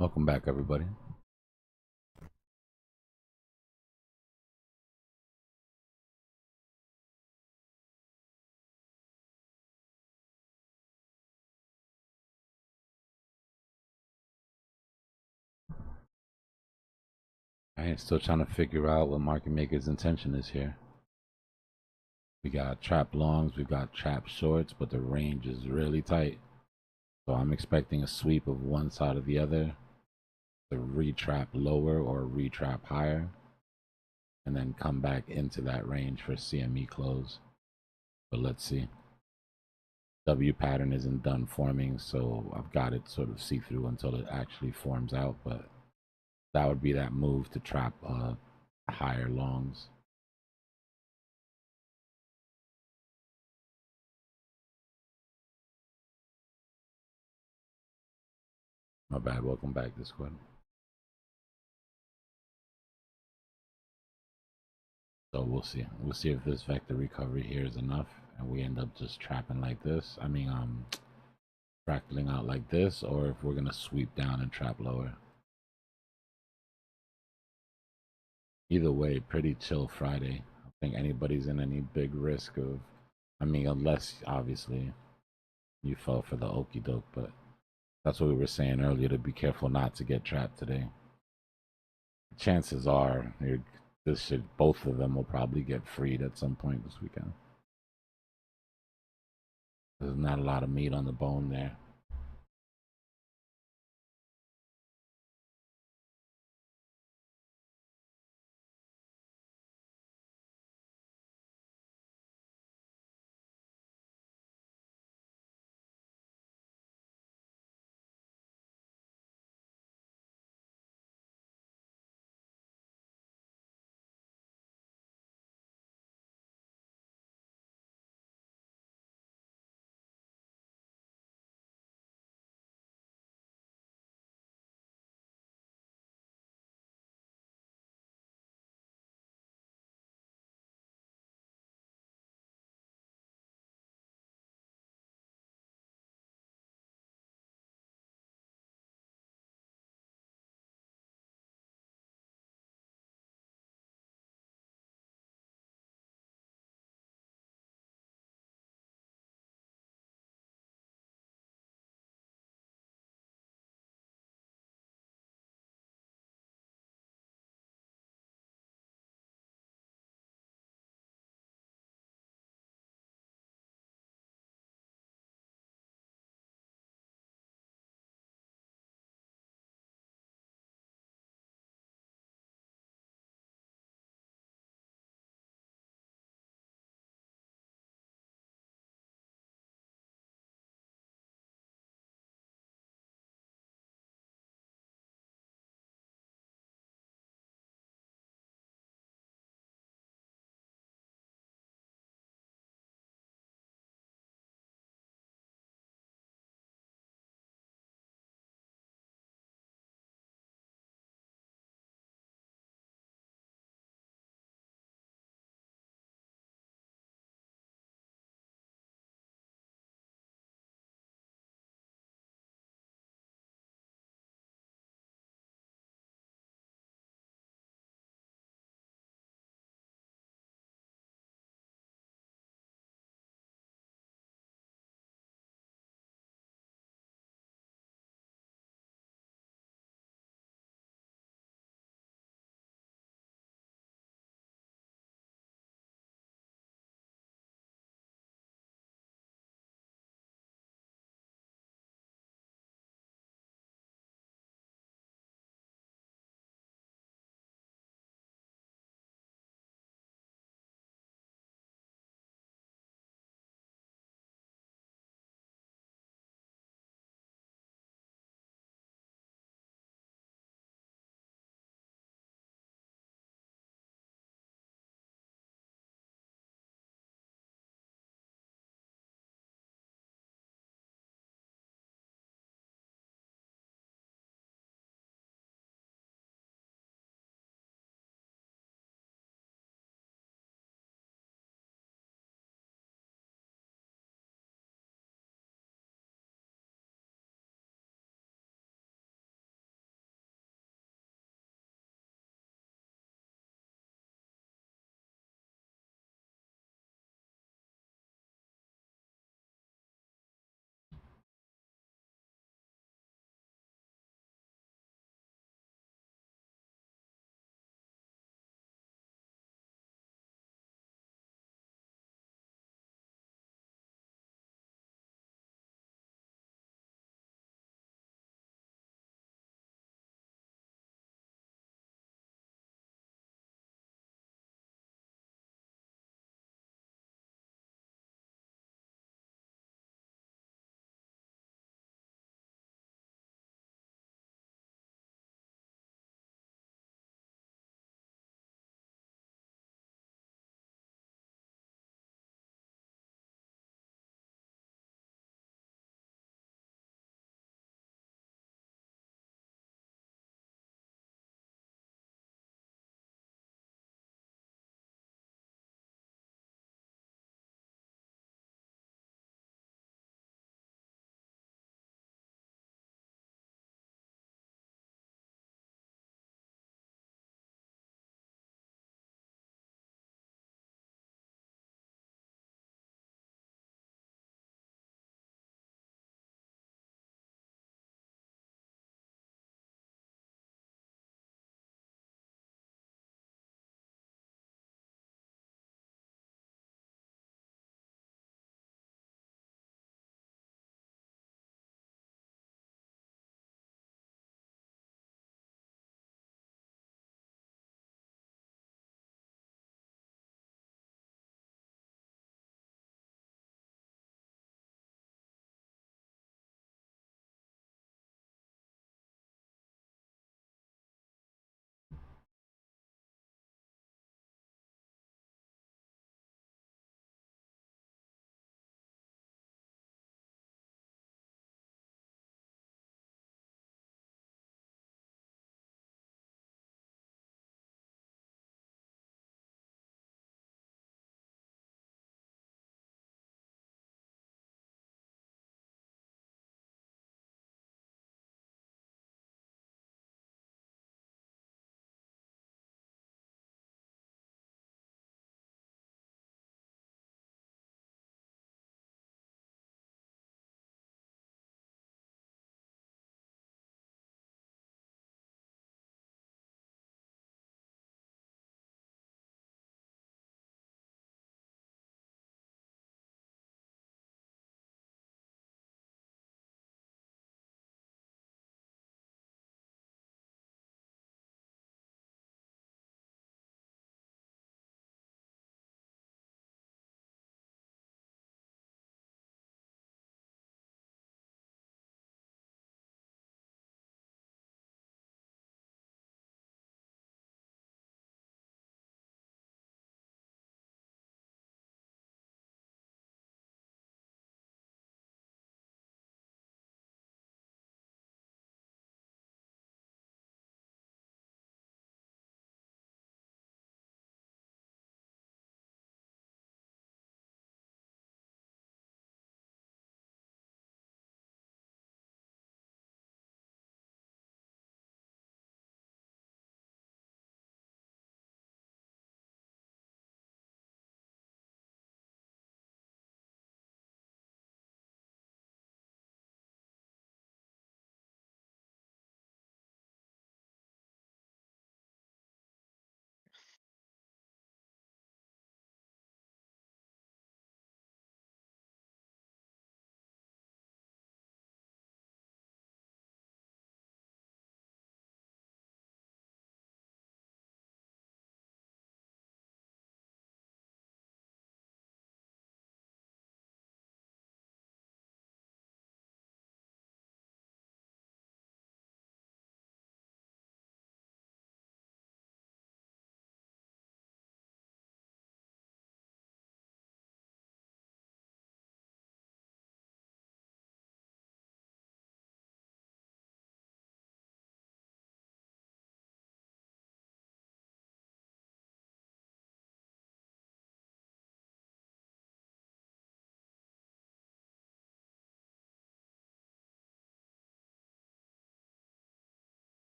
Welcome back, everybody. I am still trying to figure out what market maker's intention is here. We got trap longs, we got trap shorts, but the range is really tight. So I'm expecting a sweep of one side or the other, to retrap lower or retrap higher, and then come back into that range for CME close. But let's see. W pattern isn't done forming, so I've got it sort of see through until it actually forms out. But that would be that move to trap higher longs. My bad. Welcome back, Discord. So we'll see. We'll see if this vector recovery here is enough, and we end up just trapping like this. Fractaling out like this, or if we're gonna sweep down and trap lower. Either way, pretty chill Friday. I don't think anybody's in any big risk of. Unless obviously you fell for the okie doke, but that's what we were saying earlier, to be careful not to get trapped today. Chances are, both of them will probably get freed at some point this weekend. There's not a lot of meat on the bone there.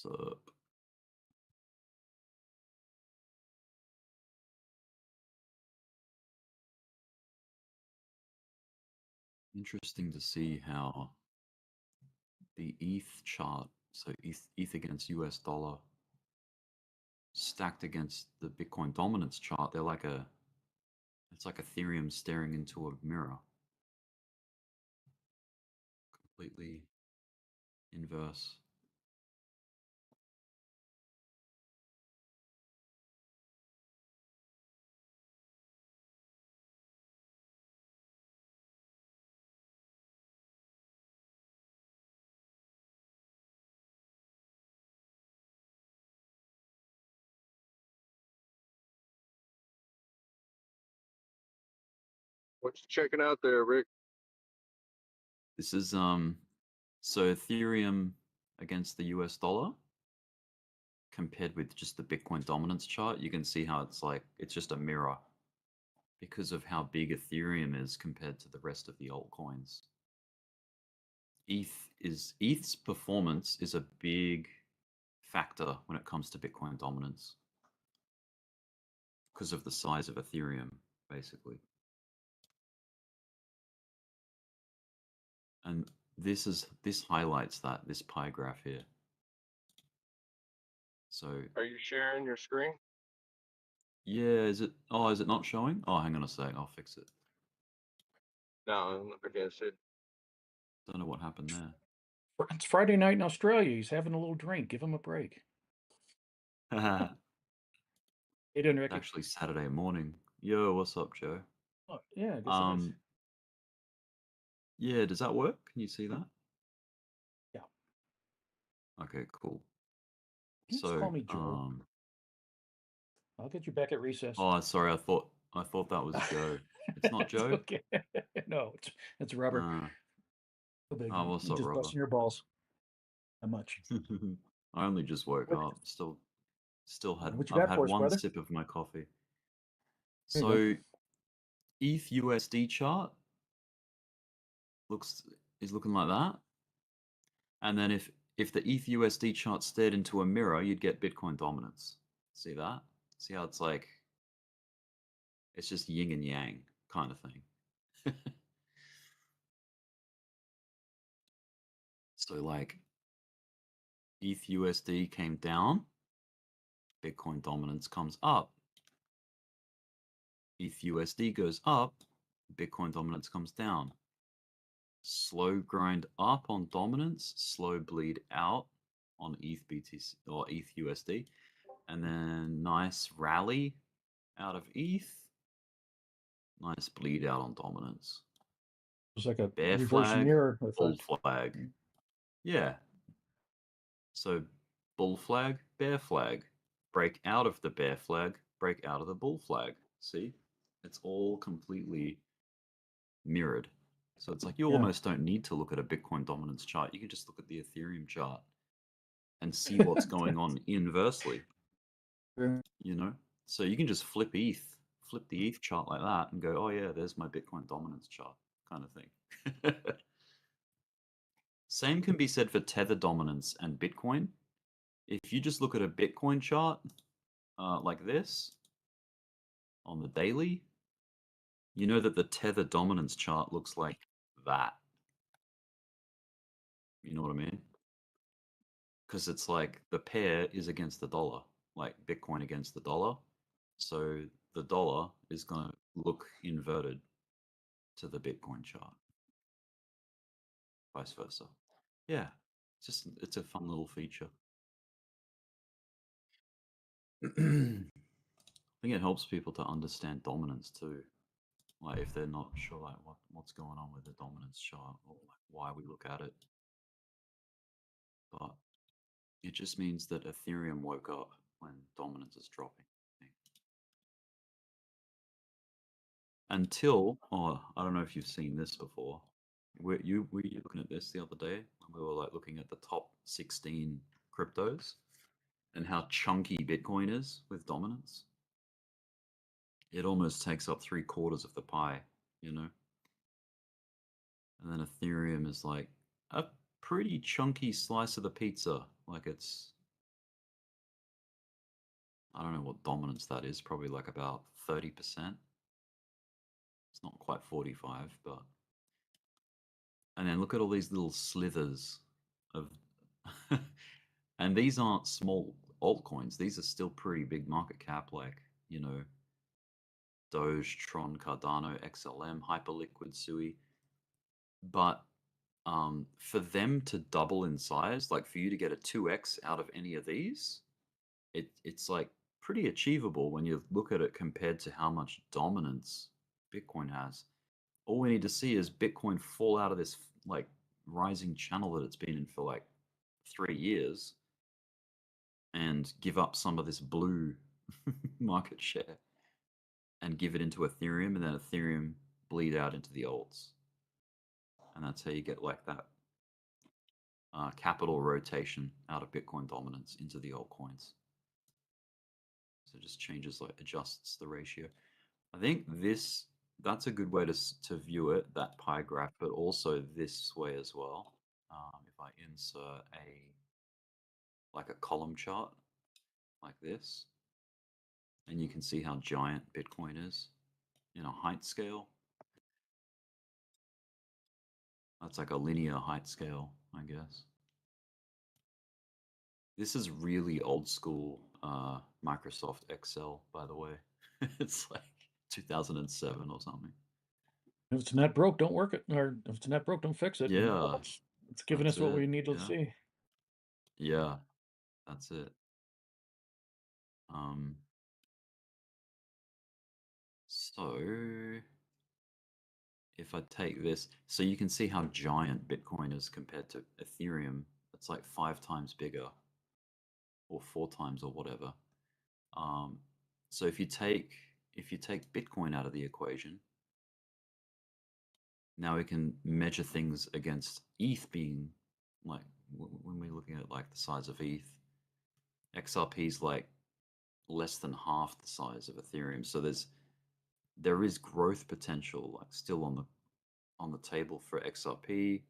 Sup? Interesting to see how the ETH chart, so ETH against US dollar, stacked against the Bitcoin dominance chart, they're like it's like Ethereum staring into a mirror. Completely inverse. What you checking out there, Rick? This is so Ethereum against the US dollar compared with just the Bitcoin dominance chart, you can see how it's just a mirror because of how big Ethereum is compared to the rest of the altcoins. ETH's performance is a big factor when it comes to Bitcoin dominance because of the size of Ethereum, basically. And this highlights this pie graph here. So Are you sharing your screen? yeah, is it not showing? Oh, hang on a sec, I'll fix it. No, I guess it. Don't know what happened there. It's Friday night in Australia. He's having a little drink. Give him a break. It's Hey, doing, Ricky? actually Saturday morning. Yo, what's up, Joe? Oh, yeah, I guess it is. Yeah, does that work? Can you see that? Yeah. Okay, cool. You just call me Joe. I'll get you back at recess. Oh, sorry, I thought that was Joe. It's not Joe? Okay. No, it's Robert. No big. Oh, what's You up, just Robert? busting your balls. How much? I only just woke up. Still What you I've got had for us, one brother? sip of my coffee. There So you ETH USD chart is looking like that. And then if the ETH USD chart stared into a mirror, you'd get Bitcoin dominance. See that? See how it's like it's just yin and yang kind of thing. So like ETH USD came down, Bitcoin dominance comes up. ETH USD goes up, Bitcoin dominance comes down. Slow grind up on dominance, slow bleed out on ETH BTC or ETH USD, and then nice rally out of ETH. Nice bleed out on dominance. It's like a Bear reverse flag, mirror bull effect. flag. Yeah. So bull flag, bear flag. Break out of the bear flag, break out of the bull flag. See? It's all completely mirrored. So it's like you almost don't need to look at a Bitcoin dominance chart. You can just look at the Ethereum chart and see what's going on inversely. You know? So you can just flip the ETH chart like that and go, oh yeah, there's my Bitcoin dominance chart kind of thing. Same can be said for tether dominance and Bitcoin. If you just look at a Bitcoin chart like this on the daily, you know that the tether dominance chart looks like that. You know what I mean? Because it's like the pair is against the dollar, like Bitcoin against the dollar. So the dollar is going to look inverted to the Bitcoin chart, vice versa. Yeah, it's a fun little feature. I think it helps people to understand dominance too. Like if they're not sure like what's going on with the dominance chart or like why we look at it. But it just means that Ethereum woke up when dominance is dropping. Until, I don't know if you've seen this before. Were you looking at this the other day? We were like looking at the top 16 cryptos and how chunky Bitcoin is with dominance. It almost takes up 3/4 of the pie, you know? And then Ethereum is like a pretty chunky slice of the pizza. Like it's I don't know what dominance that is. Probably like about 30%. It's not quite 45, but. And then look at all these little slithers of. And these aren't small altcoins. These are still pretty big market cap, like, you know, Doge, Tron, Cardano, XLM, Hyperliquid, Sui. But for them to double in size, like for you to get a 2x out of any of these, it's like pretty achievable when you look at it compared to how much dominance Bitcoin has. All we need to see is Bitcoin fall out of this like rising channel that it's been in for like 3 years and give up some of this blue market share and give it into Ethereum, and then Ethereum bleed out into the alts. And that's how you get like that capital rotation out of Bitcoin dominance into the altcoins. So it just changes, like adjusts the ratio. I think that's a good way to view it, that pie graph, but also this way as well. If I insert a column chart like this, and you can see how giant Bitcoin is in a height scale. That's like a linear height scale, I guess. This is really old school Microsoft Excel, by the way. It's like 2007 or something. If it's not broke, don't work it. Or if it's not broke, don't fix it. Yeah. It's giving us what we need to see. Yeah, that's it. So if I take this, so you can see how giant Bitcoin is compared to Ethereum. It's like 5 times bigger, or 4 times, or whatever. So if you take Bitcoin out of the equation, now we can measure things against ETH being like, when we're looking at like the size of ETH, XRP is like less than half the size of Ethereum. So there is growth potential like still on the table for XRP,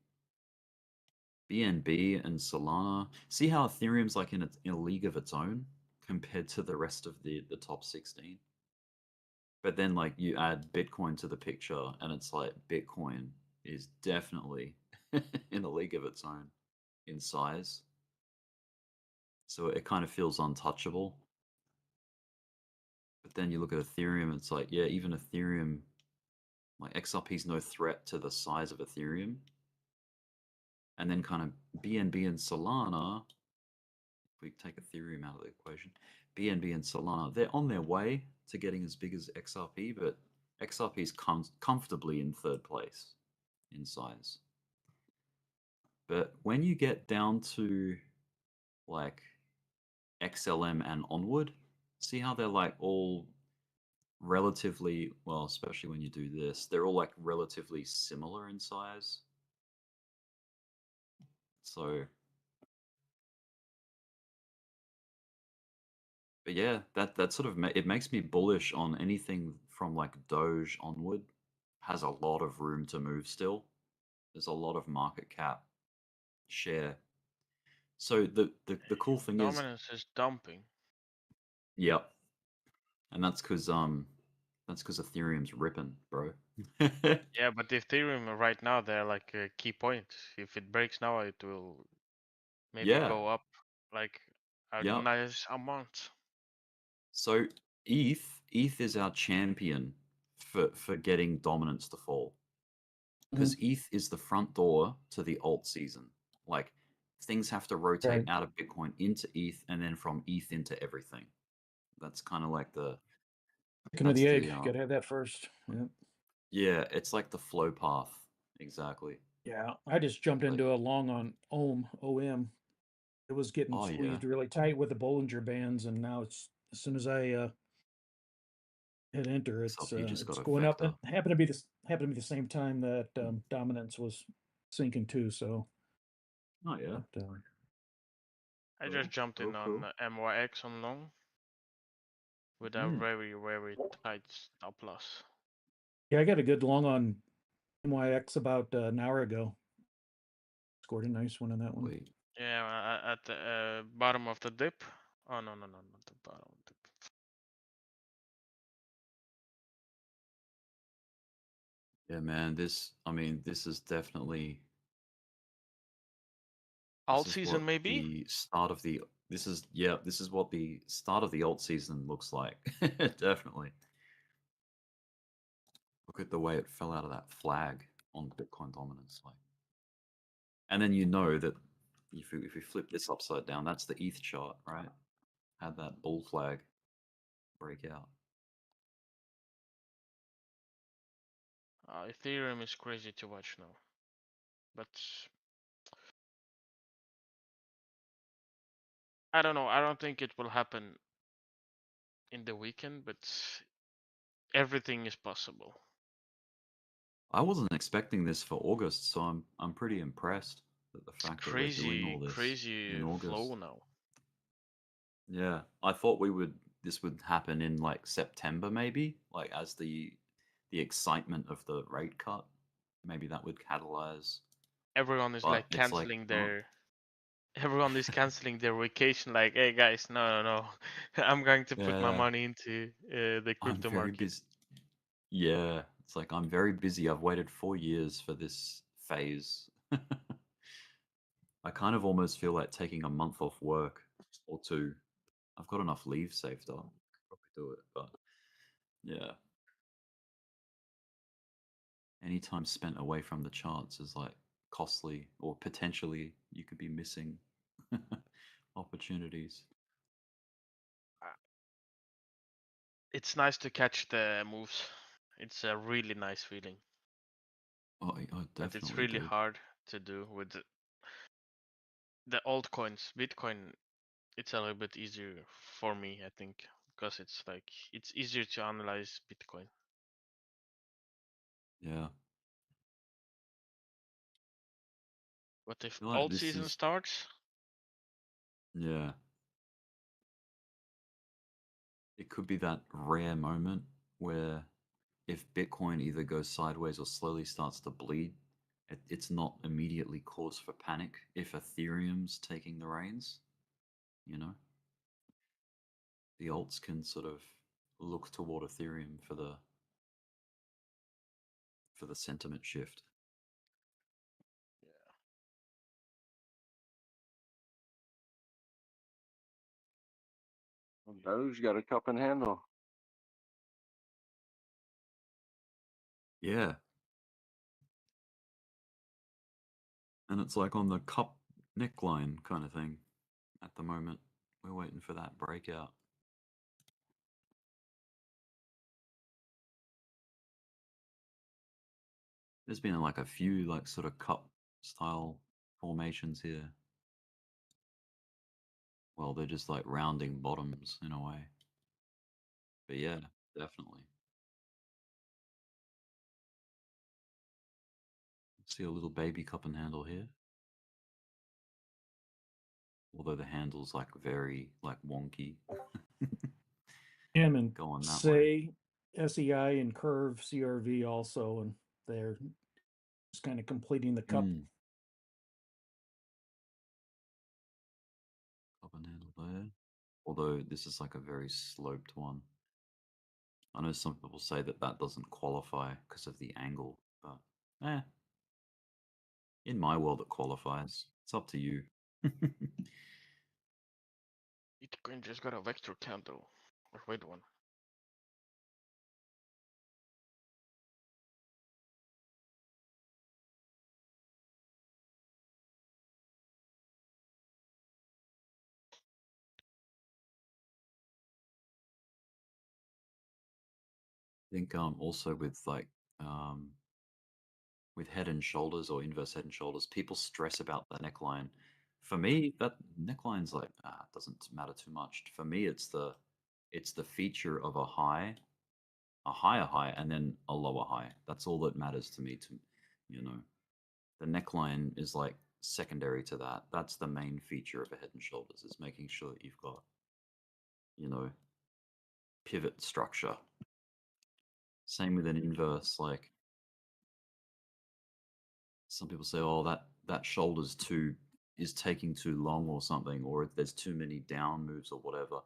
BNB, and Solana. See how Ethereum's like in a league of its own compared to the rest of the top 16. But then like you add Bitcoin to the picture, and it's like Bitcoin is definitely in a league of its own in size. So it kind of feels untouchable. But then you look at Ethereum, it's like, yeah, even Ethereum, like XRP is no threat to the size of Ethereum. And then kind of BNB and Solana, if we take Ethereum out of the equation, BNB and Solana, they're on their way to getting as big as XRP, but XRP is comfortably in 3rd place in size. But when you get down to like XLM and onward, see how they're like all relatively, well, especially when you do this, they're all like relatively similar in size. So, but yeah, that sort of it makes me bullish on anything from like Doge onward. Has a lot of room to move still. There's a lot of market cap share. So the cool thing is dominance is dumping. Yep. And that's because Ethereum's ripping, bro. Yeah, but Ethereum right now they're like a key point. If it breaks now, it will maybe go up like a nice amount. So ETH is our champion for getting dominance to fall, because ETH is the front door to the alt season. Like things have to rotate out of Bitcoin into ETH, and then from ETH into everything. That's kind of like the chicken or the egg. Gotta have that first. Yeah, it's like the flow path. Exactly. Yeah, I just jumped into a long on OM. It was getting squeezed really tight with the Bollinger Bands, and now it's as soon as I hit enter, it's going up. It happened to be the same time that dominance was sinking too. So. Oh yeah. But, I just jumped in on MYX on long with a very, very tight stop loss. Yeah, I got a good long on MYX about an hour ago. Scored a nice one on that one. Yeah, at the bottom of the dip. Oh no, not the bottom of the dip. Yeah, man. This is definitely alt season maybe. the start of the. This is what the start of the alt season looks like. Definitely. Look at the way it fell out of that flag on Bitcoin dominance, like. And then you know that if you flip this upside down, that's the ETH chart, right? Had that bull flag break out. Ethereum is crazy to watch now, but I don't know. I don't think it will happen in the weekend, but everything is possible. I wasn't expecting this for August, so I'm pretty impressed that the fact that we're doing all this crazy in August. flow now. Yeah, I thought this would happen in like September maybe, like as the excitement of the rate cut, maybe that would catalyze. Everyone is like canceling their everyone is canceling their vacation. Like, hey guys, no, I'm going to put my money into the crypto market. Busy. Yeah, it's like I'm very busy. I've waited 4 years for this phase. I kind of almost feel like taking a month off work or 2. I've got enough leave saved up. Probably do it, but yeah. Any time spent away from the charts is like costly, or potentially you could be missing opportunities. It's nice to catch the moves. It's a really nice feeling. Oh, definitely. But it's really hard to do with the altcoins. Bitcoin, it's a little bit easier for me, I think, because it's easier to analyze Bitcoin. Yeah. But if alt season starts, yeah, it could be that rare moment where if Bitcoin either goes sideways or slowly starts to bleed, it's not immediately cause for panic if Ethereum's taking the reins, you know? The alts can sort of look toward Ethereum for the sentiment shift. Doge got a cup and handle. Yeah. And it's like on the cup neckline kind of thing at the moment. We're waiting for that breakout. There's been like a few like sort of cup style formations here. Well, they're just like rounding bottoms in a way. But yeah, definitely. See a little baby cup and handle here. Although the handle's like very like wonky. And Going that say SEI and Curve CRV also, and they're just kind of completing the cup. Cup and handle there. Although this is like a very sloped one. I know some people say that doesn't qualify because of the angle, but in my world it qualifies. It's up to you. Bitcoin just got a vector candle, or red one. I think also with like with head and shoulders or inverse head and shoulders, people stress about the neckline. For me, that neckline's like it doesn't matter too much. For me, it's the feature of a higher high, and then a lower high. That's all that matters to me. The neckline is like secondary to that. That's the main feature of a head and shoulders, is making sure that you've got, pivot structure. Same with an inverse, like some people say, oh, that shoulder's is taking too long or something, or there's too many down moves or whatever.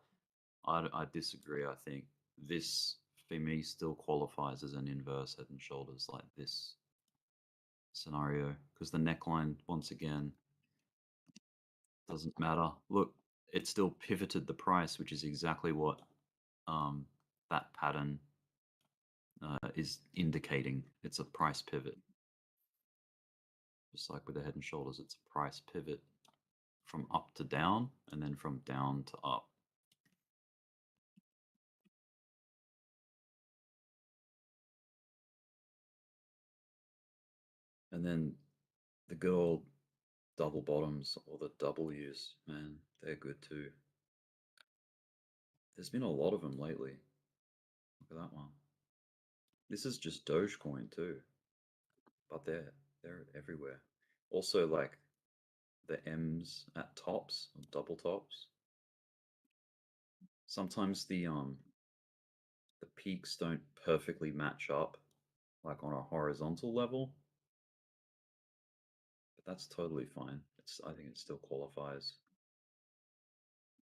I disagree. I think this for me, still qualifies as an inverse head and shoulders like this scenario, because the neckline, once again, doesn't matter. Look, it still pivoted the price, which is exactly what that pattern is indicating. It's a price pivot. Just like with the head and shoulders, it's a price pivot from up to down, and then from down to up. And then the good old double bottoms, or the W's, man, they're good too. There's been a lot of them lately. Look at that one. This is just Dogecoin too, but they're everywhere. Also, like the M's at tops, or double tops. Sometimes the peaks don't perfectly match up, like on a horizontal level, but that's totally fine. I think it still qualifies.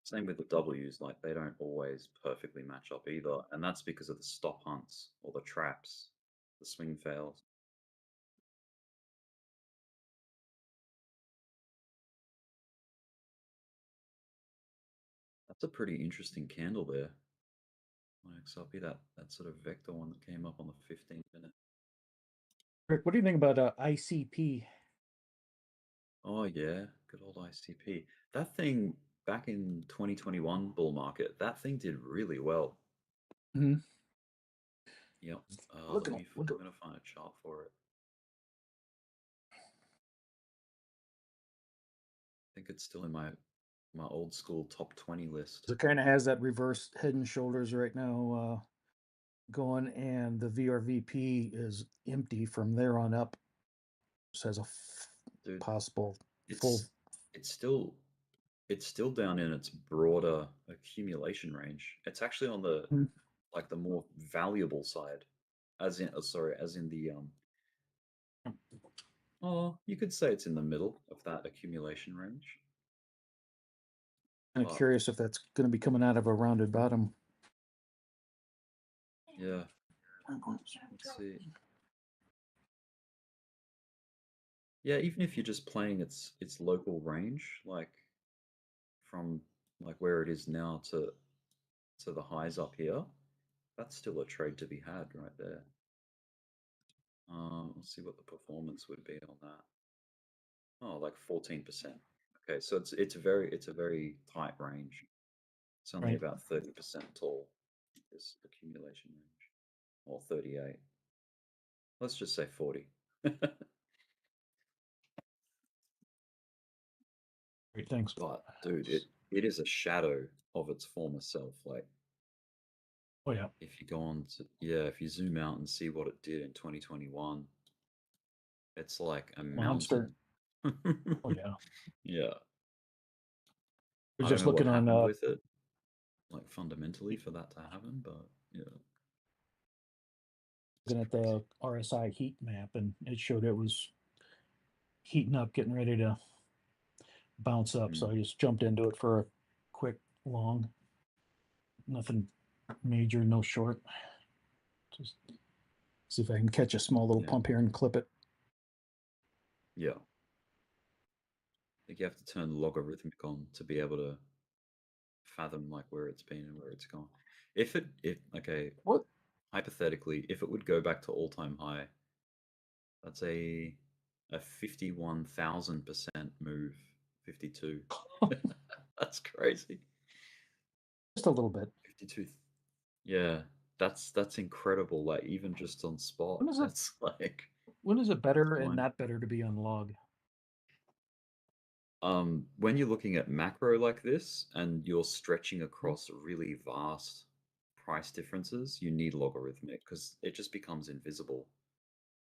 Same with the W's, like they don't always perfectly match up either, and that's because of the stop hunts or the traps, the swing fails. That's a pretty interesting candle there. XRP, that sort of vector one that came up on the 15-minute. Rick, what do you think about ICP? Oh yeah, good old ICP. That thing back in 2021 bull market, that thing did really well. Mm-hmm. Yep. I'm gonna find a chart for it. I think it's still in my old school top 20 list. It kind of has that reverse head and shoulders right now going, and the VRVP is empty from there on up. This has a possible full. It's still down in its broader accumulation range. It's actually on the like the more valuable side, as in the you could say it's in the middle of that accumulation range. I'm curious if that's going to be coming out of a rounded bottom. Yeah. Let's see. Yeah, even if you're just playing its local range, like from like where it is now to the highs up here, that's still a trade to be had right there. Let's see what the performance would be on that. Oh, like 14%. Okay, so it's a very tight range. It's only about 30% tall, this accumulation range, or 38. Let's just say 40. Great, thanks. But dude, it is a shadow of its former self. Like, oh yeah, if you go on to if you zoom out and see what it did in 2021, it's like a mountain. Oh yeah. Yeah. I was I just don't know looking what on happened with it, like fundamentally for that to happen, but yeah. Looking at the RSI heat map, and it showed it was heating up, getting ready to bounce up. So I just jumped into it for a quick long. Nothing major, no short. Just see if I can catch a small little pump here and clip it. Yeah. I think you have to turn logarithmic on to be able to fathom like where it's been and where it's gone. Hypothetically, if it would go back to all-time high, that's a 51,000% move. 52. That's crazy. Just a little bit. 52. Yeah, that's incredible. Like even just on spot, that's like. When is it better and not better to be on log? When you're looking at macro like this and you're stretching across really vast price differences, you need logarithmic because it just becomes invisible.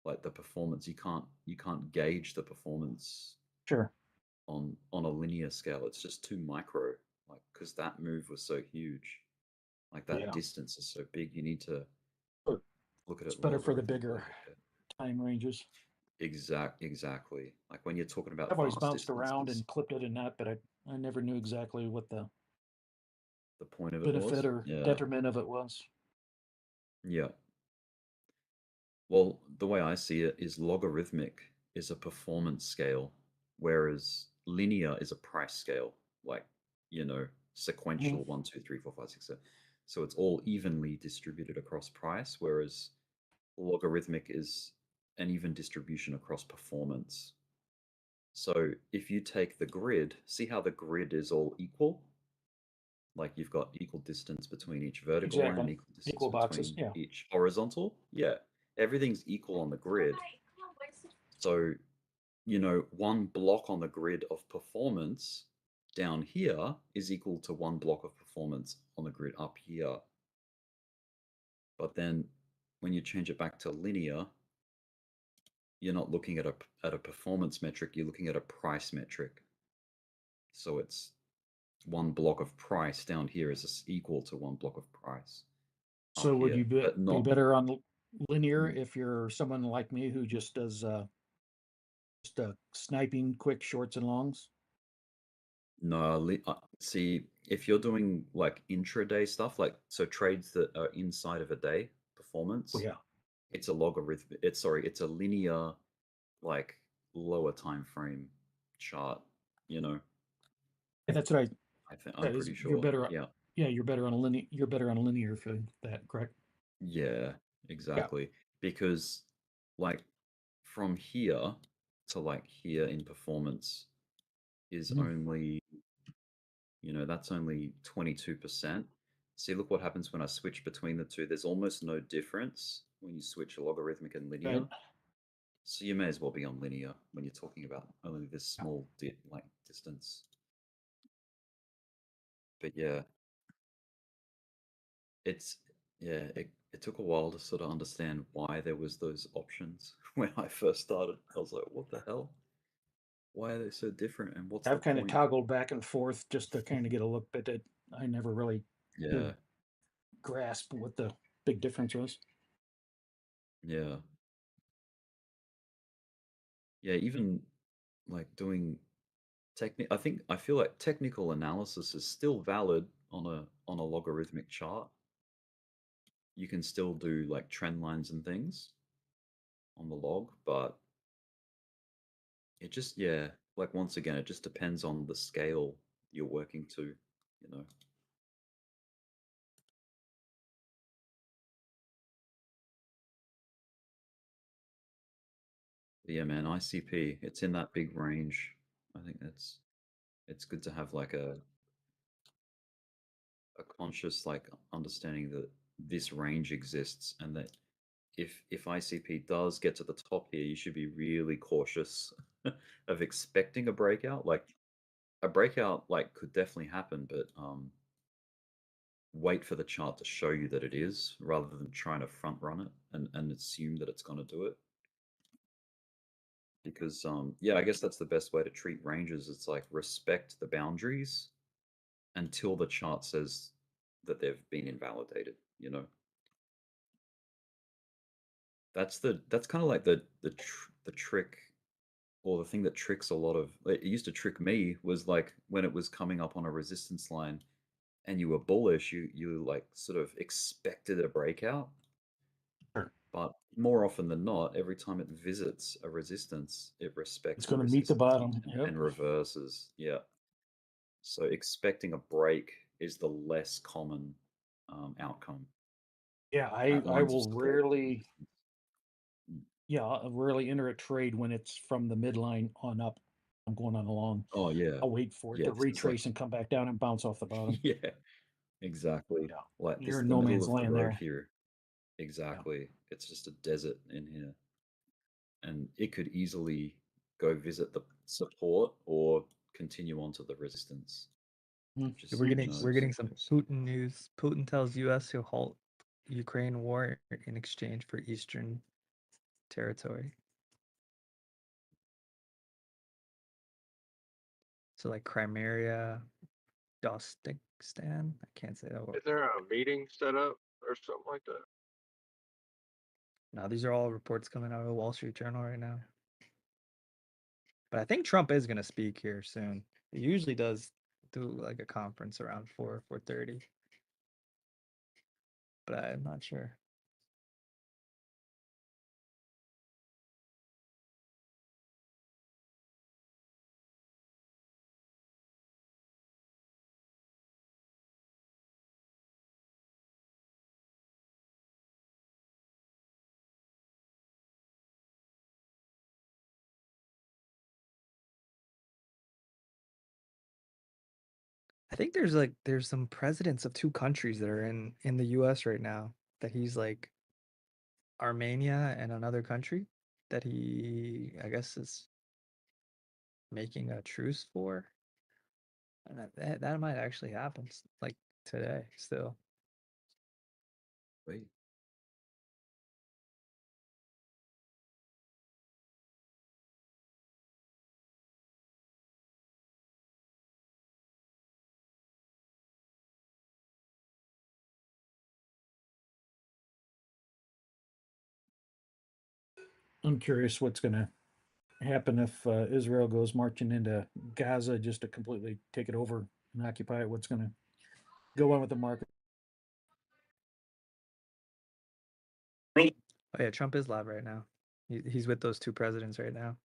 Like the performance, you can't gauge the performance. Sure. On a linear scale, it's just too micro. Like because that move was so huge, like that distance is so big. You need to look at it. It's better for the bigger time ranges. Exactly. Like when you're talking about I've always bounced around and clipped it and that, but I never knew exactly what the point of it was. Benefit or detriment of it was. Yeah. Well, the way I see it is logarithmic is a performance scale, whereas linear is a price scale, like, sequential 1, 2, 3, 4, 5, 6, 7. So it's all evenly distributed across price, whereas logarithmic is an even distribution across performance. So if you take the grid, see how the grid is all equal? Like you've got equal distance between each vertical line and Exactly. equal distance Equal boxes. between Yeah. each horizontal. Yeah, everything's equal on the grid. So, one block on the grid of performance down here is equal to one block of performance on the grid up here. But then when you change it back to linear, you're not looking at a performance metric, you're looking at a price metric. So it's one block of price down here is equal to one block of price. So would you be better on linear if you're someone like me who just does sniping quick shorts and longs? No, see, if you're doing like intraday stuff, like so trades that are inside of a day performance, yeah, it's a logarithm. It's a linear, like lower time frame chart. Yeah, that's what I'm pretty sure. You're better. Yeah. Yeah, you're better on a linear. You're better on a linear for that, correct? Yeah, exactly. Because like from here to like here in performance is only, that's only 22%. See, look what happens when I switch between the two. There's almost no difference when you switch logarithmic and linear. Right. So you may as well be on linear when you're talking about only this small distance. But yeah, it took a while to sort of understand why there was those options when I first started. I was like, what the hell? Why are they so different? And what's I've the kind of point? toggled back and forth just to kind of get a look at it. I never really Yeah. grasp what the big difference was. Yeah. Yeah, even like doing I feel like technical analysis is still valid on a logarithmic chart. You can still do like trend lines and things on the log, but it just like once again, it just depends on the scale you're working to, you know. But yeah, man, ICP, it's in that big range. I think it's good to have like a conscious like understanding that this range exists and that if ICP does get to the top here, you should be really cautious of expecting a breakout. Like a breakout like could definitely happen, but wait for the chart to show you that it is rather than trying to front run it and assume that it's going to do it. Because yeah, I guess that's the best way to treat ranges. It's like respect the boundaries until the chart says that they've been invalidated, you know. That's kind of like the trick, or the thing that tricks a lot of it used to trick me was like when it was coming up on a resistance line and you were bullish, you like sort of expected a breakout. Sure. But more often than not, every time it visits a resistance, it respects it's going to meet the bottom and reverses. Yeah. So expecting a break is the less common outcome. Yeah, I will rarely. Yeah, I'll rarely enter a trade when it's from the midline on up. I'm going on a long. Oh yeah. I'll wait for it to retrace and come back down and bounce off the bottom. Yeah, exactly. Yeah. Like You're this, in the no middle man's of the land road there. here. Exactly. It's just a desert in here. And it could easily go visit the support or continue on to the resistance. Just, we're getting some Putin news. Putin tells U.S. he'll halt Ukraine war in exchange for Eastern territory. So like Crimea, Dostikistan. I can't say that word. Is there a meeting set up or something like that? No, these are all reports coming out of the Wall Street Journal right now. But I think Trump is going to speak here soon. He usually does do like a conference around 4:30. But I'm not sure. I think there's some presidents of 2 countries that are in the US right now that he's like Armenia and another country that he, I guess, is making a truce for. And that might actually happen like today still. Wait. I'm curious what's going to happen if Israel goes marching into Gaza just to completely take it over and occupy it. What's going to go on with the market? Oh yeah, Trump is live right now. He's with those 2 presidents right now.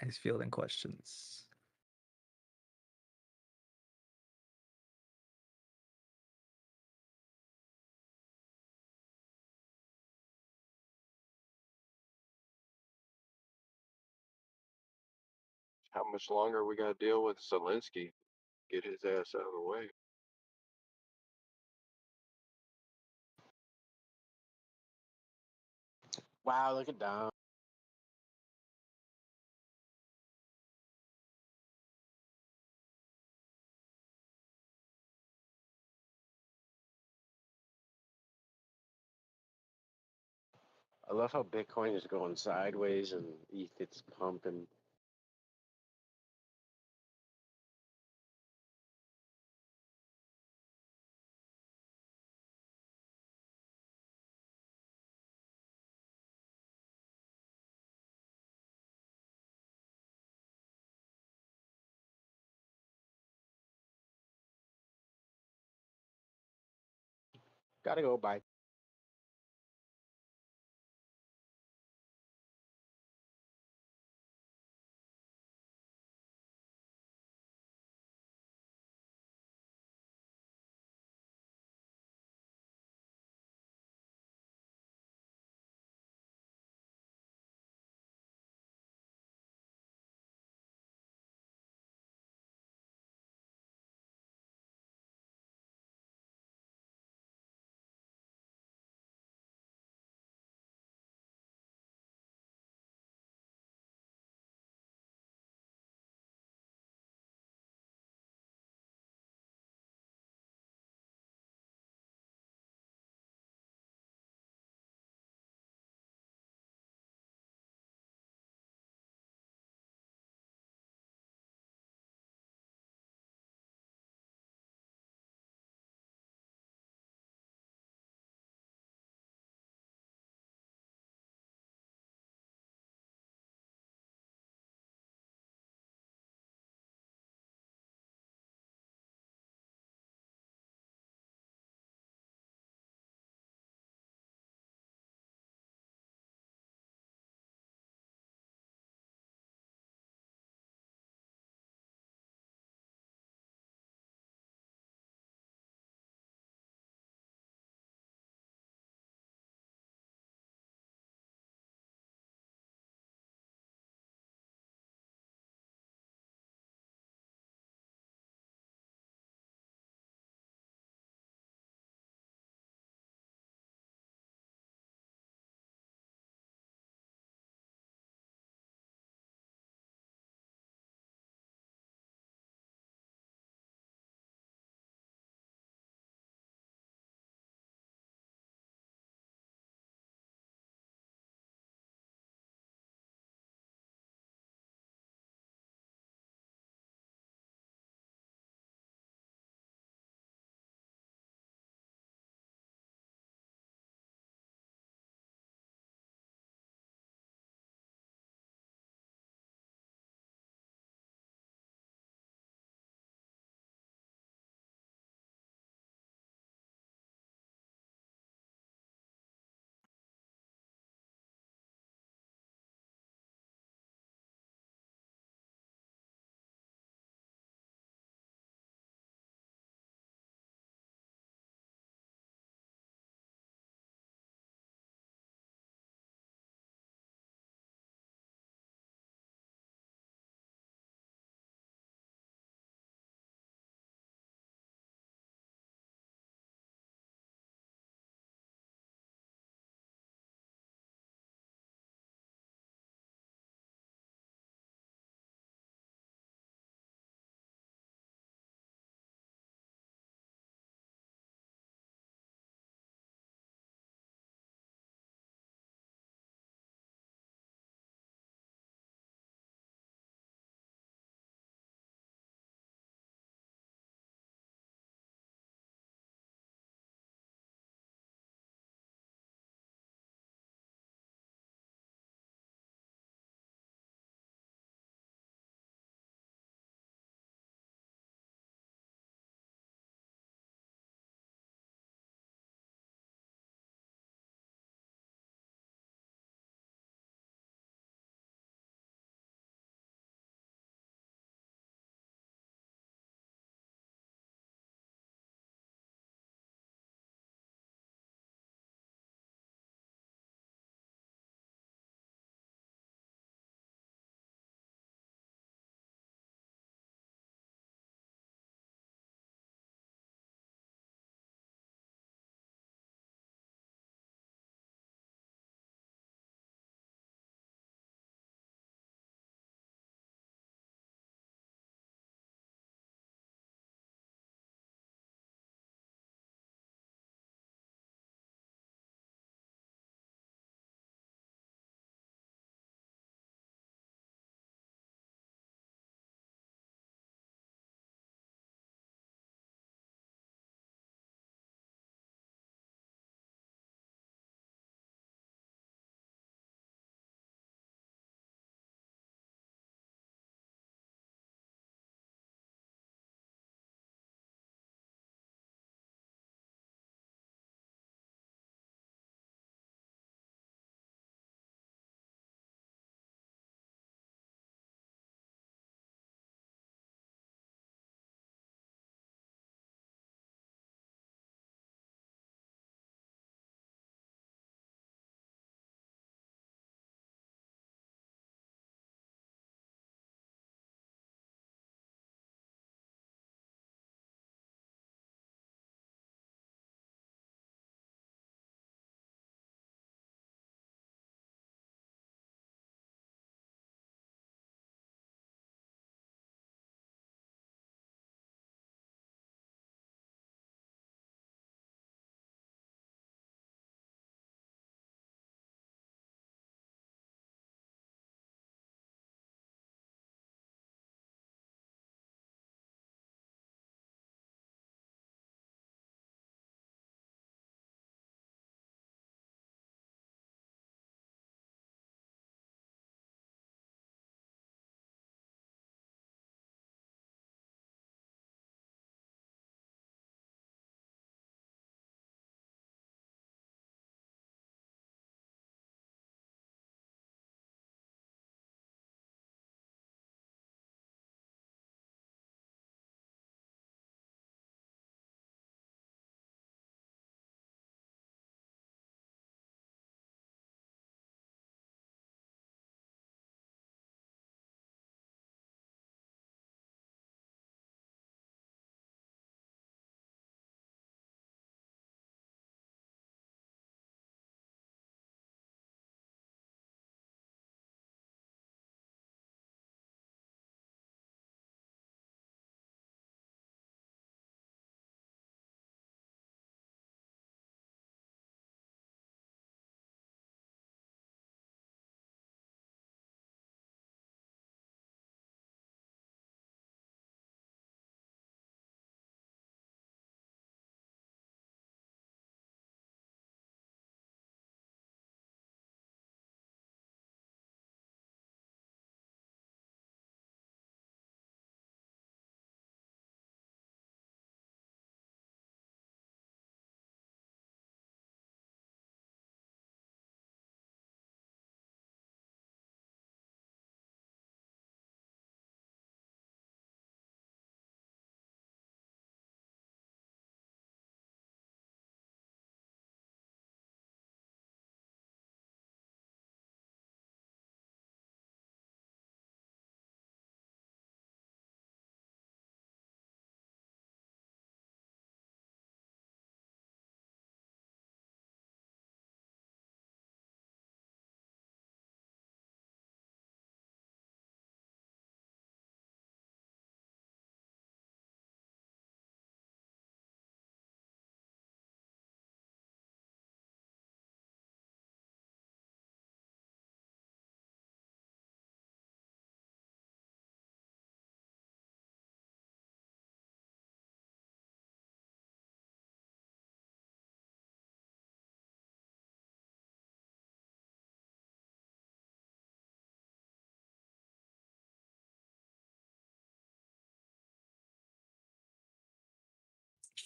And he's fielding questions. How much longer we got to deal with Zelensky? Get his ass out of the way. Wow, look at Dom. I love how Bitcoin is going sideways and ETH it's pumping. Gotta go buy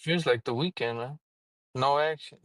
feels like the weekend, man. No action.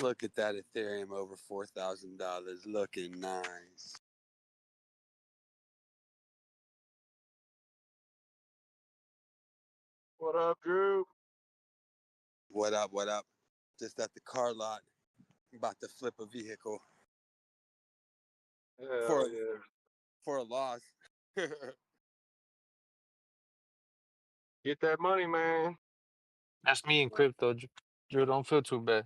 Look at that Ethereum over $4,000 looking nice. What up, Drew? What up, what up? Just at the car lot. About to flip a vehicle. Hell yeah. For a loss. Get that money, man. That's me in crypto, Drew. Don't feel too bad.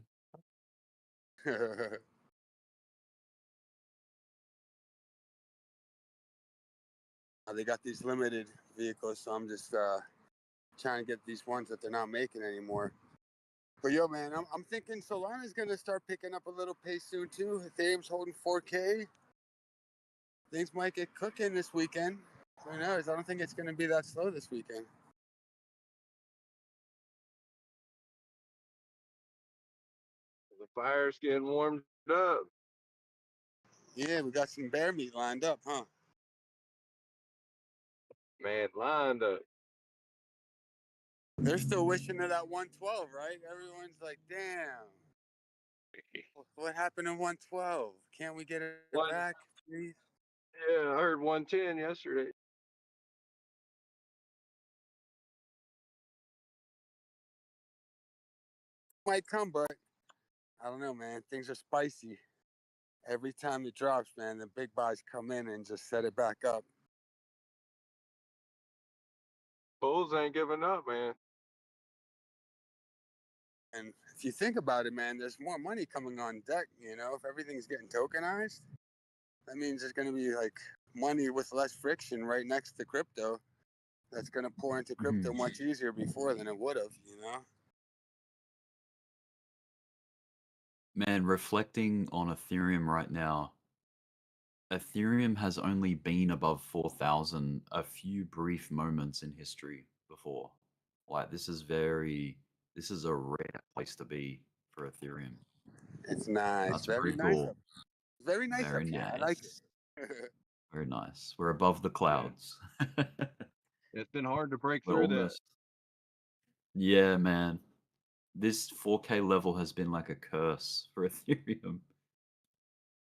They got these limited vehicles, so I'm just trying to get these ones that they're not making anymore. But yo, man, I'm thinking Solana's gonna start picking up a little pace soon too. Ethereum's holding 4K. Things might get cooking this weekend. Who knows? I don't think it's gonna be that slow this weekend. The fire's getting warmed up. Yeah, we got some bear meat lined up, huh? Man, lined up. They're still wishing to that 112, right? Everyone's like, damn. What happened in 112? Can't we get it back, please? Yeah, I heard 110 yesterday. might come, but I don't know, man. Things are spicy. Every time it drops, man, the big buys come in and just set it back up. Bulls ain't giving up, man. And if you think about it, man, there's more money coming on deck. You know, if everything's getting tokenized, that means there's going to be like money with less friction right next to crypto. That's going to pour into crypto much easier before than it would have, you know? Man, reflecting on Ethereum right now, Ethereum has only been above 4,000 a few brief moments in history before. Like, this is a rare place to be for Ethereum. It's nice. That's very pretty nice. cool. Very nice Very up here. nice. I like it. Very nice. We're above the clouds. It's been hard to break We're through almost. Yeah, man. This 4K level has been like a curse for Ethereum.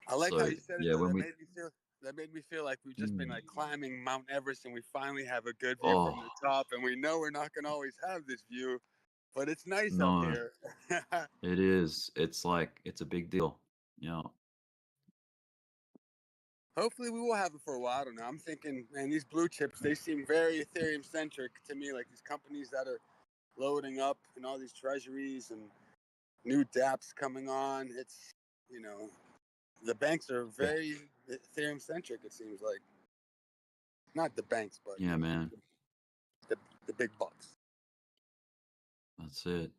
I like how you said it. Yeah, Though. when That made me feel like we've just been like climbing Mount Everest, and we finally have a good view Oh, from the top. And we know we're not gonna always have this view, but it's nice up no, here. it is. It's like, it's a big deal. Yeah. Hopefully, we will have it for a while. I don't know. I'm thinking, man, these blue chips, they seem very Ethereum centric to me. Like these companies that are loading up and all these treasuries and new dApps coming on. It's, you know, the banks are very Ethereum centric, it seems like. Not the banks, but Yeah, man. the big bucks. That's it.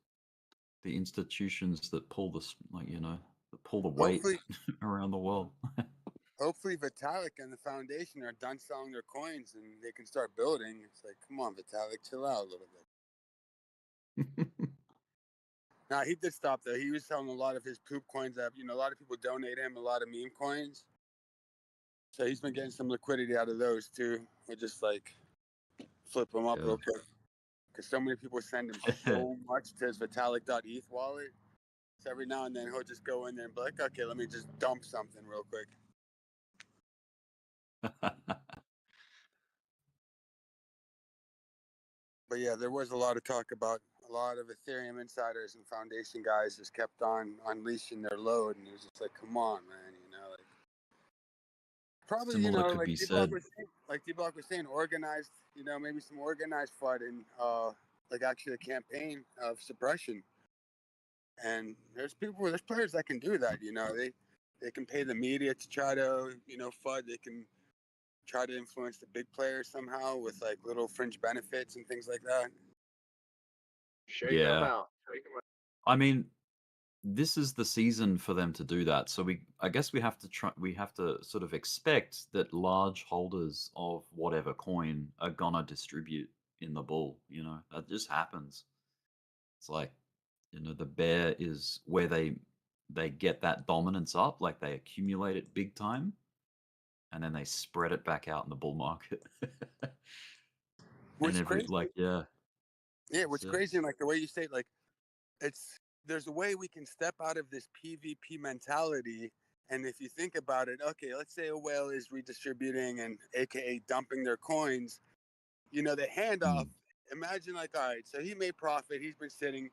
The institutions that pull the, like, you know, that pull the weight around the world. Hopefully Vitalik and the foundation are done selling their coins and they can start building. It's like, come on, Vitalik, chill out a little bit. Nah, he did stop though. He was selling a lot of his poop coins that, you know, a lot of people donate him a lot of meme coins. So he's been getting some liquidity out of those too. We'll just like flip them up real quick. Because so many people send him so much to his Vitalik.eth wallet. So every now and then he'll just go in there and be like, okay, let me just dump something real quick. But yeah, there was a lot of talk about a lot of Ethereum insiders and foundation guys just kept on unleashing their load, and it was just like, come on, man, you know, like probably, Similar you know, could like be Dbloc was saying, organized, you know, maybe some organized FUD and like actually a campaign of suppression. And there's players that can do that, you know, they can pay the media to try to, you know, FUD. They can try to influence the big players somehow with like little fringe benefits and things like that. Shake them out. I mean, this is the season for them to do that. So I guess we have to sort of expect that large holders of whatever coin are gonna distribute in the bull. You know, that just happens. It's like, you know, the bear is where they get that dominance up, like they accumulate it big time, and then they spread it back out in the bull market. What's crazy? Yeah, what's crazy, and like the way you say it, like there's a way we can step out of this PvP mentality. And if you think about it, okay, let's say a whale is redistributing and AKA dumping their coins, you know, the handoff. Imagine like, all right, so he made profit, he's been sitting,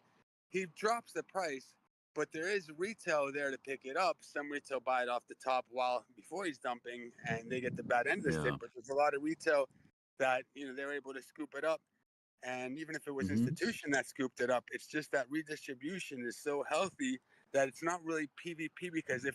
he drops the price, but there is retail there to pick it up. Some retail buy it off the top before he's dumping, and they get the bad end of the stick. But there's a lot of retail that, you know, they're able to scoop it up. And even if it was institution that scooped it up, it's just that redistribution is so healthy that it's not really PvP, because if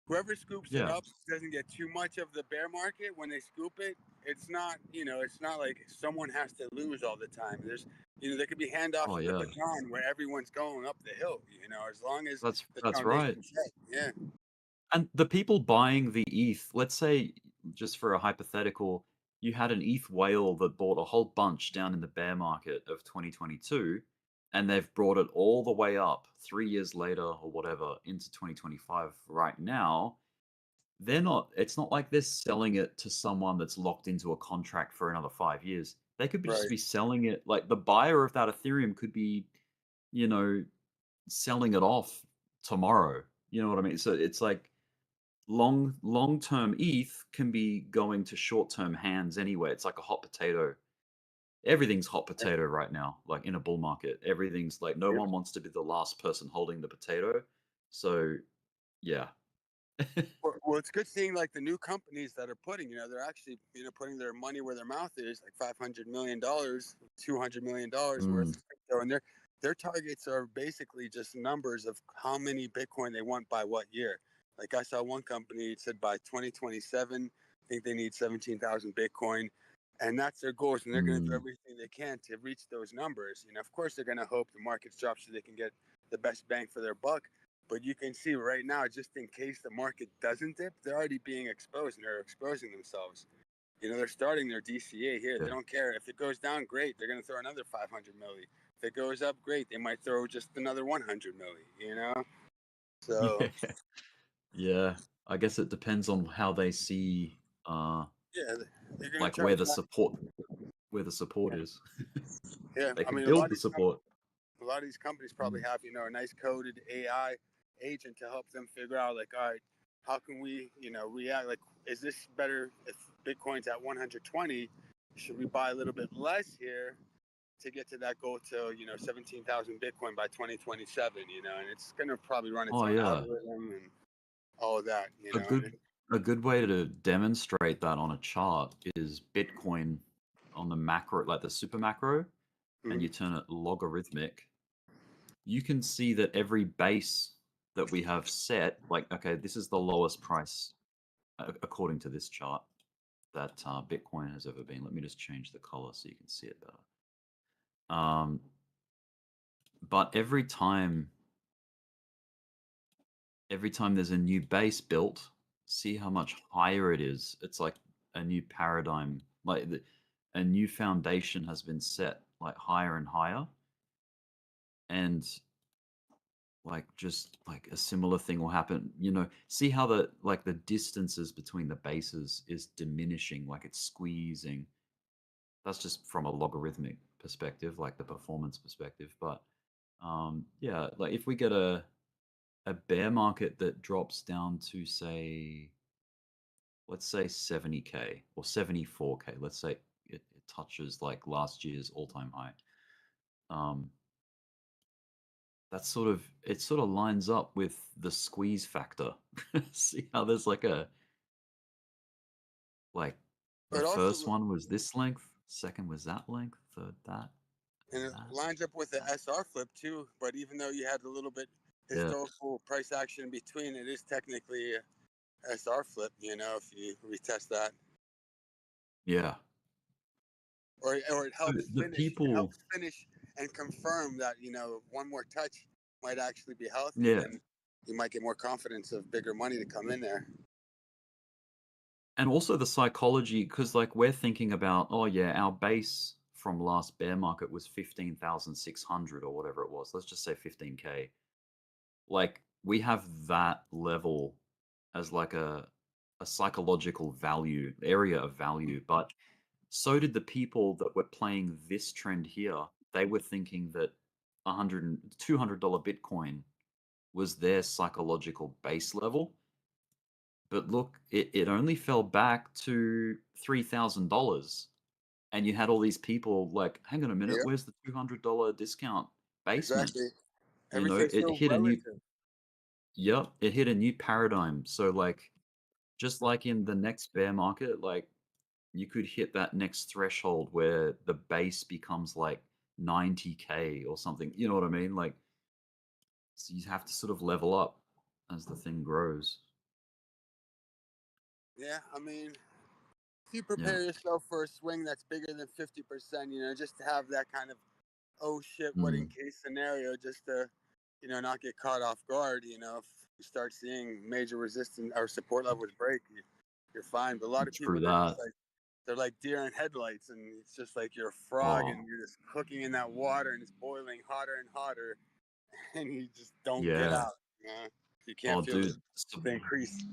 whoever scoops it up doesn't get too much of the bear market when they scoop it, it's not, you know, it's not like someone has to lose all the time. There's, you know, there could be handoffs of the baton where everyone's going up the hill, you know, as long as that's right. Set. Yeah. And the people buying the ETH, let's say, just for a hypothetical, you had an ETH whale that bought a whole bunch down in the bear market of 2022, and they've brought it all the way up 3 years later or whatever into 2025 right now. It's not like they're selling it to someone that's locked into a contract for another 5 years. They could just be selling it, like the buyer of that Ethereum could be, you know, selling it off tomorrow. You know what I mean? So it's like long-term ETH can be going to short-term hands anyway. It's like a hot potato. everything's hot potato right now. Like in a bull market, everything's like no Yep. one wants to be the last person holding the potato. So, yeah. Well, it's good seeing like the new companies that are putting, they're actually, putting their money where their mouth is, like $500 million, $200 million worth Mm, of crypto, and their targets are basically just numbers of how many Bitcoin they want by what year. Like I saw one company, it said by 2027, I think they need 17,000 Bitcoin, and that's their goals, and they're going to do mm, everything they can to reach those numbers. Of course, they're going to hope the markets drop so they can get the best bang for their buck. But you can see right now, just in case the market doesn't dip, they're already being exposed and they're exposing themselves. They're starting their DCA here. They yeah. don't care. If it goes down, great. They're going to throw another 500 milli. If it goes up, great. They might throw just another 100 milli, So, Yeah. I guess it depends on how they see yeah, they're going to like try where to. the support is. Yeah, They I can mean, build the support. a lot of these companies probably have, a nice coded AI agent to help them figure out, like, all right, how can we, react? Like, is this better if Bitcoin's at 120? Should we buy a little bit less here to get to that goal to, 17,000 Bitcoin by 2027, and it's going to probably run its Oh own yeah. algorithm and all of that, A good way to demonstrate that on a chart is Bitcoin on the macro, like the super macro, and you turn it logarithmic. You can see that every base that we have set, like, okay, this is the lowest price according to this chart that Bitcoin has ever been. Let me just change the color so you can see it better. But every time there's a new base built, see how much higher it is. It's like a new paradigm, like a new foundation has been set, like higher and higher. And like just like a similar thing will happen. See how the distances between the bases is diminishing, like it's squeezing. That's just from a logarithmic perspective, like the performance perspective. But yeah, like if we get a bear market that drops down to let's say 70K or 74K, let's say it touches like last year's all-time high. That sort of lines up with the squeeze factor. See how there's like the first one was this length, second was that length, third that. And it lines up with the SR flip too, but even though you had a little bit historical price action in between, it is technically a SR flip, if you retest that. Yeah. Or it helps finish and confirm that, one more touch might actually be healthy. Yeah. Then you might get more confidence of bigger money to come in there. And also the psychology, because like we're thinking about, oh yeah, our base from last bear market was 15,600 or whatever it was. Let's just say 15K. Like we have that level as like a psychological area of value. But so did the people that were playing this trend here. They were thinking that $200 Bitcoin was their psychological base level. But look, it only fell back to $3,000. And you had all these people like, hang on a minute, where's the $200 discount basement? Exactly. Everything's It so hit relative. it hit a new paradigm. So like, just like in the next bear market, like you could hit that next threshold where the base becomes like 90K or something. You know what I mean? Like, so you have to sort of level up as the thing grows. Yeah, I mean, if you prepare yourself for a swing that's bigger than 50%, just to have that kind of, oh shit, what in case scenario, just to, not get caught off guard, if you start seeing major resistance or support levels break, you're fine. But a lot of people, they're like deer in headlights, and it's just like you're a frog and you're just cooking in that water and it's boiling hotter and hotter, and you just don't get out. You can't feel the increase.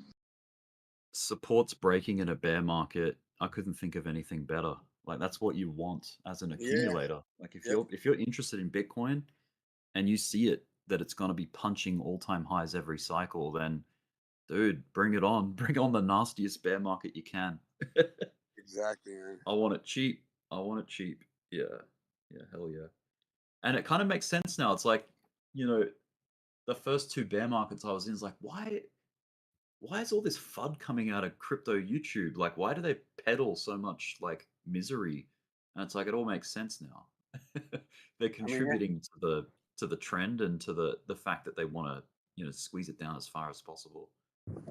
Support's breaking in a bear market. I couldn't think of anything better. Like that's what you want as an accumulator. Like if you're interested in Bitcoin and you see it that it's going to be punching all-time highs every cycle, then dude, bring it on. Bring on the nastiest bear market you can. Exactly, man. I want it cheap. Yeah, hell yeah. And it kind of makes sense now. It's like, the first 2 bear markets I was in is like, why is all this FUD coming out of crypto YouTube? Like, why do they peddle so much like misery? And it's like it all makes sense now. They're contributing to the trend and to the fact that they want to squeeze it down as far as possible.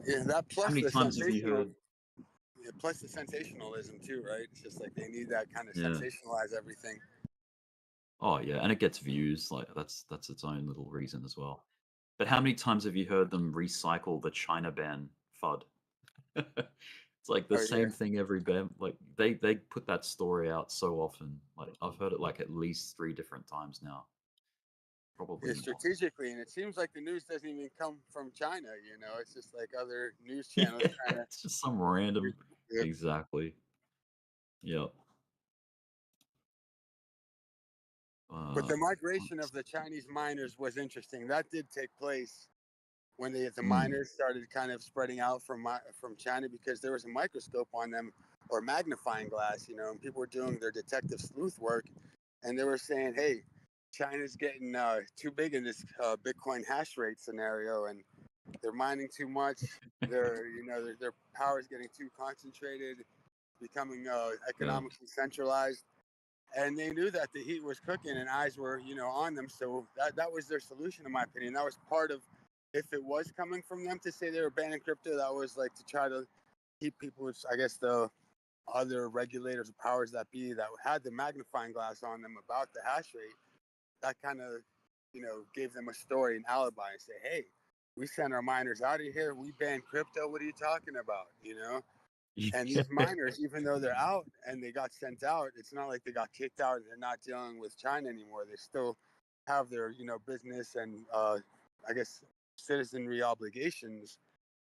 Yeah, that How plus many the times have you sensational, heard? yeah, plus the sensationalism too, right? It's just like they need that kind of Yeah. sensationalize everything. Oh yeah, and it gets views. Like that's its own little reason as well. But how many times have you heard them recycle the China ban FUD? It's like the Oh, yeah. same thing every ban. Like they put that story out so often. Like I've heard it like at least 3 different times now. Probably Yeah, more. strategically, and it seems like the news doesn't even come from China. It's just like other news channels trying to. It's just some random. Yeah. Exactly. Yep. But the migration of the Chinese miners was interesting. That did take place when the miners started kind of spreading out from China, because there was a microscope on them, or magnifying glass, and people were doing their detective sleuth work, and they were saying, hey, China's getting too big in this Bitcoin hash rate scenario, and they're mining too much. Their power is getting too concentrated, becoming economically centralized. And they knew that the heat was cooking and eyes were, on them. So that was their solution, in my opinion. That was part of, if it was coming from them to say they were banning crypto, that was like to try to keep people, I guess, the other regulators or powers that be that had the magnifying glass on them about the hash rate. That kind of, gave them a story, an alibi, and say, hey, we sent our miners out of here. We banned crypto. What are you talking about? And these miners, even though they're out and they got sent out, it's not like they got kicked out and they're not dealing with China anymore. They still have their, business and I guess citizenry obligations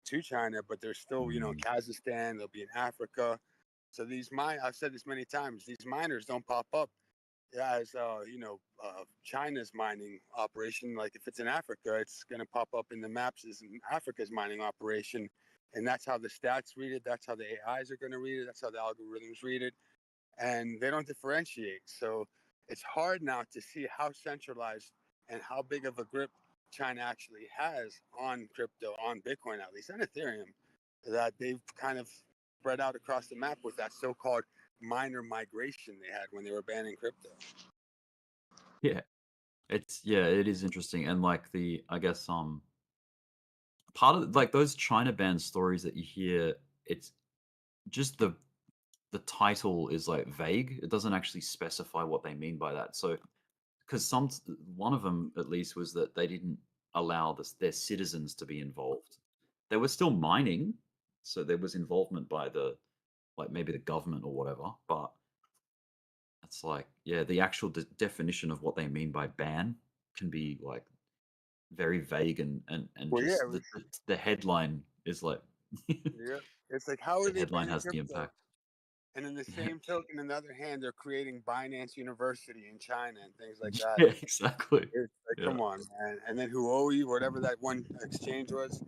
to China, but they're still, in Kazakhstan, they'll be in Africa. So I've said this many times, these miners don't pop up as China's mining operation. Like if it's in Africa, it's going to pop up in the maps as Africa's mining operation, and that's how the stats read it. That's how the AIs are going to read it. That's how the algorithms read it, and they don't differentiate. So it's hard now to see how centralized and how big of a grip China actually has on crypto, on Bitcoin at least, and Ethereum, that they've kind of spread out across the map with that so-called minor migration they had when they were banning crypto. Yeah, it is interesting, and like I guess part of like those China ban stories that you hear, it's just the title is like vague. It doesn't actually specify what they mean by that. So because one of them at least was that they didn't allow their citizens to be involved. They were still mining, so there was involvement by maybe the government or whatever, but it's like, yeah, the actual definition of what they mean by ban can be like very vague and Well, just yeah, the headline is like yeah, it's like, how are the they headline banning has the crypto? impact. And in the same token, on the other hand, they're creating Binance University in China and things like that. Yeah, exactly. It's like, come on, man. And then Huawei, whatever that one exchange was,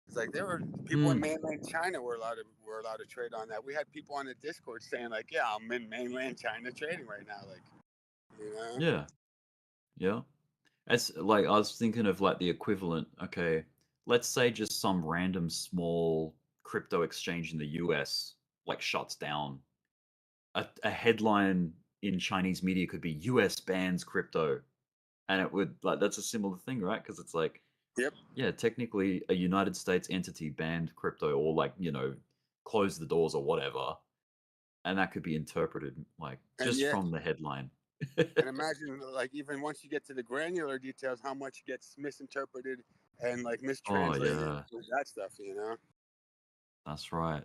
it's like there were people in mainland China were allowed to trade on that. We had people on the Discord saying like, yeah, I'm in mainland China trading right now, like, Yeah, yeah. It's like I was thinking of like the equivalent. Okay, let's say just some random small crypto exchange in the US like shuts down. A headline in Chinese media could be US bans crypto, and it would like that's a similar thing, right? Because it's like, yep, yeah, technically a United States entity banned crypto or like closed the doors or whatever, and that could be interpreted like just from the headline. And imagine, like, even once you get to the granular details, how much gets misinterpreted and like mistranslated with that stuff, That's right.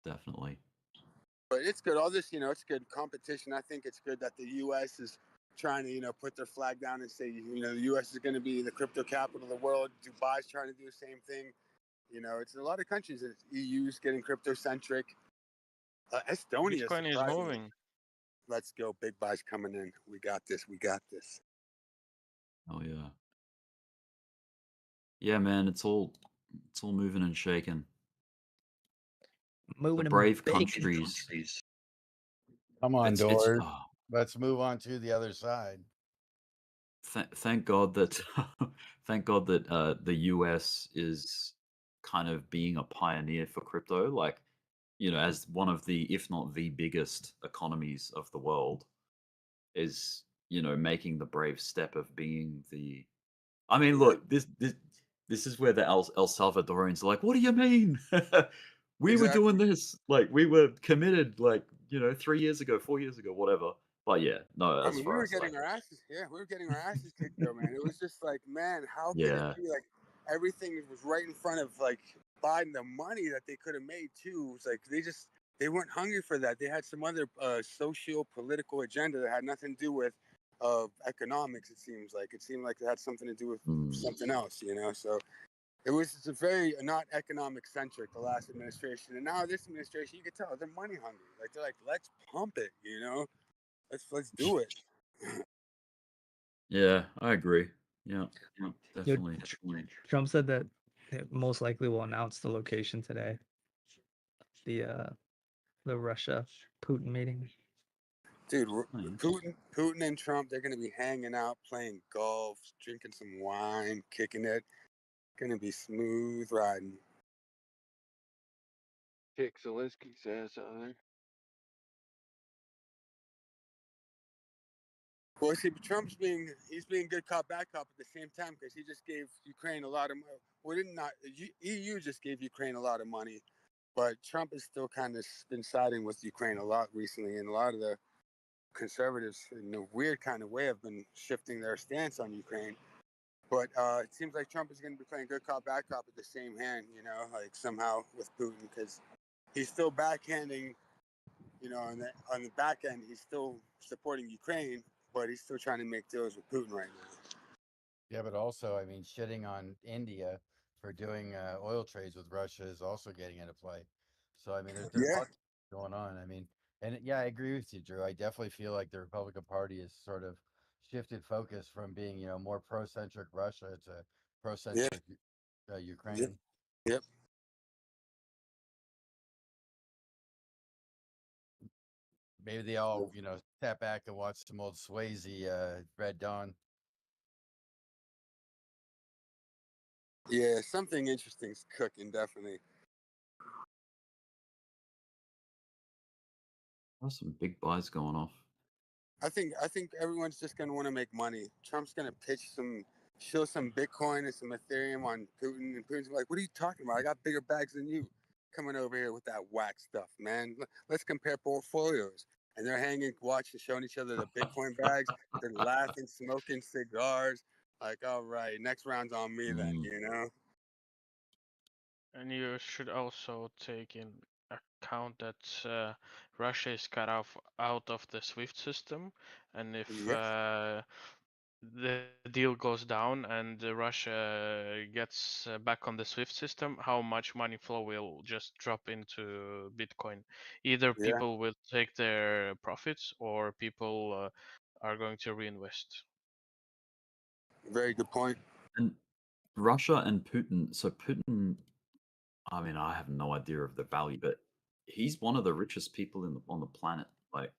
Definitely. But it's good. All this, it's good competition. I think it's good that the U.S. is trying to, put their flag down and say, the U.S. is going to be the crypto capital of the world. Dubai's trying to do the same thing. It's a lot of countries. EU's getting crypto-centric. Estonia, Bitcoin is moving. Let's go. Big buys coming in. We got this. We got this. Oh yeah. Yeah, man, it's all moving and shaking. Moving the brave countries. Come on, Doors. let's move on to the other side. Thank God that thank God that the US is kind of being a pioneer for crypto, like, you know, as one of the, if not the biggest economies of the world, is, you know, making the brave step of being the. I mean, Yeah, look, this is where the El Salvadorians are like, what do you mean? We were doing exactly. this, like we were committed, like, you know, 3 years ago, 4 years ago, whatever. But yeah, no, I as mean, we far were as like, getting our asses. Yeah, we were getting our asses kicked though, man. It was just like, man, how could it yeah, be like everything was right in front of like Biden, the money that they could have made too. It was like they weren't hungry for that. They had some other socio political agenda that had nothing to do with economics. It seemed like it had something to do with something else, you know. So it's a very not economic centric, the last administration, and now this administration, you can tell they're money hungry. Like they're like, let's pump it, you know, let's do it. yeah, I agree. Yeah, Yo, definitely. Trump said that it most likely will announce the location today. The Russia Putin meeting. Dude, Putin and Trump, they're gonna be hanging out, playing golf, drinking some wine, kicking it. Gonna be smooth riding. Kick Zelensky's ass out of there. Well, see, Trump's he's being good cop, bad cop at the same time because he just gave Ukraine a lot of money. Well, EU just gave Ukraine a lot of money, but Trump has still kind of been siding with Ukraine a lot recently, and a lot of the conservatives, in a weird kind of way, have been shifting their stance on Ukraine. But it seems like Trump is going to be playing good cop, bad cop at the same hand, you know, like somehow with Putin, because he's still backhanding, you know, on the back end, he's still supporting Ukraine, but he's still trying to make deals with Putin right now. Yeah, but also, I mean, shitting on India for doing oil trades with Russia is also getting into play. So, I mean, there's lots going on. I mean, and yeah, I agree with you, Drew. I definitely feel like the Republican Party has sort of shifted focus from being, you know, more pro-centric Russia to pro-centric Ukraine. Yep. Maybe they all, you know, step back and watch some old Swayze Red Dawn. Yeah, something interesting's cooking, definitely. There's some big buys going off. I think everyone's just gonna want to make money. Trump's gonna show some Bitcoin and some Ethereum on Putin, and Putin's like, "What are you talking about? I got bigger bags than you, coming over here with that whack stuff, man. Let's compare portfolios." And they're hanging, watching, showing each other the Bitcoin bags. They're laughing, smoking cigars. Like, all right, next round's on me then, you know. And you should also take in account that Russia is cut off out of the SWIFT system, and if the deal goes down and Russia gets back on the SWIFT system, how much money flow will just drop into Bitcoin? Either people will take their profits, or people are going to reinvest. Very good point. And Russia and Putin. So Putin, I mean, I have no idea of the value, but he's one of the richest people on the planet. Like,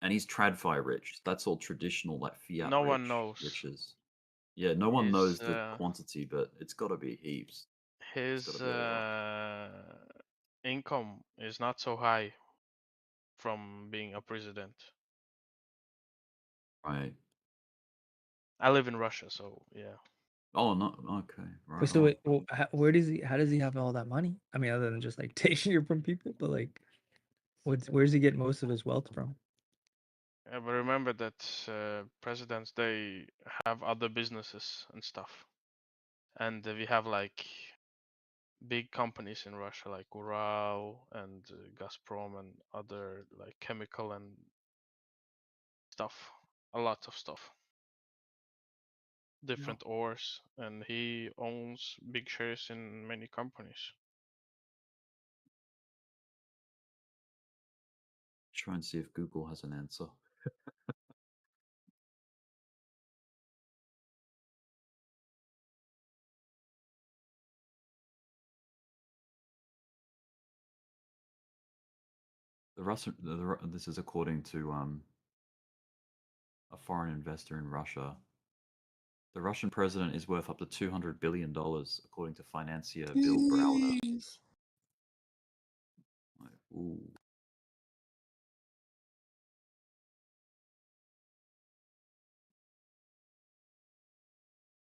and he's TradFi rich. That's all traditional, like fiat No one knows. riches. Yeah, no one knows the quantity, but it's got to be heaps. His income is not so high from being a president. Right. I live in Russia, so yeah. Oh no, okay, right. So wait, well, how does he have all that money? I mean, other than just like taking it from people, but like, where does he get most of his wealth from? Yeah, but remember that presidents, they have other businesses and stuff, and we have like big companies in Russia like Ural and Gazprom and other like chemical and stuff, a lot of stuff, different ores, and he owns big shares in many companies. Try and see if Google has an answer. The Russian, this is according to a foreign investor in Russia. The Russian president is worth up to $200 billion, according to financier Bill Browder. Like, ooh.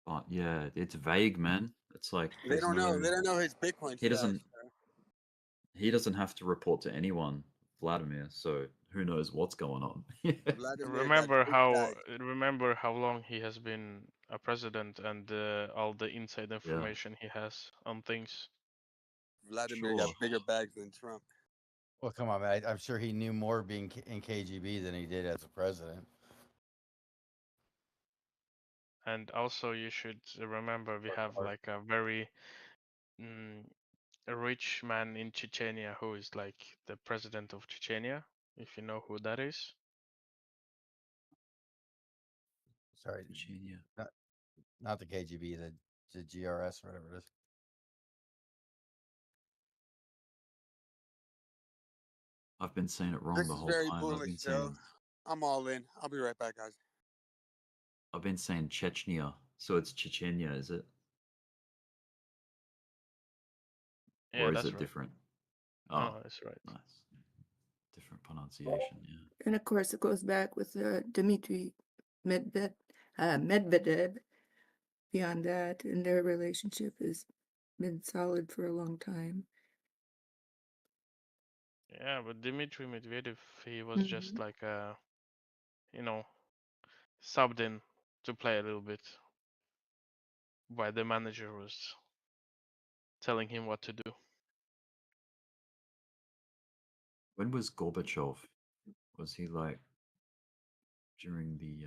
But yeah, it's vague, man. It's like They don't know. They don't know his Bitcoin he stash. doesn't. He doesn't have to report to anyone, Vladimir. So who knows what's going on? Remember how long he has been a president and all the inside information he has on things. Vladimir got bigger bags than Trump. Well, come on, man. I'm sure he knew more being in KGB than he did as a president. And also, you should remember we have like a very a rich man in Chechnya who is like the president of Chechnya, if you know who that is. Sorry, Chechnya. Not the KGB, the GRS, whatever it is. I've been saying it wrong This the is whole very time. bullish, though. I'm all in. I'll be right back, guys. I've been saying Chechnya, so it's Chechnya, is it? Yeah, or is that's it right. different? Oh, Oh, that's right. Nice. Different pronunciation, yeah. And of course, it goes back with Dmitry Medvedev. Beyond that, and their relationship has been solid for a long time. Yeah, but Dmitry Medvedev, he was just like subbed in to play a little bit while the manager was telling him what to do. When was Gorbachev? Was he like during the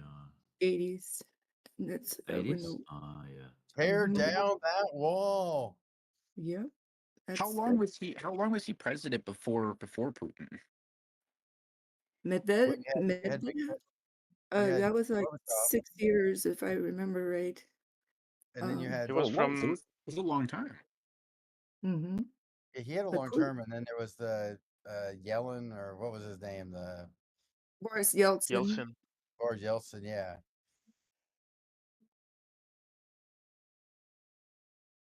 80s? That's 80s? Ah, yeah. Tear down that wall. Yep. How long was he president before Putin? Medvedev? That was like Gorbachev. 6 years, if I remember right. And then you had It was from. It was a long time. Mm-hmm. He had a long term, and then there was the Yellen, or what was his name? The Boris Yeltsin. Boris Yeltsin, yeah.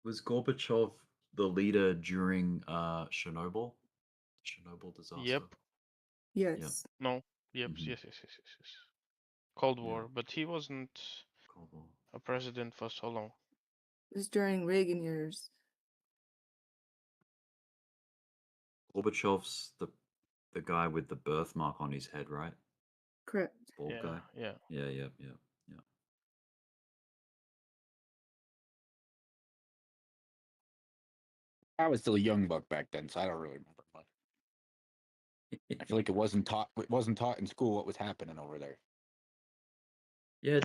Was Gorbachev the leader during Chernobyl disaster? Yep. Yes. Yep. No. Yep. Yes. Cold War, but he wasn't a president for so long. It was during Reagan years. Gorbachev's the guy with the birthmark on his head, right? Correct. Bald guy. Yeah. Yeah. I was still a young buck back then, so I don't really remember much. I feel like it wasn't taught in school what was happening over there. Yeah,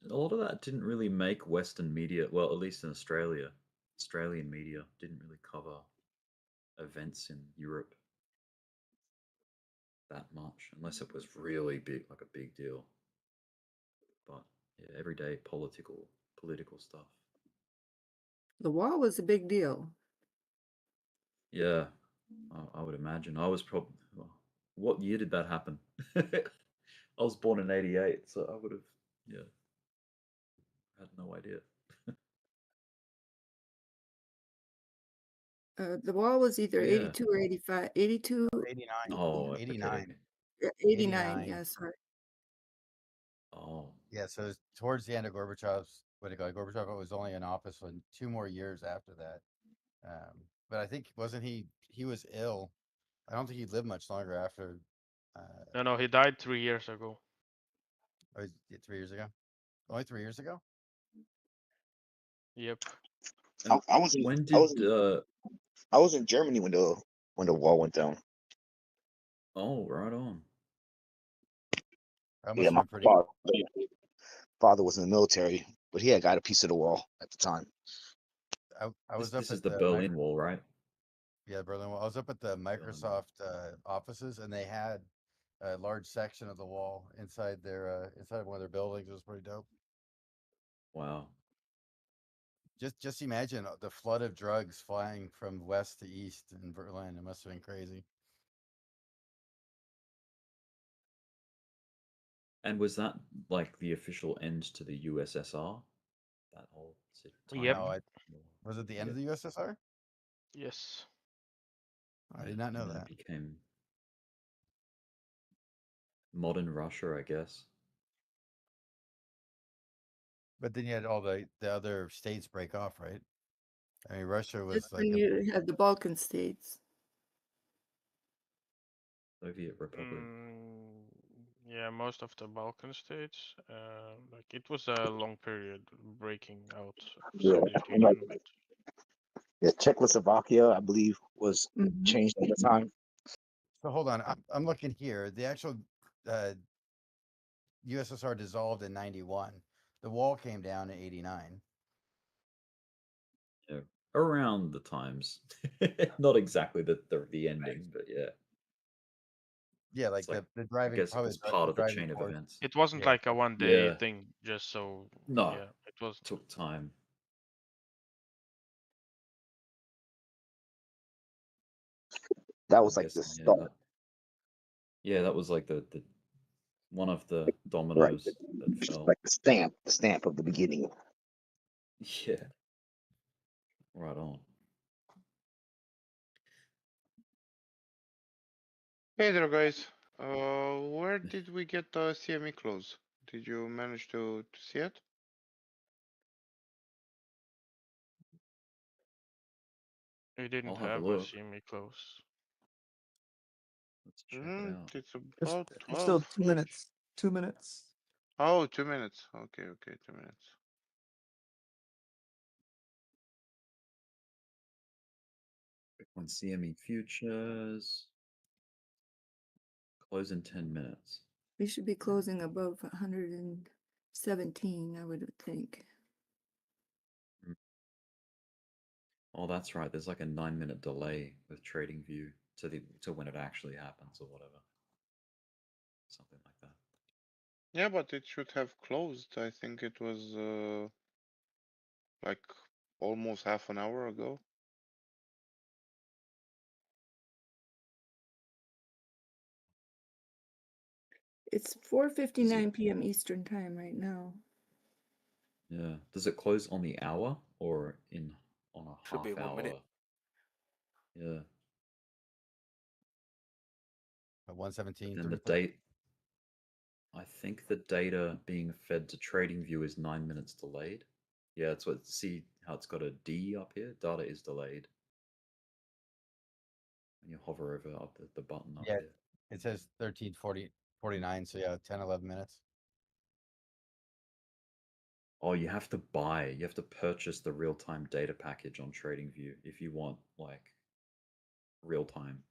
a lot of that didn't really make Western media, well, at least in Australia. Australian media didn't really cover events in Europe that much, unless it was really big, like a big deal. But yeah, everyday political stuff. The wall was a big deal. Yeah, I would imagine. I was probably. What year did that happen? I was born in '88, so I would have. Had no idea. The wall was either 82 or 85. 82. 89. Oh, 89. Okay. 89. Yeah, sorry. Oh. Yeah, so towards the end of Gorbachev's, Gorbachev was only in office for 2 more years after that. But I think, he was ill. I don't think he lived much longer after. No, he died 3 years ago. Oh, 3 years ago? Only 3 years ago? Yep. I was in Germany when the wall went down. Oh, right on. Yeah, my father was in the military, but he had got a piece of the wall at the time. I was This is the Berlin Wall, right? Yeah, Berlin Wall. I was up at the Microsoft offices, and they had a large section of the wall inside one of their buildings. It was pretty dope. Wow. Just imagine the flood of drugs flying from west to east in Berlin. It must have been crazy. And was that like the official end to the USSR? That whole time? Yep. No, was it the end of the USSR? Yes. I did not know that. It became modern Russia, I guess. But then you had all the other states break off, right? I mean, Russia was Just like when you had the Balkan states. Soviet Republic. Yeah, most of the Balkan states. Like it was a long period breaking out of Yeah, Soviet Union, but yeah, Czechoslovakia, I believe, was changed at the time. So hold on, I'm looking here. The actual USSR dissolved in 91. The wall came down in 89. Yeah, around the times. Not exactly the ending, but yeah. Yeah, like the driving. I guess it was part of the chain of events. it wasn't like a one-day thing. Just so No, yeah, it was took time. That was like the start. Yeah, that was like the one of the dominoes that fell. Like the stamp of the beginning. Yeah. Right on. Hey there, guys. Where did we get the CME close? Did you manage to see it? we didn't I'll have a have a look. CME close. Let's check it out. It's about There's still 12. 2 minutes. 2 minutes. Oh, 2 minutes. Okay, 2 minutes. Bitcoin CME futures. Close in 10 minutes. We should be closing above 117, I would think. Oh, that's right. There's like a 9-minute delay with TradingView to when it actually happens or whatever. Something like that. Yeah, but it should have closed. I think it was like almost half an hour ago. It's 4:59 p.m. Eastern time right now. Yeah. Does it close on the hour or on a Should be half 1 hour? minute. Yeah. At 117. And the date. I think the data being fed to TradingView is 9 minutes delayed. Yeah, that's what. See how it's got a D up here? Data is delayed. When you hover over up the button up here. It says 13:49. So yeah, 10, 11 minutes. Oh, you have to purchase the real-time data package on TradingView if you want like real time.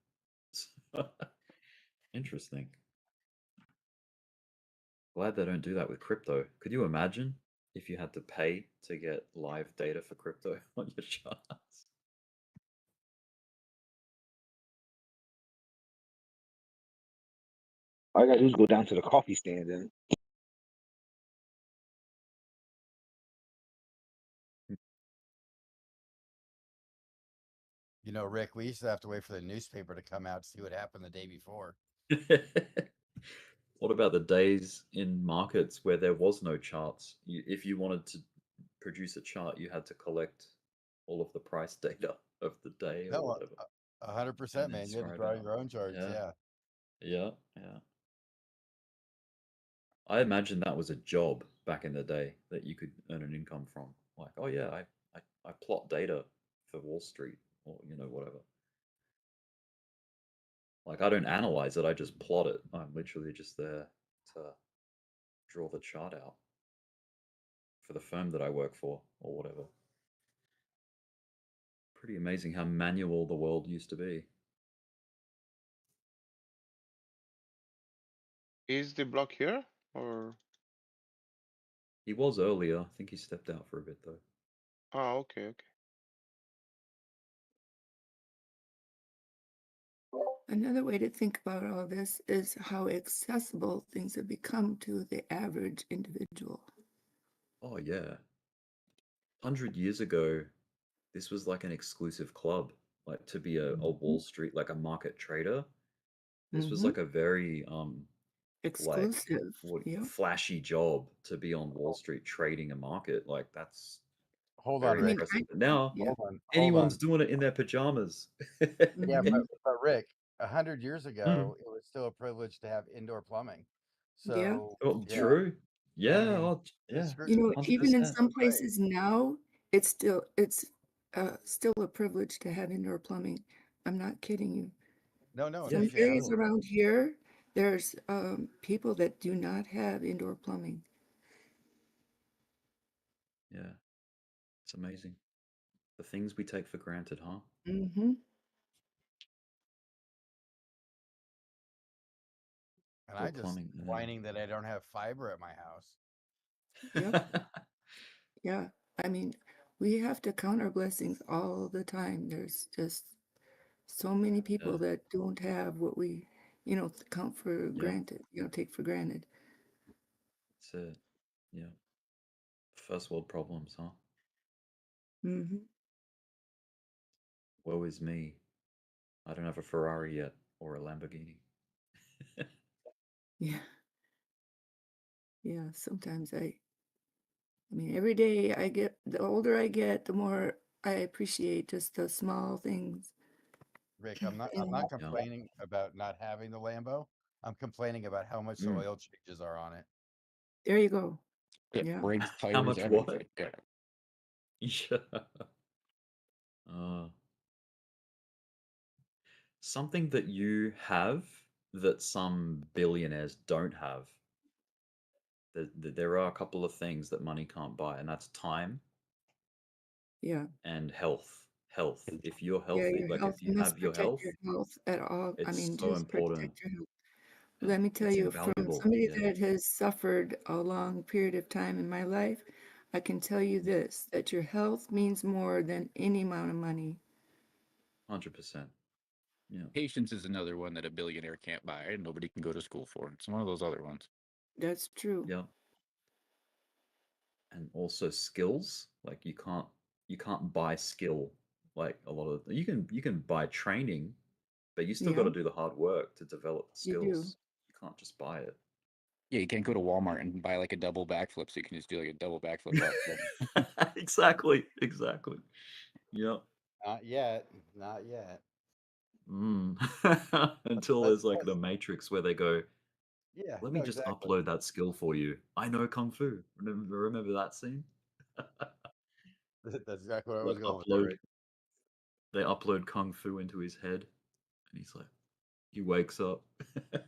Interesting. Glad they don't do that with crypto. Could you imagine if you had to pay to get live data for crypto on your charts? All I gotta do is go down to the coffee stand and You know, Rick, we used to have to wait for the newspaper to come out to see what happened the day before. What about the days in markets where there was no charts? If you wanted to produce a chart, you had to collect all of the price data of the day or whatever. 100%, man. You had to draw your own charts. Yeah. Yeah. I imagine that was a job back in the day that you could earn an income from. Like, oh yeah, I plot data for Wall Street or whatever. Like I don't analyze it, I just plot it. I'm literally just there to draw the chart out for the firm that I work for or whatever. Pretty amazing how manual the world used to be. Is Dbloc here or? He was earlier. I think he stepped out for a bit though. Oh, okay. Another way to think about all this is how accessible things have become to the average individual. Oh yeah. 100 years ago, this was like an exclusive club. Like to be a Wall Street, like a market trader. This was like a very Exclusive. Flashy job to be on Wall Street trading a market. Like that's Hold very on, Rick. impressive. But now Hold anyone's on. doing it in their pajamas. Yeah, but Rick, 100 years ago, Mm. it was still a privilege to have indoor plumbing. Yeah. So Oh, yeah. true. Yeah. I mean, Oh, the yeah. You know, even in 100%. some places now, it's still a privilege to have indoor plumbing. I'm not kidding you. No, no. Some Makes you areas happy. around here, there's people that do not have indoor plumbing. Yeah. It's amazing. The things we take for granted, huh? Mm-hmm. And I just whining that I don't have fiber at my house. Yep. Yeah. I mean, we have to count our blessings all the time. There's just so many people that don't have what we, count for granted, take for granted. That's it. Yeah. First world problems, huh? Mm-hmm. Woe is me. I don't have a Ferrari yet or a Lamborghini. Yeah. Yeah. Sometimes I mean, every day the older I get, the more I appreciate just the small things. Rick, I'm not complaining about not having the Lambo. I'm complaining about how much the oil changes are on it. There you go. It Yeah. breaks tires, How much what? everything. Yeah. Something that you have that some billionaires don't have. There are a couple of things that money can't buy, and that's time. Yeah. And health. Health. If you're Yeah, healthy, your like health. if you You must have your protect health, your health at all. I it's mean, so just important. protect your health. Let me tell It's you, from invaluable. somebody Yeah. that has suffered a long period of time in my life, I can tell you this, that your health means more than any amount of money. 100%. Yeah. Patience is another one that a billionaire can't buy and nobody can go to school for. It's one of those other ones. That's true. Yeah. And also skills. Like you can't buy skill. Like a lot of you can buy training, but you still got to do the hard work to develop the You do. skills. You can't just buy it. Yeah, you can't go to Walmart and buy like a double backflip, so you can just do like a double backflip up. Exactly. Yep. Not yet. Not yet. Until there's like the Matrix where they go, yeah, let me just exactly. upload that skill for you. I know Kung Fu. Remember that scene? That's exactly where I Like was going with it. they upload Kung Fu into his head, and he's like, he wakes up. It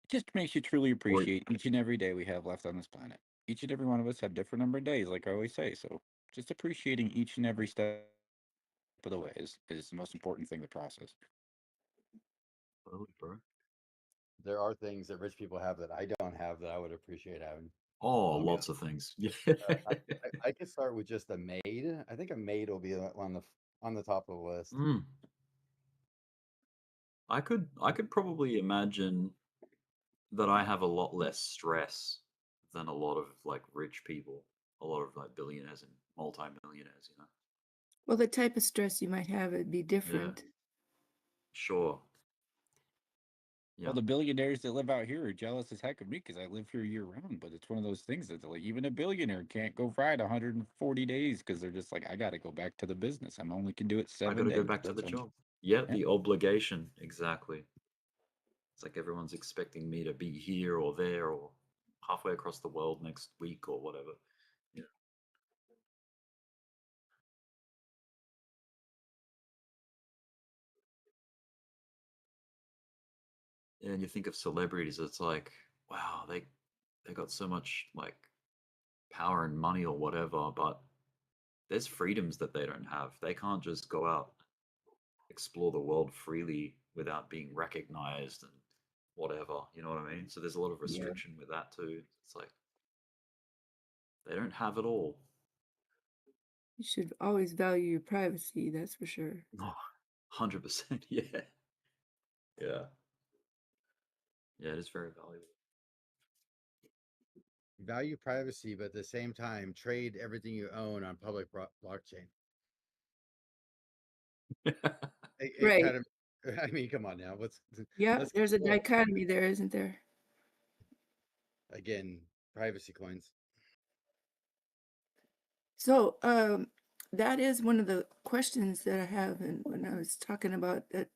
just makes you truly appreciate each and every day we have left on this planet. Each and every one of us have different number of days, like I always say. So just appreciating each and every step of the way is the most important thing to process. Totally, bro. There are things that rich people have that I don't have that I would appreciate having. Oh, lots of things. I could start with just a maid. I think a maid will be on the top of the list. I could probably imagine that I have a lot less stress than a lot of like rich people, a lot of like billionaires and multi-millionaires, Well, the type of stress you might have would be different. Sure. Yeah. Well, the billionaires that live out here are jealous as heck of me because I live here year round. But it's one of those things that like even a billionaire can't go ride 140 days because they're just like, I got to go back to the business. I only can do it 7 I got to days. go back to the job. Yeah, the obligation. Exactly. It's like everyone's expecting me to be here or there or halfway across the world next week or whatever. Yeah. And you think of celebrities, it's like, wow, they got so much like power and money or whatever, but there's freedoms that they don't have. They can't just go out, explore the world freely without being recognized and whatever. You know what I mean? So there's a lot of restriction with that too. It's like they don't have it all. You should always value your privacy, that's for sure. Oh, 100%. Yeah. Yeah. Yeah, it is very valuable. Value privacy, but at the same time, trade everything you own on public blockchain. It Right. kind of I mean, come on now. Yeah, let's there's a go. dichotomy there, isn't there? Again, privacy coins. So that is one of the questions that I have, and when I was talking about that,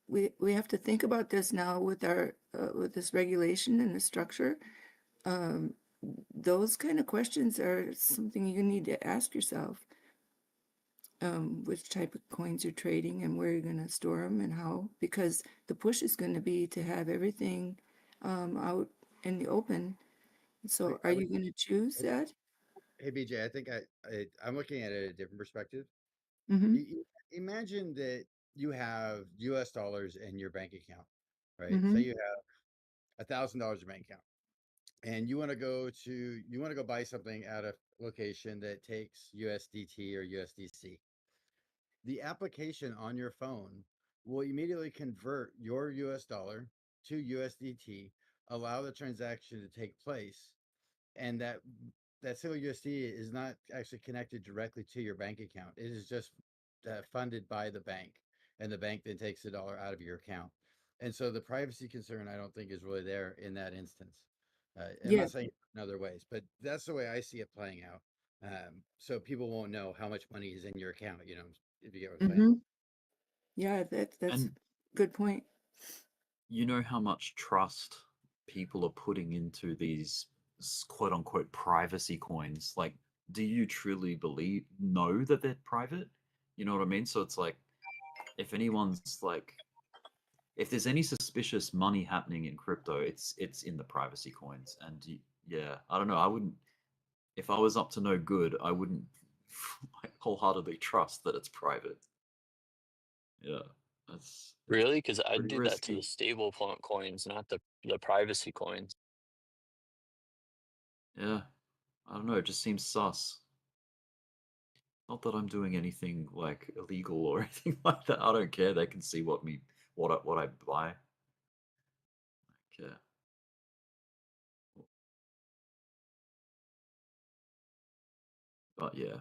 we have to think about this now with our with this regulation and the structure. Those kind of questions are something you need to ask yourself. Which type of coins you're trading and where you're going to store them and how, because the push is going to be to have everything out in the open. So are you going to choose that? Hey, BJ, I think I'm looking at it a different perspective. Mm-hmm. Imagine that you have US dollars in your bank account, right? Mm-hmm. Say you have $1,000 in your bank account, and you want to go buy something at a location that takes USDT or USDC. The application on your phone will immediately convert your US dollar to USDT, allow the transaction to take place, and that single USD is not actually connected directly to your bank account. It is just funded by the bank, and the bank then takes the dollar out of your account. And so the privacy concern, I don't think, is really there in that instance. I'm Yeah. not saying in other ways, but that's the way I see it playing out. So people won't know how much money is in your account, if you get what I'm saying. Mm-hmm. Yeah, that's And good point. you know how much trust people are putting into these quote unquote privacy coins. Like, do you truly know that they're private? You know what I mean? So it's like, if anyone's like, if there's any suspicious money happening in crypto, it's in the privacy coins. And yeah, I don't know. I wouldn't, if I was up to no good, I wouldn't wholeheartedly trust that it's private. Yeah, that's really, because I'd pretty do that to the risky. stable coins, not the privacy coins. Yeah, I don't know. It just seems sus. Not that I'm doing anything like illegal or anything like that. I don't care. They can see what I buy. Yeah. But yeah,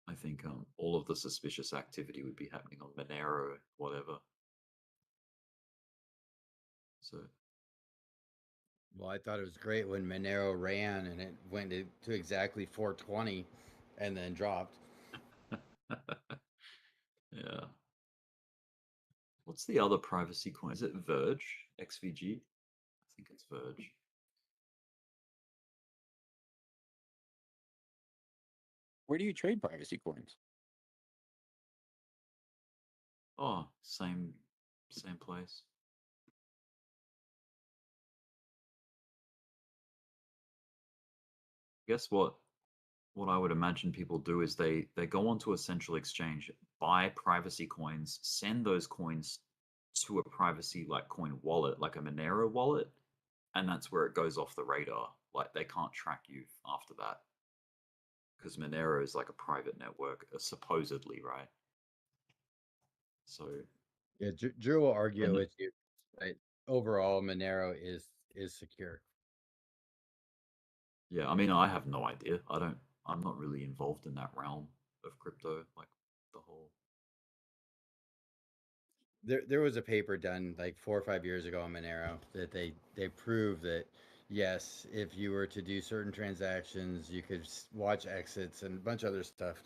I think all of the suspicious activity would be happening on Monero, whatever. So Well, I thought it was great when Monero ran and it went to exactly 420 and then dropped. yeah. What's the other privacy coin? Is it Verge? XVG? I think it's Verge. Where do you trade privacy coins? Oh, same place. Guess what I would imagine people do is they go onto a central exchange, buy privacy coins, send those coins to a privacy like coin wallet, like a Monero wallet, and that's where it goes off the radar. Like they can't track you after that because Monero is like a private network, supposedly, right? So Yeah, Drew will argue and with you, but overall, Monero is secure. yeah, I mean, I have no idea. I'm not really involved in that realm of crypto, like the whole. There was a paper done like 4 or 5 years ago on Monero that they proved that yes, if you were to do certain transactions, you could watch exits and a bunch of other stuff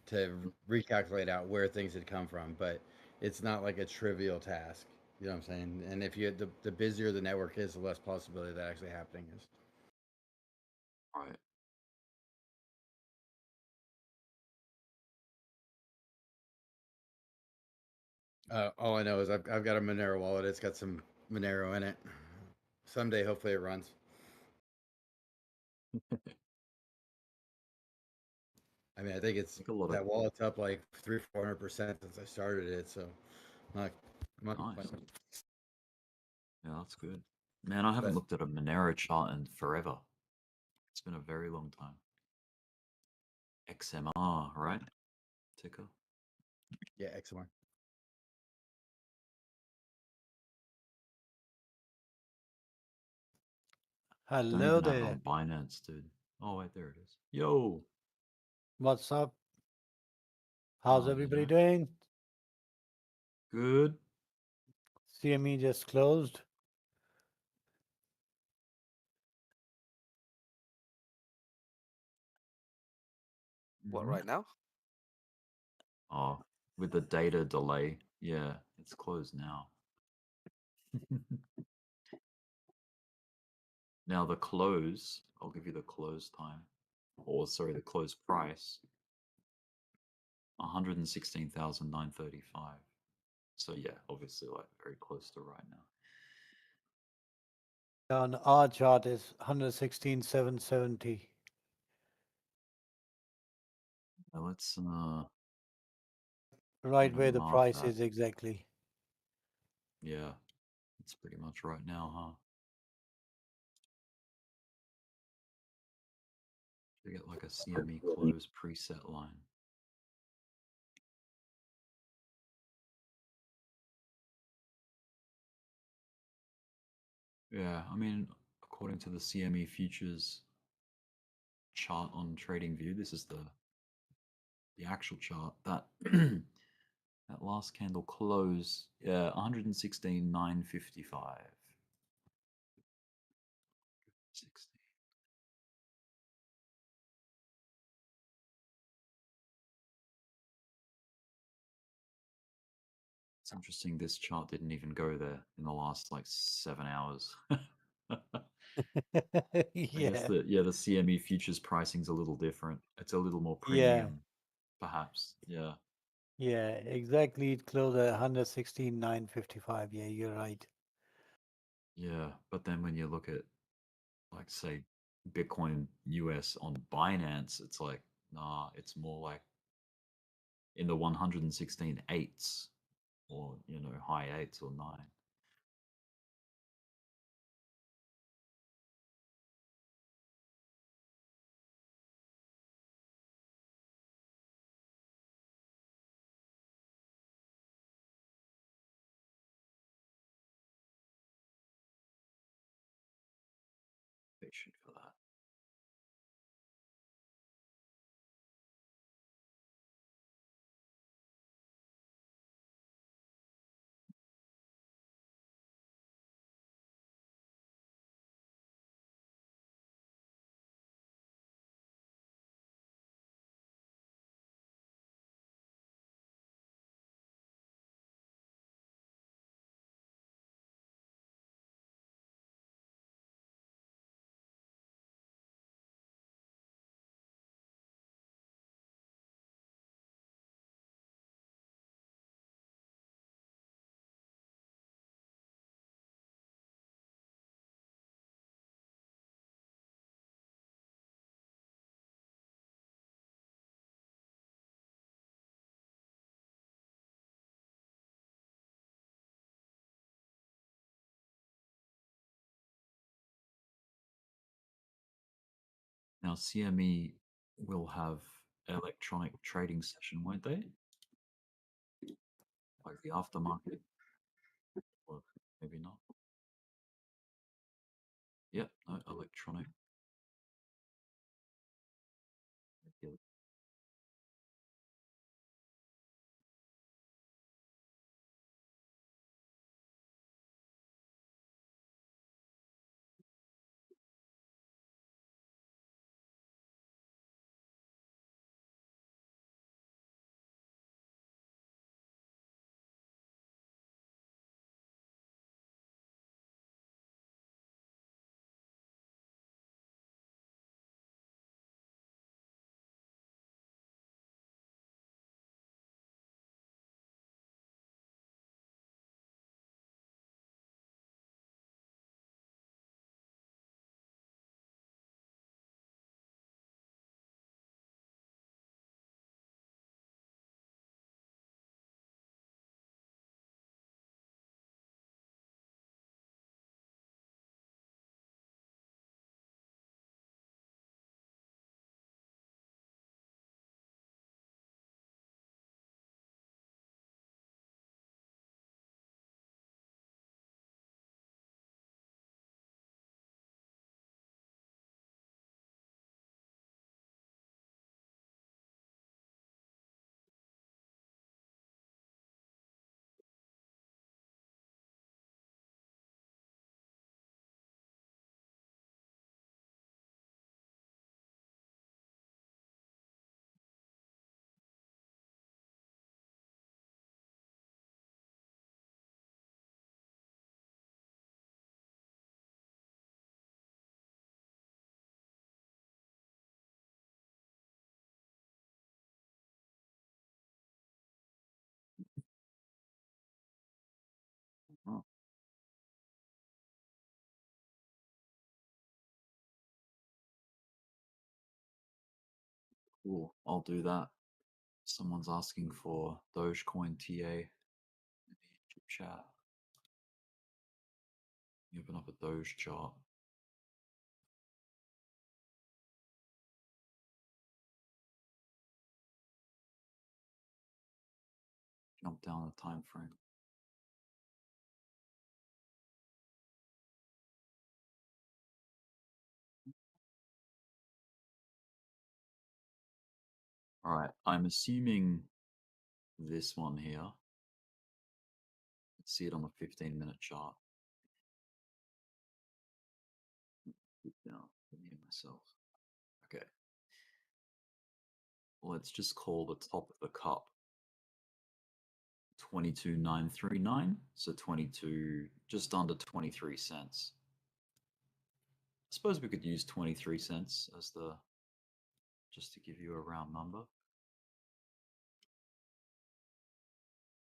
to recalculate out where things had come from, but it's not like a trivial task. You know what I'm saying? And if you the busier the network is, the less possibility of that actually happening is. Right. All I know is I've got a Monero wallet. It's got some Monero in it. Someday, hopefully, it runs. I mean, I think it's that wallet's up like 300-400% since I started it. So, I'm not Nice. complaining. Yeah, that's good. Man, I haven't looked at a Monero chart in forever. It's been a very long time. XMR, right? Ticker. Yeah, XMR. Don't Hello even have it on there. Binance, dude. Oh wait, there it is. Yo. What's up? How's everybody doing? good. CME just closed. What, right now? Oh, with the data delay. Yeah, it's closed now. Now the close, I'll give you the close time. Or sorry, the close price. 116,935. So yeah, obviously like very close to right now. On our chart is 116,770. Now let's Right where the mark price that. is exactly. Yeah, it's pretty much right now, huh? You get like a CME close preset line. Yeah, I mean, according to the CME futures chart on TradingView, this is the actual chart that that last candle close, yeah, 116,955. 16. It's interesting this chart didn't even go there in the last like 7 hours. I guess Yeah. the CME futures pricing's a little different. It's a little more Yeah. premium, perhaps. Yeah. Yeah, exactly. It closed at 116,955. Yeah, you're right. Yeah, but then when you look at like say Bitcoin US on Binance, it's like nah, it's more like in the 116 eights or high eights or nine. Patient for that. Now CME will have electronic trading session, won't they? Like the aftermarket, or maybe not. Yep, no, electronic. Yeah. Cool. I'll do that. Someone's asking for Dogecoin TA in the YouTube chat. You open up a Doge chart. Jump down the time frame. All right, I'm assuming this one here. Let's see it on the 15-minute chart. Down, mute myself. Okay. Let's just call the top of the cup 22,939. So 22, just under 23 cents. I suppose we could use 23 cents as the, just to give you a round number.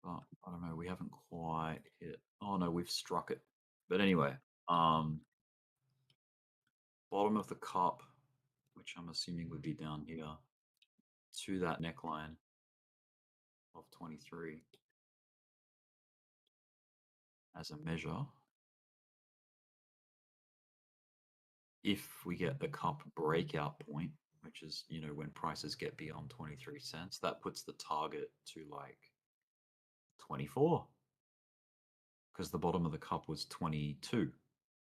But I don't know, we haven't quite hit. Oh no, we've struck it. But anyway, bottom of the cup, which I'm assuming would be down here, to that neckline of 23 as a measure. If we get the cup breakout point, which is, you know, when prices get beyond 23 cents, that puts the target to like 24. Because the bottom of the cup was 22.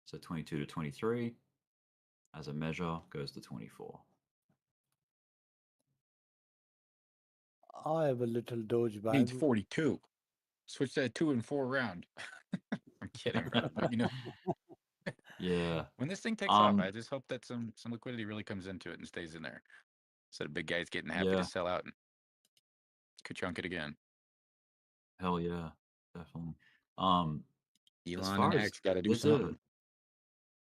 So 22 to 23 as a measure goes to 24. I have a little Doge bag. Needs 42. Switch that 2 and 4 round. I'm kidding, bro. But, you know. Yeah. When this thing takes off, I just hope that some liquidity really comes into it and stays in there. Instead of big guys getting happy to sell out and ka-chunk it again. Hell yeah, definitely. Elon and X got to do something.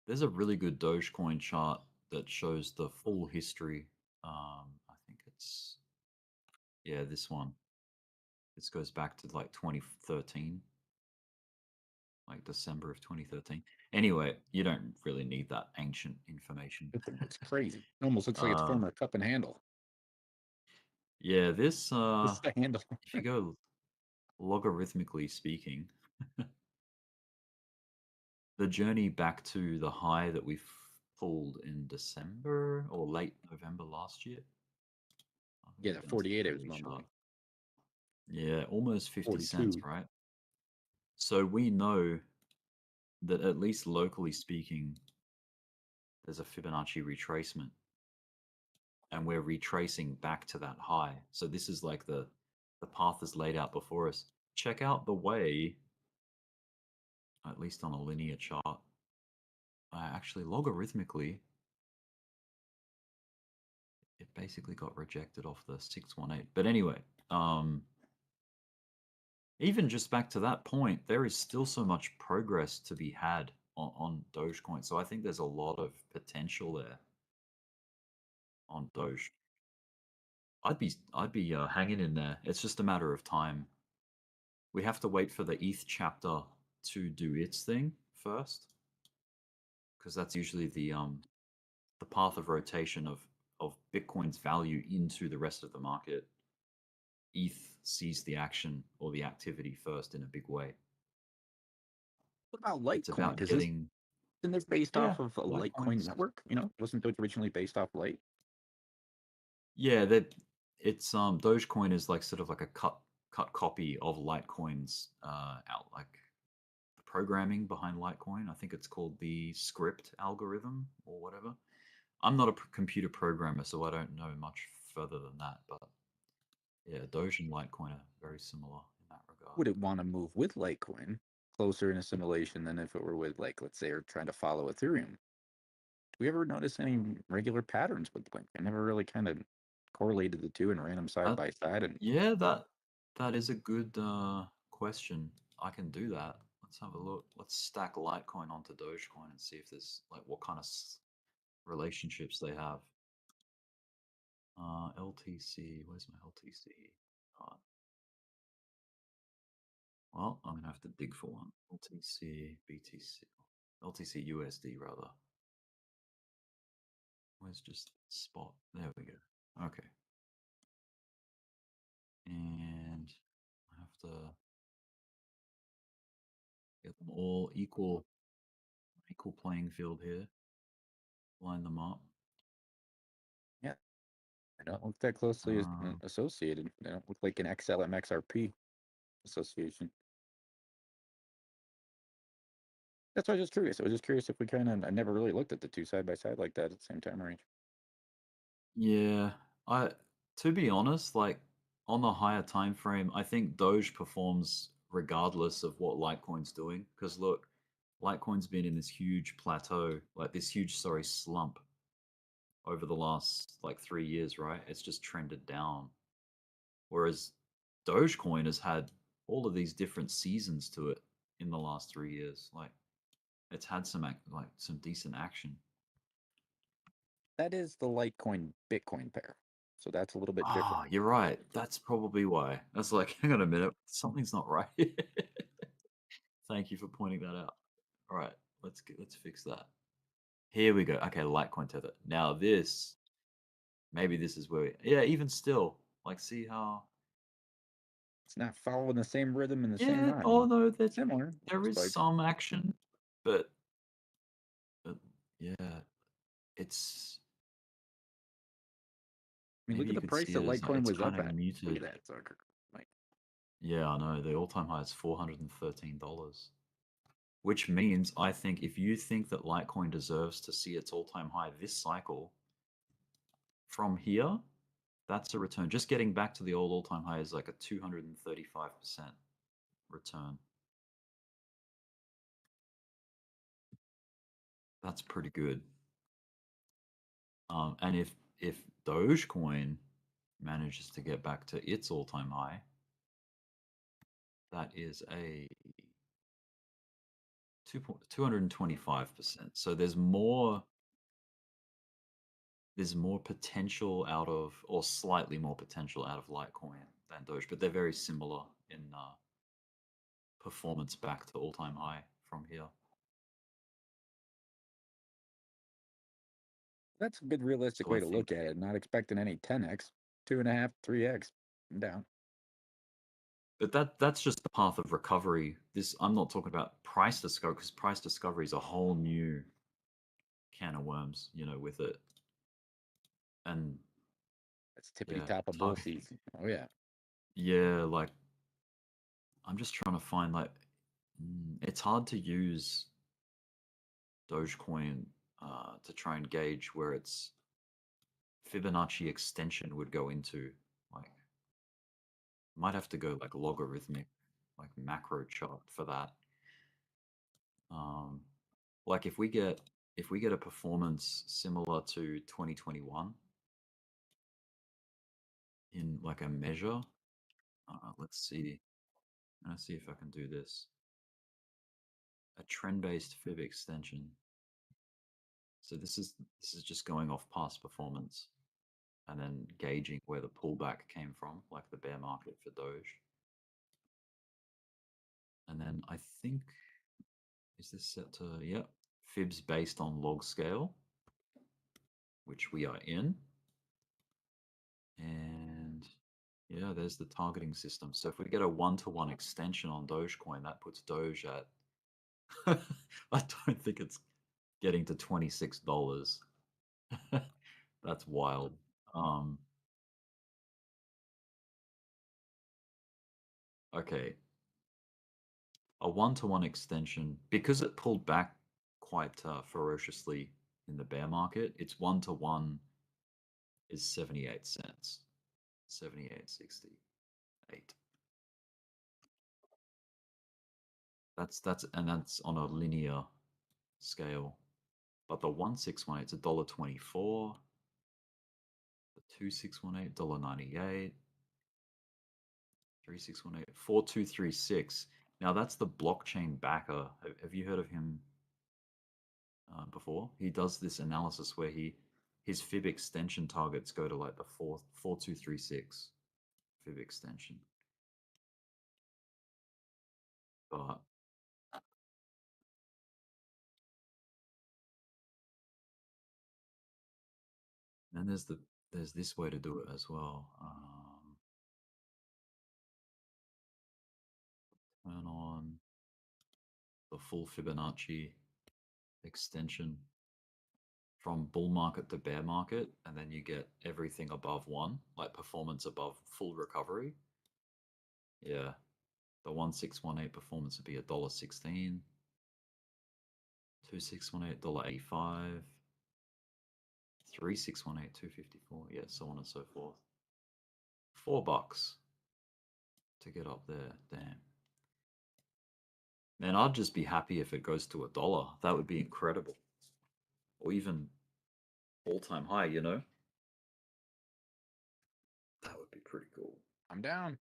There's a really good Dogecoin chart that shows the full history. I think it's, yeah, this one. This goes back to like 2013, like December of 2013. Anyway, you don't really need that ancient information. It's crazy. It almost looks like it's former cup and handle. Yeah, this It's the handle. if you go logarithmically speaking, the journey back to the high that we pulled in December or late November last year. Yeah, the 48 it was mumbling. Yeah, almost 50 42. cents, right? So we know that at least locally speaking, there's a Fibonacci retracement. And we're retracing back to that high. So this is like the path is laid out before us. Check out the way, at least on a linear chart, actually logarithmically, it basically got rejected off the 618. But anyway, even just back to that point, there is still so much progress to be had on Dogecoin. So I think there's a lot of potential there on Doge. I'd be hanging in there. It's just a matter of time. We have to wait for the ETH chapter to do its thing first, because that's usually the path of rotation of Bitcoin's value into the rest of the market. ETH sees the action or the activity first in a big way. What about Litecoin? It's about Isn't getting. this based off of a Litecoin's- Litecoin network? You know, wasn't Doge originally based off Lite? Yeah, that it's Dogecoin is like sort of like a cut copy of Litecoin's out like the programming behind Litecoin. I think it's called the script algorithm or whatever. I'm not a computer programmer, so I don't know much further than that. But yeah, Doge and Litecoin are very similar in that regard. Would it want to move with Litecoin closer in assimilation than if it were with, like, let's say, or trying to follow Ethereum? Do we ever notice any regular patterns with Litecoin? I never really kind of correlated the two and ran them side by side. And yeah, that is a good question. I can do that. Let's have a look. Let's stack Litecoin onto Dogecoin and see if there's like what kind of relationships they have. LTC, where's my LTC? Well, I'm gonna have to dig for one. LTC, BTC, LTC USD rather. Where's just spot? There we go. Okay. And I have to get them all equal playing field here. Line them up. Yeah. They don't look that closely associated. They don't look like an XLM XRP association. That's why I was just curious. I was just curious if we I never really looked at the two side by side like that at the same time range. Yeah, to be honest, like on the higher time frame, I think Doge performs regardless of what Litecoin's doing. Because look, Litecoin's been in this huge plateau, like this huge, slump over the last like 3 years, right? It's just trended down. Whereas Dogecoin has had all of these different seasons to it in the last 3 years. Like it's had some decent action. That is the Litecoin Bitcoin pair. So that's a little bit different. Ah, you're right. That's probably why. I was like, hang on a minute, something's not right. Thank you for pointing that out. All right, let's fix that. Here we go. Okay, Litecoin tether. Now this, maybe this is where yeah, even still, like see how it's not following the same rhythm and the same yeah, line. although similar. There is some action, but yeah, it's I mean, look at the price that Litecoin was up at. muted. Look at that sucker. Like, yeah, I know. The all-time high is $413. Which means I think if you think that Litecoin deserves to see its all-time high this cycle, from here, that's a return. Just getting back to the old all-time high is like a 235% return. That's pretty good. And if Dogecoin manages to get back to its all-time high, that is a 225%. So there's more potential out of, or slightly more potential out of Litecoin than Doge, but they're very similar in performance back to all-time high from here. That's a good realistic way to look at it. Not expecting any 10x, 2.5, 3x down. But that's just the path of recovery. I'm not talking about price discovery, because price discovery is a whole new can of worms, with it. And that's tippity top of bull season. Oh yeah. Yeah, like I'm just trying to find it's hard to use Dogecoin to try and gauge where its Fibonacci extension would go into. Like, might have to go like logarithmic, like macro chart for that. Like if we get a performance similar to 2021 in like a measure, let's see. Let's see if I can do this. A trend-based fib extension. So this is just going off past performance and then gauging where the pullback came from, like the bear market for Doge. And then I think, is this set to, yep, fibs based on log scale, which we are in. And yeah, there's the targeting system. So if we get a 1-to-1 extension on Dogecoin, that puts Doge at, I don't think it's getting to $26. That's wild. Okay. A 1-to-1 extension, because it pulled back quite ferociously in the bear market, its 1-to-1 is 78 cents. 78.68. That's on a linear scale. But the 1,618 is $1.24. The 2,618, $1.98. 3,618, 4,236. Now that's the blockchain backer. Have you heard of him before? He does this analysis where his fib extension targets go to like the 4,236 fib extension. But then there's there's this way to do it as well. Turn on the full Fibonacci extension from bull market to bear market, and then you get everything above 1, like performance above full recovery. Yeah, the 1618 performance would be $1.16, 2618 $1.85, 3618 $2.54. Yeah, so on and so forth. $4 to get up there. Damn. Man, I'd just be happy if it goes to $1. That would be incredible. Or even all-time high, you know? That would be pretty cool. I'm down.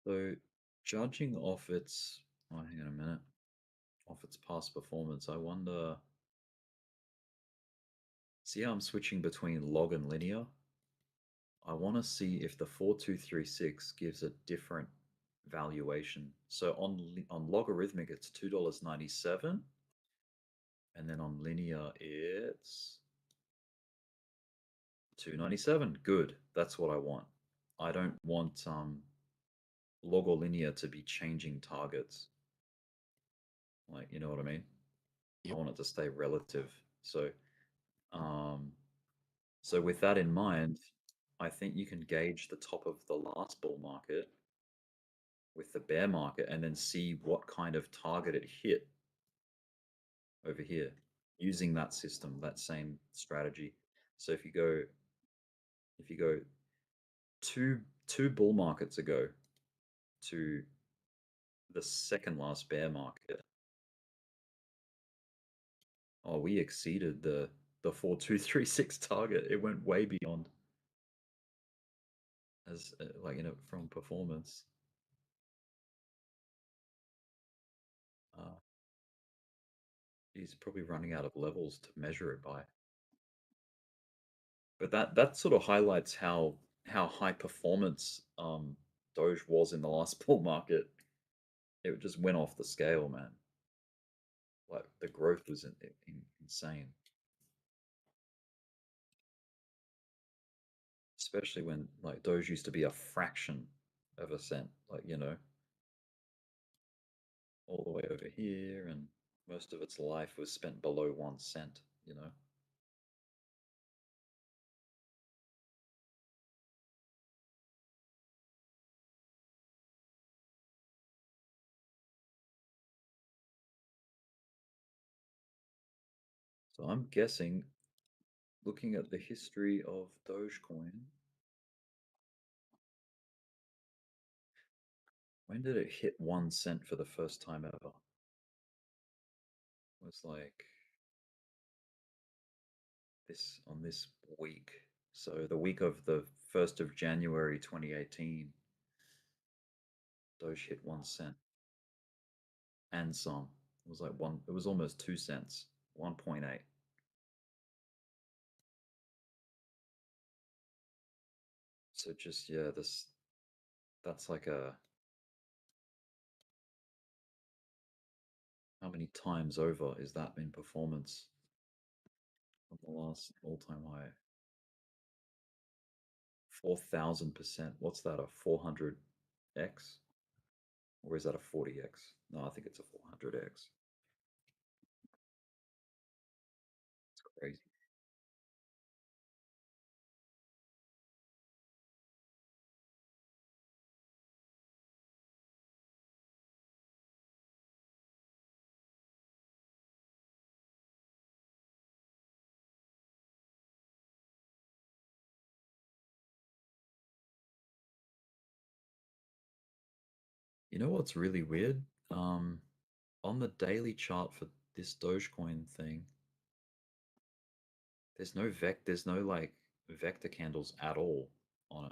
So, judging off its, oh, hang on a minute, off its past performance, I wonder, see how I'm switching between log and linear? I want to see if the 4236 gives a different valuation. So on logarithmic, it's $2.97. And then on linear, it's $2.97. Good. That's what I want. I don't want log or linear to be changing targets. Like, you know what I mean? Yep. I want it to stay relative. So, so with that in mind, I think you can gauge the top of the last bull market with the bear market and then see what kind of target it hit over here using that system, that same strategy. So if you go two bull markets ago to the second last bear market, oh, we exceeded the 4236 target. It went way beyond as like, you know, from performance. He's probably running out of levels to measure it by. But that sort of highlights how high performance Doge was in the last bull market. It just went off the scale, man. Like the growth was insane. Especially when like Doge used to be a fraction of a cent, like, you know, all the way over here, and most of its life was spent below 1 cent, you know. So I'm guessing, looking at the history of Dogecoin, when did it hit 1 cent for the first time ever? It was like this on this week. So the week of the 1st of January 2018, Doge hit 1 cent and some. It was like it was almost 2 cents, 1.8. So just, yeah, that's like how many times over is that in performance from the last all-time high? 4,000%. What's that, a 400x? Or is that a 40x? No, I think it's a 400x. It's crazy. You know what's really weird? On the daily chart for this Dogecoin thing, there's no like vector candles at all on it.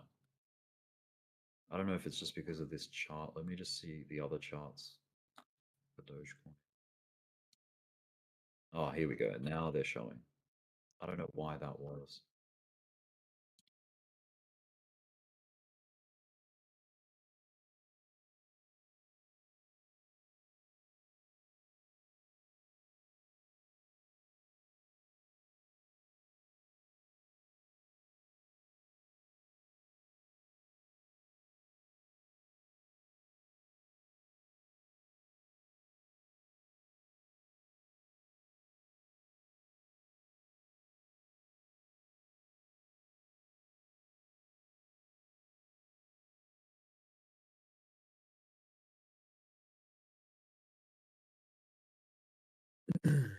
I don't know if it's just because of this chart. Let me just see the other charts for Dogecoin. Oh, here we go. Now they're showing. I don't know why that was. There's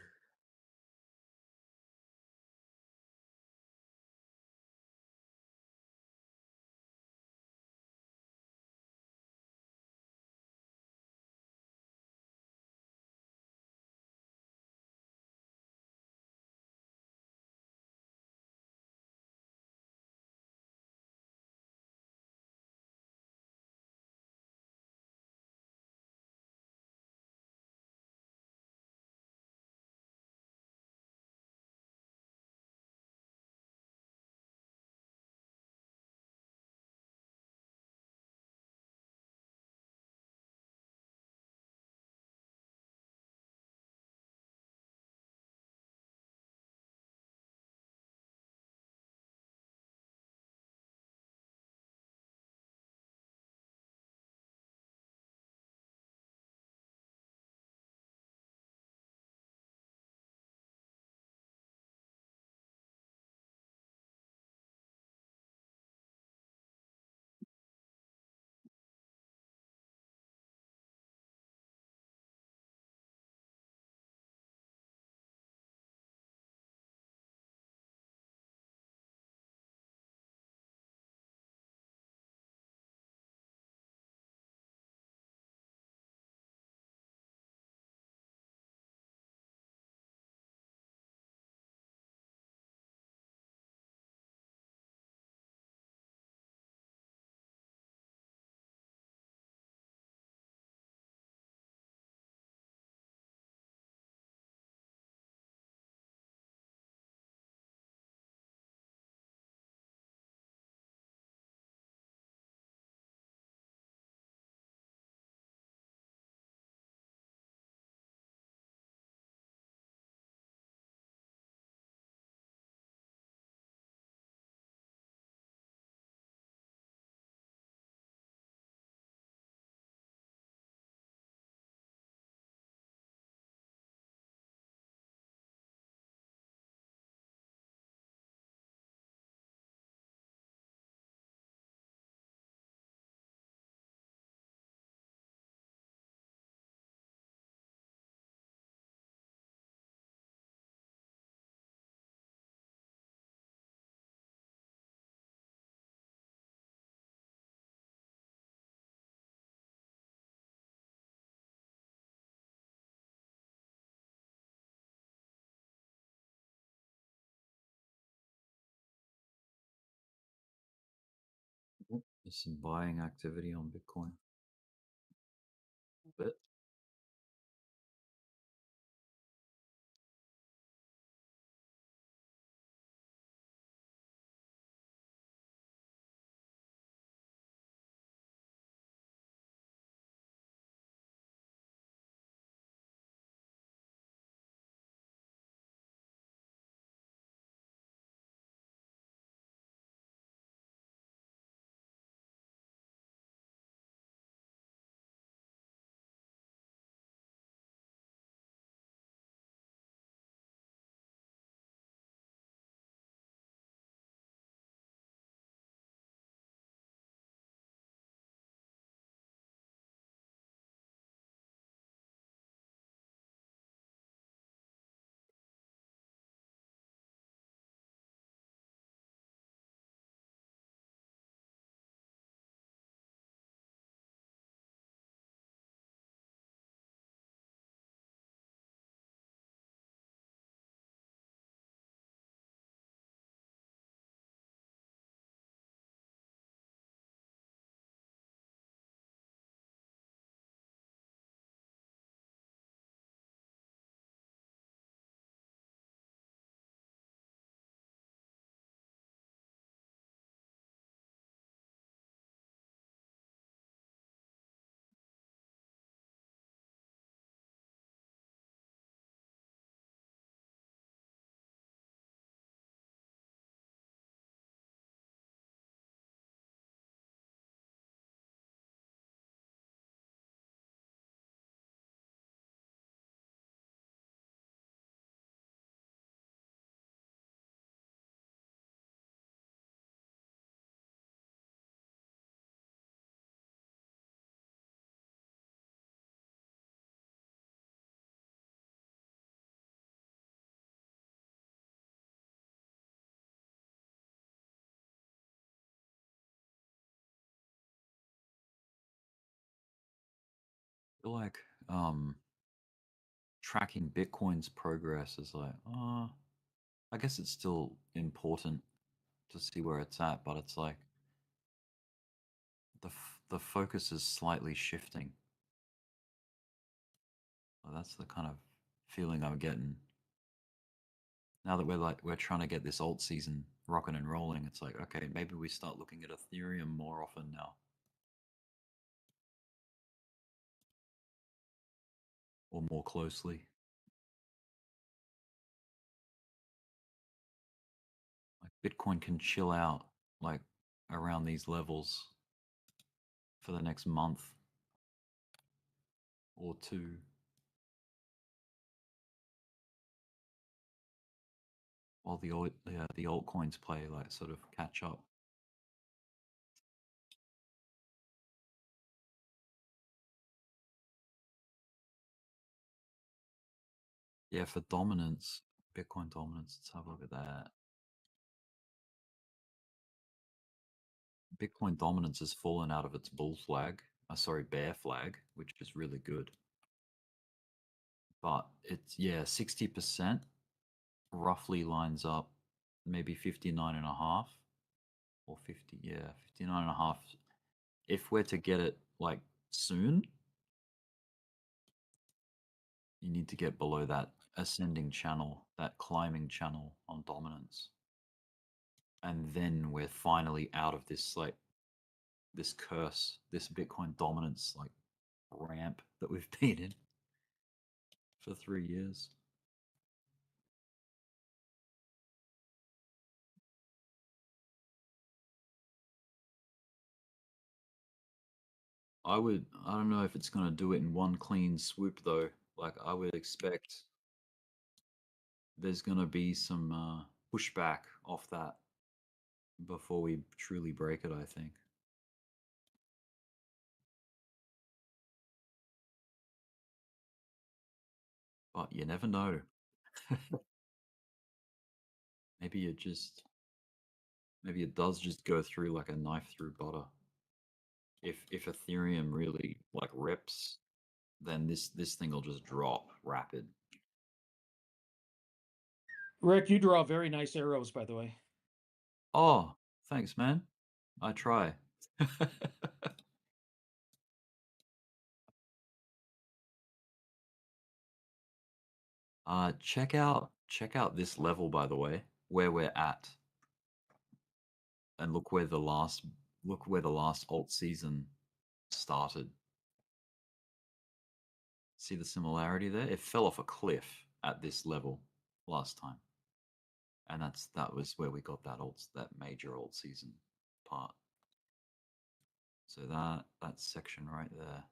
some buying activity on Bitcoin. A bit. feel like tracking Bitcoin's progress is like, I guess it's still important to see where it's at, but it's like the focus is slightly shifting. Well, that's the kind of feeling I'm getting now that we're trying to get this alt season rocking and rolling. It's like, okay, maybe we start looking at Ethereum more often now, or more closely. Like Bitcoin can chill out like around these levels for the next month or two. While the altcoins play like sort of catch up. Yeah, for dominance, Bitcoin dominance, let's have a look at that. Bitcoin dominance has fallen out of its bull flag, bear flag, which is really good. But it's, 60% roughly lines up, maybe 59.5 or 50, 59.5. If we're to get it like soon, you need to get below that ascending channel, that climbing channel on dominance. And then we're finally out of this like this curse, this Bitcoin dominance like ramp that we've been in for 3 years. I don't know if it's going to do it in one clean swoop though. Like I would expect there's going to be some pushback off that before we truly break it, I think. But you never know. Maybe it does just go through like a knife through butter. If Ethereum really like rips, then this thing will just drop rapid. Rick, you draw very nice arrows, by the way. Oh, thanks, man. I try. Check out this level, by the way, where we're at, and look where the last alt season started. See the similarity there? It fell off a cliff at this level last time, and that was where we got that major alt season part. So that section right there.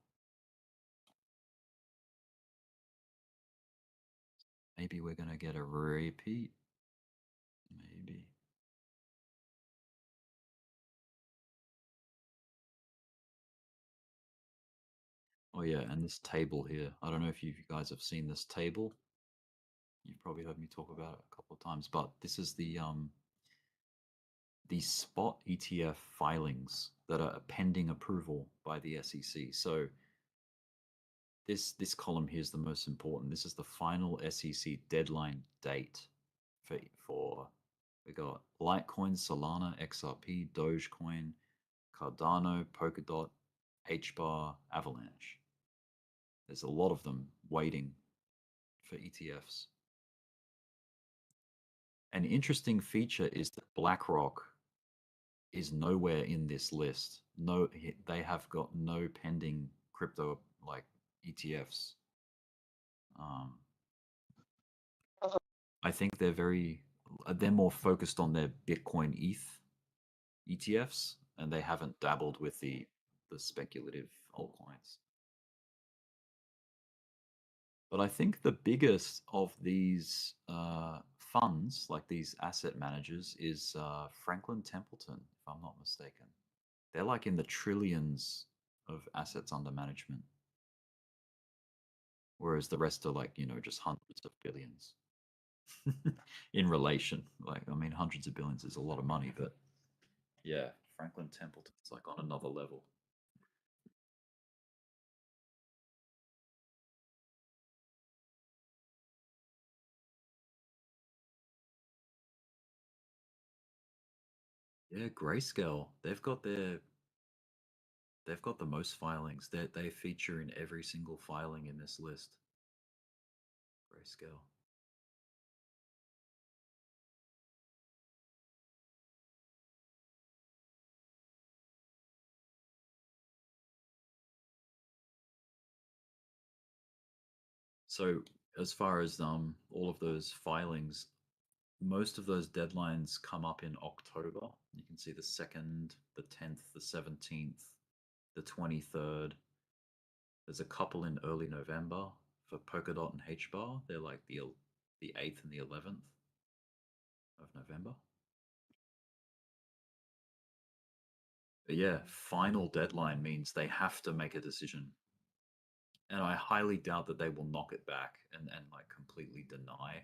Maybe we're gonna get a repeat. Maybe. Oh yeah, and this table here. I don't know if you guys have seen this table. You've probably heard me talk about it a couple of times, but this is the spot ETF filings that are pending approval by the SEC. So this column here is the most important. This is the final SEC deadline date for we got Litecoin, Solana, XRP, Dogecoin, Cardano, Polkadot, HBAR, Avalanche. There's a lot of them waiting for ETFs. An interesting feature is that BlackRock is nowhere in this list. No, they have got no pending crypto like ETFs. I think they're more focused on their Bitcoin ETH ETFs, and they haven't dabbled with the speculative altcoins. But I think the biggest of these funds, like these asset managers, is Franklin Templeton, if I'm not mistaken. They're like in the trillions of assets under management. Whereas the rest are like, just hundreds of billions in relation. Like, I mean, hundreds of billions is a lot of money, but yeah, Franklin Templeton's like on another level. Yeah, Grayscale. They've got the most filings. They feature in every single filing in this list. Grayscale. So as far as all of those filings, most of those deadlines come up in October. You can see the 2nd, the 10th, the 17th, the 23rd. There's a couple in early November for Polkadot and HBAR. They're like the 8th and the 11th of November. But yeah, final deadline means they have to make a decision. And I highly doubt that they will knock it back and like completely deny.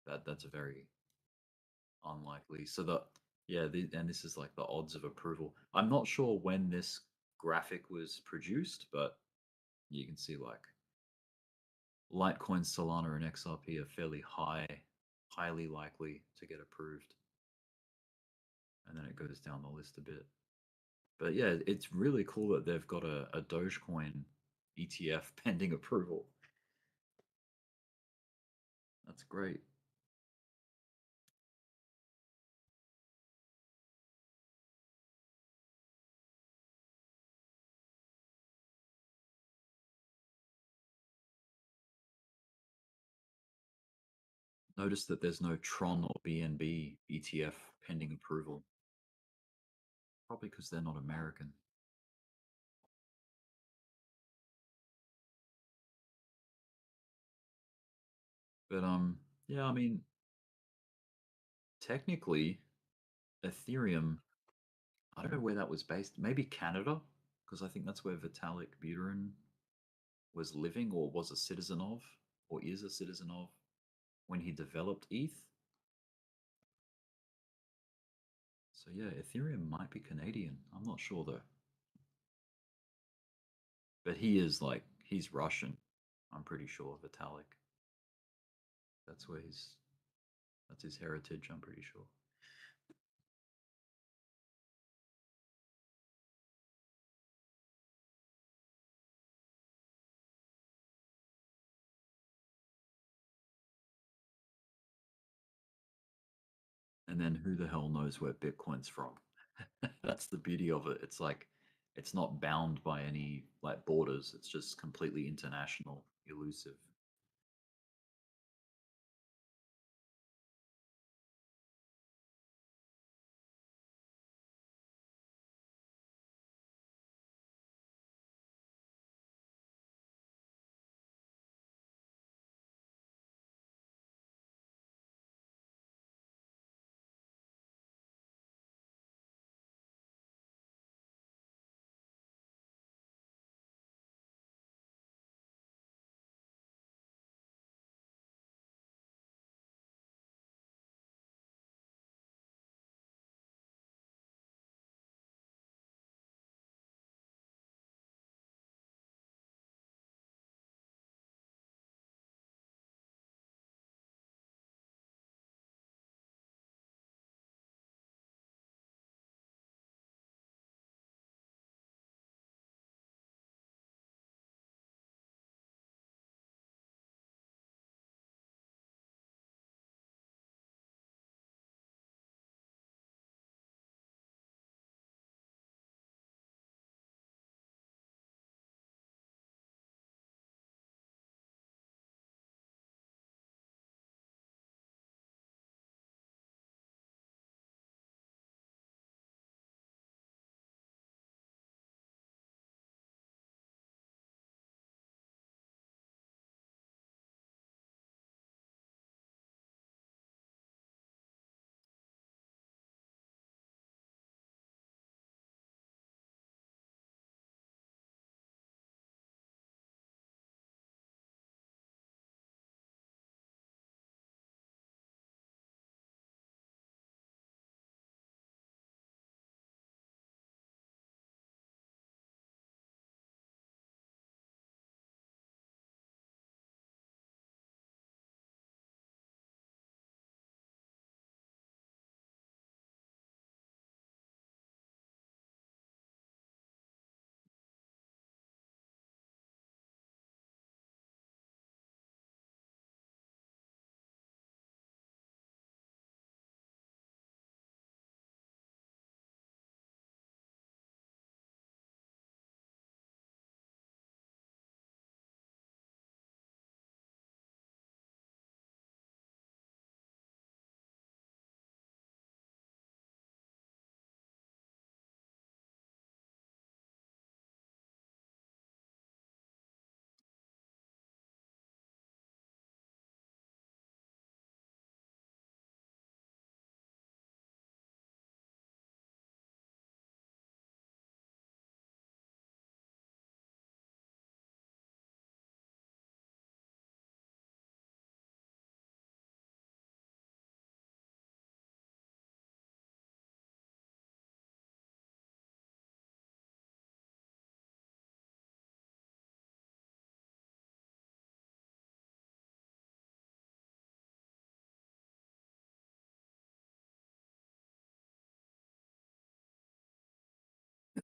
That's a very unlikely. So and this is like the odds of approval. I'm not sure when this graphic was produced, but you can see like Litecoin, Solana, and XRP are fairly highly likely to get approved. And then it goes down the list a bit. But yeah, it's really cool that they've got a Dogecoin ETF pending approval. That's great. Notice that there's no Tron or BNB ETF pending approval. Probably because they're not American. But yeah, I mean, technically, Ethereum, I don't know where that was based. Maybe Canada, because I think that's where Vitalik Buterin was living or was a citizen of, or is a citizen of, when he developed ETH. So yeah, Ethereum might be Canadian. I'm not sure though. But he's Russian. I'm pretty sure, Vitalik. That's his heritage, I'm pretty sure. And then who the hell knows where Bitcoin's from? That's the beauty of it. It's like it's not bound by any like borders. It's just completely international, elusive.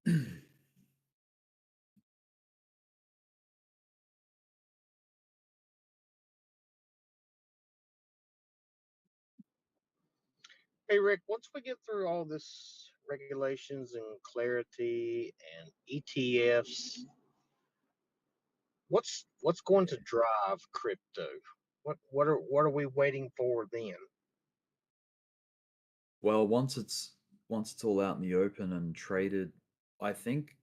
Hey Rick, once we get through all this regulations and clarity and ETFs, what's going to drive crypto? What are we waiting for then? Well, once it's all out in the open and traded, I think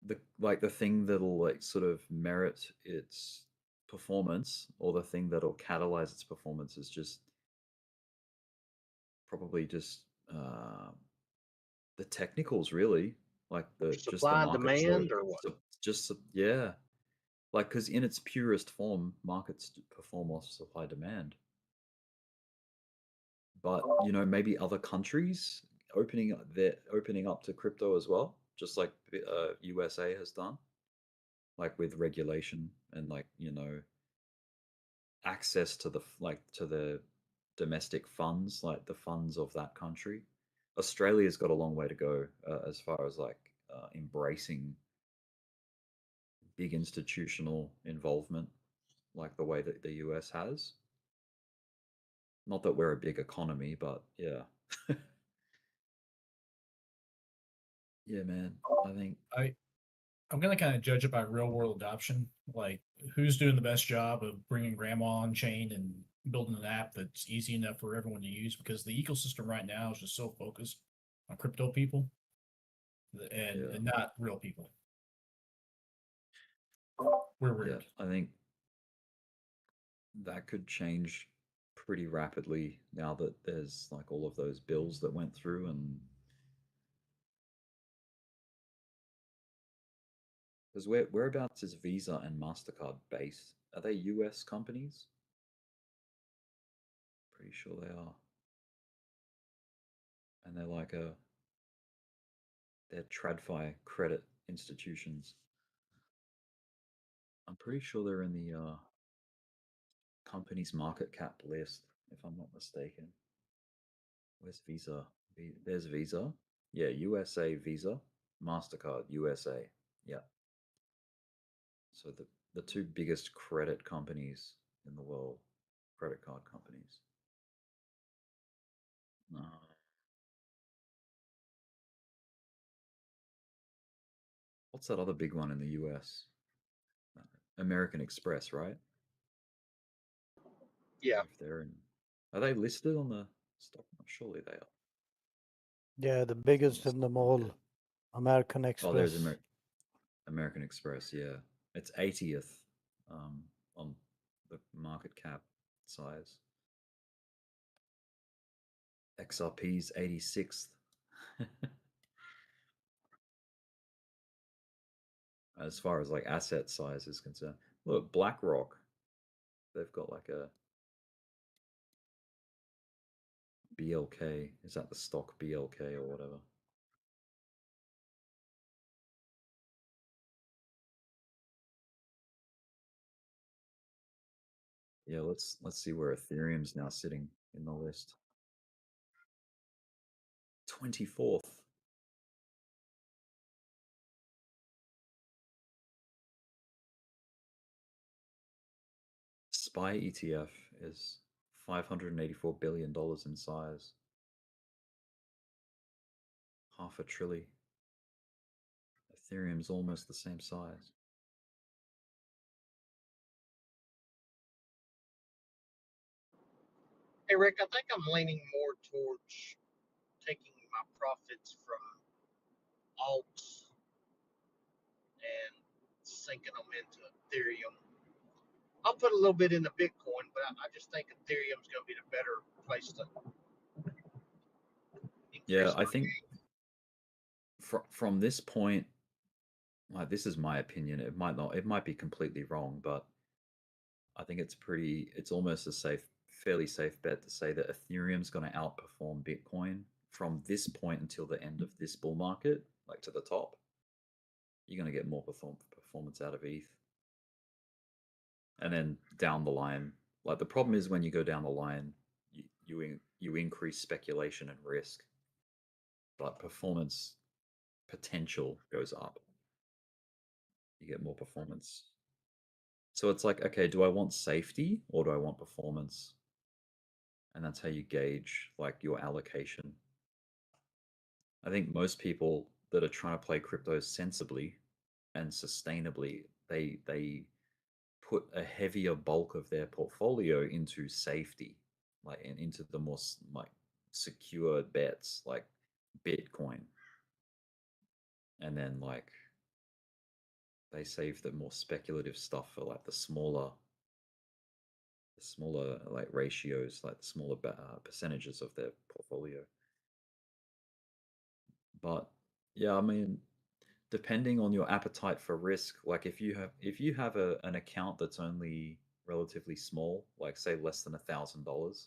the thing that'll like sort of merit its performance, or the thing that'll catalyze its performance, is just probably just the technicals, really, like just the supply and market demand, or what? Yeah, like, because in its purest form, markets perform off supply demand. But maybe other countries opening up to crypto as well, just like USA has done, like with regulation and access to the domestic funds, like the funds of that country. Australia's got a long way to go as far as embracing big institutional involvement, like the way that the US has. Not that we're a big economy, but yeah. Yeah, man. I think I'm going to kind of judge it by real world adoption, like who's doing the best job of bringing grandma on chain and building an app that's easy enough for everyone to use, because the ecosystem right now is just so focused on crypto people and not real people. We're weird. Yeah, I think that could change pretty rapidly now that there's like all of those bills that went through. And because whereabouts is Visa and MasterCard based? Are they US companies? Pretty sure they are. And they're TradFi credit institutions. I'm pretty sure they're in the company's market cap list, if I'm not mistaken. Where's Visa? There's Visa. Yeah, USA Visa, MasterCard USA. Yeah. So the two biggest credit companies in the world, credit card companies. What's that other big one in the US? American Express, right? Yeah. If they're in, are they listed on the stock? Surely they are. Yeah, the biggest in them all, American Express. Oh, there's American Express. Yeah, it's 80th on the market cap size. XRP's 86th. As far as like asset size is concerned. Look, BlackRock, they've got like a BLK. Is that the stock BLK or whatever? Yeah, let's see where Ethereum's now sitting in the list. 24th. SPY ETF is $584 billion in size. $500 billion. Ethereum's almost the same size. Hey Rick, I think I'm leaning more towards taking my profits from alts and sinking them into Ethereum. I'll put a little bit into Bitcoin, but I just think Ethereum's going to be the better place to. Yeah, I think from this point, like, this is my opinion. It might be completely wrong, but I think it's almost a fairly safe bet to say that Ethereum's going to outperform Bitcoin from this point until the end of this bull market, like to the top. You're going to get more performance out of ETH. And then down the line, like, the problem is when you go down the line, you increase speculation and risk, but performance potential goes up. You get more performance. So it's like, okay, do I want safety or do I want performance? And that's how you gauge like your allocation. I think most people that are trying to play crypto sensibly and sustainably, they put a heavier bulk of their portfolio into safety, like into the more like secure bets, like Bitcoin, and then like they save the more speculative stuff for like the smaller like ratios, like the smaller percentages of their portfolio. But yeah, I mean, depending on your appetite for risk, like if you have an account that's only relatively small, like say less than $1,000,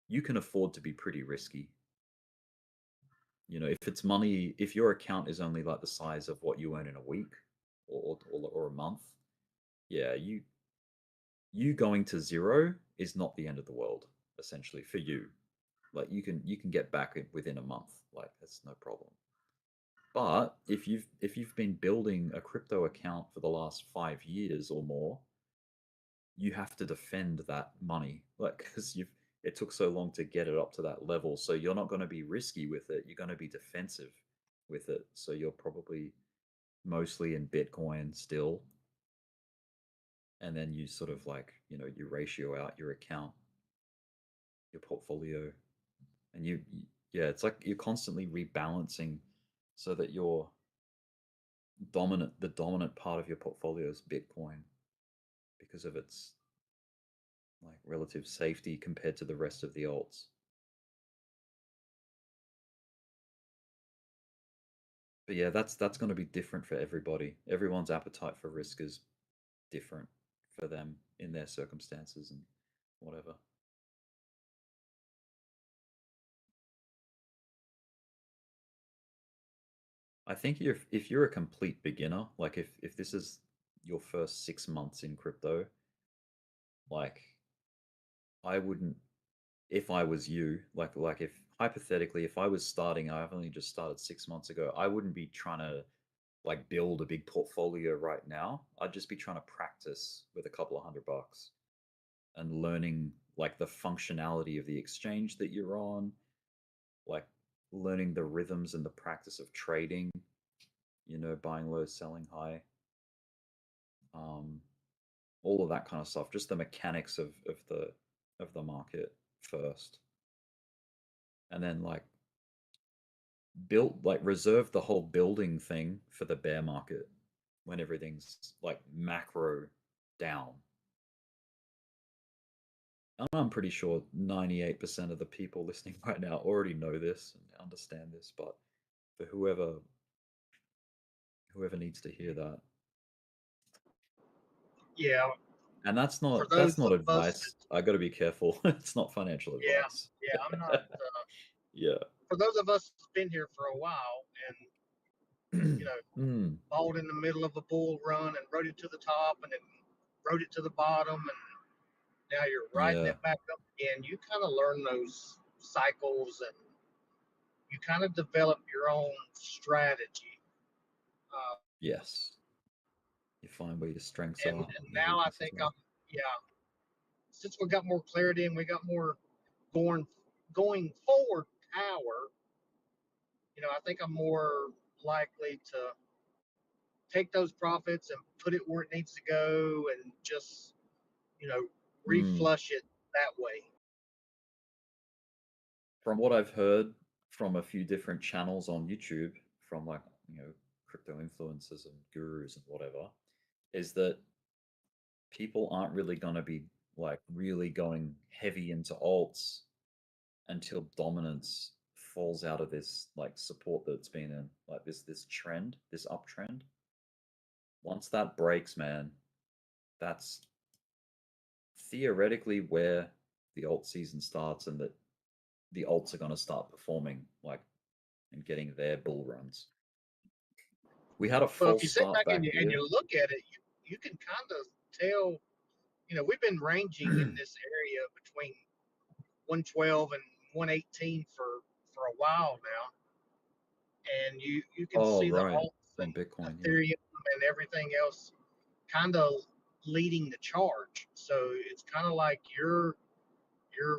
you can afford to be pretty risky. You know, if it's money, if your account is only like the size of what you earn in a week or a month, yeah, you going to zero is not the end of the world, essentially, for you. Like you can get back within a month, like that's no problem. But if you've been building a crypto account for the last 5 years or more, you have to defend that money, like because it took so long to get it up to that level. So you're not going to be risky with it. You're going to be defensive with it. So you're probably mostly in Bitcoin still. And then you sort of like, you know, you ratio out your account, your portfolio, and yeah, it's like you're constantly rebalancing so that the dominant part of your portfolio is Bitcoin because of its like relative safety compared to the rest of the alts. But yeah, that's going to be different for everybody. Everyone's appetite for risk is different for them in their circumstances and whatever. I think if you're a complete beginner, like if this is your first 6 months in crypto, like I wouldn't, if I was you, like if hypothetically if I was starting, I've only just started 6 months ago, I wouldn't be trying to like build a big portfolio right now. I'd just be trying to practice with a couple of $100 and learning like the functionality of the exchange that you're on, like learning the rhythms and the practice of trading, you know, buying low, selling high, all of that kind of stuff, just the mechanics of the market first. And then like reserve the whole building thing for the bear market when everything's like macro down. I'm pretty sure 98% of the people listening right now already know this and understand this, but for whoever needs to hear that. Yeah. And that's not advice. I got to be careful. It's not financial advice. Yeah, I'm not. Yeah. For those of us who've been here for a while and you know bought in the middle of a bull run and rode it to the top and then rode it to the bottom and now you're riding it back up again, you kind of learn those cycles and you kind of develop your own strategy. Yes. You find where your strengths and, are. And now I think since we got more clarity and we got more going forward power, you know, I think I'm more likely to take those profits and put it where it needs to go and just, you know, reflush it that way. From what I've heard from a few different channels on YouTube, from like, you know, crypto influencers and gurus and whatever, is that people aren't really going to be like really going heavy into alts until dominance falls out of this like support that's been in like this trend, this uptrend. Once that breaks, man, that's theoretically where the alt season starts and that the alts are going to start performing like and getting their bull runs. We had a false if you sit start back and here. you look at it, you can kind of tell, you know, we've been ranging in this area between 112 and 118 for a while now. and you can see the right. alts On and Bitcoin, yeah. Ethereum and everything else kind of leading the charge. So it's kind of like you're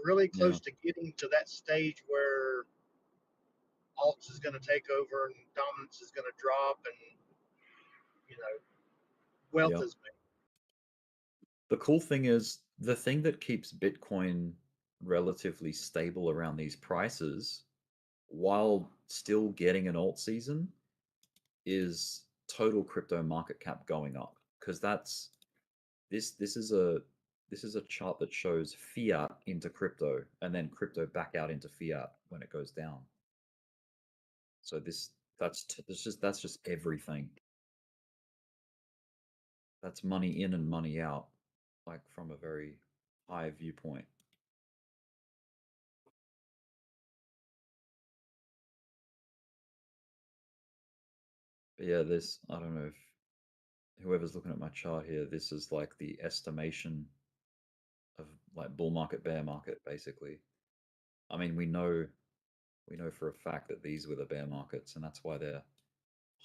really close to getting to that stage where alts is going to take over and dominance is going to drop, and wealth Yep. is made. The cool thing is, the thing that keeps Bitcoin relatively stable around these prices while still getting an alt season is total crypto market cap going up, because that's this is a chart that shows fiat into crypto and then crypto back out into fiat when it goes down. So that's just everything. That's money in and money out, like from a very high viewpoint. But yeah, this, I don't know if whoever's looking at my chart here, this is like the estimation of like bull market, bear market, basically. I mean, we know for a fact that these were the bear markets, and that's why they're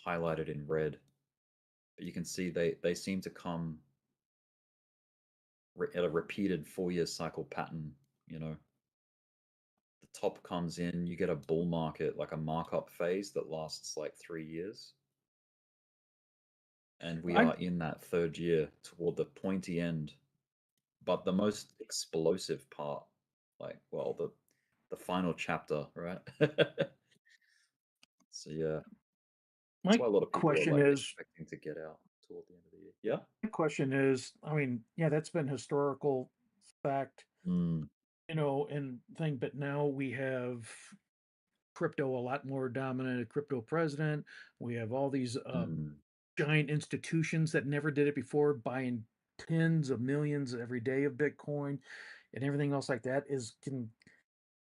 highlighted in red. But you can see they seem to come at a repeated 4-year cycle pattern. The top comes in, you get a bull market, like a markup phase that lasts like 3 years. And we are in that third year toward the pointy end. But the most explosive part, like, well, the final chapter, right? So yeah. That's why a lot of people are like expecting to get out toward the end of the year. Yeah. My question is, I mean, yeah, that's been historical fact, Mm. And thing, but now we have crypto a lot more dominant, a crypto president. We have all these giant institutions that never did it before buying tens of millions every day of Bitcoin and everything else like that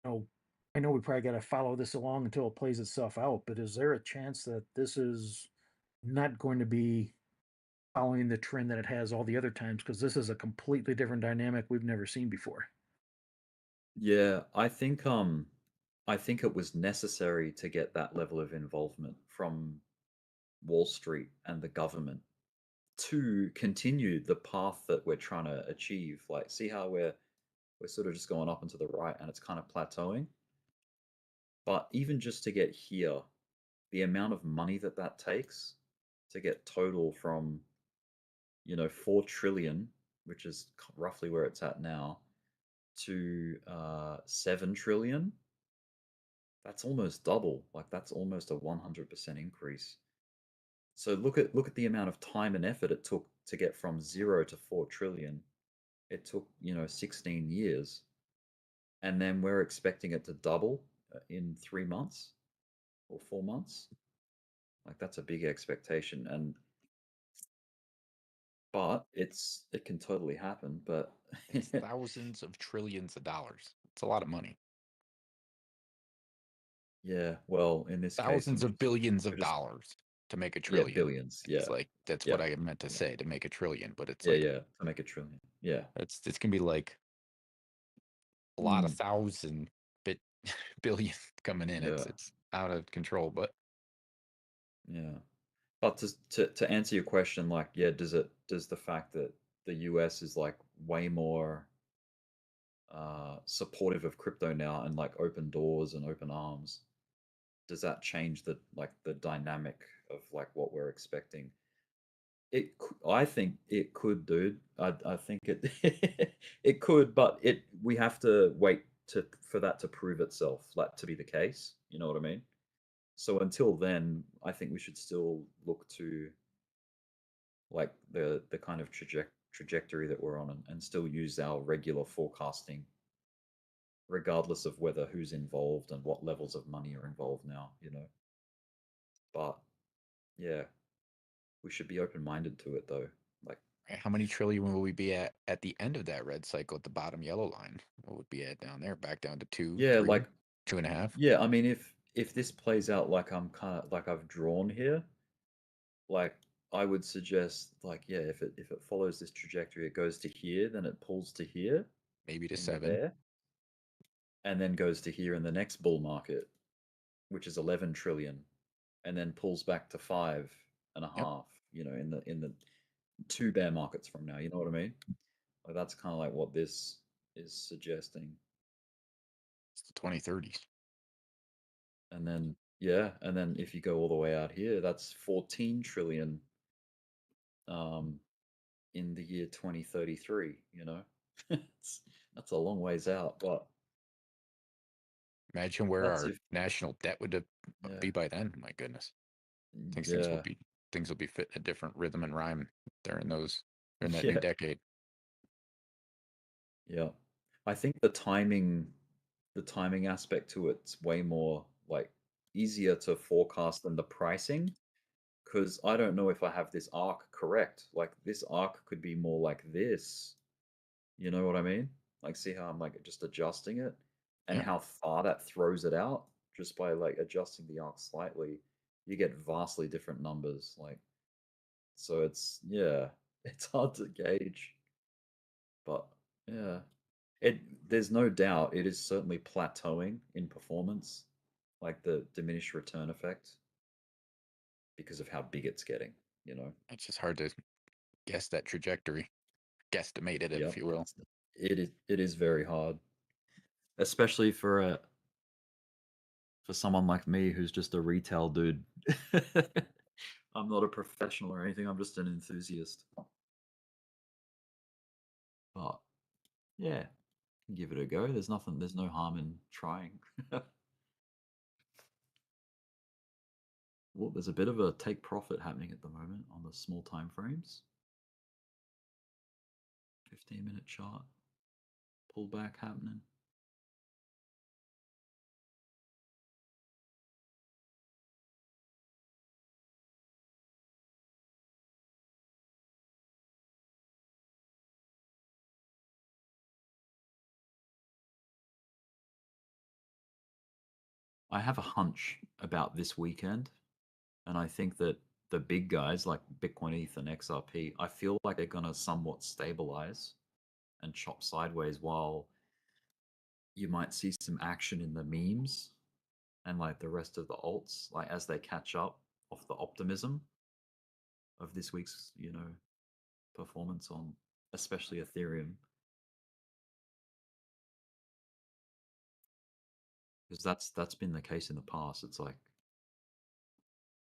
I know we probably got to follow this along until it plays itself out, but is there a chance that this is not going to be following the trend that it has all the other times? Because this is a completely different dynamic we've never seen before. Yeah, I think it was necessary to get that level of involvement from Wall Street and the government to continue the path that we're trying to achieve. Like, see how we're sort of just going up and to the right, and it's kind of plateauing. But even just to get here, the amount of money that takes to get total from 4 trillion, which is roughly where it's at now, to 7 trillion, that's almost double. Like, that's almost a 100% increase. So look at the amount of time and effort it took to get from 0 to 4 trillion. It took 16 years, and then we're expecting it to double in 3 months or 4 months. Like, that's a big expectation, but it can totally happen. But it's thousands of trillions of dollars. It's a lot of money. Yeah, well, in this case, thousands of billions of dollars to make a trillion. Yeah, billions. Yeah, it's like that's what I meant to say, to make a trillion, but it's like to make a trillion. Yeah, it's gonna be like a lot of thousand billion coming in. Yeah. It's out of control, but yeah. But to answer your question, like, yeah, does the fact that the US is like way more supportive of crypto now and like open doors and open arms, does that change the dynamic of like what we're expecting? I think it could, dude. I think it it could, but we have to wait for that to prove itself, like, to be the case. You know what I mean? So until then, I think we should still look to like the kind of trajectory that we're on, and still use our regular forecasting, regardless of whether who's involved and what levels of money are involved now. But yeah, we should be open-minded to it, though. Like, how many trillion will we be at the end of that red cycle at the bottom yellow line? What would be at down there? Back down to 2, yeah, 3, like 2.5? Yeah, I mean, if this plays out like I'm kind of like I've drawn here, like, I would suggest, like, yeah, if it follows this trajectory, it goes to here, then it pulls to here, maybe to in the 7, bear, and then goes to here in the next bull market, which is 11 trillion. and then pulls back to 5.5. You know, in the 2 bear markets from now. You know what I mean? Like that's kind of like what this is suggesting. It's the 2030s. And then and then if you go all the way out here, that's 14 trillion in the year 2033, you know. That's a long ways out, but imagine where that's our if, national debt would be by then. My goodness, I think things will be fit in a different rhythm and rhyme during that new decade. Yeah, I think the timing aspect to it's way more like easier to forecast than the pricing, because I don't know if I have this arc correct. Like this arc could be more like this. You know what I mean? Like see how I'm like just adjusting it and how far that throws it out just by like adjusting the arc slightly. You get vastly different numbers. Like so it's it's hard to gauge. But yeah. There's no doubt it is certainly plateauing in performance, like the diminished return effect, because of how big it's getting, you know. It's just hard to guess that trajectory, guesstimate it, if you will. It is very hard, especially for someone like me who's just a retail dude. I'm not a professional or anything. I'm just an enthusiast. But yeah, give it a go. There's no harm in trying. Well, there's a bit of a take profit happening at the moment on the small time frames. 15-minute chart. Pullback happening. I have a hunch about this weekend, and I think that the big guys like Bitcoin, ETH, and XRP, I feel like they're going to somewhat stabilize and chop sideways, while you might see some action in the memes and like the rest of the alts, like as they catch up off the optimism of this week's, you know, performance on especially Ethereum. Because that's been the case in the past. It's like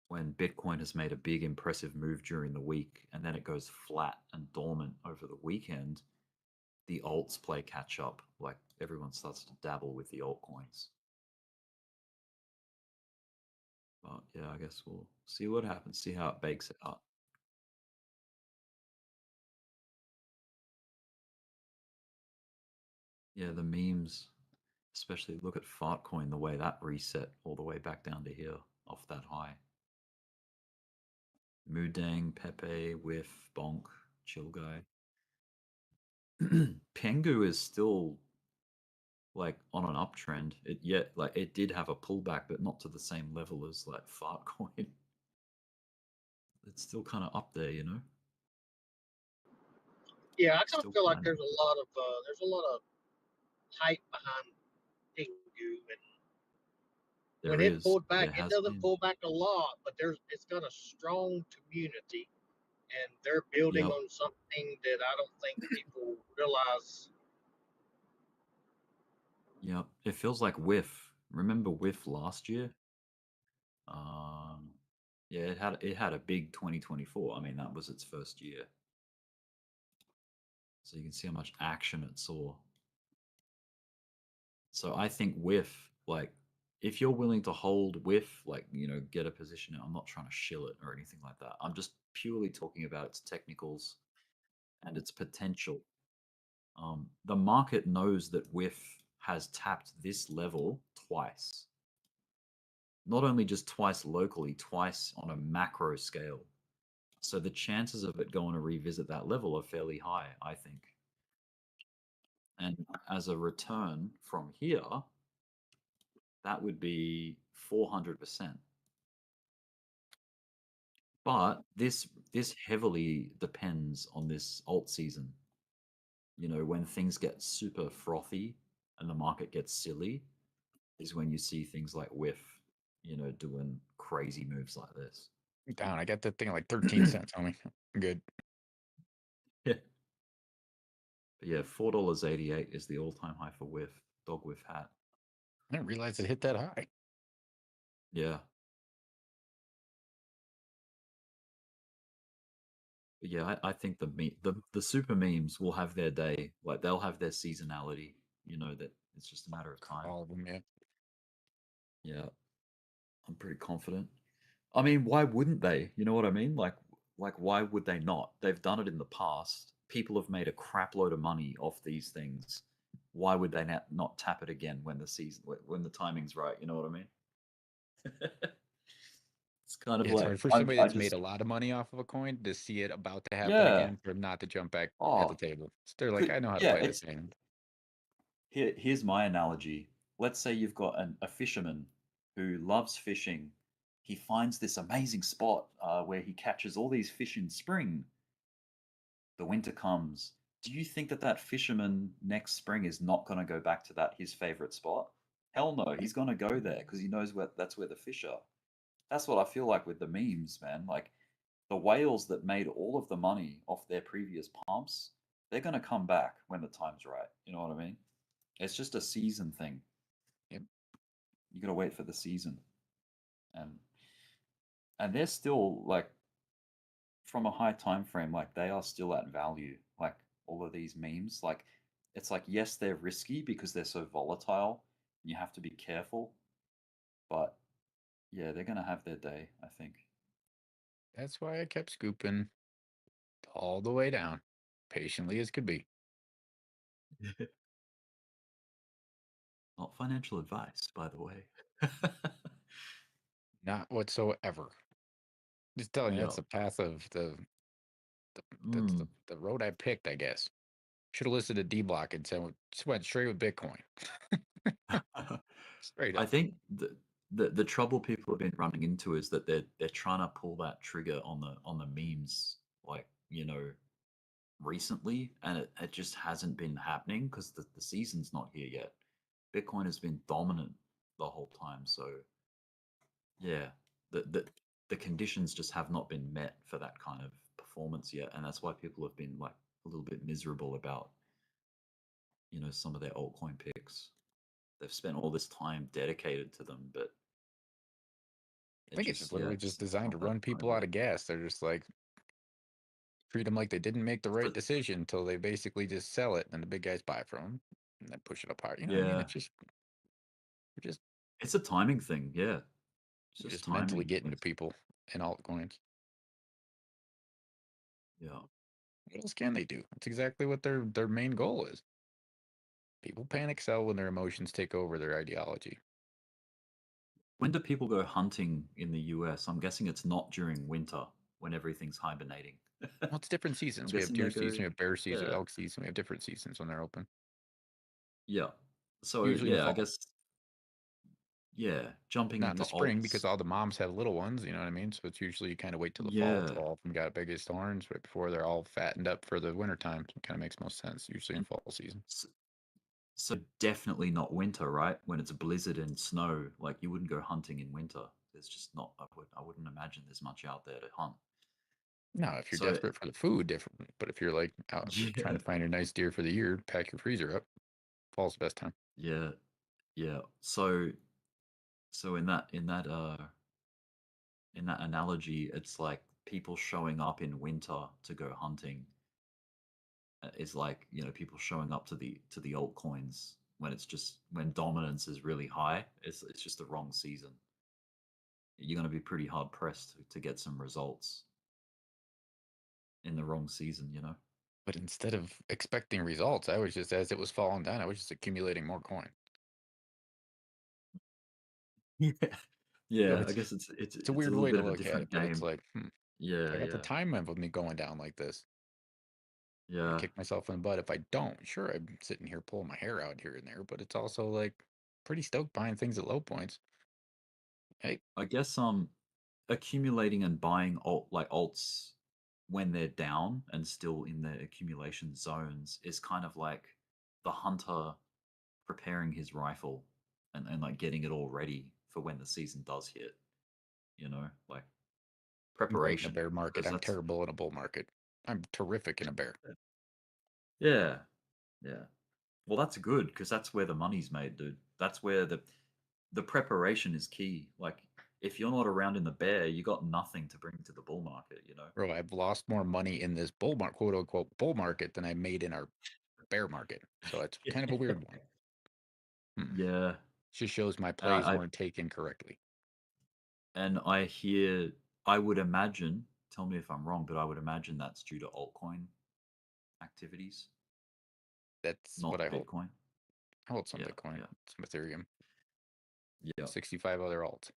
when Bitcoin has made a big impressive move during the week and then it goes flat and dormant over the weekend, the alts play catch up. Like everyone starts to dabble with the altcoins. But yeah, I guess we'll see what happens, see how it bakes it out. Yeah, the memes, especially look at Fartcoin, the way that reset all the way back down to here off that high. Moodang, Pepe, Whiff, Bonk, Chill Guy. Pengu is still like on an uptrend. It did have a pullback, but not to the same level as like Fartcoin. It's still kind of up there, you know. Yeah, I kind of feel like there's a lot of hype behind Pengu, and when it pulled back, it doesn't pull back a lot, but it's got a strong community, and they're building on something that I don't think people realize. Yeah, it feels like Whiff. Remember Whiff last year? Yeah, it had a big 2024. I mean, that was its first year. So you can see how much action it saw. So I think Whiff, like, if you're willing to hold Whiff, like, you know, get a position, I'm not trying to shill it or anything like that. I'm just purely talking about its technicals and its potential. The market knows that Whiff has tapped this level twice. Not only just twice locally, twice on a macro scale. So the chances of it going to revisit that level are fairly high, I think. And as a return from here, that would be 400%. But this heavily depends on this alt season. You know, when things get super frothy and the market gets silly, is when you see things like Whiff, you know, doing crazy moves like this. Down. I got that thing at like 13 cents, homie. I'm good. Yeah. But yeah, $4.88 is the all-time high for whiff, dog whiff hat. I didn't realize it hit that high. Yeah. But yeah, I think the super memes will have their day. Like they'll have their seasonality. You know that it's just a matter of time. All of them, yeah. Yeah, I'm pretty confident. I mean, why wouldn't they? You know what I mean? Like why would they not? They've done it in the past. People have made a crap load of money off these things. Why would they not tap it again when the timing's right? You know what I mean? It's kind of It's like hard for I somebody I that's made just a lot of money off of a coin to see it about to happen yeah. again for them not to jump back at the Oh, table. So they're like, I know how to yeah. play this It's game. here's my analogy. Let's say you've got a fisherman who loves fishing. He finds this amazing spot where he catches all these fish in spring. The winter comes. Do you think that fisherman next spring is not going to go back to that his favorite spot? Hell no, he's going to go there because he knows that's where the fish are. That's what I feel like with the memes, man. Like the whales that made all of the money off their previous pumps, they're going to come back when the time's right. You know what I mean? It's just a season thing. Yep. You got to wait for the season, and they're still like from a high time frame, like they are still at value. Like all of these memes, like it's like yes, they're risky because they're so volatile. And you have to be careful, but yeah, they're gonna have their day. I think. That's why I kept scooping all the way down, patiently as could be. Not financial advice, by the way. Not whatsoever. Just telling you, that's Yeah. the path of that's the road I picked, I guess. Should have listened to Dbloc and just went straight with Bitcoin. Straight I up. think the trouble people have been running into is that they're trying to pull that trigger on the memes, like recently, and it just hasn't been happening because the season's not here yet. Bitcoin has been dominant the whole time, so yeah, the conditions just have not been met for that kind of performance yet, and that's why people have been like a little bit miserable about some of their altcoin picks. They've spent all this time dedicated to them, but I think it's just literally just designed to run people out of gas. They're just like treat them like they didn't make the right decision until they basically just sell it and the big guys buy from them and then push it apart. You know what I mean? Yeah, It's just it's a timing thing. Yeah, it's just just mentally timing. getting to people in altcoins. Yeah. What else can they do? That's exactly what their main goal is. People panic sell when their emotions take over their ideology. When do people go hunting in the US? I'm guessing it's not during winter when everything's hibernating. Well, it's different I'm seasons. We have guessing they deer season, go. we have bear season, Yeah. elk season. We have different seasons when they're open. Yeah. So Usually in the yeah, I fall. guess yeah, jumping Not in into the spring alts. because all the moms have little ones, you know what I mean? So it's usually you kind of wait till the fall Yeah. till all of them got biggest horns right before they're all fattened up for the winter time. So it kind of makes most sense, usually in fall season. So definitely not winter, right? When it's blizzard and snow, like you wouldn't go hunting in winter. There's just not. I wouldn't imagine there's much out there to hunt. No, if you're So desperate for the food, different. But if you're like out trying yeah, to find a nice deer for the year, pack your freezer up. Fall's the best time. yeah, yeah. So in that analogy, it's like people showing up in winter to go hunting is like people showing up to the altcoins when when dominance is really high. It's just the wrong season. You're going to be pretty hard pressed to get some results in the wrong season. But instead of expecting results, I was just, as it was falling down, I was just accumulating more coin. Yeah, So yeah. I guess it's it's a a weird little way bit to of a look at it, different but it's game. like, Yeah, I got the yeah, time of me going down like this. I yeah. kick myself in the butt if I don't. Sure, I'm sitting here pulling my hair out here and there, but it's also like pretty stoked buying things at low points. Hey, I guess accumulating and buying alts when they're down and still in their accumulation zones is kind of like the hunter preparing his rifle and like getting it all ready for when the season does hit. you know, like I'm great in a preparation. bear market. 'Cause I'm that's terrible in a bull market. I'm terrific in a bear. yeah, yeah. Well, that's good because that's where the money's made, dude. That's where the preparation is key. Like, if you're not around in the bear, you got nothing to bring to the bull market, you know? Bro, I've lost more money in this bull market, quote unquote, bull market than I made in our bear market. So it's kind of a weird one. Yeah. Just shows my And plays weren't taken correctly. and I would imagine, tell me if I'm wrong, but I would imagine that's due to altcoin activities, That's not what I hold. Bitcoin. I hold some Yeah, Bitcoin, yeah. some Ethereum, Yeah. 65 other alts.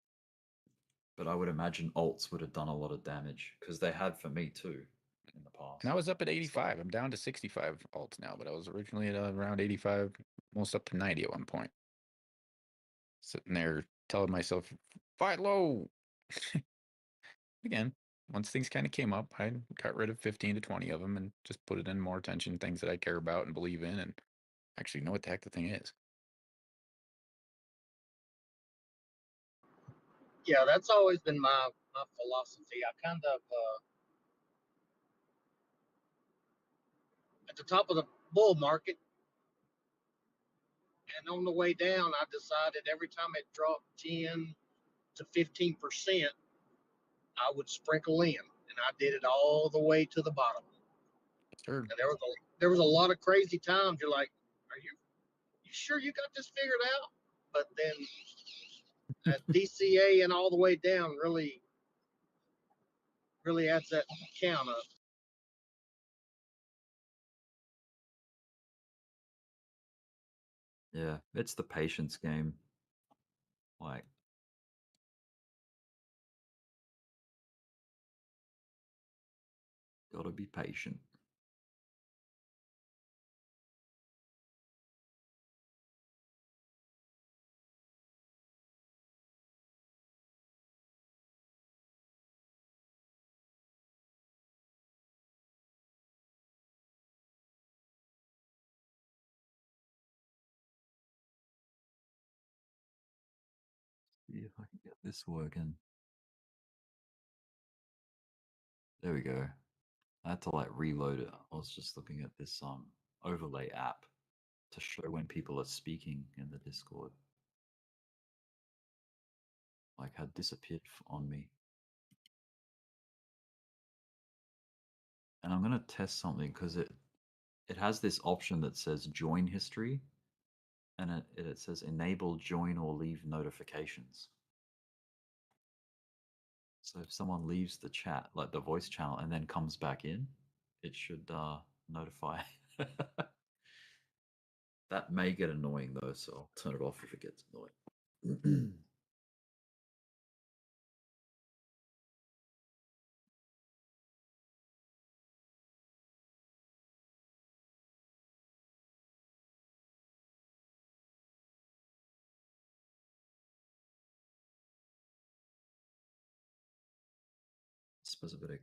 But I would imagine alts would have done a lot of damage because they had for me too in the past. And I was up at 85. I'm down to 65 alts now, but I was originally at around 85, almost up to 90 at one point. Sitting there telling myself, fight low. Again, once things kind of came up, I got rid of 15 to 20 of them and just put it in more attention, things that I care about and believe in, and actually know what the heck the thing is. Yeah, that's always been my philosophy. I kind of at the top of the bull market, and on the way down, I decided every time it dropped 10 to 15%, I would sprinkle in, and I did it all the way to the bottom. Sure. And there was a lot of crazy times. You're like, are you sure you got this figured out? But then at DCA and all the way down really adds that count up. Yeah, it's the patience game. Like, gotta be patient. See if I can get this working. There we go. I had to like reload it. I was just looking at this overlay app to show when people are speaking in the Discord. Like, had disappeared on me. And I'm gonna test something because it has this option that says join history, and it says enable join or leave notifications. So if someone leaves the chat, like the voice channel, and then comes back in, it should notify. That may get annoying though, so I'll turn it off if it gets annoying. I suppose I better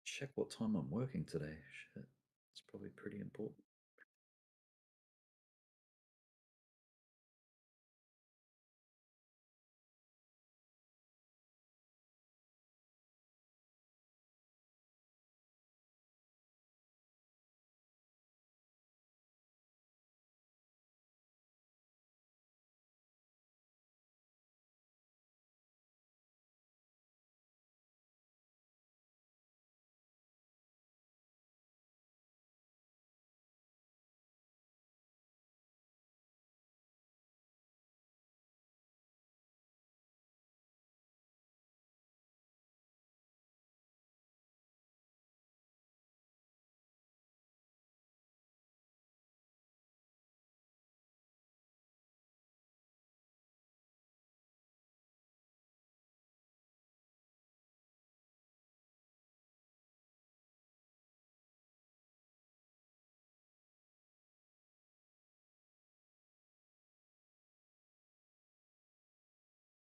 check what time I'm working today. Shit, it's probably pretty important.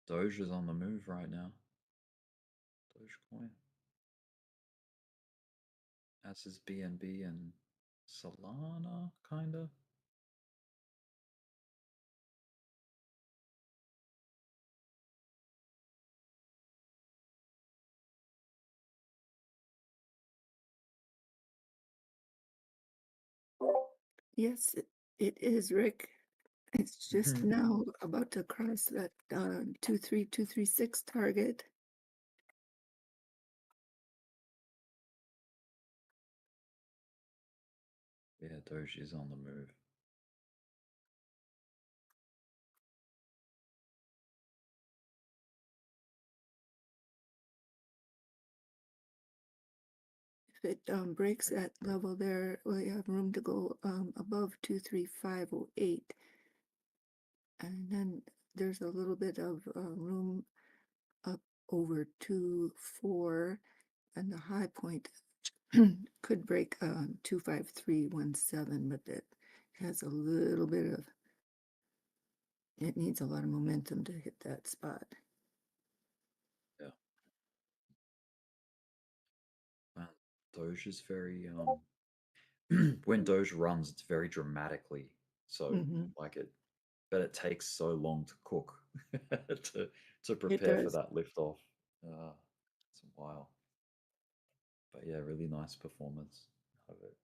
Doge is on the move right now. Dogecoin. As is BNB and Solana, kind of. Yes, it is, Rick. It's just now about to cross that 23236 target. Yeah, Doge is on the move. If it breaks that level there, we have room to go above 23508. And then there's a little bit of room up over 24, and the high point could break 25317, but it has a little bit of, it needs a lot of momentum to hit that spot. Yeah. Doge is very when Doge runs, it's very dramatically so like it, but it takes so long to cook to prepare for does. that liftoff. It's a while, but yeah, really nice performance of it.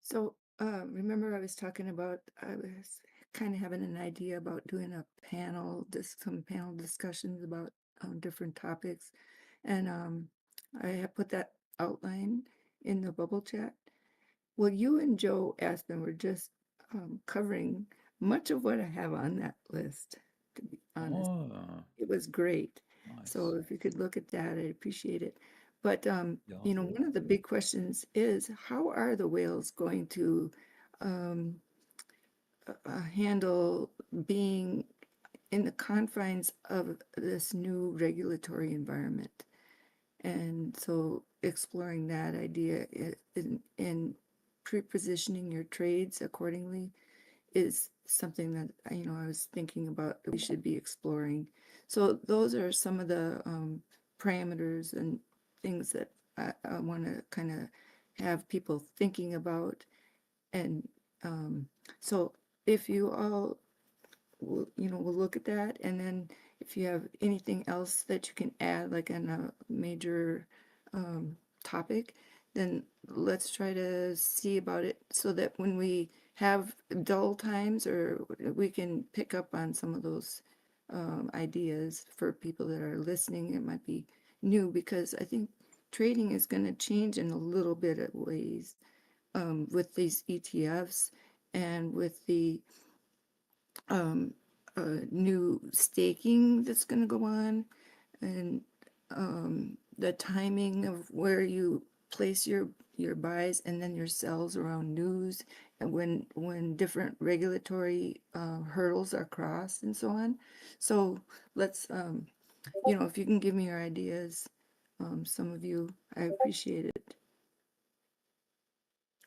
So remember I was talking about, I was kind of having an idea about doing a panel, some panel discussions about different topics. And I have put that outline in the bubble chat. Well, you and Joe Aspen were just covering much of what I have on that list, to be honest. It was great. So if you could look at that, I'd appreciate it. But, you know, one of the big questions is, how are the whales going to handle being in the confines of this new regulatory environment? And so exploring that idea in pre-positioning your trades accordingly is something that, you know, I was thinking about that we should be exploring. So those are some of the parameters and things that I want to kind of have people thinking about. And so if you all, you know, we'll look at that. And then if you have anything else that you can add, like on a major topic, then let's try to see about it so that when we have dull times, or we can pick up on some of those ideas for people that are listening. It might be new, because I think trading is going to change in a little bit of ways with these ETFs and with the new staking that's going to go on, and the timing of where you place your buys and then your sells around news, and when different regulatory hurdles are crossed and so on. So let's, you know, if you can give me your ideas, some of you, I appreciate it.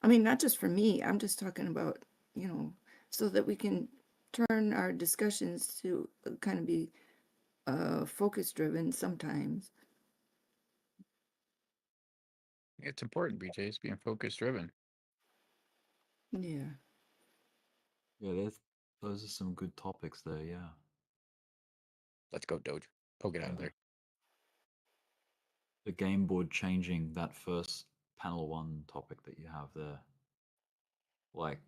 I mean, not just for me, I'm just talking about, you know, so that we can turn our discussions to kind of be focus driven sometimes. It's important, BJ's being focus driven. Yeah. Yeah, those are some good topics there, yeah. Let's go, Doge. Poke it out of there. The game board changing, that first panel 1 topic that you have there. Like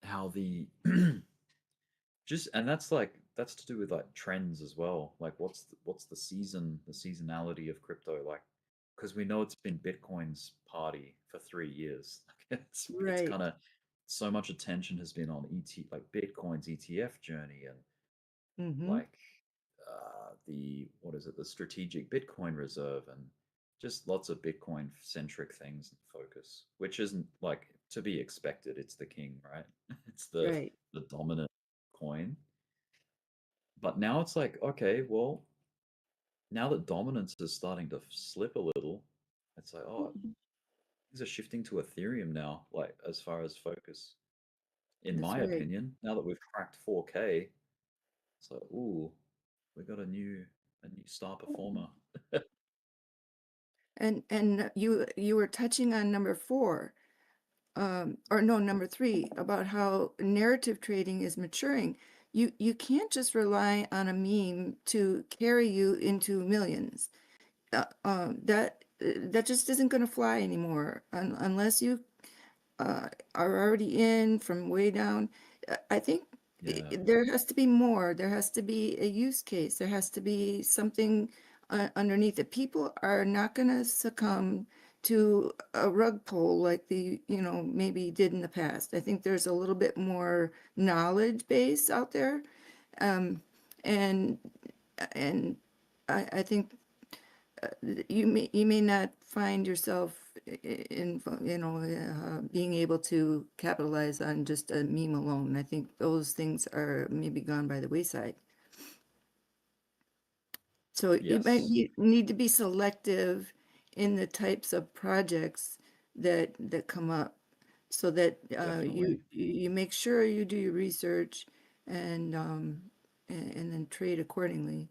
how the just, and that's to do with like trends as well. Like what's the seasonality of crypto, like, because we know it's been Bitcoin's party for 3 years. It's Right. kind of, so much attention has been on like Bitcoin's ETF journey, and like the, what is it, the strategic Bitcoin reserve, and just lots of Bitcoin centric things in focus, which isn't, like, to be expected. It's the king, right? It's the dominant coin. But now it's like, okay, well, now that dominance is starting to slip a little, It's like, oh, things are shifting to Ethereum now, like as far as focus, in That's my right. opinion. Now that we've cracked 4K, it's like, ooh, we got a new star performer. And you were touching on number 4, or no, number 3, about how narrative trading is maturing. You can't just rely on a meme to carry you into millions. That just isn't going to fly anymore unless you are already in from way down. I think Yeah. there has to be more. There has to be a use case. There has to be something underneath it. People are not going to succumb to a rug pull like maybe did in the past. I think there's a little bit more knowledge base out there. And I think you may not find yourself in being able to capitalize on just a meme alone. I think those things are maybe gone by the wayside. So you might need to be selective in the types of projects that come up, so that you make sure you do your research and then trade accordingly.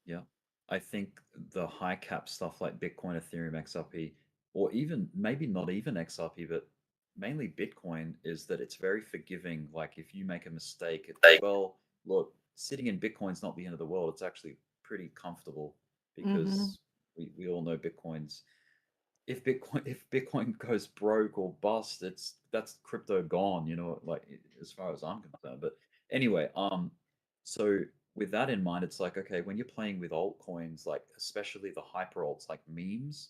Yeah. I think the high cap stuff like Bitcoin, Ethereum, XRP, or even maybe not even XRP, but mainly Bitcoin, is that it's very forgiving. Like if you make a mistake, it's, well, look, sitting in Bitcoin's not the end of the world. It's actually pretty comfortable because we all know if Bitcoin goes broke or bust, that's crypto gone, like as far as I'm concerned. But anyway, so with that in mind, it's like, okay, when you're playing with altcoins, like especially the hyper alts like memes,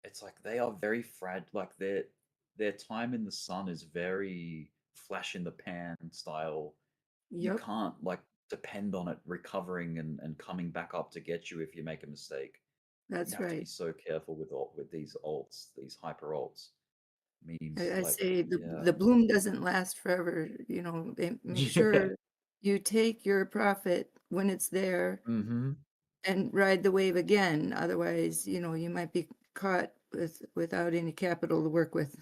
it's like they are very like their time in the sun is very flash in the pan style. You Yep. can't like depend on it recovering and coming back up to get you if you make a mistake. That's You have to be right. so careful with these alts, these hyper alts, memes. I Like, say yeah, the bloom doesn't last forever. Make sure you take your profit when it's there Mm-hmm. and ride the wave again. Otherwise, you might be caught without any capital to work with.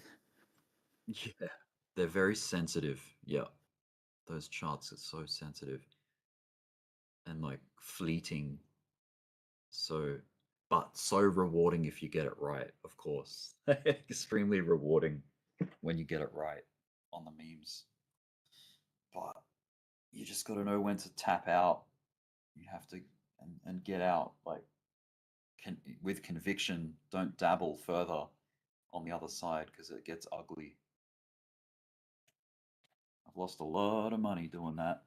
Yeah, they're very sensitive. Yeah, those charts are so sensitive and like fleeting. So, but so rewarding if you get it right, of course. Extremely rewarding when you get it right on the memes. But you just got to know when to tap out. You have to and get out like with conviction. Don't dabble further on the other side because it gets ugly. I've lost a lot of money doing that.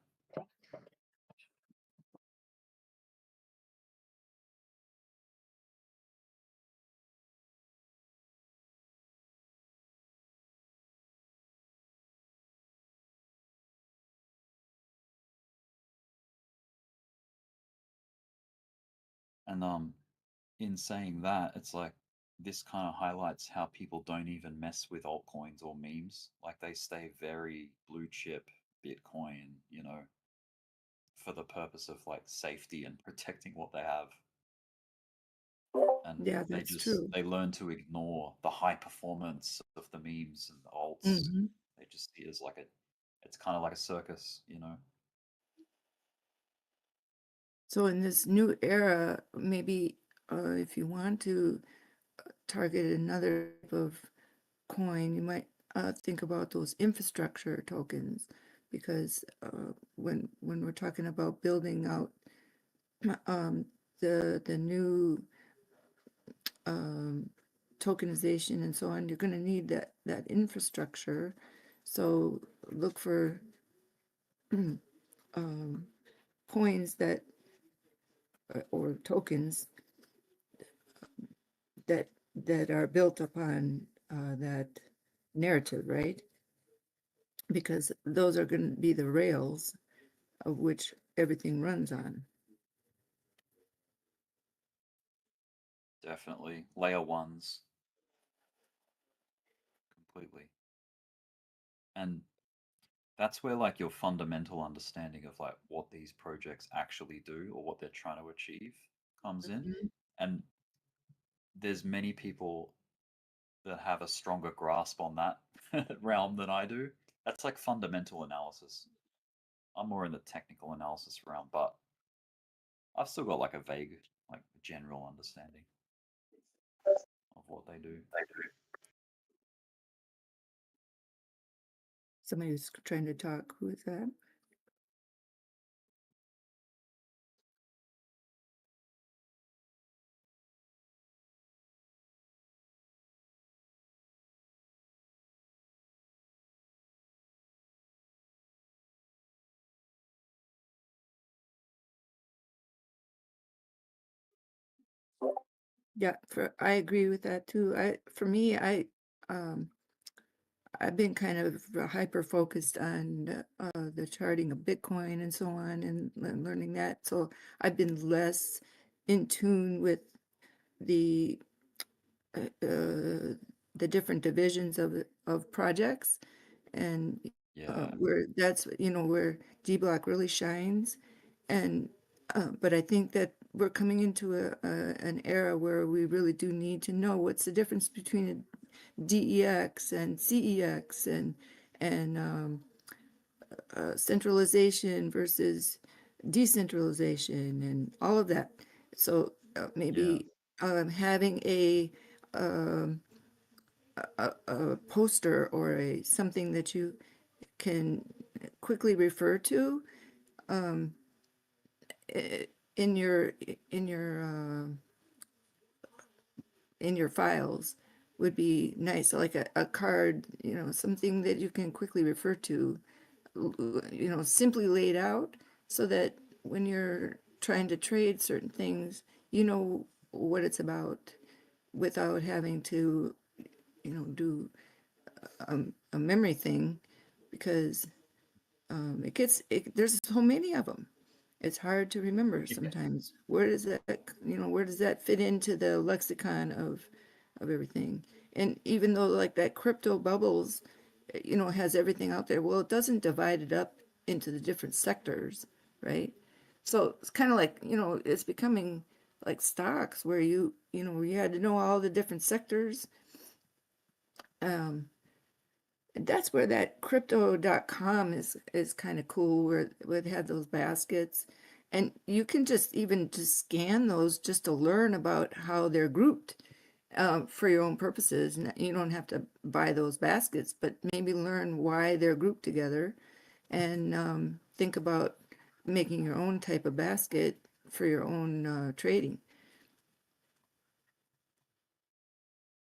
And in saying that, it's like this kind of highlights how people don't even mess with altcoins or memes. Like they stay very blue chip Bitcoin, for the purpose of like safety and protecting what they have. And Yeah, that's true. they learn to ignore the high performance of the memes and the alts. They just see it as like it's kind of like a circus. So in this new era, maybe if you want to target another type of coin, you might think about those infrastructure tokens, because when we're talking about building out the new tokenization and so on, you're going to need that infrastructure. So look for coins that or tokens that are built upon that narrative, right? Because those are going to be the rails of which everything runs on. Definitely layer ones, completely. And that's where like your fundamental understanding of like what these projects actually do or what they're trying to achieve comes in. And there's many people that have a stronger grasp on that realm than I do. That's like fundamental analysis. I'm more in the technical analysis realm, but I've still got like a vague, like general understanding of what they do. Somebody was trying to talk. Who is that? Yeah, I agree with that too. For me, I've been kind of hyper focused on the charting of Bitcoin and so on, and learning that. So I've been less in tune with the different divisions of projects, and where that's where Dbloc really shines. And but I think that we're coming into an era where we really do need to know what's the difference between a DEX and CEX and centralization versus decentralization and all of that. So maybe having a poster or something that you can quickly refer to in your files would be nice, like a card, something that you can quickly refer to, simply laid out, so that when you're trying to trade certain things, you know what it's about without having to, do a memory thing, because there's so many of them. It's hard to remember sometimes. Where does that fit into the lexicon of everything? And even though like that crypto bubbles, has everything out there, well, it doesn't divide it up into the different sectors, right? So it's kind of like, it's becoming like stocks where you had to know all the different sectors. That's where that crypto.com is kind of cool, where it had those baskets, and you can just scan those just to learn about how they're grouped for your own purposes. And you don't have to buy those baskets, but maybe learn why they're grouped together, and think about making your own type of basket for your own trading.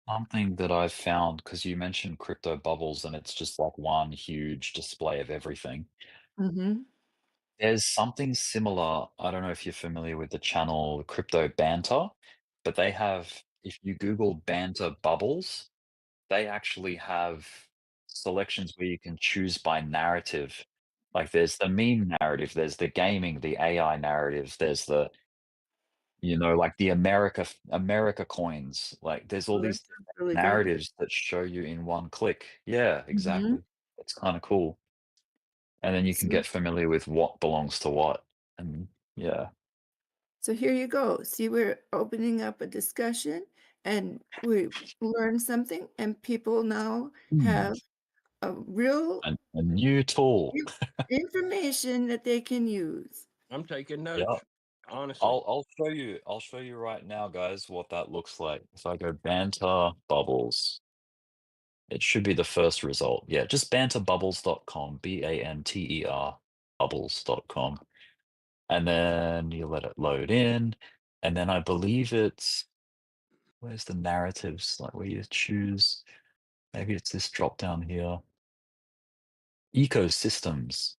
Something that I've found, because you mentioned crypto bubbles and it's just like one huge display of everything. Mm-hmm. There's something similar. I don't know if you're familiar with the channel Crypto Banter, but they have, if you Google Banter bubbles, they actually have selections where you can choose by narrative. Like there's the meme narrative, there's the gaming, the AI narratives, there's the, like the America coins. Like there's all Oh, that these sounds really good. narratives that show you in one click. Yeah, exactly. It's kind of cool. And then you can See? get familiar with what belongs to what. And yeah. So here you go. See, we're opening up a discussion, and we learned something, and people now have a real A new tool. information that they can use. I'm taking Yeah. notes, honestly. I'll show you right now, guys, what that looks like. If I go banter bubbles, it should be the first result. Yeah, just banterbubbles.com, BANTER bubbles.com. And then you let it load in. And then I believe it's, where's the narratives? Like where you choose, maybe it's this drop down here. Ecosystems.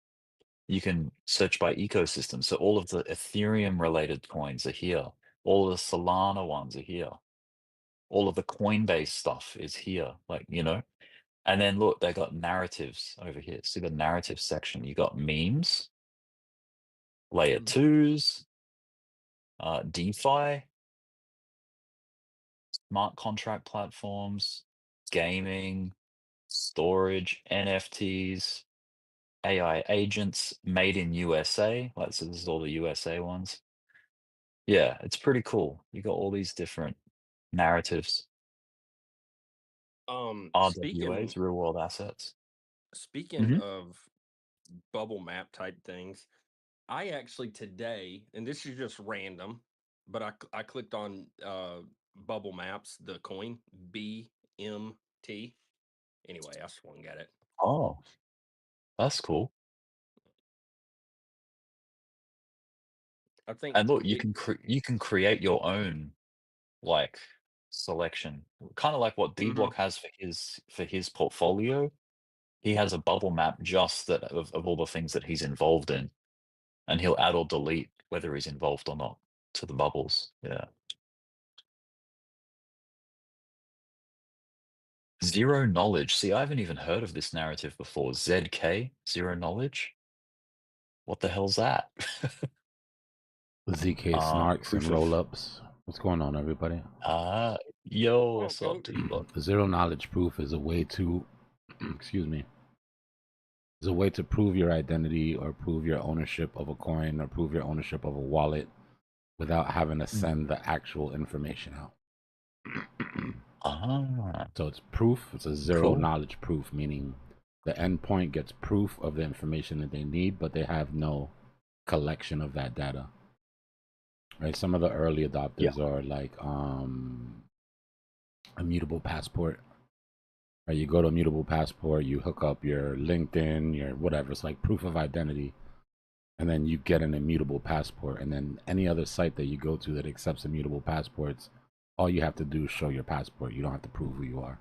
You can search by ecosystem. So all of the Ethereum related coins are here. All the Solana ones are here. All of the Coinbase stuff is here. Like, and then look, they got narratives over here. See the narrative section. You got memes, layer twos, DeFi, smart contract platforms, gaming, storage, NFTs, AI agents, made in USA. Like, so this is all the USA ones. Yeah, it's pretty cool. You got all these different narratives. Speaking RWAs, real world assets. speaking of bubble map type things, I actually today, and this is just random, but I clicked on bubble maps, the coin BMT. Anyway, I swung at it. Oh, that's cool. I think And look, you can create your own like selection, kind of like what Dbloc has for his portfolio. He has a bubble map just that of all the things that he's involved in, and he'll add or delete whether he's involved or not to the bubbles. Yeah. Zero knowledge. See, I haven't even heard of this narrative before. ZK, zero knowledge. What the hell's that? ZK snarks Proof and of roll-ups. What's going on, everybody? yo, what's up, Dbloc? Zero knowledge proof is a way to, excuse me, is a way to prove your identity or prove your ownership of a coin or prove your ownership of a wallet without having to send the actual information out. So it's proof. It's a zero knowledge proof, meaning the endpoint gets proof of the information that they need, but they have no collection of that data. Right? Some of the early adopters are like Immutable Passport. Right? You go to Immutable Passport, you hook up your LinkedIn, your whatever. It's like proof of identity, and then you get an Immutable Passport. And then any other site that you go to that accepts Immutable Passports, all you have to do is show your passport. You don't have to prove who you are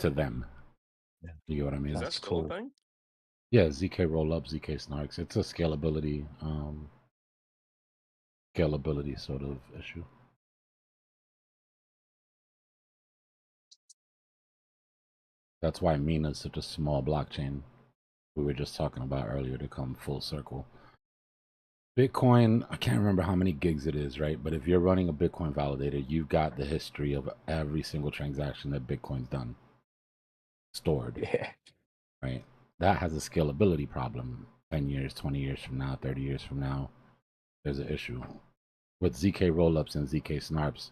to them. You get what I mean? Is that still a thing? Yeah, ZK roll-up, ZK snarks. It's a scalability sort of issue. That's why Mina is such a small blockchain. We were just talking about earlier to come full circle. Bitcoin, I can't remember how many gigs it is, right? But if you're running a Bitcoin validator, you've got the history of every single transaction that Bitcoin's done stored. Yeah. Right? That has a scalability problem. 10 years, 20 years from now, 30 years from now, there's an issue. With ZK rollups and ZK snarps,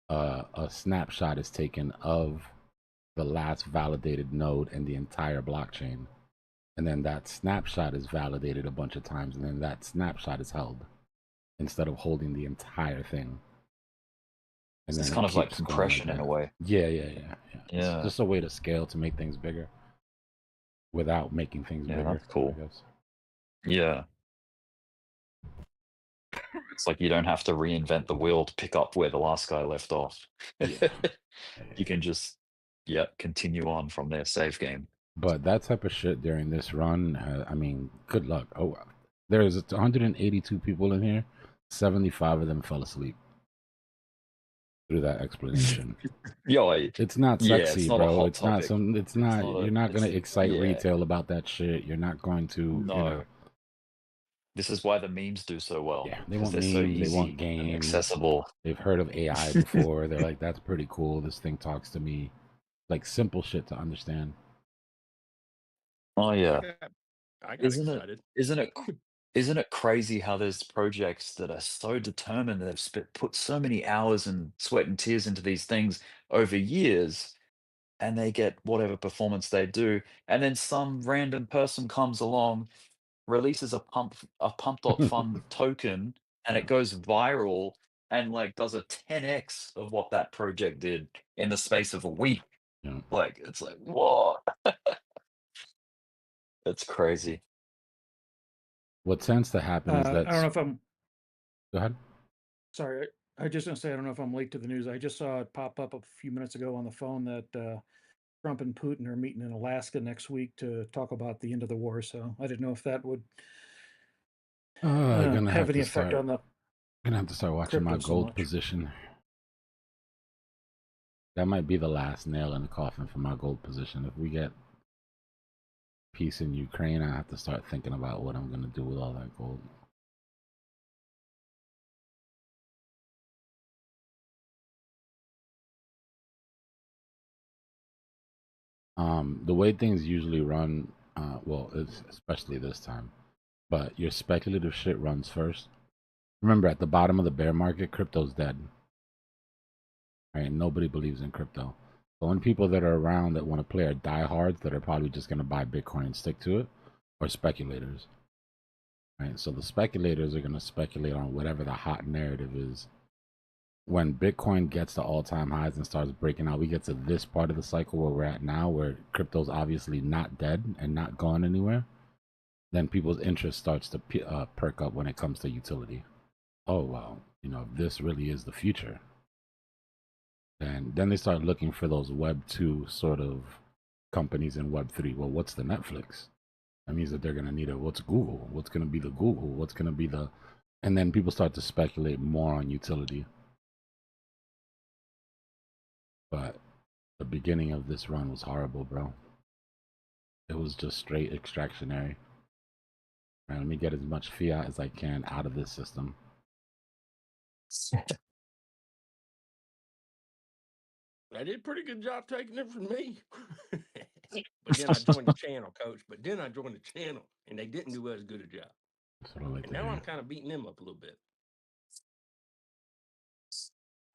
a snapshot is taken of the last validated node in the entire blockchain. And then that snapshot is validated a bunch of times, and then that snapshot is held instead of holding the entire thing. And It's then kind it of like keeps going compression in that. a way. Yeah. It's just a way to scale to make things bigger without making things bigger. That's cool. I guess. Yeah. It's like you don't have to reinvent the wheel to pick up where the last guy left off. You can just, continue on from their save game. But that type of shit during this run, I mean, good luck. Oh, there's 182 people in here. 75 of them fell asleep through that explanation. It's not sexy, it's not bro. a hot it's not topic. some. It's not. You're not gonna excite retail about that shit. You're not going to. No. You know, this is why the memes do so well. Yeah, they want they're memes. so easy They want and games. accessible. They've heard of AI before. They're like, that's pretty cool. This thing talks to me. Like simple shit to understand. Oh yeah. I got excited. Isn't it crazy how there's projects that are so determined, that have put so many hours and sweat and tears into these things over years, and they get whatever performance they do, and then some random person comes along, releases a pump.fun token, and it goes viral and like does a 10x of what that project did in the space of a week. Like it's like, what? That's crazy. What tends to happen is that I don't know if I'm. Go ahead. Sorry, I just gonna say I don't know if I'm late to the news. I just saw it pop up a few minutes ago on the phone that Trump and Putin are meeting in Alaska next week to talk about the end of the war. So I didn't know if that would Gonna have any to effect start, on the. Gonna have to start watching my crypto so gold much. position. That might be the last nail in the coffin for my gold position. If we get peace in Ukraine, I have to start thinking about what I'm gonna do with all that gold. The way things usually run, well, it's especially this time, but your speculative shit runs first. Remember, at the bottom of the bear market, crypto's dead. right? Nobody believes in crypto. The only people that are around that want to play are diehards that are probably just going to buy Bitcoin and stick to it, or speculators, right? So the speculators are going to speculate on whatever the hot narrative is. When Bitcoin gets to all-time highs and starts breaking out, we get to this part of the cycle where we're at now, where crypto's obviously not dead and not going anywhere. Then people's interest starts to perk up when it comes to utility. Oh, well, you know, if this really is the future, and then they start looking for those Web 2 sort of companies in Web 3. Well, what's the Netflix? That means that they're going to need what's Google? What's going to be the Google? What's going to be the... And then people start to speculate more on utility. But the beginning of this run was horrible, bro. It was just straight extractionary. Right, let me get as much fiat as I can out of this system. They did a pretty good job taking it from me. But then I joined the channel, coach. But then I joined the channel, and they didn't do as good a job. That's what I like And to now hear. I'm kind of beating them up a little bit.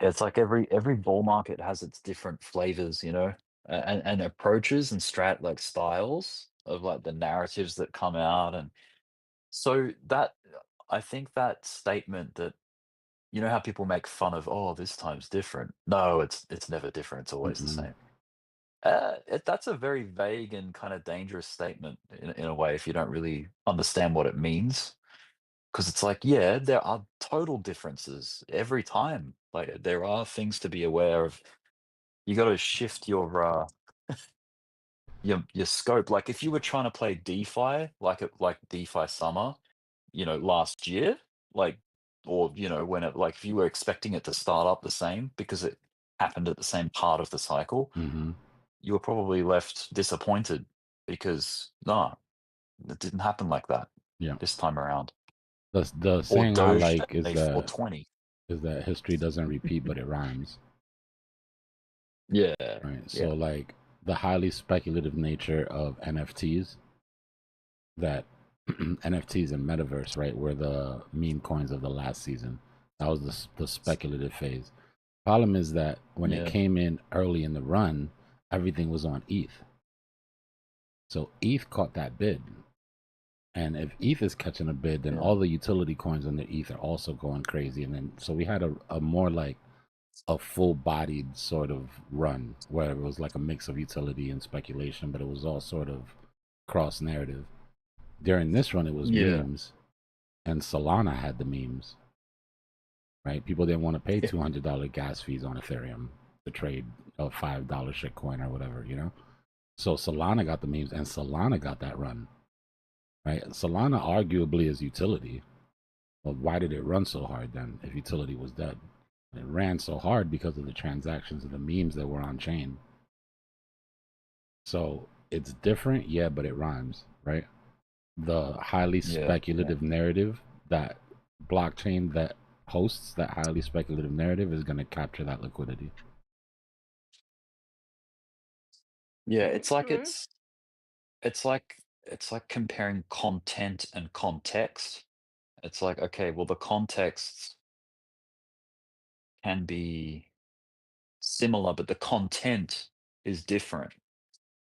Yeah, it's like every bull market has its different flavors, you know, and approaches and styles of like the narratives that come out. And so that, I think that statement that, you know how people make fun of, oh, this time's different. No, it's never different. It's always the same. That's a very vague and kind of dangerous statement in a way if you don't really understand what it means. Because it's like, yeah, there are total differences every time. Like there are things to be aware of. You got to shift your scope. Like if you were trying to play DeFi, like DeFi summer, you know, last year, like, or you know, when it, like if you were expecting it to start up the same because it happened at the same part of the cycle, you were probably left disappointed because no, it didn't happen like that. Yeah, this time around. The Or saying I Doge like is Day that 420. history doesn't repeat, but it rhymes. Yeah. Right. Yeah. So like the highly speculative nature of NFTs, that NFTs and metaverse, right, were the meme coins of the last season. That was the speculative phase. Problem is that when it came in early in the run, everything was on ETH. So ETH caught that bid. And if ETH is catching a bid, then all the utility coins on the ETH are also going crazy. And then so we had a more like a full-bodied sort of run where it was like a mix of utility and speculation, but it was all sort of cross-narrative. During this run, it was memes, and Solana had the memes, right? People didn't want to pay $200 gas fees on Ethereum to trade a $5 shitcoin or whatever, you know? So Solana got the memes, and Solana got that run, right? Solana arguably is utility. Well, why did it run so hard then if utility was dead? It ran so hard because of the transactions and the memes that were on chain. So it's different, yeah, but it rhymes, right? The highly speculative narrative, that blockchain that hosts that highly speculative narrative is going to capture that liquidity. Yeah, it's like it's like comparing content and context. It's like, okay, well, the context can be similar, but the content is different.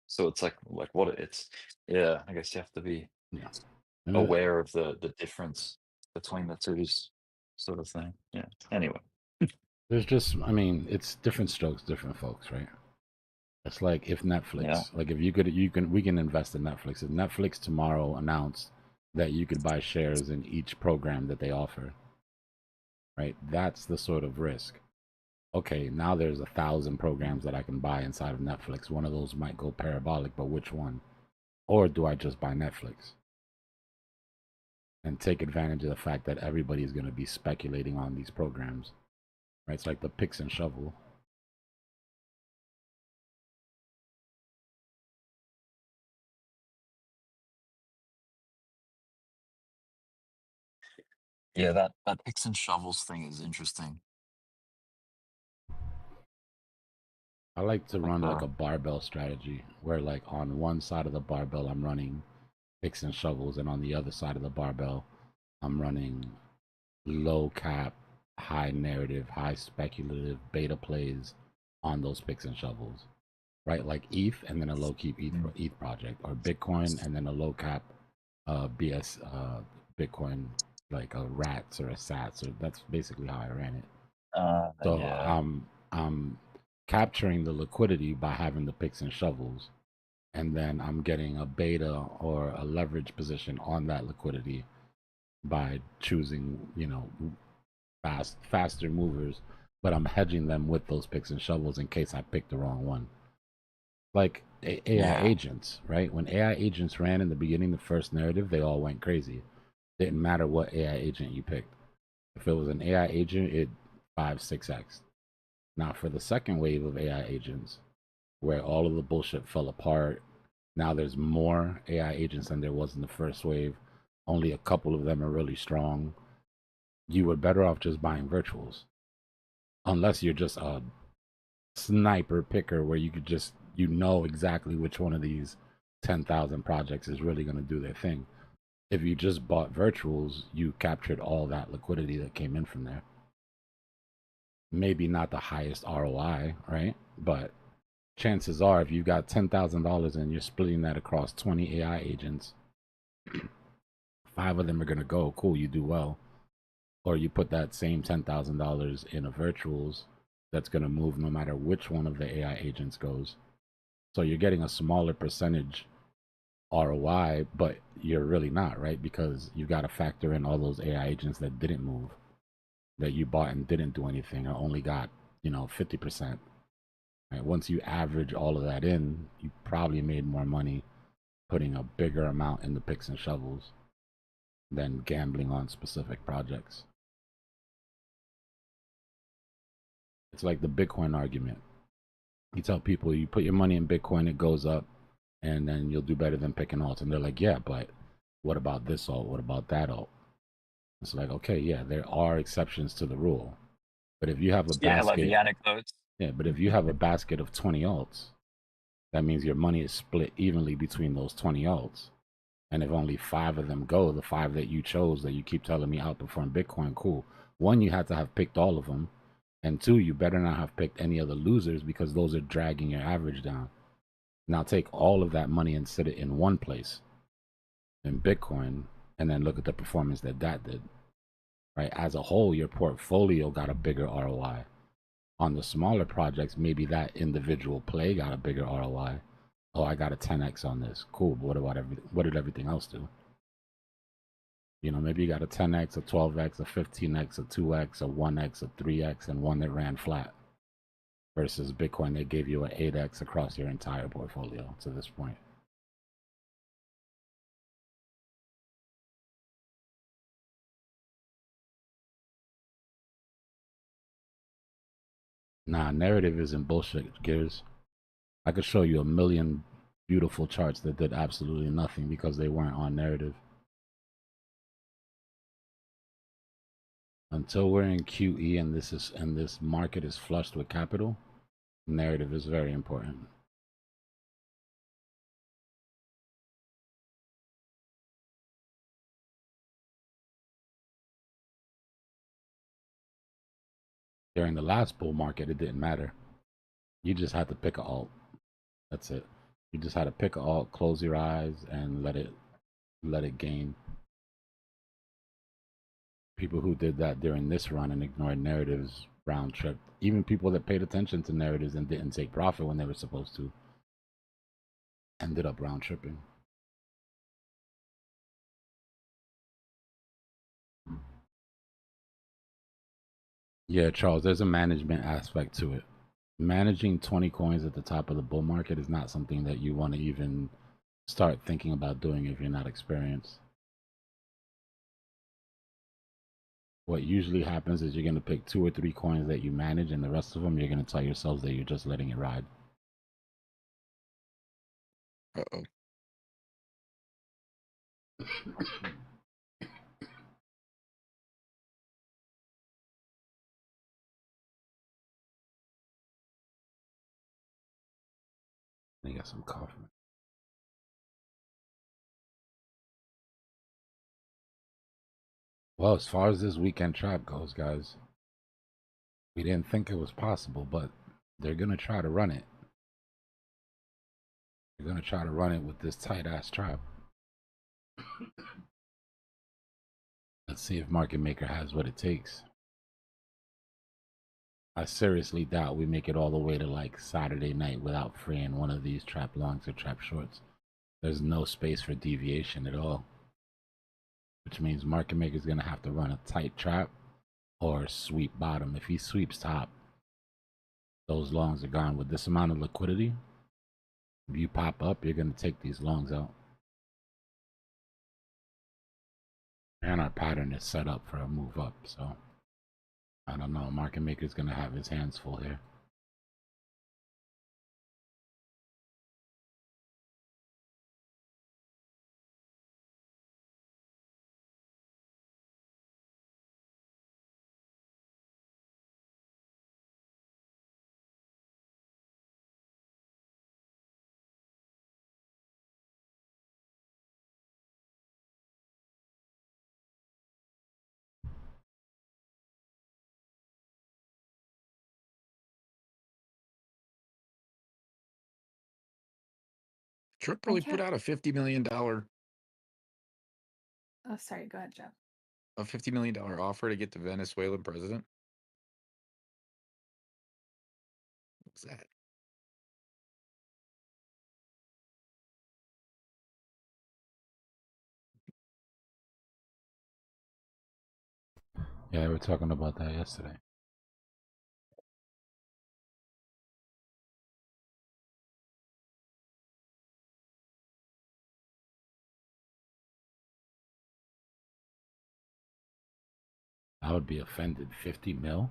So it's like what it's, yeah, I guess you have to be aware of the difference between the two sort of thing. Yeah. Anyway. There's just, I mean, it's different strokes, different folks, right? It's like if Netflix, like if we can invest in Netflix. If Netflix tomorrow announced that you could buy shares in each program that they offer, right? That's the sort of risk. Okay, now there's 1,000 programs that I can buy inside of Netflix. One of those might go parabolic, but which one? Or do I just buy Netflix and take advantage of the fact that everybody is going to be speculating on these programs, right? It's like the picks and shovel. Yeah, that picks and shovels thing is interesting. I like to run like a barbell strategy where like on one side of the barbell I'm running picks and shovels, and on the other side of the barbell I'm running low cap high narrative, high speculative beta plays on those picks and shovels, right? Like ETH and then a low keep ETH project, or Bitcoin and then a low cap BS Bitcoin, like a RATS or a SATS. So that's basically how I ran it. So Yeah. I'm capturing the liquidity by having the picks and shovels, and then I'm getting a beta or a leverage position on that liquidity by choosing, faster movers, but I'm hedging them with those picks and shovels in case I pick the wrong one. Like AI agents, right? When AI agents ran in the beginning, the first narrative, they all went crazy. Didn't matter what AI agent you picked. If it was an AI agent, it 5-6x. Now for the second wave of AI agents, where all of the bullshit fell apart, now there's more AI agents than there was in the first wave. Only a couple of them are really strong. You were better off just buying virtuals, unless you're just a sniper picker where you could just exactly which one of these 10,000 projects is really going to do their thing. If you just bought virtuals, you captured all that liquidity that came in from there. Maybe not the highest ROI, right? But chances are, if you got $10,000 and you're splitting that across 20 AI agents, 5 of them are going to go, cool, you do well. Or you put that same $10,000 in a virtuals that's going to move no matter which one of the AI agents goes. So you're getting a smaller percentage ROI, but you're really not, right? Because you got to factor in all those AI agents that didn't move, that you bought and didn't do anything, or only got, 50%. Right? Once you average all of that in, you probably made more money putting a bigger amount in the picks and shovels than gambling on specific projects. It's like the Bitcoin argument. You tell people you put your money in Bitcoin, it goes up, and then you'll do better than picking alts. And they're like, yeah, but what about this alt? What about that alt? It's like, okay, yeah, there are exceptions to the rule. But if you have a basket, like the anecdotes. Yeah, but if you have a basket of 20 alts, that means your money is split evenly between those 20 alts. And if only 5 of them go, the 5 that you chose that you keep telling me outperform Bitcoin, cool. 1, you had to have picked all of them. And 2, you better not have picked any of the losers, because those are dragging your average down. Now take all of that money and sit it in one place in Bitcoin, and then look at the performance that did. Right? As a whole, your portfolio got a bigger ROI. On the smaller projects, maybe that individual play got a bigger ROI. Oh, I got a 10x on this. Cool, but what did everything else do? Maybe you got a 10x, a 12x, a 15x, a 2x, a 1x, a 3x, and one that ran flat. Versus Bitcoin, they gave you an 8x across your entire portfolio to this point. Nah, narrative isn't bullshit, Gears. I could show you a million beautiful charts that did absolutely nothing because they weren't on narrative. Until we're in QE and this market is flushed with capital, narrative is very important. During the last bull market, it didn't matter. You just had to pick an alt. That's it. You just had to pick an alt, close your eyes, and let it gain. People who did that during this run and ignored narratives round trip. Even people that paid attention to narratives and didn't take profit when they were supposed to ended up round tripping. Yeah, Charles, there's a management aspect to it. Managing 20 coins at the top of the bull market is not something that you want to even start thinking about doing if you're not experienced. What usually happens is you're going to pick 2 or 3 coins that you manage, and the rest of them you're going to tell yourselves that you're just letting it ride. Uh-oh. I got some coffee. Well, as far as this weekend trap goes, guys, We didn't think it was possible, but they're going to try to run it. They're going to try to run it with this tight-ass trap. Let's see if Market Maker has what it takes. I seriously doubt we make it all the way to like Saturday night without freeing one of these trap longs or trap shorts. There's no space for deviation at all. Which means Market Maker is going to have to run a tight trap or sweep bottom. If he sweeps top, those longs are gone. With this amount of liquidity, if you pop up, you're going to take these longs out. And our pattern is set up for a move up, so I don't know. Market Maker's going to have his hands full here. Trump really put out a $50 million Oh, sorry. Go ahead, Jeff. a $50 million offer to get the Venezuelan president. What's that? Yeah, we were talking about that yesterday. I would be offended. 50 mil?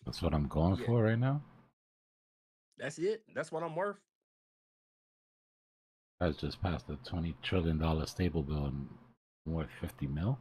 That's what I'm going for right now? That's it? That's what I'm worth? I just passed a $20 trillion stable bill and I'm worth 50 mil?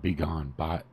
Be gone, bot.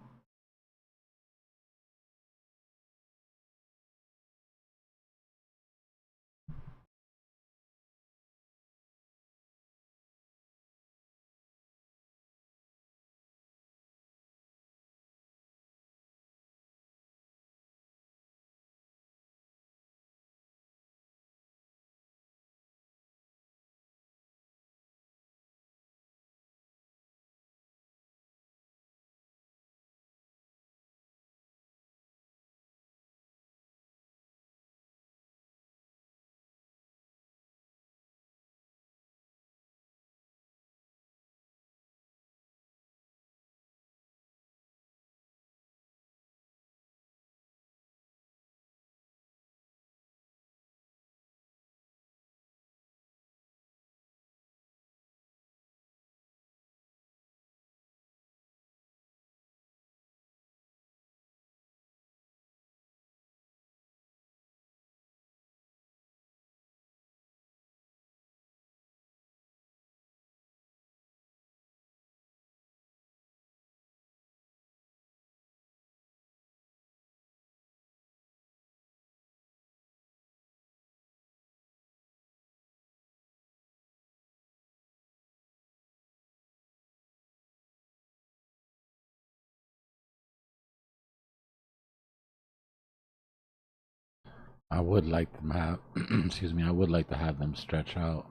I would like to have, excuse me, I would like to have them stretch out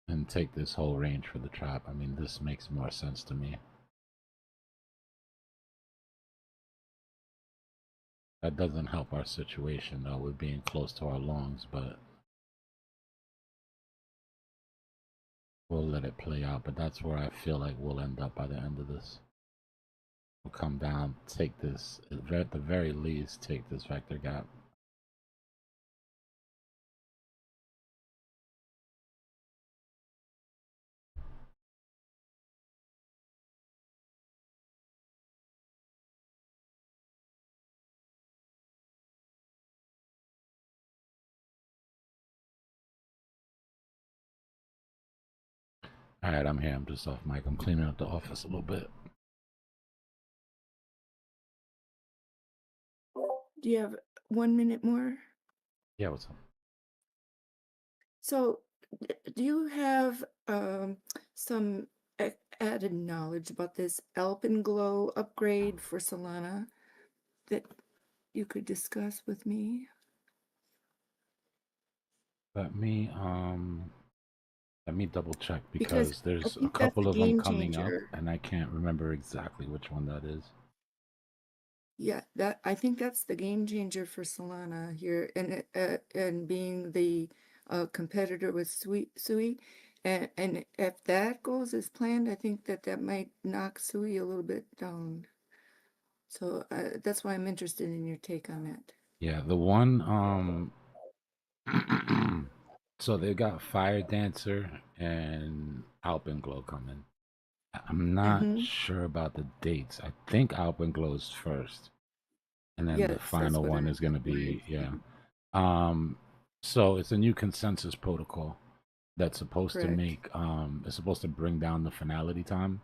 and take this whole range for the trap. I mean, this makes more sense to me. That doesn't help our situation though, with being close to our longs, but We'll let it play out, but that's where I feel like we'll end up by the end of this. We'll come down, take this, at the very least, take this vector gap. All right, I'm here. I'm just off mic. I'm cleaning up the office a little bit. Do you have 1 minute more? Yeah, what's up? So, do you have some added knowledge about this Alpenglow upgrade for Solana that you could discuss with me? Let me double check Because because I there's a think that's couple a of them game coming up, changer. and I can't remember exactly which one that is. Yeah, I think that's the game changer for Solana here, and being the competitor with Sui, and if that goes as planned, I think that might knock Sui a little bit down. So that's why I'm interested in your take on that. Yeah, the one so they got Fire Dancer and Alpenglow coming. I'm not sure about the dates. I think Alpenglow is first, and then the Yes, that's final what one is going to be so it's a new consensus protocol that's supposed to Correct. make it's supposed to bring down the finality time.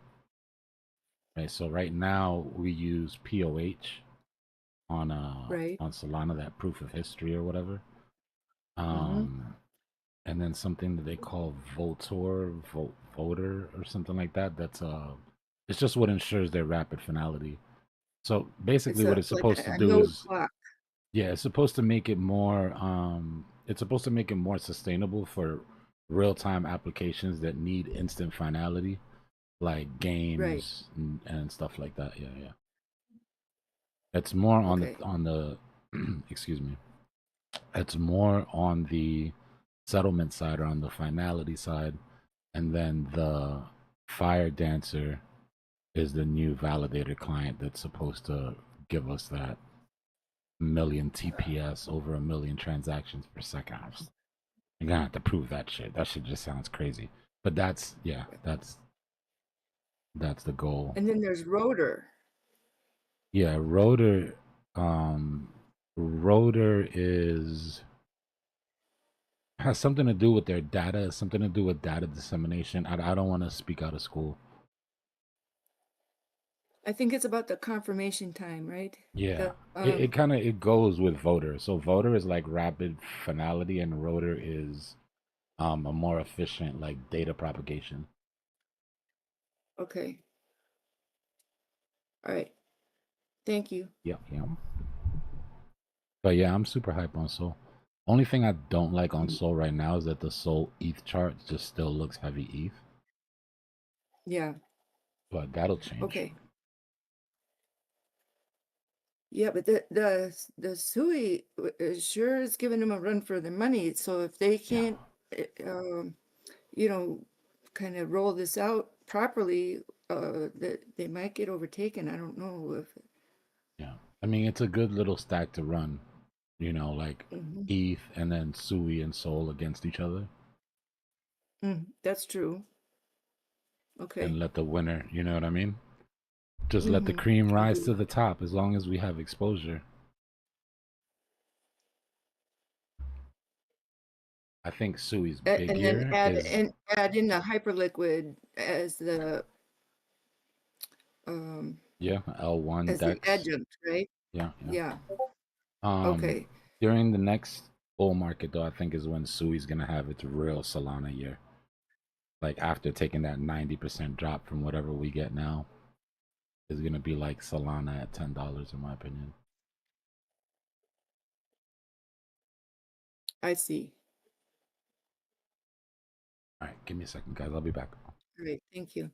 Right. So right now we use POH on on Solana, that proof of history or whatever. And then something that they call voter or something like that. That's it's just what ensures their rapid finality. So basically, what it's Like supposed to a do node is, clock. yeah, it's supposed to make it more it's supposed to make it more sustainable for real-time applications that need instant finality, like games and stuff like that. Yeah. It's more on the excuse me. It's more on the settlement side or on the finality side, and then the Fire Dancer is the new validator client that's supposed to give us that million TPS, over 1 million transactions per second. You're gonna have to prove that shit. That shit just sounds crazy. But that's that's the goal. And then there's Rotor. Yeah, Rotor Rotor has something to do with their data, something to do with data dissemination. I don't want to speak out of school. I think it's about the confirmation time, right? Yeah, it kind of it goes with voter. So voter is like rapid finality, and rotor is a more efficient like data propagation. Okay. All right. Thank you. Yeah. But yeah, I'm super hype on Sol. Only thing I don't like on Sol right now is that the Sol ETH chart just still looks heavy ETH. Yeah. But that'll change. Okay. Yeah, but the Sui sure is giving them a run for their money. So if they can't, you know, kind of roll this out properly, that they might get overtaken. I don't know if. Yeah, I mean it's a good little stack to run. You know, like ETH and then Sui and Sol against each other. That's true. Okay. And let the winner, you know what I mean? Just let the cream rise to the top as long as we have exposure. I think Sui's big And then is add in the hyperliquid as the L1 as the Dex. adjunct, right? Yeah. Okay. During the next bull market though, I think is when Sui's gonna have its real Solana year. Like after taking that 90% drop from whatever we get now, is gonna be like Solana at $10 in my opinion. I see. All right, give me a second, guys. I'll be back. All right. Thank you.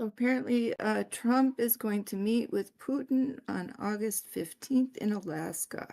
So apparently, Trump is going to meet with Putin on August 15th in Alaska.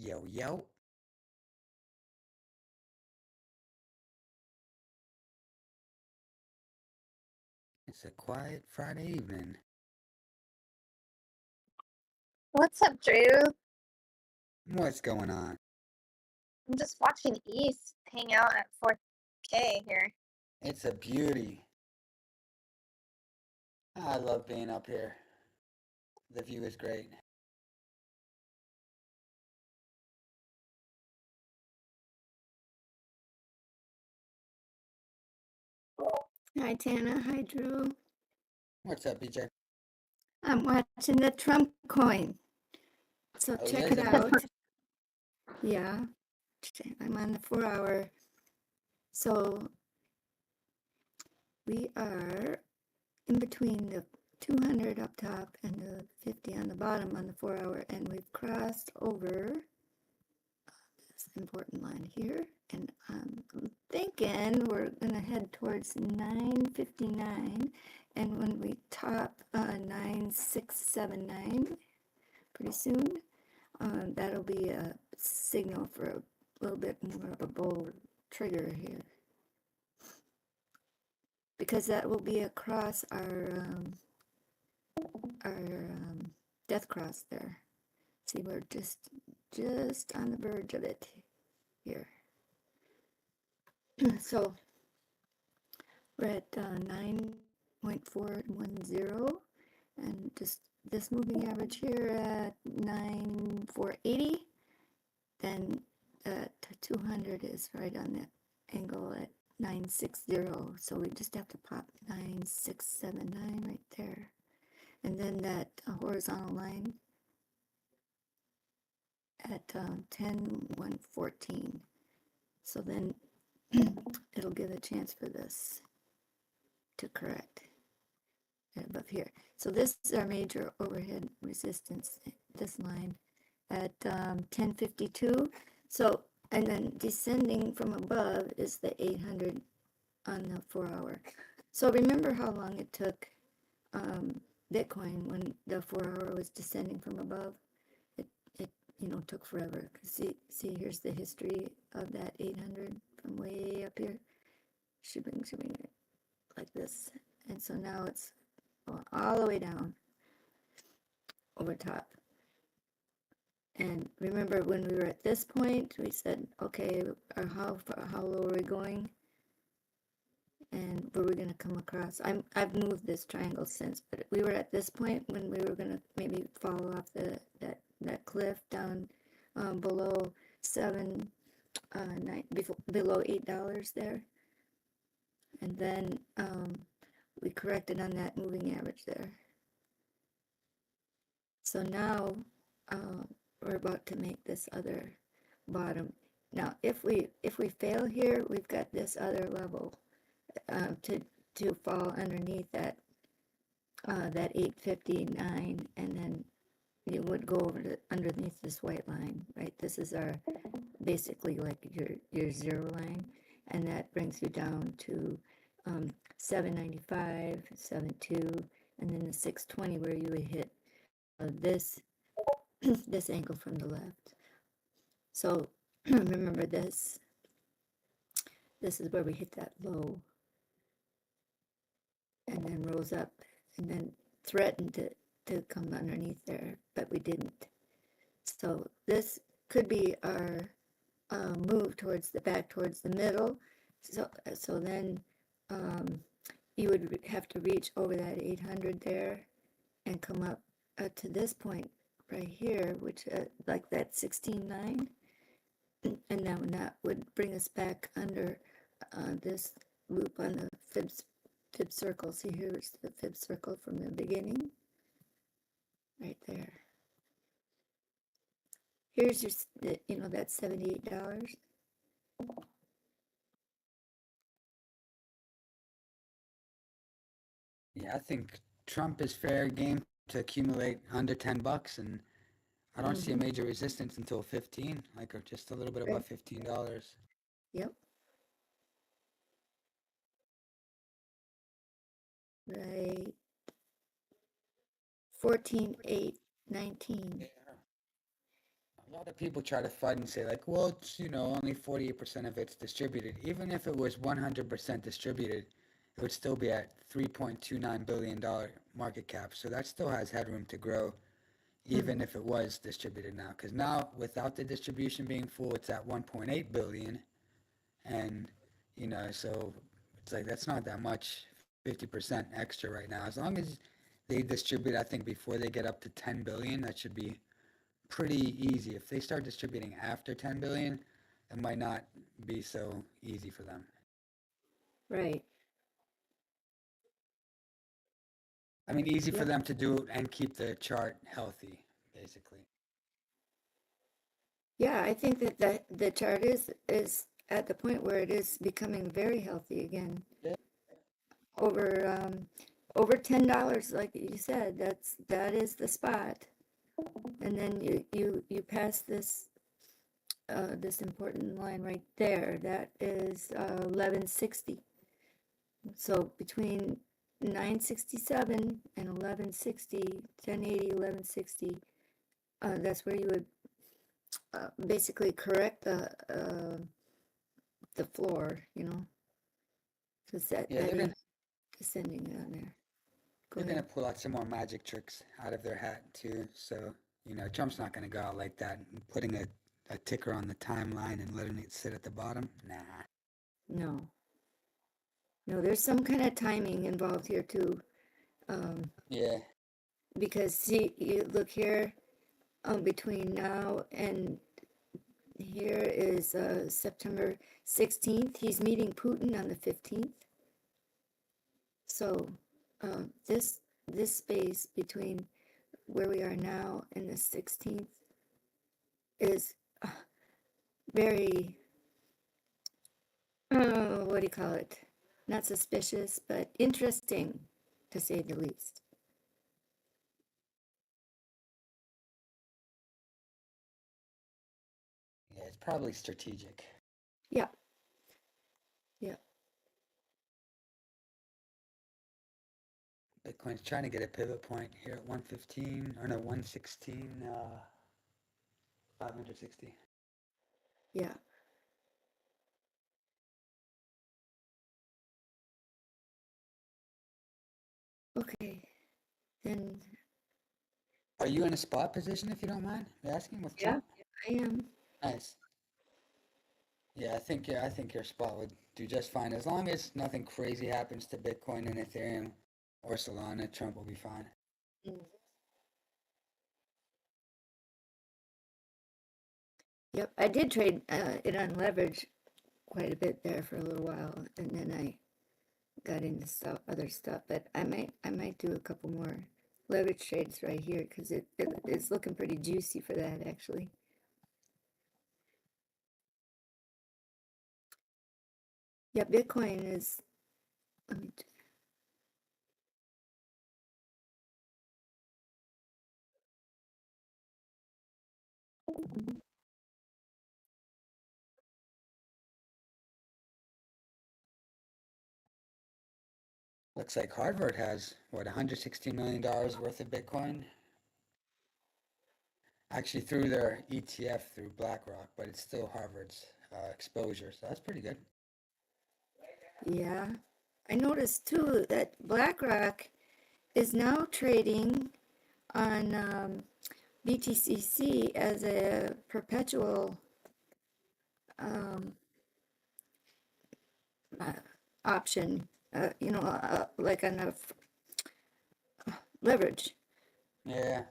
Yo, yo. It's a quiet Friday evening. What's up, Drew? What's going on? I'm just watching ETH hang out at 4K here. It's a beauty. I love being up here. The view is great. Hi, Tana. Hi, Drew. What's up, BJ? I'm watching the Trump coin. So Oh, check yes, it it is. out. Yeah. I'm on the 4 hour. So we are in between the 200 up top and the 50 on the bottom on the 4 hour, and we've crossed over this important line here, and I'm thinking we're gonna head towards 959, and when we top 9679 pretty soon, that'll be a signal for a little bit more of a bold trigger here, because that will be across our death cross there. See, we're just on the verge of it here. So we're at 9.410, and just this moving average here at 9,480. Then 200 is right on the angle at 960. So we just have to pop 9679 right there, and then that horizontal line at 10,114. So then it'll give a chance for this to correct right above here. So this is our major overhead resistance, this line at 1052. So, and then descending from above is the 800 on the 4 hour. So remember how long it took Bitcoin when the 4 hour was descending from above? It took forever. See, here's the history of that 800 from way up here. Shipping it like this. And so now it's going all the way down over top. And remember when we were at this point, we said, okay, how low are we going? And were we going to come across? I've moved this triangle since, but we were at this point when we were going to maybe fall off that cliff down below below $8 there, and then we corrected on that moving average there. So now we're about to make this other bottom. Now, if we fail here, we've got this other level to fall underneath that 859, and then it would go over to underneath this white line, right? This is our basically like your zero line, and that brings you down to 795, 72, and then the 620 where you would hit this this angle from the left. So remember this is where we hit that low and then rose up and then threatened to come underneath there, but we didn't. So this could be our move towards the middle. So then you would have to reach over that 800 there and come up to this point right here, which like that 16.9, and then that would bring us back under this loop on the fib circle. See, here's the fib circle from the beginning, right there. Here's your, that $78. Yeah, I think Trump is fair game to accumulate under $10, and I don't see a major resistance until 15, like or just a little bit above $15. Yep. Right. 14,819. A lot of people try to fight and say like, well, it's, only 48% of it's distributed. Even if it was 100% distributed, it would still be at $3.29 billion market cap. So that still has headroom to grow, even if it was distributed now. Because now, without the distribution being full, it's at 1.8 billion. And, so it's like, that's not that much, 50% extra right now. As long as they distribute, I think before they get up to 10 billion, that should be pretty easy. If they start distributing after 10 billion, it might not be so easy for them. Right. I mean, easy for them to do and keep the chart healthy, basically. Yeah, I think that the chart is at the point where it is becoming very healthy again. Yeah. Over $10, like you said, that is the spot. And then you pass this this important line right there. That is 1160. So between 967 and 1160, 1080, 1160, that's where you would basically correct the floor, because that is descending down there. They're going to pull out some more magic tricks out of their hat too. So, Trump's not going to go out like that and putting a ticker on the timeline and letting it sit at the bottom. Nah. No, there's some kind of timing involved here too. Yeah. Because see, you look here, between now and here is September 16th. He's meeting Putin on the 15th. So this space between where we are now and the 16th is very, what do you call it? Not suspicious, but interesting, to say the least. Yeah, it's probably strategic. Yeah. Yeah. Bitcoin's trying to get a pivot point here at 115, or no, 116, 560. Yeah. Okay. Then. Are you in a spot position, if you don't mind me asking? With Trump? I am. Nice. Yeah, I think your spot would do just fine. As long as nothing crazy happens to Bitcoin and Ethereum or Solana, Trump will be fine. Yep, I did trade it on leverage quite a bit there for a little while, and then I got into other stuff. But I might do a couple more leverage trades right here because it's looking pretty juicy for that actually. Yeah, Bitcoin is. Let me. Looks like Harvard has, what, $160 million worth of Bitcoin? Actually, through their ETF through BlackRock, but it's still Harvard's exposure, so that's pretty good. Yeah, I noticed too that BlackRock is now trading on BTCC as a perpetual option, like on a leverage. Yeah.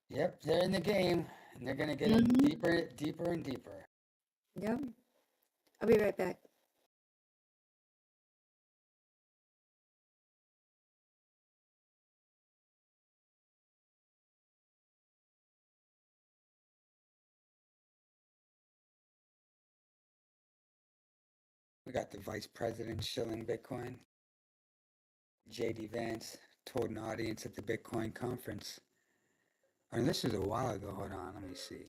Yep, they're in the game, and they're gonna get in deeper and deeper. Yep. I'll be right back. We got the vice president shilling Bitcoin. JD Vance told an audience at the Bitcoin conference. I mean, this was a while ago. Hold on, let me see.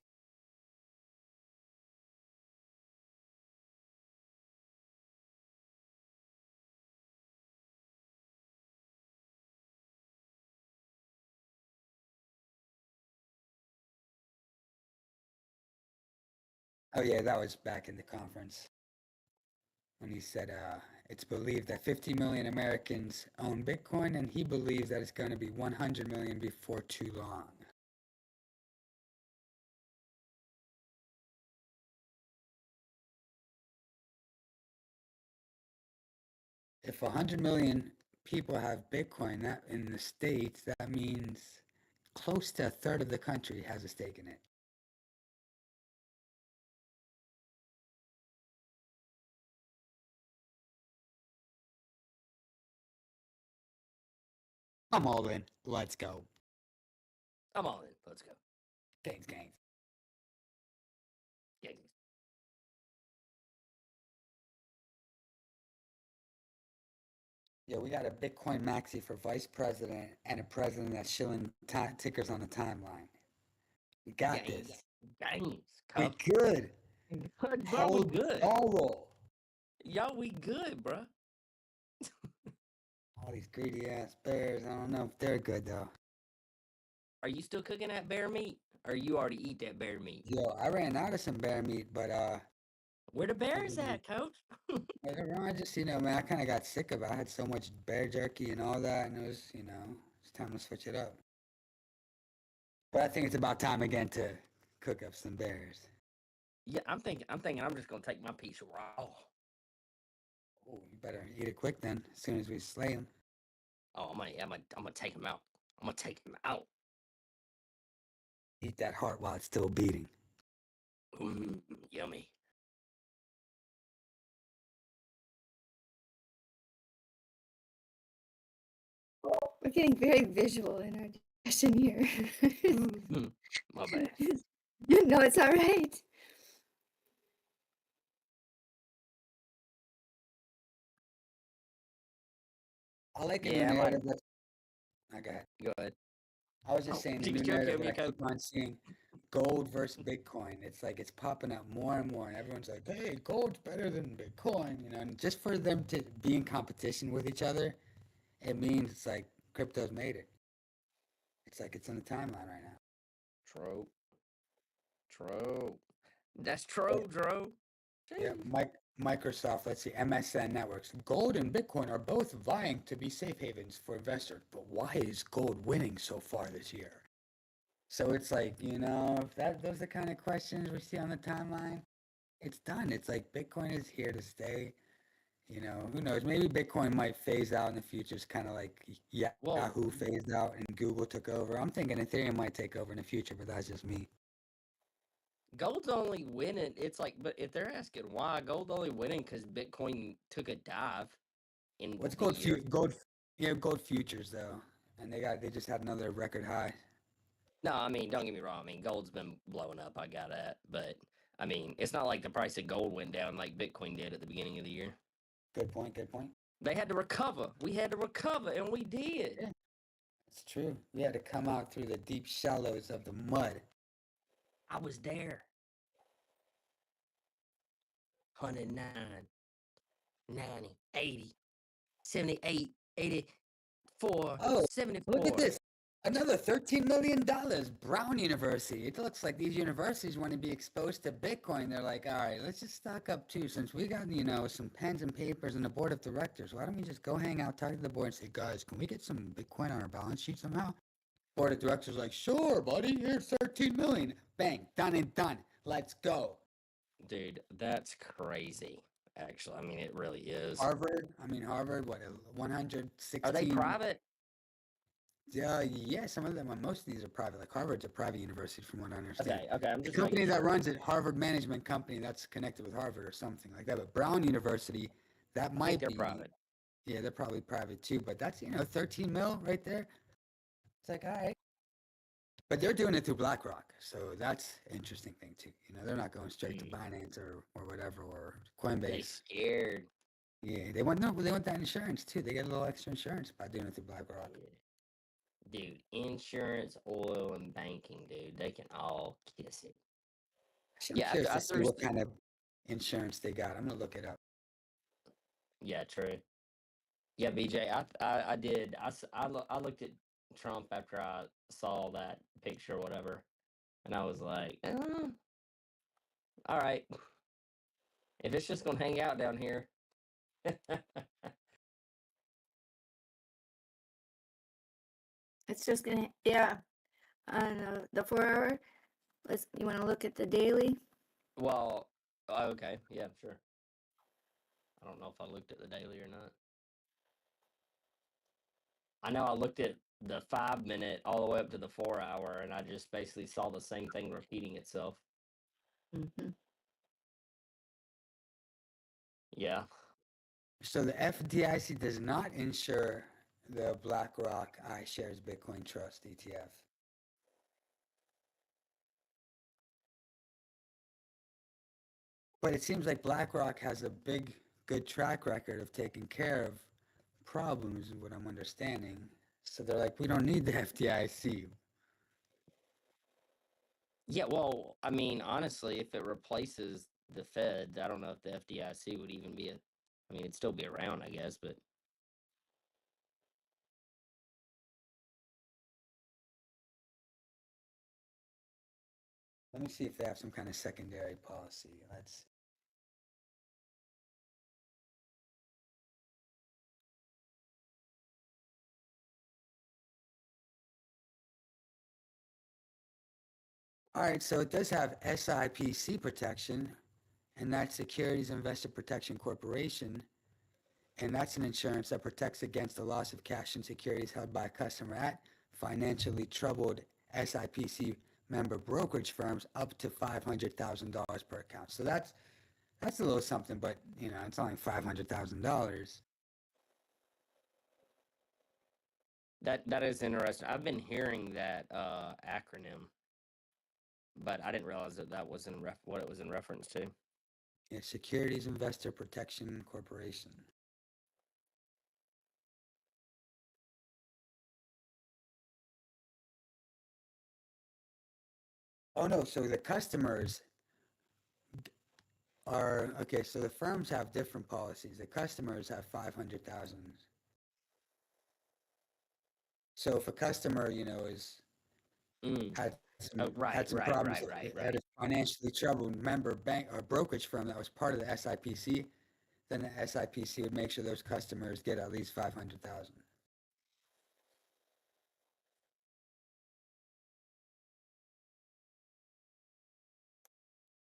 Oh yeah, that was back in the conference when he said it's believed that 50 million Americans own Bitcoin, and he believes that it's going to be 100 million before too long. If 100 million people have Bitcoin, that in the States, that means close to a third of the country has a stake in it. I'm all in. Let's go. I'm all in. Let's go. Gangs. Yeah, we got a Bitcoin maxi for vice president and a president that's shilling tickers on the timeline. We got this. Games. We good. Bro, we good. All roll. Y'all, we good, bro. All these greedy ass bears. I don't know if they're good though. Are you still cooking that bear meat? Or you already eat that bear meat? Yo, I ran out of some bear meat, but where the bears at, coach? I just, man, I kind of got sick of it. I had so much bear jerky and all that, and it was, it's time to switch it up. But I think it's about time again to cook up some bears. Yeah, I'm thinking I'm just gonna take my piece raw. Oh, you better eat it quick then, as soon as we slay him. Oh, I'm gonna take him out. I'm gonna take him out. Eat that heart while it's still beating. Yummy. We're getting very visual in our discussion here. My bad. No, it's all right. I like the new narrative. Go ahead. I was just saying the new narrative that I keep on seeing gold versus Bitcoin. It's like it's popping up more and more, and everyone's like, "Hey, gold's better than Bitcoin," and just for them to be in competition with each other, it means it's like crypto's made it. It's like it's on the timeline right now. True. That's true, Dro. Yeah, Microsoft, let's see, MSN Networks. Gold and Bitcoin are both vying to be safe havens for investors, but why is gold winning so far this year? So it's like, if those are the kind of questions we see on the timeline, it's done. It's like Bitcoin is here to stay. Who knows? Maybe Bitcoin might phase out in the future. It's kind of like Yahoo phased out and Google took over. I'm thinking Ethereum might take over in the future, but that's just me. Gold's only winning. It's like, but if they're asking why, gold's only winning because Bitcoin took a dive. What's gold futures though, and they just had another record high. No, I mean, don't get me wrong. I mean, gold's been blowing up. I got that, but I mean, it's not like the price of gold went down like Bitcoin did at the beginning of the year. Good point. They had to recover. We had to recover, and we did. Yeah, it's true. We had to come out through the deep shallows of the mud. I was there. 109, 90, 80, 78, 84, 74. Look at this. Another $13 million. Brown University. It looks like these universities want to be exposed to Bitcoin. They're like, all right, let's just stock up too. Since we got, some pens and papers and the board of directors, why don't we just go hang out, talk to the board and say, guys, can we get some Bitcoin on our balance sheet somehow? Board of directors like, sure, buddy, here's 13 million. Bang, done and done. Let's go. Dude, that's crazy. Actually, I mean, it really is. Harvard, what, 116? Are they private? Yeah, some of them, most of these are private. Like Harvard's a private university from what I understand. Okay, I'm just the company that runs it, Harvard Management Company, that's connected with Harvard or something like that. But Brown University, that might be private. Yeah, they're probably private too. But that's 13 mil right there. It's like, all right. But they're doing it through BlackRock, so that's an interesting thing too. They're not going straight to Binance or whatever or Coinbase. They scared. Yeah, they want that insurance too. They get a little extra insurance by doing it through BlackRock. Dude, insurance, oil, and banking, dude, they can all kiss it. I'm curious to see what kind of insurance they got. I'm gonna look it up. Yeah, true. Yeah, BJ, I did. I looked at Trump after I saw that picture or whatever, and I was like, All right. If it's just gonna hang out down here. It's just gonna, yeah. On the 4 hour, you want to look at the daily? Well, okay, yeah, sure. I don't know if I looked at the daily or not. I know I looked at the 5 minute all the way up to the 4 hour, and I just basically saw the same thing repeating itself. Mm-hmm. Yeah. So the FDIC does not insure the BlackRock iShares Bitcoin Trust ETF. But it seems like BlackRock has a good track record of taking care of problems, is what I'm understanding. So they're like, we don't need the FDIC. Yeah, well, I mean, honestly, if it replaces the Fed, I don't know if the FDIC would even be I mean, it'd still be around, I guess, but Let me see if they have some kind of secondary policy. Let's. All right, so it does have SIPC protection, and that's Securities Investor Protection Corporation, and that's an insurance that protects against the loss of cash and securities held by a customer at financially troubled SIPC member brokerage firms up to $500,000 per account. So that's a little something, but it's only $500,000. that is interesting. I've been hearing that acronym, but I didn't realize that was what it was in reference to. Yeah, Securities Investor Protection Corporation. Oh no, so the customers are okay. So the firms have different policies. The customers have 500,000. So if a customer, is had some problems at a financially troubled member bank or brokerage firm that was part of the SIPC, then the SIPC would make sure those customers get at least 500,000.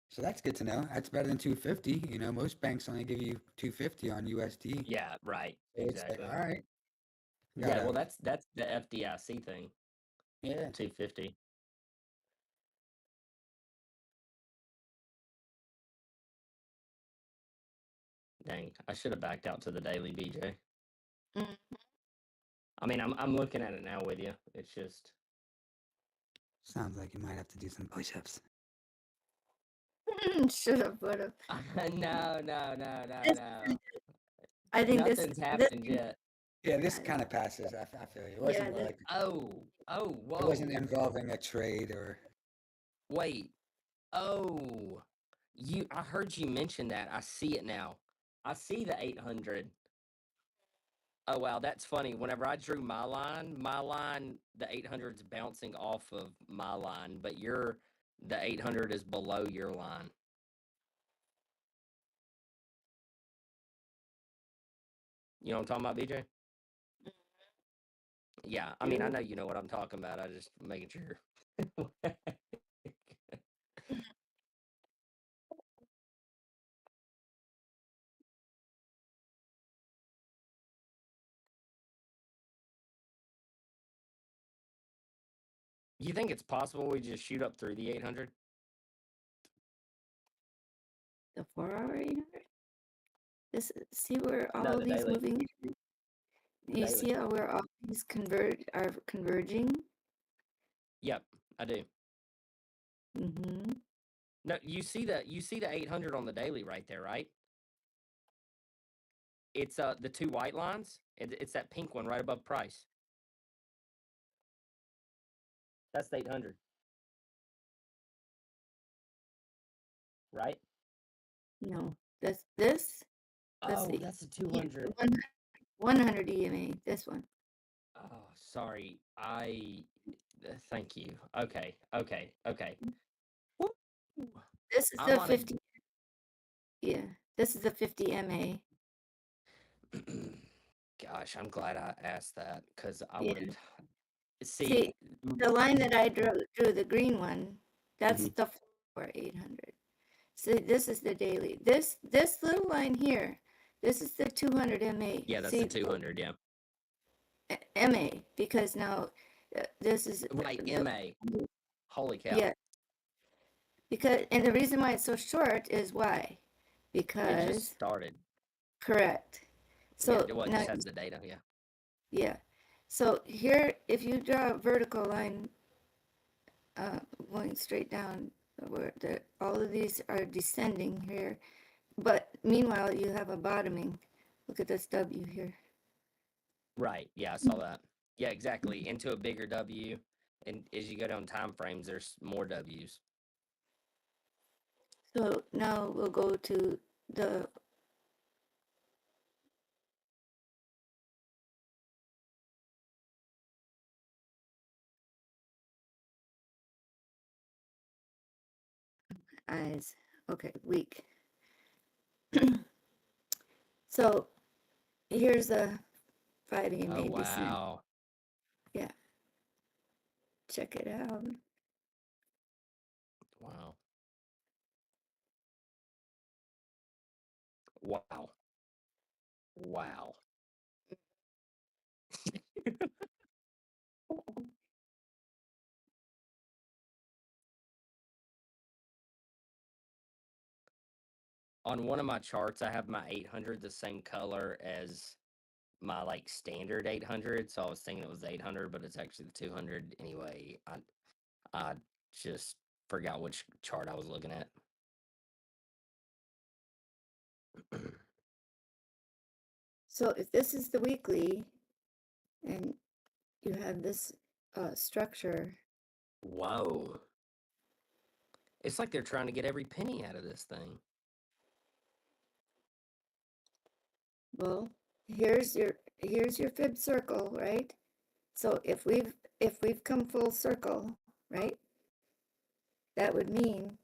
So that's good to know. That's better than 250. Most banks only give you 250 on USD. Yeah, right. So Exactly. it's like, all right. Yeah, well, that's the FDIC thing. Yeah. 250. Dang, I should have backed out to the daily, BJ. Mm-hmm. I mean, I'm looking at it now with you. It's just sounds like you might have to do some push-ups. Should have, would have. No. I think nothing's happened yet. Yeah, this kind of passes. I feel you. It wasn't like. Oh, whoa. It wasn't involving a trade or. Wait. Oh, I heard you mention that. I see it now. I see the 800. Oh wow, that's funny. Whenever I drew my line, the 800's bouncing off of my line, but the 800 is below your line. You know what I'm talking about, BJ? Yeah, I mean, I know you know what I'm talking about. I just making sure. You think it's possible we just shoot up through the 800? The 4 hour 800? See where all No, of the these daily. moving? You see how where all these are converging? Yep, I do. Mm-hmm. No, you see the 800 on the daily right there, right? It's the two white lines. It's that pink one right above price. That's the 800. Right? No, that's this. Oh, that's the 200. 100 EMA. This one. Oh, sorry. Thank you. Okay. This This is I'm the on 50. Yeah, this is the 50 MA. Gosh, I'm glad I asked that because I Yeah. would have. See, the line that I drew, the green one, that's Mhm. the floor 800. See, this is the daily. This little line here, this is the 200 MA. Yeah, that's See, the 200. Yeah. MA, because now this is Right, the, MA. Holy cow. yeah. Because, and the reason why it's so short is why? It Because just started. correct. So Yeah, well, it now, just has the data. Yeah. yeah. So here, if you draw a vertical line going straight down, where all of these are descending here, but meanwhile you have a bottoming. Look at this W here. Right. Yeah, I saw that. Yeah, exactly. Into a bigger W, and as you go down time frames, there's more W's. So now we'll go to the eyes. Okay, weak. So here's the 5 EMA Oh descent. wow. Yeah. Check it out. Wow. Wow. Wow. On one of my charts, I have my 800 the same color as my like standard 800, so I was thinking it was 800, but it's actually the 200 anyway. I just forgot which chart I was looking at. So if this is the weekly and you have this structure. Whoa. It's like they're trying to get every penny out of this thing. Well, here's your fib circle, right? So if we've come full circle, right? That would mean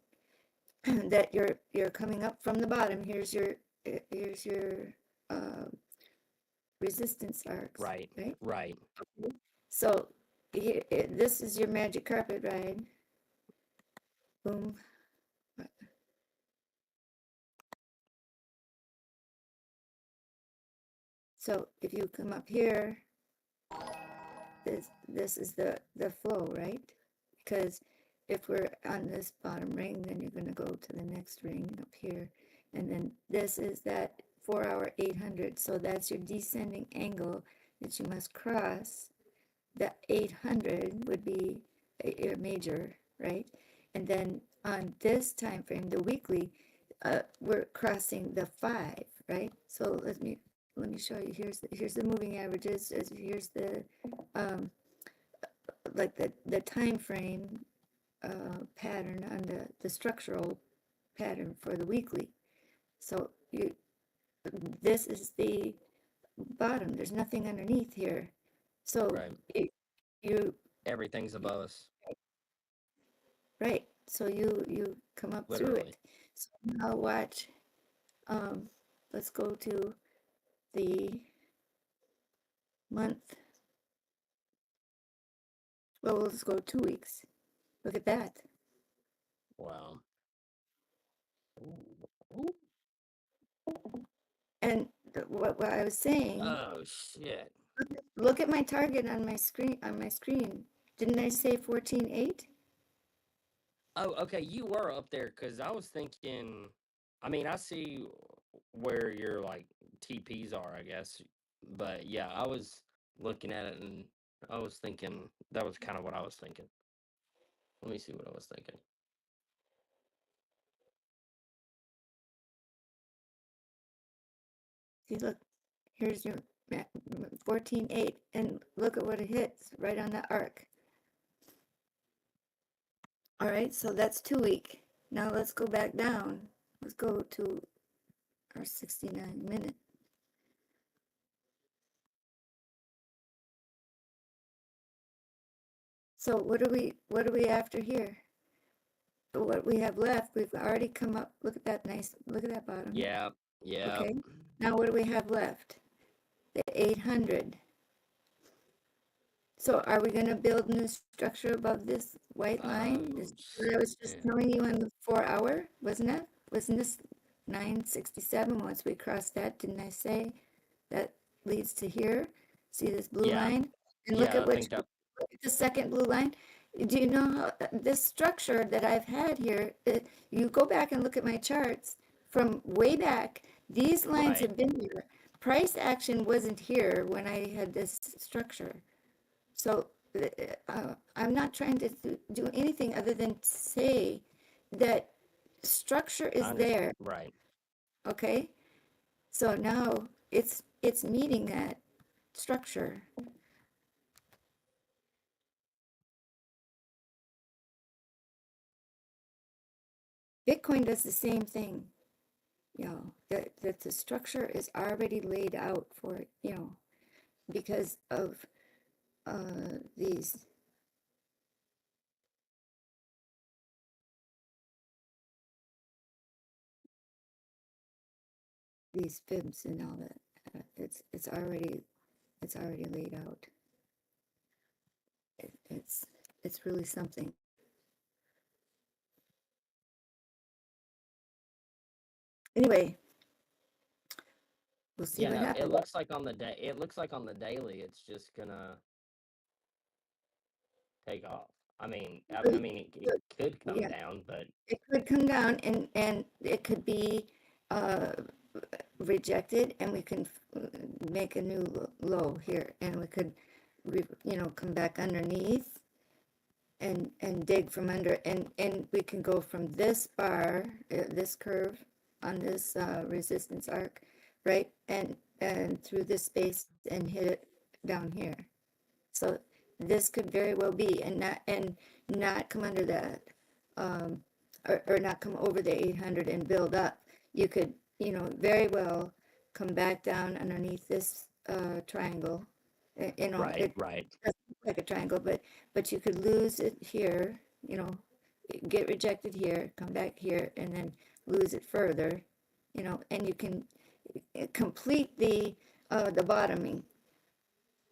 that you're coming up from the bottom. Here's your uh, resistance arcs. Right. Right. Right. So here, this is your magic carpet ride. Boom. So if you come up here, this is the flow, right? Because if we're on this bottom ring, then you're going to go to the next ring up here. And then this is that 4 hour 800. So that's your descending angle that you must cross. The 800 would be your major, right? And then on this time frame, the weekly, we're crossing the 5, right? So let me show you. Here's the moving averages. Here's the like the time frame pattern on the structural pattern for the weekly. So this is the bottom. There's nothing underneath here. So right. Everything's above us. Right. So you come up through it. So now watch. Let's go to the month. Well, let's go 2 weeks. Look at that. Wow. And what I was saying. Oh shit. Look at my target on my screen. Didn't I say 14.8? Oh, okay. You were up there because I was thinking. I mean, I see where your like TPs are, I guess. But yeah, I was looking at it and I was thinking that was kind of what I was thinking. Let me see what I was thinking. See, look, here's your 14.8, and look at what it hits right on the arc. All right, so that's 2 week. Now let's go back down. Let's go to our 69 minute. So what are we after here? what we have left, we've already come up, look at that bottom. Yeah. Okay, now what do we have left? The 800. So are we gonna build new structure above this white line? I was just telling you on the 4 hour, wasn't it? Wasn't this 967? Once we cross that, didn't I say that leads to here? See this blue line? And look at look at the second blue line. Do you know how this structure that I've had here, you go back and look at my charts from way back, these lines have been here. Price action wasn't here when I had this structure. So I'm not trying to do anything other than say that structure is there. Right. Okay. So now it's meeting that structure. Bitcoin does the same thing. You know, that the structure is already laid out for it, you know, because of these fibs and all that. It's already laid out. It's really something. Anyway, we'll see what happens. It looks like on the day. It looks like on the daily, it's just gonna take off. I mean, it could come down, but it could come down, and it could be rejected, and we can make a new low here, and we could, come back underneath, and dig from under, and we can go from this bar, this curve on this resistance arc, right, and through this space and hit it down here. So this could very well be, and not come under that, or not come over the 800 and build up. You could, very well come back down underneath this triangle. Right. It doesn't look like a triangle, but you could lose it here, get rejected here, come back here, and then lose it further, and you can complete the bottoming,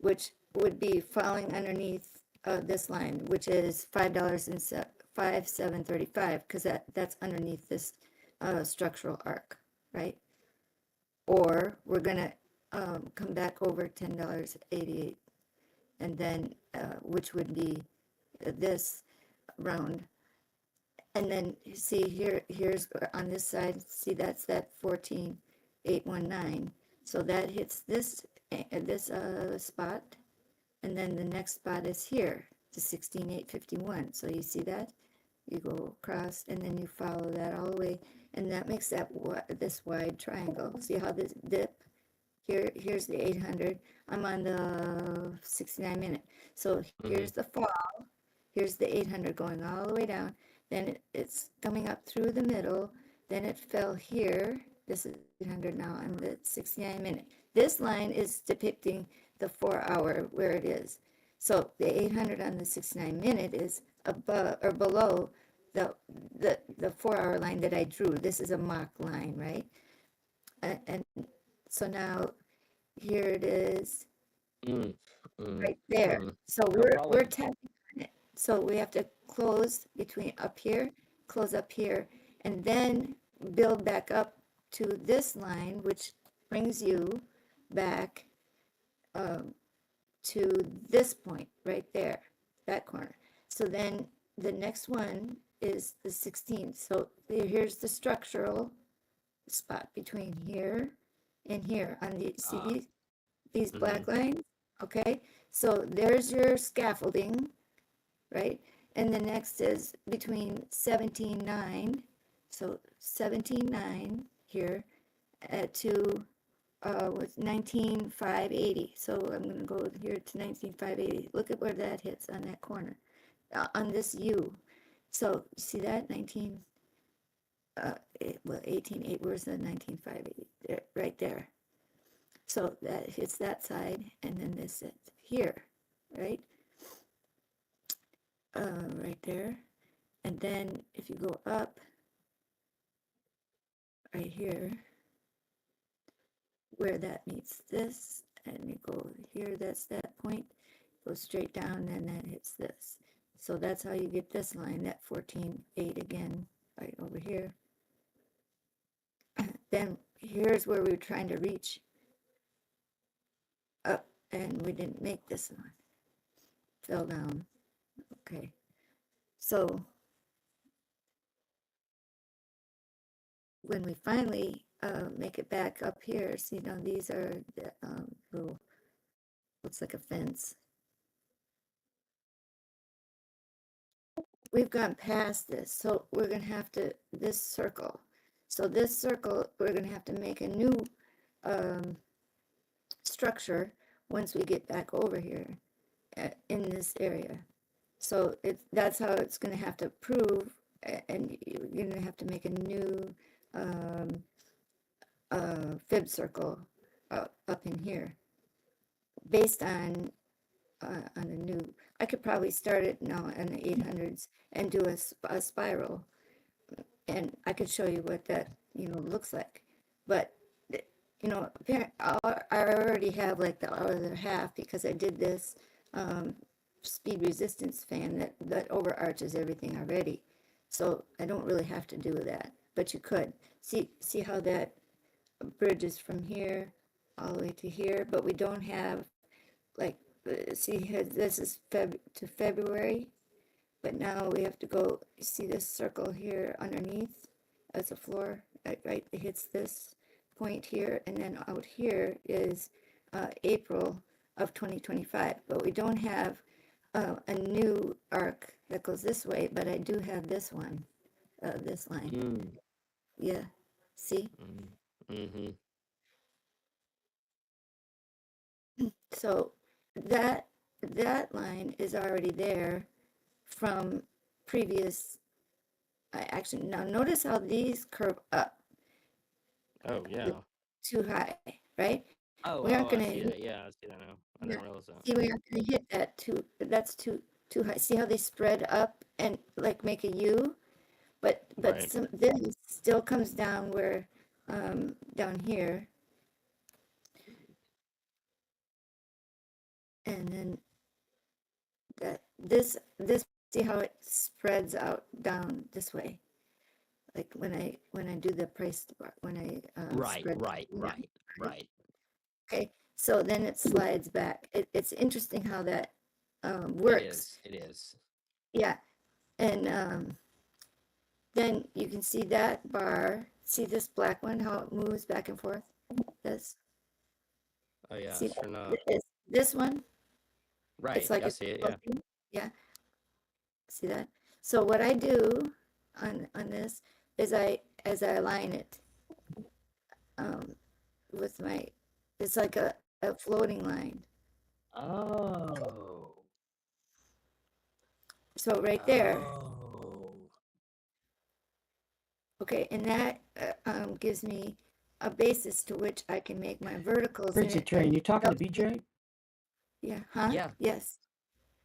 which would be falling underneath this line, which is $5.5735, because that's underneath this structural arc, right? Or we're gonna come back over $10.88, and then which would be this round. And then see here's on this side, see that's that 14,819. So that hits this spot, and then the next spot is here, to 16,851. So you see that? You go across, and then you follow that all the way, and that makes that this wide triangle. See how this dip? Here's the 800. I'm on the 69 minute. So here's the fall. Here's the 800 going all the way down. Then it's coming up through the middle. Then it fell here. This is 800 now on the 69 minute. This line is depicting the 4 hour where it is. So the 800 on the 69 minute is above or below the 4 hour line that I drew. This is a mock line, right? And so now here it is, right there. So we're tapping on it. So we have to close between up here, close up here, and then build back up to this line, which brings you back to this point right there, that corner. So then the next one is the 16th. So here's the structural spot between here and here on the, see these black lines? Okay, so there's your scaffolding, right? And the next is between 17.9, so 17.9 here to with 19,580. So I'm going to go here to 19,580. Look at where that hits on that corner, on this U. So see that 18.8. Where's the 19,580? There, right there. So that hits that side, and then this is here, right? Right there. And then if you go up right here, where that meets this, and you go here, that's that point, go straight down, and that hits this. So that's how you get this line, that 14.8 again, right over here. Then here's where we were trying to reach up, and we didn't make this one. Fell down. Okay. So when we finally make it back up here, see now these are the little, looks like a fence. We've gone past this, so we're gonna have to, this circle. So this circle, we're gonna have to make a new structure once we get back over here in this area. So that's how it's gonna have to prove, and you're gonna have to make a new fib circle up in here based on a new, I could probably start it now in the 800s and do a spiral, and I could show you what that looks like. But I already have like the other half because I did this speed resistance fan that overarches everything already, so I don't really have to do that. But you could see how that bridges from here all the way to here, but we don't have like, see here, this is to February, but now we have to go, you see this circle here underneath as a floor, right, it hits this point here, and then out here is April of 2025, but we don't have a new arc that goes this way, but I do have this one, this line. Yeah, see? So that line is already there from previous. Actually, now notice how these curve up. Oh yeah. Too high, right? Oh, we aren't I gonna see hit, that. Yeah, I see that now. I didn't realize that. see, we aren't gonna hit that too. That's too high. See how they spread up and like make a U, but Right. this still comes down where down here, and then that this see how it spreads out down this way, like when I do the price when I Right, spread right. Okay, so then it slides back. It's interesting how that works. It is. Yeah, and then you can see that bar. See this black one, how it moves back and forth. This. Oh yeah, See sure enough. this one. Right. It's like I see it. Yeah. Yeah. See that? So what I do on this is as I align it with my, it's like a floating line. Oh. So right there. Oh. Okay, and that gives me a basis to which I can make my verticals. Crazy Train, you talking to BJ? Yeah, huh? Yeah. Yes.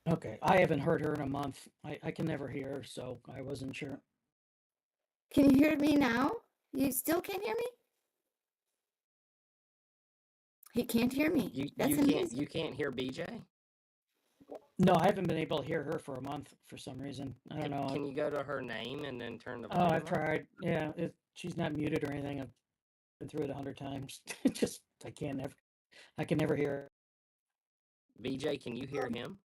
Okay, I haven't heard her in a month. I can never hear her, so I wasn't sure. Can you hear me now? You still can't hear me? He can't hear me. You can't hear BJ? No, I haven't been able to hear her for a month for some reason. I don't know. Can you go to her name and then turn the Oh, volume I've up? tried. Yeah, she's not muted or anything. I've been through it 100 times. Just I can never hear her. BJ, can you hear him?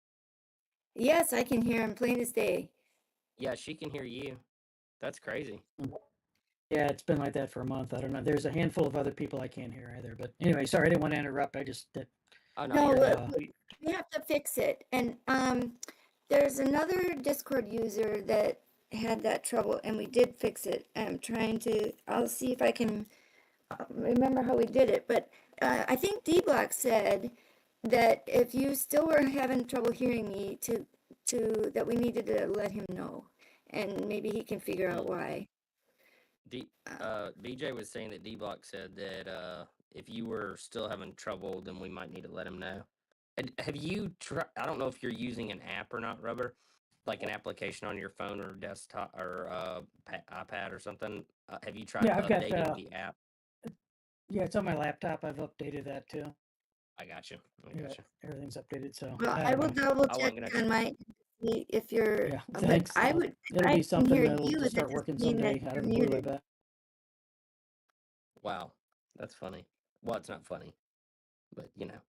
Yes, I can hear him plain as day. Yeah, she can hear you. That's crazy. Yeah, it's been like that for a month. I don't know. There's a handful of other people I can't hear either. But anyway, sorry, I didn't want to interrupt. I just did. Oh No, we have to fix it. And there's another Discord user that had that trouble, and we did fix it. I'm trying to. I'll see if I can remember how we did it. But I think Dbloc said that if you still were having trouble hearing me, that we needed to let him know, and maybe he can figure out why. BJ was saying that Dbloc said that if you were still having trouble, then we might need to let him know. Have you tried? I don't know if you're using an app or not, Rubber, like an application on your phone or desktop or iPad or something? Have you tried Yeah, I've got updating the app? yeah, it's on my laptop. I've updated that too. I got you. Yeah, everything's updated. So Well, I I don't will know. double I check wasn't gonna. on my see if you're. Yeah, But thanks. I would. It'll I be can something hear that'll you. just That start working doesn't mean someday that out you're of the blue, I muted. bet. Wow, that's funny. Well, it's not funny, but you know.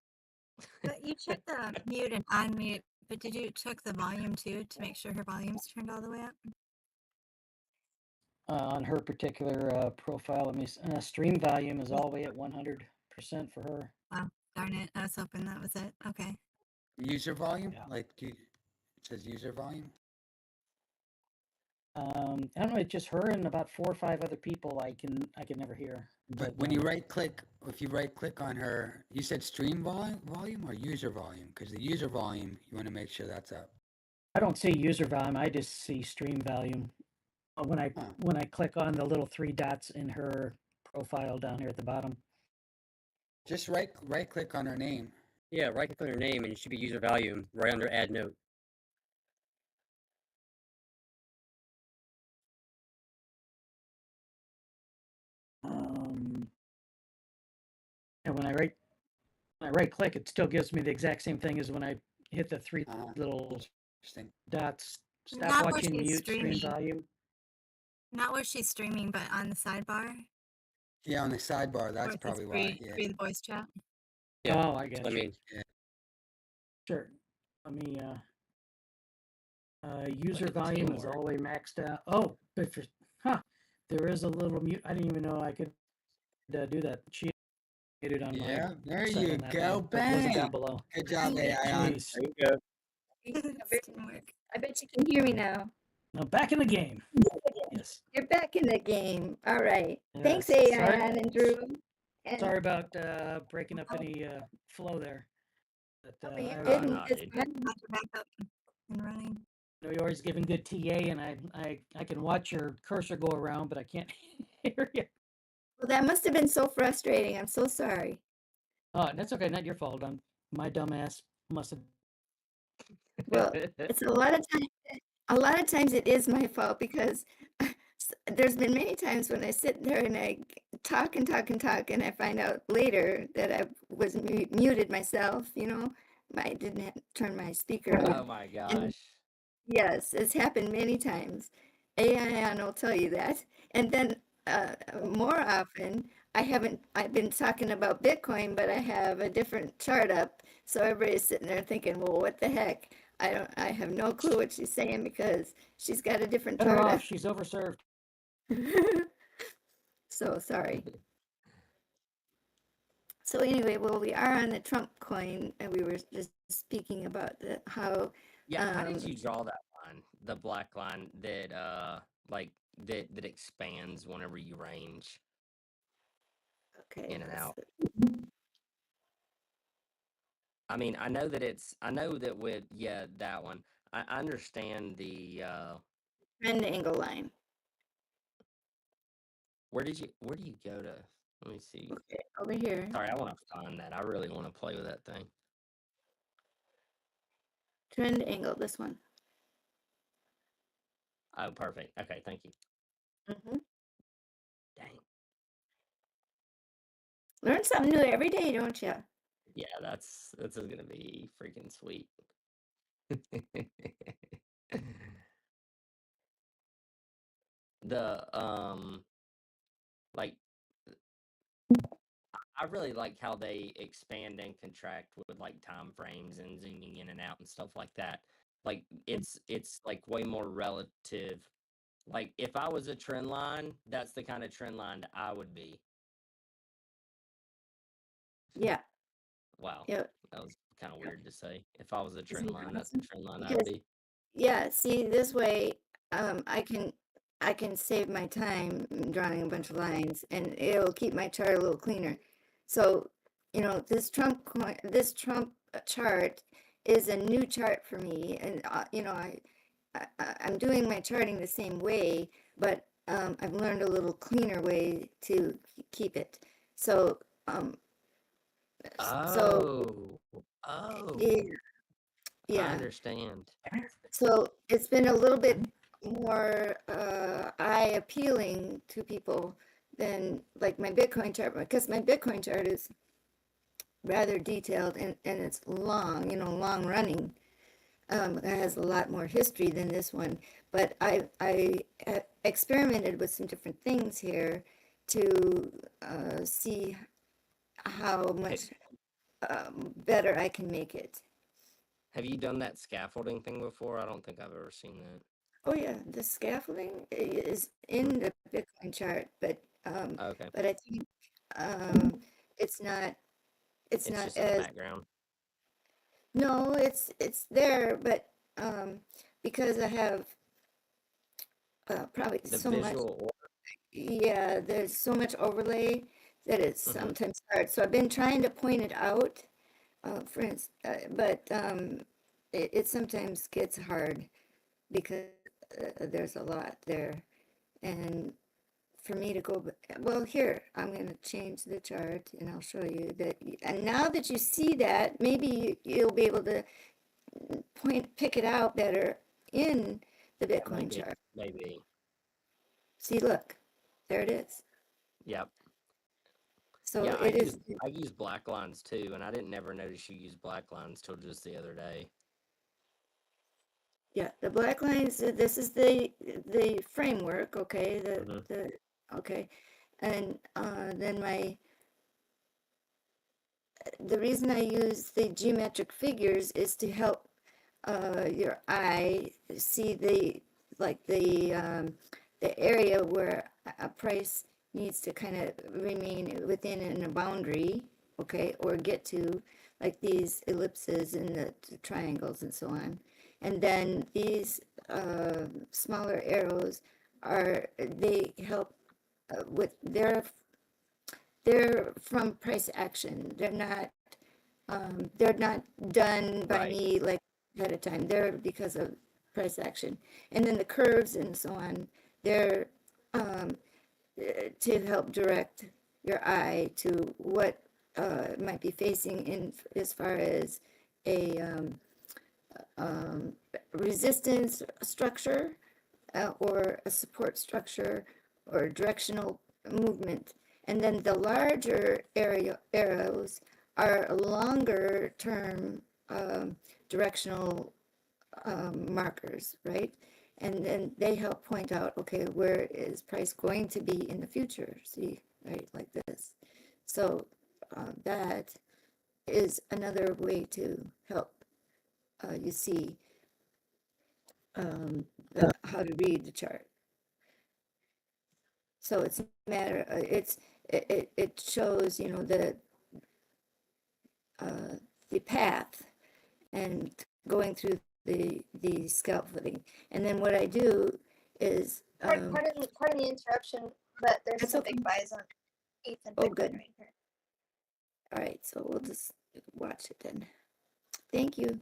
But you check the mute and unmute, but did you check the volume too to make sure her volume's turned all the way up? On her particular profile, let me stream volume is all the way at 100% for her. Wow, darn it! I was hoping that was it. Okay. User volume, Yeah. like it says user volume. I don't know. It's just her and about 4 or 5 other people. I can never hear. But when you right click, if you right click on her, you said stream volume or user volume? Because the user volume, you want to make sure that's up. I don't see user volume. I just see stream volume. When I click on the little 3 dots in her profile down here at the bottom. Just right click on her name. Yeah, right click on her name and it should be user volume right under add note. And when I right click, it still gives me the exact same thing as when I hit the 3 little dots. Stop Not where watching, she's mute, stream streaming. volume. Not where she's streaming, but on the sidebar. Yeah, on the sidebar. Where That's it says probably why. Yeah. free the voice chat. Yeah, Oh, I that's get what I you. mean. Yeah. Sure. Let me user volume is all the way maxed out. Oh, but there is a little mute. I didn't even know I could do that. She muted on Yeah, my there side you on that go. one, but it wasn't down Bang. below. Good job, AI on. Jeez. There you go. I bet you can hear me now. I'm back in the game. Yes. You're back in the game. All right. Thanks, Yes. AI and Drew. And Sorry about breaking up any flow there. But, you I didn't. Nah, It's dude. fine. Back up and running. know you're always giving good TA, and I can watch your cursor go around, but I can't hear you. Well, that must have been so frustrating. I'm so sorry. Oh, that's okay. Not your fault. My dumbass must have. Well, it's a lot of times. A lot of times it is my fault because there's been many times when I sit there and I talk and talk and talk, and I find out later that I was muted myself. You know, I didn't turn my speaker on. Oh my gosh. And yes, it's happened many times. AI will tell you that. And then more often, I've been talking about Bitcoin, but I have a different chart up. So everybody's sitting there thinking, well, what the heck? I have no clue what she's saying because she's got a different Cut her chart off. up. She's overserved. So sorry. So anyway, well, we are on the Trump coin, and we were just speaking about how. Yeah, how did you draw that line? The black line that like that expands whenever you range. Okay. In and out. I mean, I know that with that one. I understand the trend angle line. Where do you go to? Let me see. Okay, over here. Sorry, I want to find that. I really want to play with that thing. Trend angle, this one. Oh, perfect. Okay, thank you. Mm-hmm. Dang. Learn something new every day, don't you? Yeah, this is gonna be freaking sweet. The like I really like how they expand and contract with like time frames and zooming in and out and stuff like that. Like it's like way more relative. Like if I was a trend line, that's the kind of trend line that I would be. Yeah. Wow. Yep. That was kind of weird to say. If I was a trend line, that's the trend line I'd Because, be. yeah, see, this way, I can save my time drawing a bunch of lines, and it'll keep my chart a little cleaner. So, you know, this Trump chart is a new chart for me, and you know, I'm doing my charting the same way, but I've learned a little cleaner way to keep it. So, Oh. yeah. I Yeah. understand. So it's been a little bit more eye appealing to people than like my Bitcoin chart, because my Bitcoin chart is rather detailed and it's long, long running. It has a lot more history than this one, but I experimented with some different things here to see how much better I can make it. Have you done that scaffolding thing before? I don't think I've ever seen that. Oh yeah, the scaffolding is in the Bitcoin chart, but Okay. but I think it's not It's not just in the as background. no, it's there, but because I have probably The so much, visual order. yeah, there's so much overlay that it's sometimes hard. So I've been trying to point it out, for instance, but it sometimes gets hard because there's a lot there. And for me to go, well, here, I'm going to change the chart and I'll show you that. And now that you see that, maybe you'll be able to pick it out better in the Bitcoin chart. Maybe. See, look, there it is. Yep. So yeah, it is. I use black lines too, and I didn't never notice you use black lines till just the other day. Yeah, the black lines, this is the framework, okay, okay. And then the reason I use the geometric figures is to help your eye see the area where a price needs to kind of remain within a boundary, okay, or get to, like these ellipses and the triangles and so on. And then these smaller arrows they help with they're from price action. They're not done by me like ahead of time. They're because of price action. And then the curves and so on, they're to help direct your eye to what might be facing in as far as a resistance structure or a support structure or directional movement. And then the larger arrows are longer term directional markers, right? And then they help point out, okay, where is price going to be in the future? See, right, like this. So that is another way to help you see how to read the chart. So it's a matter, it shows, the path and going through the scaffolding. And then what I do is pardon the interruption, but there's some big buys on ETH and Bitcoin good. right here. All right, so we'll just watch it then. Thank you.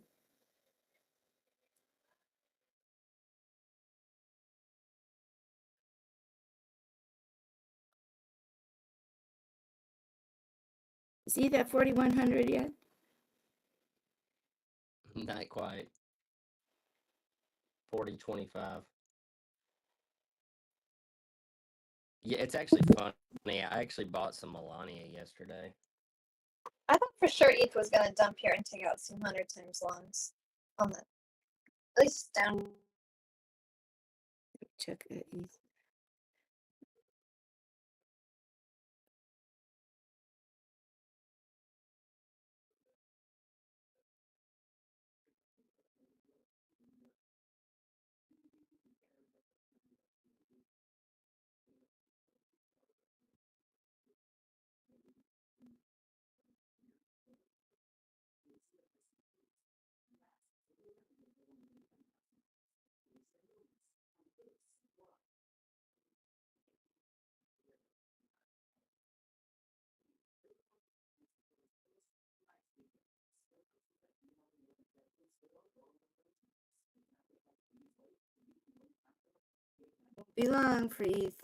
See that 4,100 yet? Not quite. 40.25. Yeah, it's actually funny. I actually bought some Melania yesterday. I thought for sure ETH was going to dump here and take out some 100 times longs on the, at least down. Check ETH. Be long for ETH.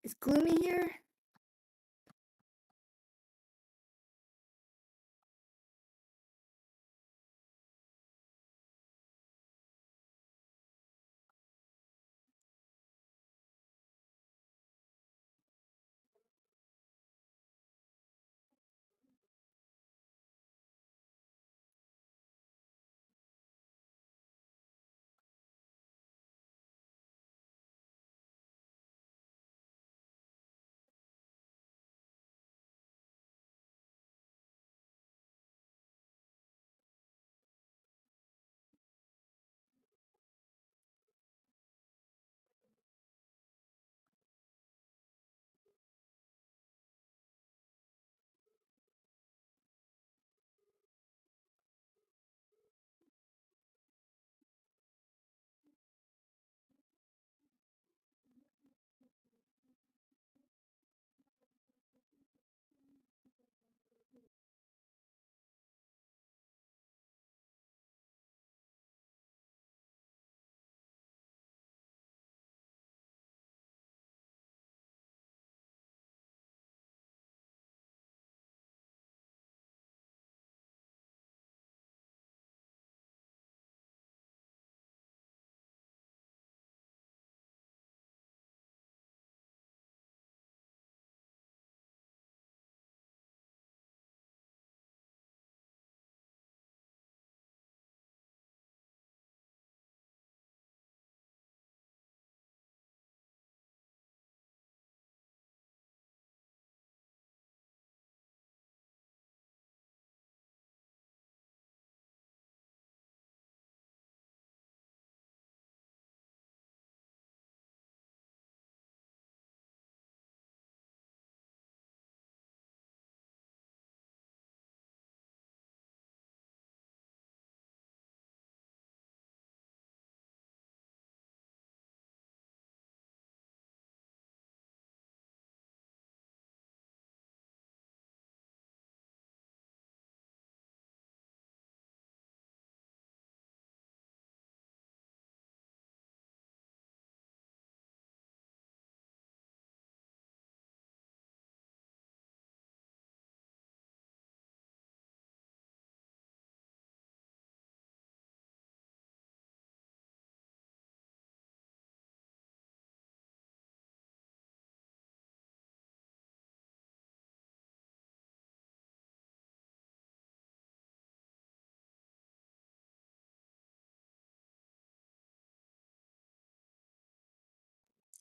Is Gloomy here?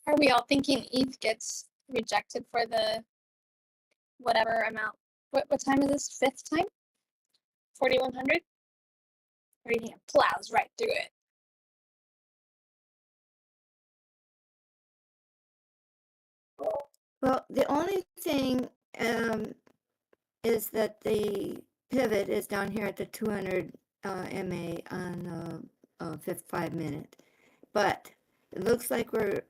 Are we all thinking ETH gets rejected for the whatever amount? What time is this? Fifth time? 4100? Or do you think it plows right through it? Well, the only thing is that the pivot is down here at the 200 MA on 5 minute. But it looks like we're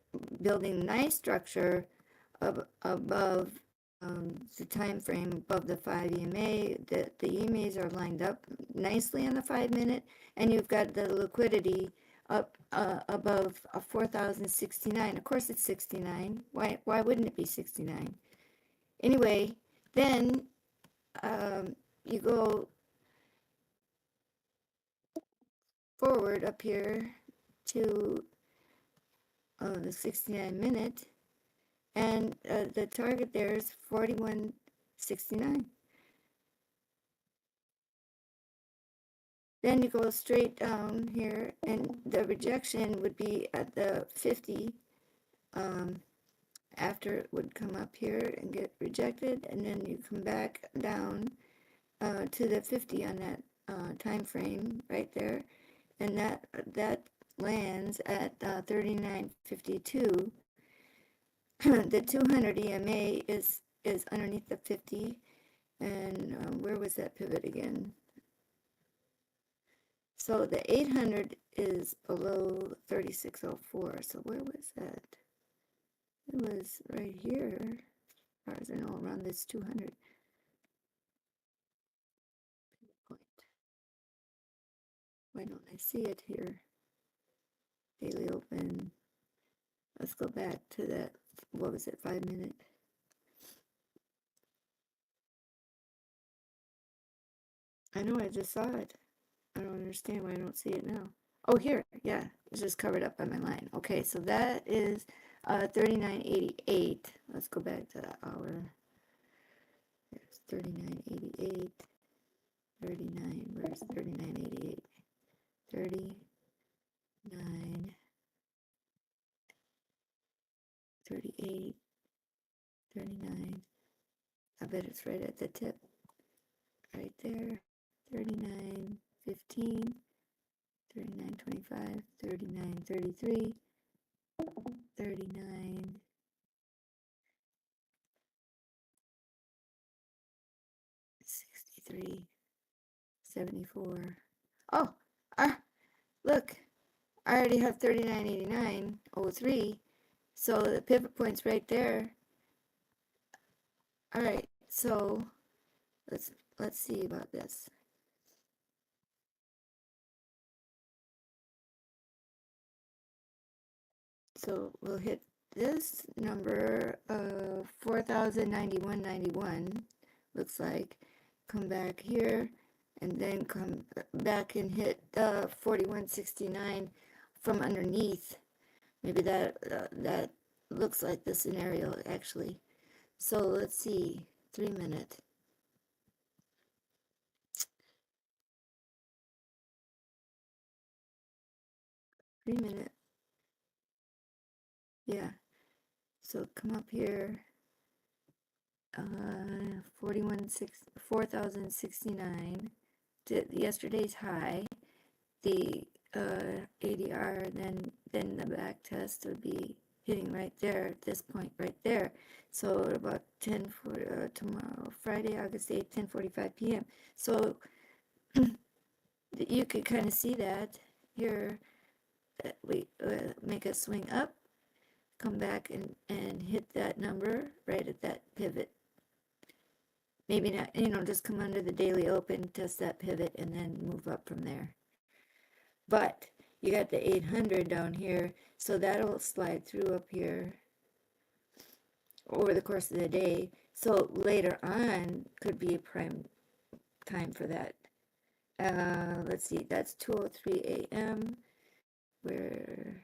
building nice structure above the time frame above the 5 EMA. The EMAs are lined up nicely on the 5 minute, and you've got the liquidity up above 4,069. Of course, it's 69. Why wouldn't it be 69? Anyway, then you go forward up here to the 69 minute, and the target there is 4169. Then you go straight down here, and the rejection would be at the 50. After it would come up here and get rejected, and then you come back down to the 50 on that time frame right there, and that lands at 39.52. The 200 EMA is underneath the 50, and where was that pivot again? So the 800 is below 3604. So where was that? It was right here, as far as I know, around this 200 point. Why don't I see it here? Daily open. Let's go back to that what was it, 5 minute? I know, I just saw it. I don't understand why I don't see it now. Oh, here, yeah, it's just covered up by my line. Okay, so that is 39.88. Let's go back to the hour. There's 39.88. 39, where's 39.88? 39, 38, 39. I bet it's right at the tip. Right there. 39.15. 39.25. 39.33. 39. 63. 74. Oh, look, I already have 39.89.03. So the pivot point's right there. All right, so let's see about this. So we'll hit this number of 4,091.91. Looks like. Come back here, and then come back and hit 41.69 from underneath. Maybe that looks like the scenario actually. So let's see, 3 minute. Yeah. So come up here. 4,069. Yesterday's high. The ADR, then the back test would be hitting right there at this point right there. So at about 10 for tomorrow, Friday, August 8th, 10:45 p.m. So you could kind of see that here. That we make a swing up, come back and hit that number right at that pivot. Maybe not, just come under the daily open, test that pivot, and then move up from there. But you got the 800 down here, so that'll slide through up here over the course of the day. So later on could be a prime time for that. Let's see, that's 2:03 a.m. Where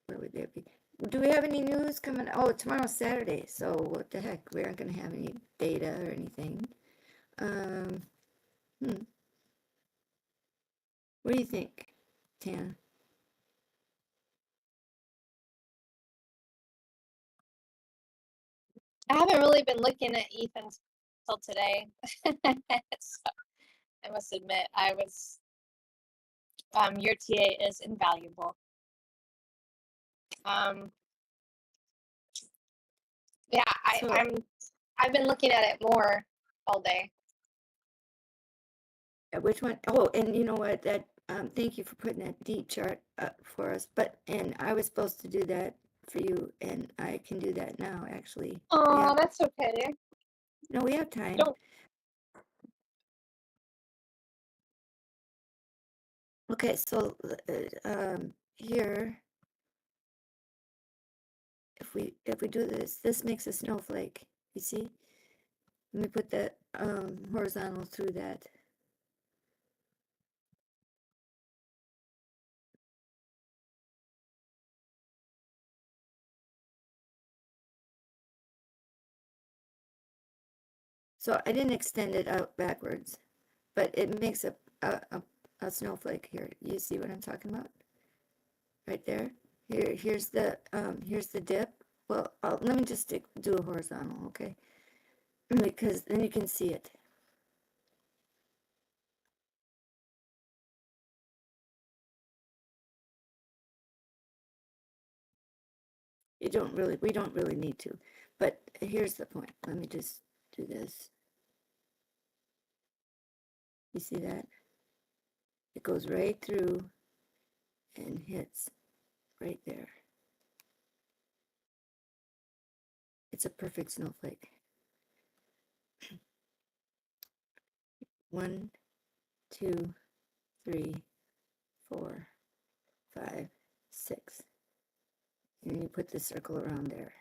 would there be? Do we have any news coming? Oh, tomorrow's Saturday, so what the heck? We aren't going to have any data or anything. What do you think, Tana? I haven't really been looking at ETH until today. So I must admit, I was your TA is invaluable. Yeah, I've been looking at it more all day. Which one? Oh, and you know what? That thank you for putting that D chart up for us. And I was supposed to do that for you, and I can do that now. Actually. Oh, that's okay. No, we have time. Okay, so here, if we do this makes a snowflake. You see? Let me put that horizontal through that. So I didn't extend it out backwards, but it makes a snowflake here. You see what I'm talking about? Right there. Here's the dip. Well, let me just do a horizontal, okay? Because then you can see it. We don't really need to. But here's the point. Let me just do this. You see that? It goes right through and hits right there. It's a perfect snowflake. 1, 2, 3, 4, 5, 6. and you put the circle around there.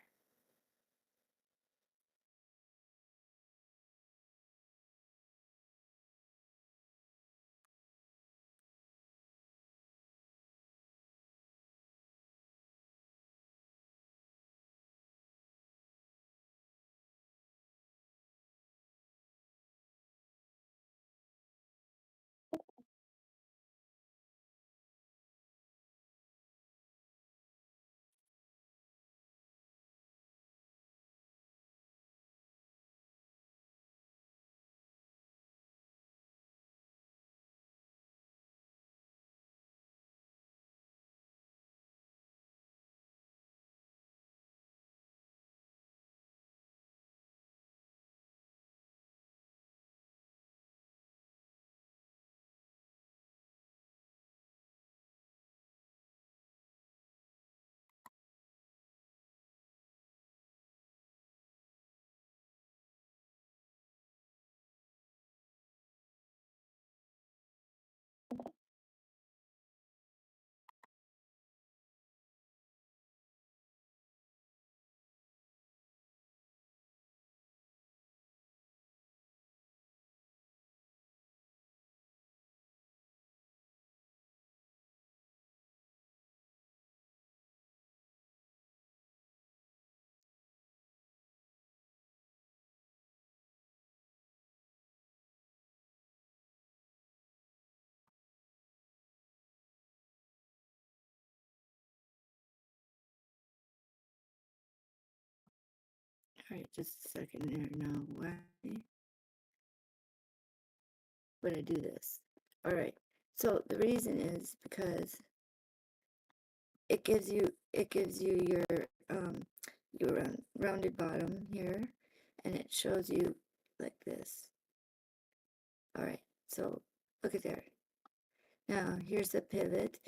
All right, just a second there now. Why would I do this? All right. So the reason is because it gives you your rounded bottom here, and it shows you like this. All right. So look at there. Now here's the pivot,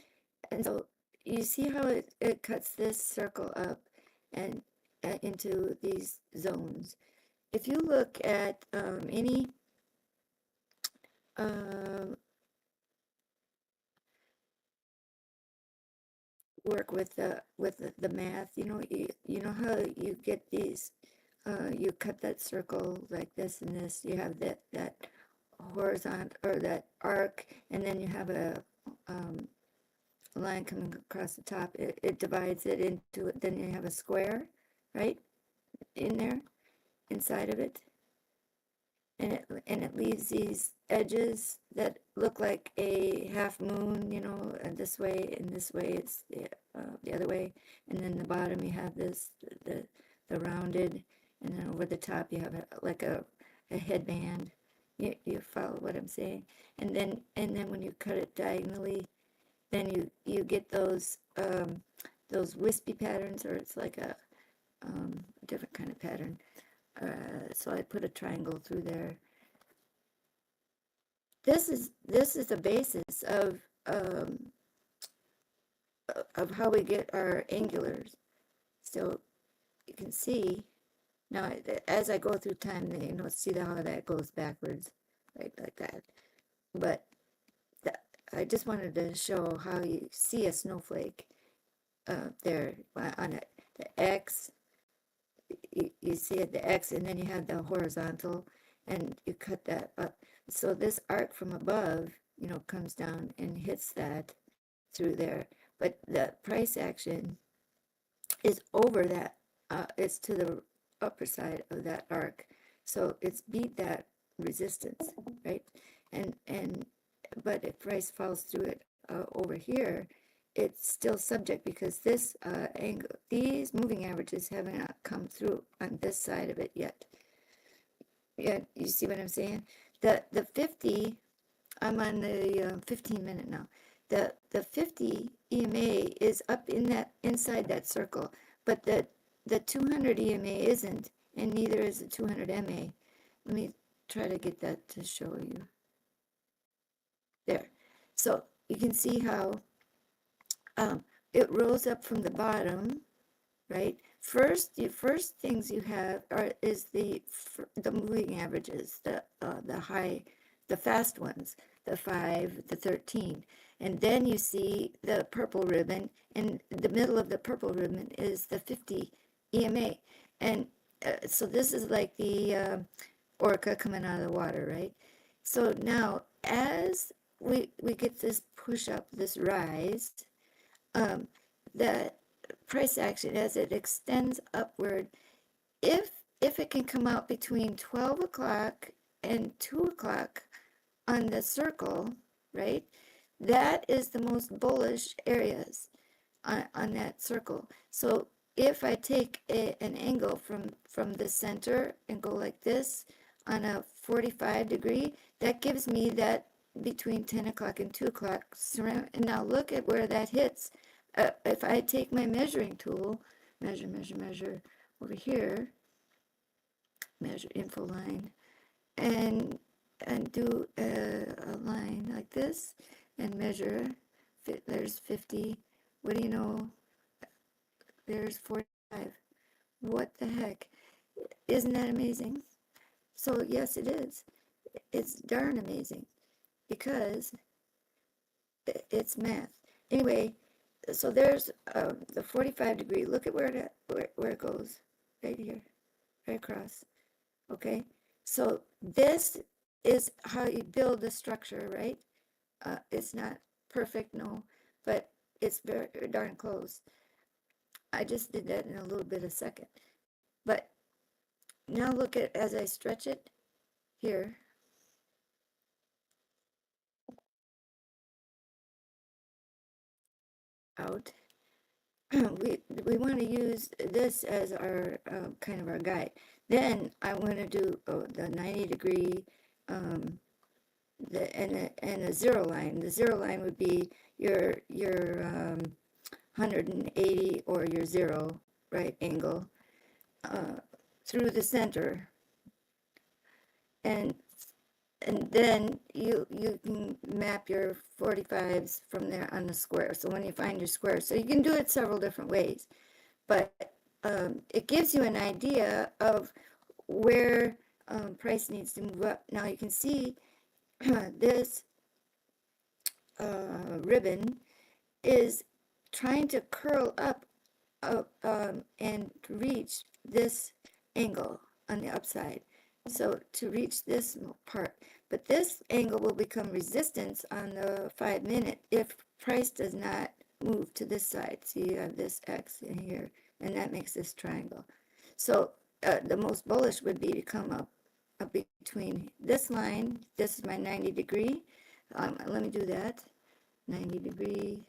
and so you see how it cuts this circle up and into these zones. If you look at any work with the math, you know how you get these, you cut that circle like this and this, you have that horizontal or that arc, and then you have a line coming across the top. It divides it into it, then you have a square right in there inside of it, and it leaves these edges that look like a half moon, and this way it's the other way, and then the bottom you have this the rounded, and then over the top you have like a headband. You follow what I'm saying? And then when you cut it diagonally, then you get those wispy patterns, or it's like a different kind of pattern. So I put a triangle through there. This is the basis of how we get our angulars. So you can see now as I go through time, see how that goes backwards, right, like that. But I just wanted to show how you see a snowflake there on it. The X, you see it, the X, and then you have the horizontal, and you cut that up. So this arc from above, comes down and hits that through there. But the price action is over that. It's to the upper side of that arc. So it's beat that resistance, right? But if price falls through it over here, it's still subject, because this angle, these moving averages haven't come through on this side of it yet. Yeah, you see what I'm saying? The 50, I'm on the 15-minute now. The 50 EMA is up in that inside that circle, but the 200 EMA isn't, and neither is the 200 MA. Let me try to get that to show you. There. So you can see how it rose up from the bottom, right? The first things you have is the moving averages, the the fast ones, the 5, the 13. And then you see the purple ribbon, and the middle of the purple ribbon is the 50 EMA. And so this is like the orca coming out of the water, right? So now as we get this push up, this rise, the price action as it extends upward, if it can come out between 12 o'clock and 2 o'clock on the circle, right? That is the most bullish areas on that circle. So if I take an angle from the center and go like this on a 45 degree, that gives me that between 10 o'clock and 2 o'clock. And now look at where that hits. If I take my measuring tool, measure over here, measure info line, and do a line like this and measure, there's 50, what do you know, there's 45. What the heck? Isn't that amazing? So yes, it is. It's darn amazing because it's math. Anyway, so there's the 45 degree. Look at where it goes, right here, right across. Okay, so this is how you build a structure, right? It's not perfect, no, but it's very darn close. I just did that in a little bit a second. But now look at, as I stretch it here, out, we want to use this as our kind of our guide. Then I want to do the 90 degree and a zero line. The zero line would be your 180 or your 0, right, angle through the center. And then you can map your 45s from there on the square. So when you find your square, so you can do it several different ways, but it gives you an idea of where price needs to move up. Now you can see this ribbon is trying to curl up and reach this angle on the upside. So to reach this part, but this angle will become resistance on the 5 minute if price does not move to this side. So you have this X in here, and that makes this triangle. So the most bullish would be to come up between this line. This is my 90 degree. Let me do that. 90 degree,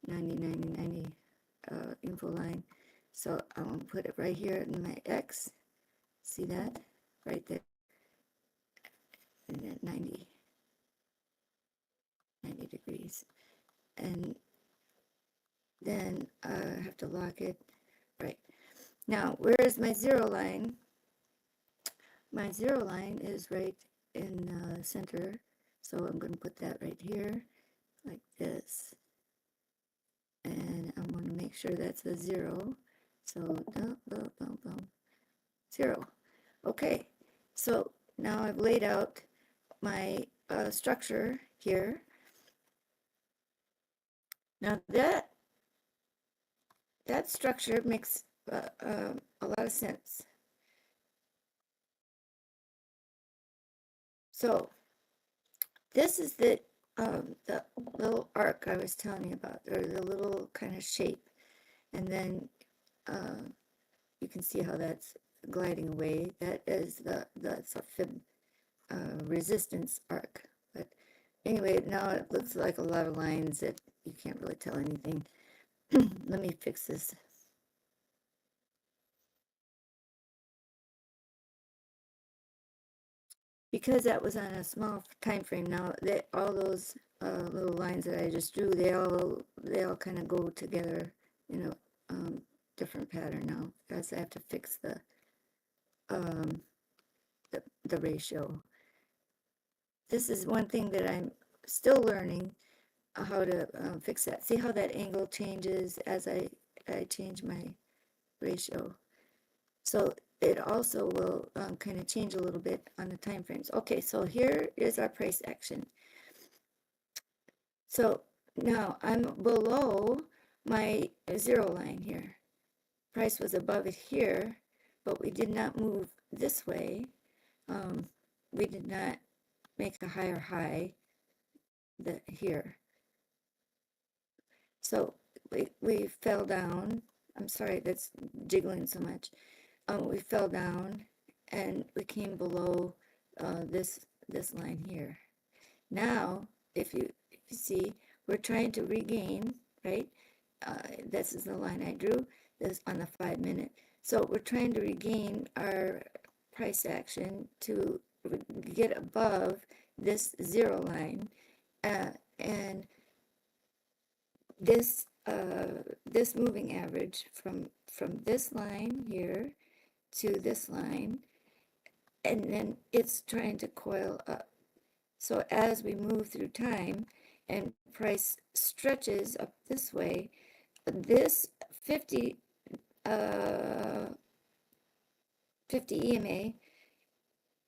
90 info line. So I'm going to put it right here in my X. See that? Right there. And at 90 degrees. And then I have to lock it. Right. Now, where is my zero line? My zero line is right in the center. So I'm going to put that right here, like this. And I'm going to make sure that's a 0. So, 0. Okay. So now I've laid out my structure here. Now that structure makes a lot of sense. So this is the little arc I was telling you about, or the little kind of shape, and then you can see how that's gliding away. That is that's a fib resistance arc. But anyway, now it looks like a lot of lines that you can't really tell anything. Let me fix this. Because that was on a small time frame. Now that all those little lines that I just drew, they all kind of go together in a different pattern now, because I have to fix the ratio. This is one thing that I'm still learning how to fix that. See how that angle changes as I change my ratio. So it also will kind of change a little bit on the time frames. Okay, so here is our price action. So now I'm below my zero line here. Price was above it here, but we did not move this way. We did not make a higher high here. So we fell down. I'm sorry, that's jiggling so much. We fell down and we came below this line here. Now, if you see, we're trying to regain, right? This is the line I drew, this on the 5 minute. So we're trying to regain our price action to get above this zero line, and this moving average from this line here to this line, and then it's trying to coil up. So as we move through time and price stretches up this way, this 50 EMA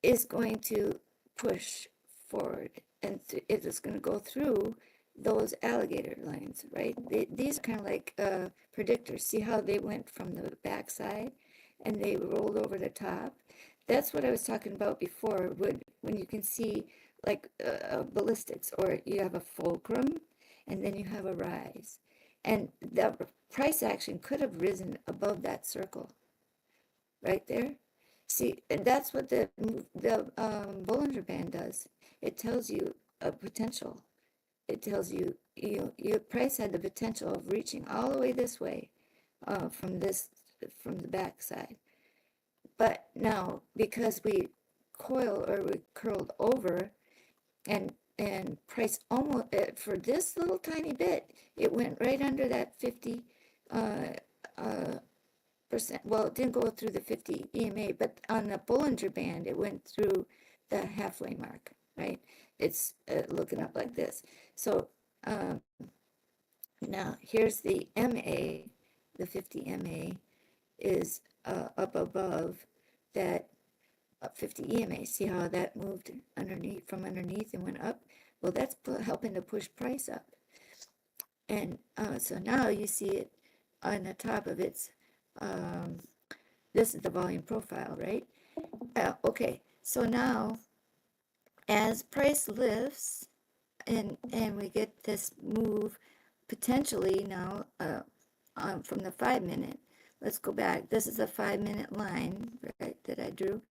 is going to push forward, and it is going to go through those alligator lines, right? These are kind of like predictors. See how they went from the backside and they rolled over the top? That's what I was talking about before, when you can see like ballistics, or you have a fulcrum and then you have a rise, and the price action could have risen above that circle right there. See, and that's what the Bollinger Band does. It tells you a potential. It tells you your price had the potential of reaching all the way this way from the back side. But now, because we curled over, and price almost for this little tiny bit, it went right under that 50 percent. Well, it didn't go through the 50 EMA, but on the Bollinger Band, it went through the halfway mark, right? It's looking up like this. So now here's the MA, the 50 MA is up above that 50 EMA. See how that moved from underneath and went up? Well, that's helping to push price up. And so now you see it on the top of its, this is the volume profile, right? Okay, so now as price lifts and we get this move potentially now from the 5 minute, let's go back. This is a 5 minute line, right, that I drew.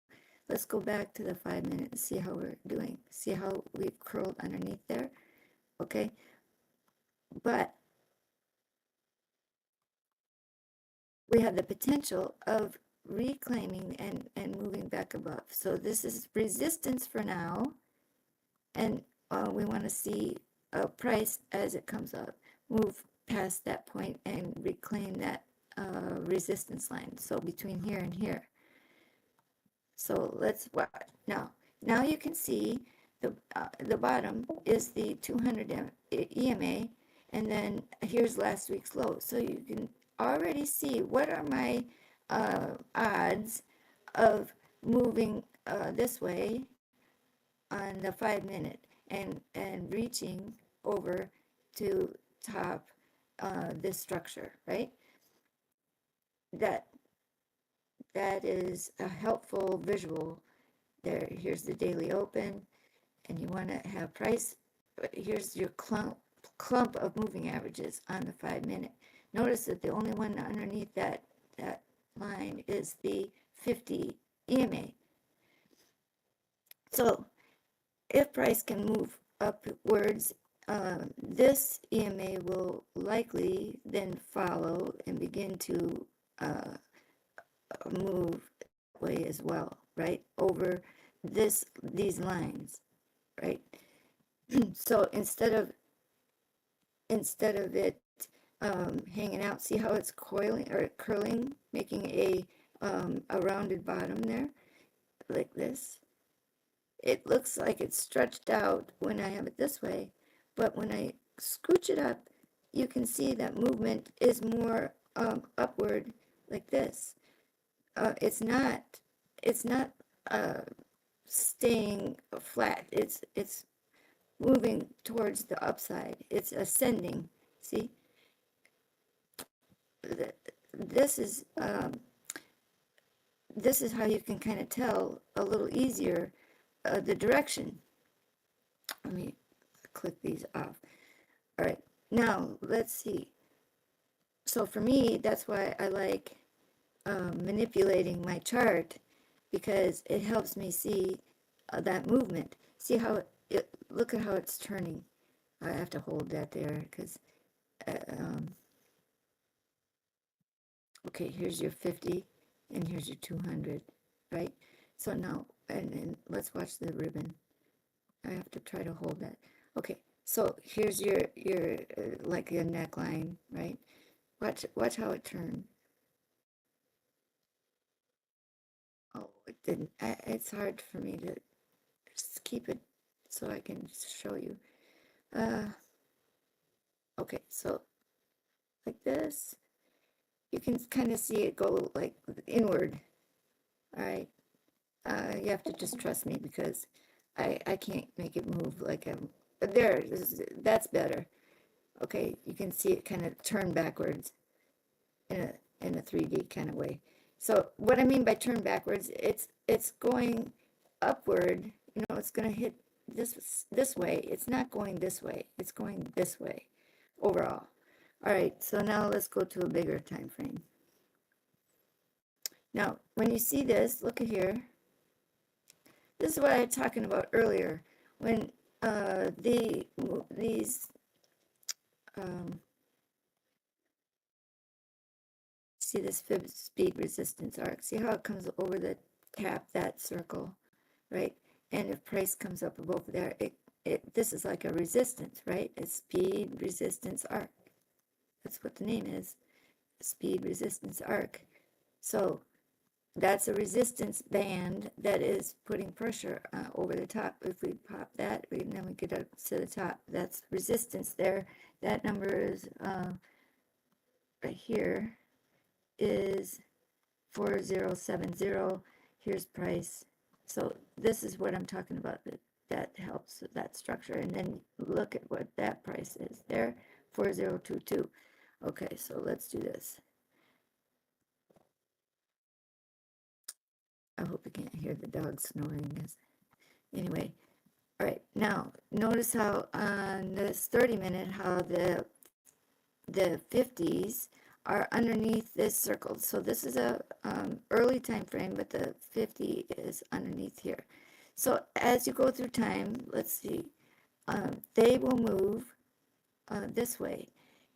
Let's go back to the 5 minute and see how we're doing. See how we've curled underneath there? Okay. But we have the potential of reclaiming and moving back above. So this is resistance for now. And we want to see a price as it comes up, move past that point and reclaim that resistance line. So between here and here. So let's watch. Now you can see the bottom is the 200 EMA, and then here's last week's low. So you can already see what are my odds of moving this way on the 5 minute and reaching over to top this structure, right? That is a helpful visual there. Here's the daily open, and you want to have price. Here's your clump of moving averages on the 5 minute. Notice that the only one underneath that line is the 50 EMA. So if price can move upwards, this EMA will likely then follow and begin to move that way as well, right? Over these lines, right? So instead of it hanging out, see how it's coiling or curling, making a rounded bottom there, like this. It looks like it's stretched out when I have it this way, but when I scooch it up, you can see that movement is more upward like this. it's not staying flat. It's moving towards the upside. It's ascending. See, this is how you can kind of tell a little easier the direction. Let me click these off. All right, now let's see. So for me, that's why I like manipulating my chart, because it helps me see that movement. See how look at how it's turning. I have to hold that there because okay, here's your 50 and here's your 200, right? So now, and let's watch the ribbon. I have to try to hold that. Okay, so here's your like your neckline, right? Watch how it turned. Oh, it didn't. It's hard for me to just keep it so I can show you. Okay, so like this, you can kind of see it go like inward. All right, you have to just trust me because I can't make it move like there. That's better. Okay, you can see it kind of turn backwards in a 3D kind of way. So what I mean by turn backwards, it's going upward. You know, it's going to hit this way. It's not going this way. It's going this way overall. All right, so now let's go to a bigger time frame. Now, when you see this, look at here. This is what I was talking about earlier. When these see this fib speed resistance arc. See how it comes over the cap, that circle, right? And if price comes up above there, this is like a resistance, right? It's speed resistance arc. That's what the name is, speed resistance arc. So that's a resistance band that is putting pressure over the top. If we pop that, and then we get up to the top, that's resistance there. That number is right here is 4070. Here's price. So this is what I'm talking about, that helps with that structure. And then look at what that price is there, 4022. Okay, so let's do this. I hope you can't hear the dog snoring. Anyway, all right, now notice how on this 30-minute, how the 50s are underneath this circle. So this is a early time frame, but the 50 is underneath here. So as you go through time, let's see, they will move this way,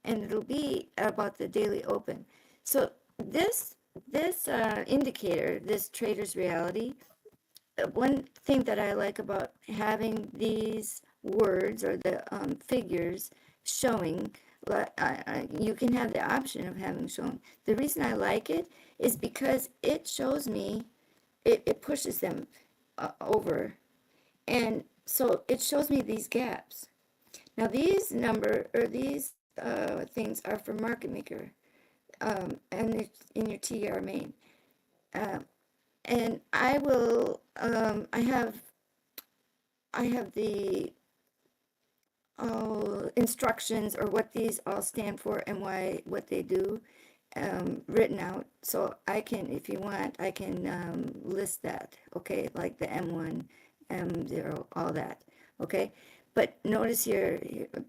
and it'll be about the daily open. So this indicator, this trader's reality, one thing that I like about having these words or the figures showing, you can have the option of having shown. The reason I like it is because it shows me, it pushes them over, and so it shows me these gaps. Now these things are for market maker, and it's in your TR main. And I will, I have the instructions, or what these all stand for and what they do, written out. So I can, if you want, I can list that, okay, like the M1, M0, all that, okay? But notice here,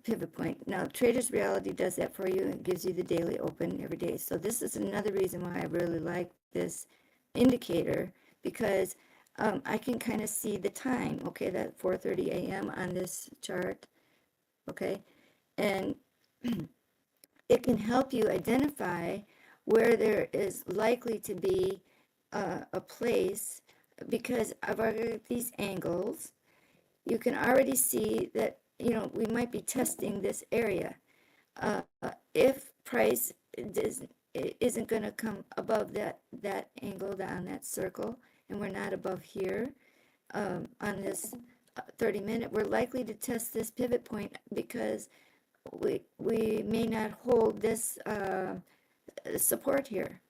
pivot point. Now, Trader's Reality does that for you and gives you the daily open every day. So this is another reason why I really like this indicator, because I can kind of see the time, okay, that 4:30 a.m. on this chart, okay, and it can help you identify where there is likely to be a place, because of these angles. You can already see that, you know, we might be testing this area. If price isn't going to come above that angle down that circle, and we're not above here on this 30-minute, we're likely to test this pivot point, because we may not hold this support here.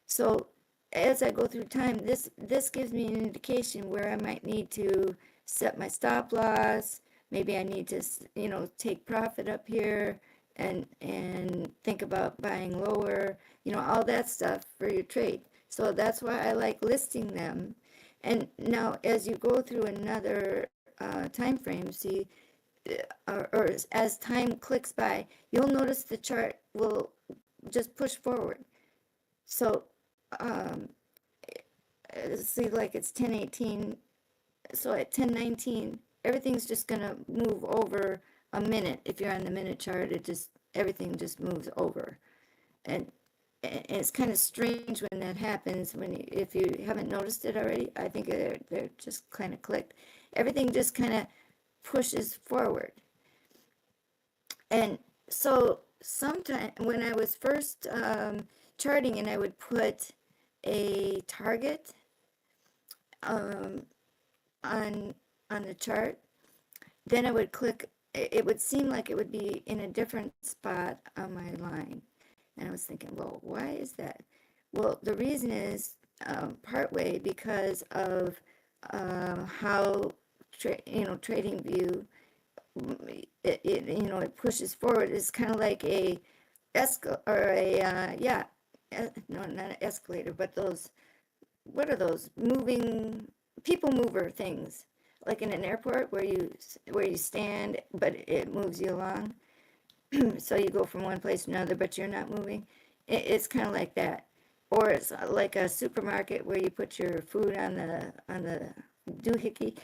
So as I go through time, this gives me an indication where I might need to set my stop loss. Maybe I need to, you know, take profit up here and think about buying lower, you know, all that stuff for your trade. So that's why I like listing them. And now as you go through another time frame, see, or as time clicks by, you'll notice the chart will just push forward. So see, like it's 10:18, so at 10:19 everything's just gonna move over a minute. If you're on the minute chart, it just, everything just moves over. And it's kind of strange when that happens, when if you haven't noticed it already. I think they're just kind of clicked. Everything just kind of pushes forward. And so sometime when I was first charting, and I would put a target on the chart, then I would click, it would seem like it would be in a different spot on my line. And I was thinking, well, why is that? Well, the reason is partway because of how trading view, it pushes forward. It's kind of like a no, not an escalator, but those, what are those moving people mover things, like in an airport where you stand but it moves you along. So you go from one place to another but you're not moving. It's kind of like that. Or it's like a supermarket where you put your food on the doohickey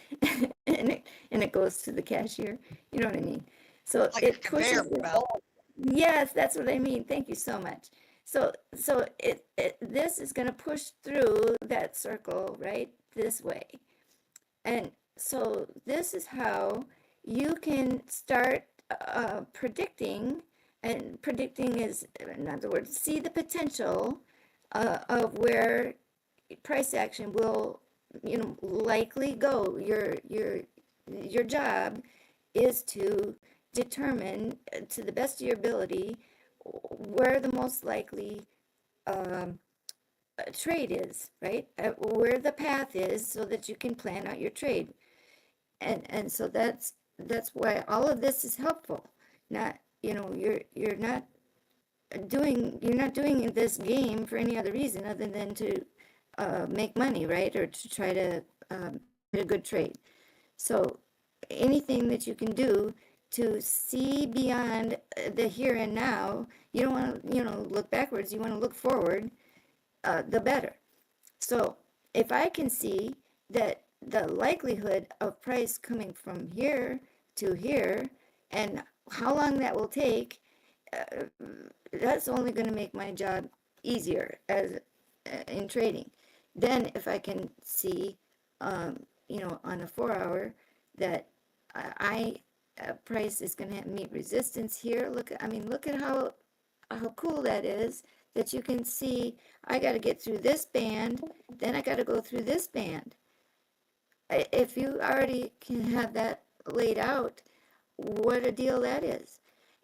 and it goes to the cashier. You know what I mean? So Like it a conveyor pushes belt. Yes, that's what I mean. Thank you so much. So this is going to push through that circle right this way. And so this is how you can start predicting, and predicting is, in other words, see the potential of where price action will, likely go. Your job is to determine to the best of your ability where the most likely trade is, right? Where the path is, so that you can plan out your trade. And so that's why all of this is helpful. Not, you're not doing this game for any other reason other than to make money, right? Or to try to get a good trade. So anything that you can do to see beyond the here and now, you don't want to, look backwards, you want to look forward, the better. So if I can see that the likelihood of price coming from here to here and how long that will take, that's only going to make my job easier as in trading. Then if I can see, on a 4-hour that price is going to meet resistance here. Look at how cool that is, that you can see I got to get through this band, then I got to go through this band. If you already can have that laid out, what a deal that is.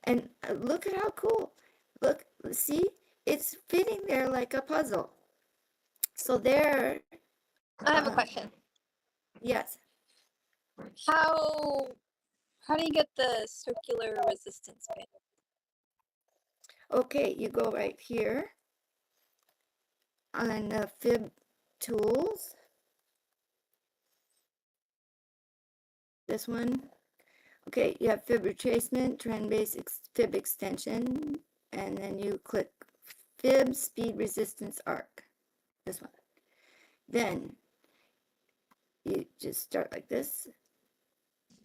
And look at how cool. Look, see, it's fitting there like a puzzle. So there. I have a question. Yes. How do you get the circular resistance band? Okay, you go right here on fib tools. This one. Okay, you have fib retracement, trend-based fib extension, and then you click fib speed resistance arc. This one. Then you just start like this.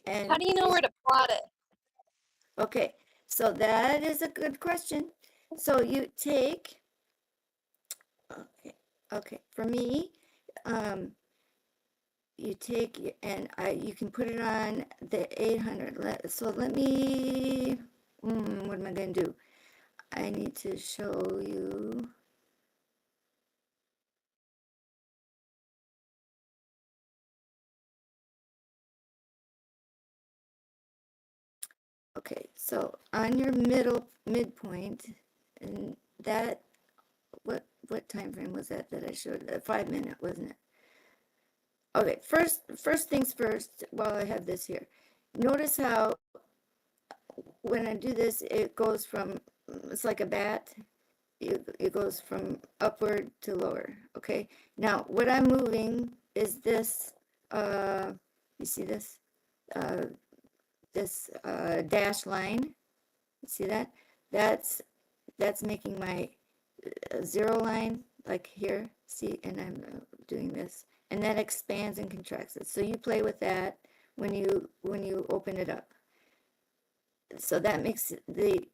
And how do you know where to plot it? Okay, so that is a good question. So you take, okay, for me, you take, and you can put it on the 800. So let me, what am I going to do? I need to show you. Okay, so on your midpoint, and that, what what time frame was that I showed? 5 minute, wasn't it? Okay, first things first, while I have this here, notice how when I do this, it goes from, it's like a bat, it goes from upward to lower. Okay, now what I'm moving is this, you see this, this dash line, you see that? That's making my zero line, like here, see, and I'm doing this, and that expands and contracts it. So you play with that when you open it up. So that makes the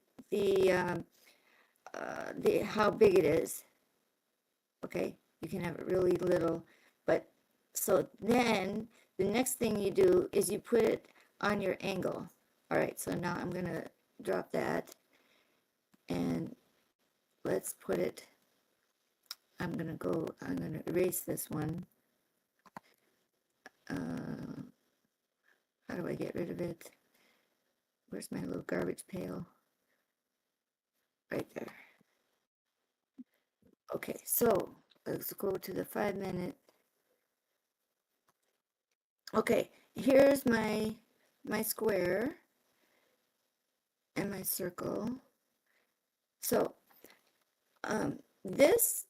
how big it is. Okay, you can have it really little, but so then the next thing you do is you put it on your angle. All right, so now I'm gonna drop that, and let's put it, I'm gonna erase this one. How do I get rid of it? Where's my little garbage pail? Right there. Okay, so let's go to the 5 minute. Okay, here's my square and my circle. So this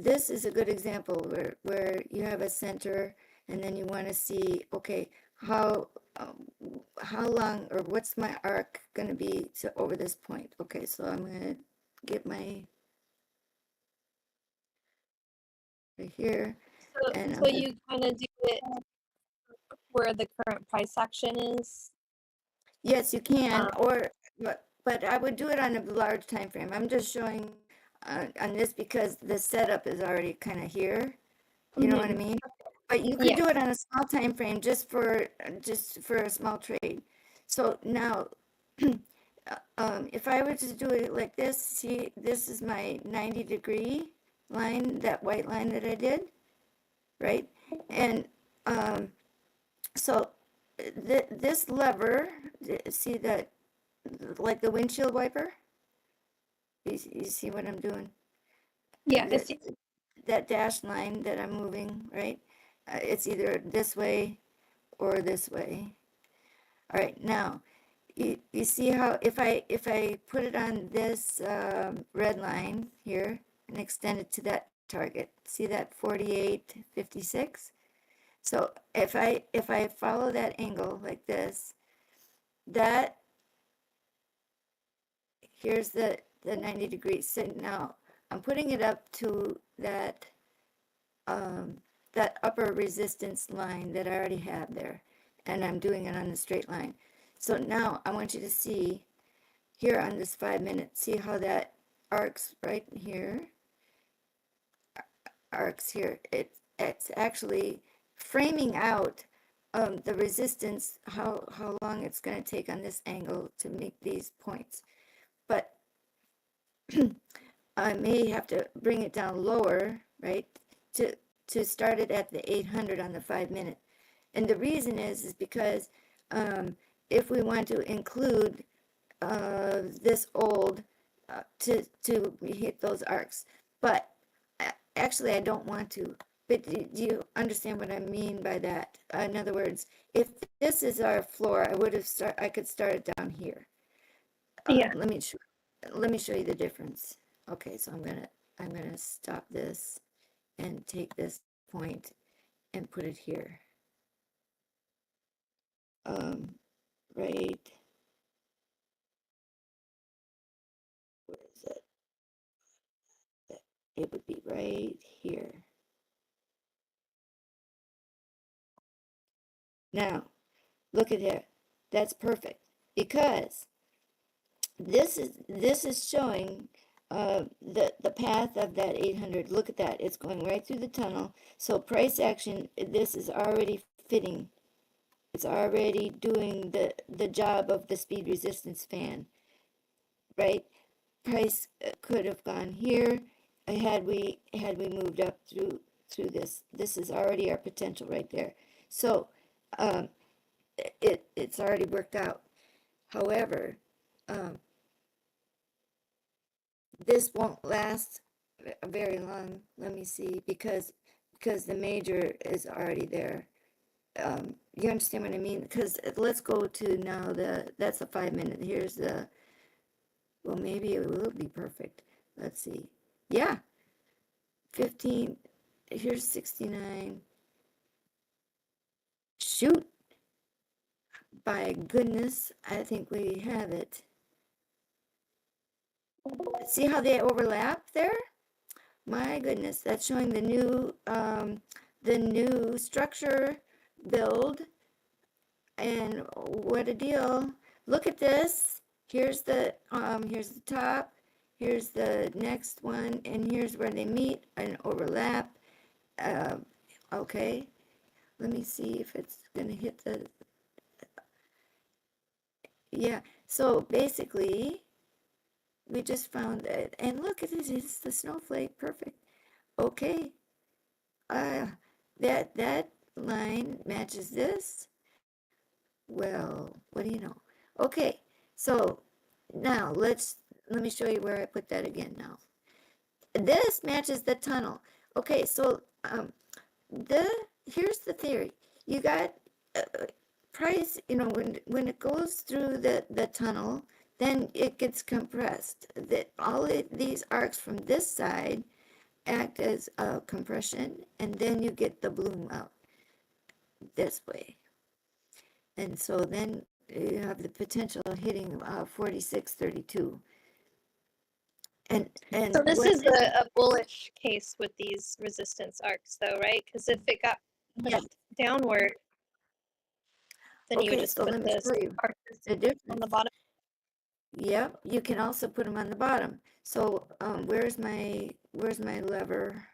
is a good example where you have a center, and then you want to see, okay, how long, or what's my arc going to be to over this point. Okay, so I'm going to get my right here. So you kind of do it where the current price action is? Yes, you can, or but I would do it on a large time frame. I'm just showing on this because the setup is already kind of here. You know what I mean? But you could do it on a small time frame just for a small trade. So now, if I were to do it like this, see, this is my 90-degree line, that white line that I did, right? And so this lever, see that, like the windshield wiper? You see what I'm doing? Yeah, that dashed line that I'm moving, right? It's either this way or this way. All right, now you see how if I put it on this red line here and extend it to that target, see that 48.56? So if I follow that angle like this, that here's the 90 degrees. So now I'm putting it up to that that upper resistance line that I already have there, and I'm doing it on a straight line. So now I want you to see here on this 5 minutes, see how that arcs right here, arcs here. It's actually framing out the resistance, how long it's going to take on this angle to make these points. But I may have to bring it down lower, right, to start it at the 800 on the 5 minute. And the reason is because if we want to include this old to hit those arcs, but actually I don't want to. But do you understand what I mean by that? In other words, if this is our floor, I could start it down here. Yeah. Let me show you the difference. Okay, so I'm gonna stop this and take this point and put it here. Right. Where is it? It would be right here. Now, look at here. That's perfect because this is showing the path of that 800. Look at that. It's going right through the tunnel. So price action, this is already fitting. It's already doing the job of the speed resistance fan, right? Price could have gone here had we moved up through this. This is already our potential right there. So it's already worked out. However, this won't last very long. Let me see, because the major is already there. You understand what I mean? Because let's go to now that's a 5 minute. Here's the, well, maybe it will be perfect. Let's see. Yeah. 15, here's 69. Shoot. By goodness, I think we have it. See how they overlap there? My goodness, that's showing the new structure build. And what a deal. Look at this. Here's the top, here's the next one, and here's where they meet and overlap. Okay, let me see if it's gonna hit the, yeah, so basically we just found it, and look at it, it's the snowflake, perfect. Okay, that line matches this. Well, what do you know? Okay, so now let me show you where I put that again now. This matches the tunnel. Okay, so here's the theory. You got price, when it goes through the tunnel, then it gets compressed. All these arcs from this side act as compression, and then you get the bloom out this way. And so then you have the potential of hitting 46.32. And so this is a bullish case with these resistance arcs, though, right? Because if it got pushed downward, then you would just put the arcs on the bottom. Yep, you can also put them on the bottom. So where's my lever?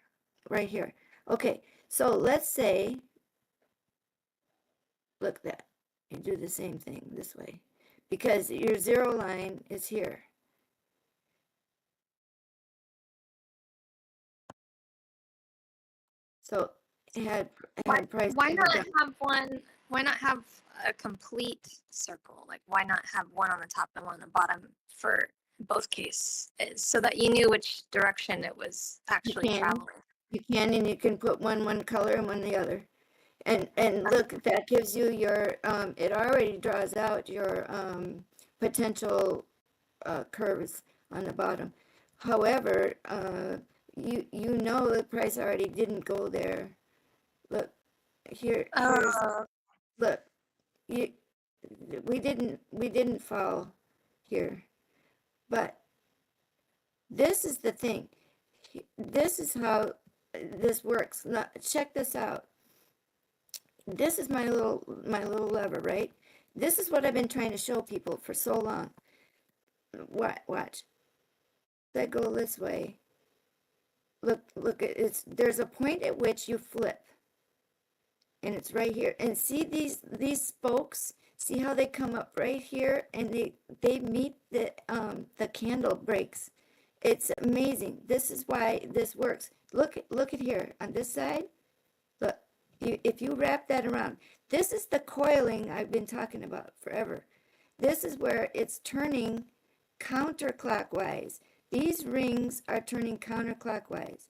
Right here. Okay, so let's say, look at that. You do the same thing this way, because your zero line is here. So it had price. Why not have one? Why not have a complete circle? Like, why not have one on the top and one on the bottom for both cases, so that you knew which direction it was actually traveling? You can, and you can put one color and one the other. And look, that gives you your, it already draws out your potential curves on the bottom. However, you know the price already didn't go there. Look, here's look, we didn't fall here, but this is the thing. This is how this works. Now, check this out. This is my little lever, right? This is what I've been trying to show people for so long. Watch. That go this way. Look, there's a point at which you flip. And it's right here. And see these spokes? See how they come up right here and they meet the candle breaks. It's amazing. This is why this works. Look at here on this side. Look. If you wrap that around, this is the coiling I've been talking about forever. This is where it's turning counterclockwise. These rings are turning counterclockwise.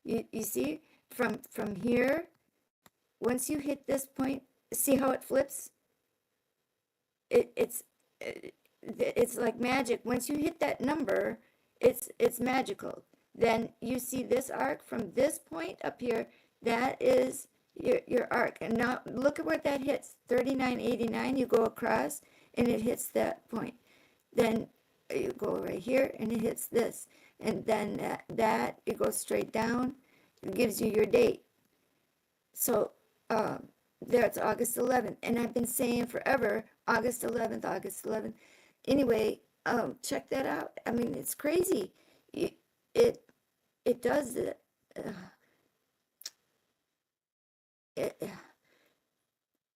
You see, from here, once you hit this point, see how it flips? It's like magic. Once you hit that number, it's magical. Then you see this arc from this point up here. That is your arc. And now look at where that hits. 39.89, you go across and it hits that point. Then you go right here and it hits this. And then that it goes straight down. It gives you your date. So that's August 11th. And I've been saying forever, August 11th, August 11th. Anyway, check that out. I mean, it's crazy. It does it.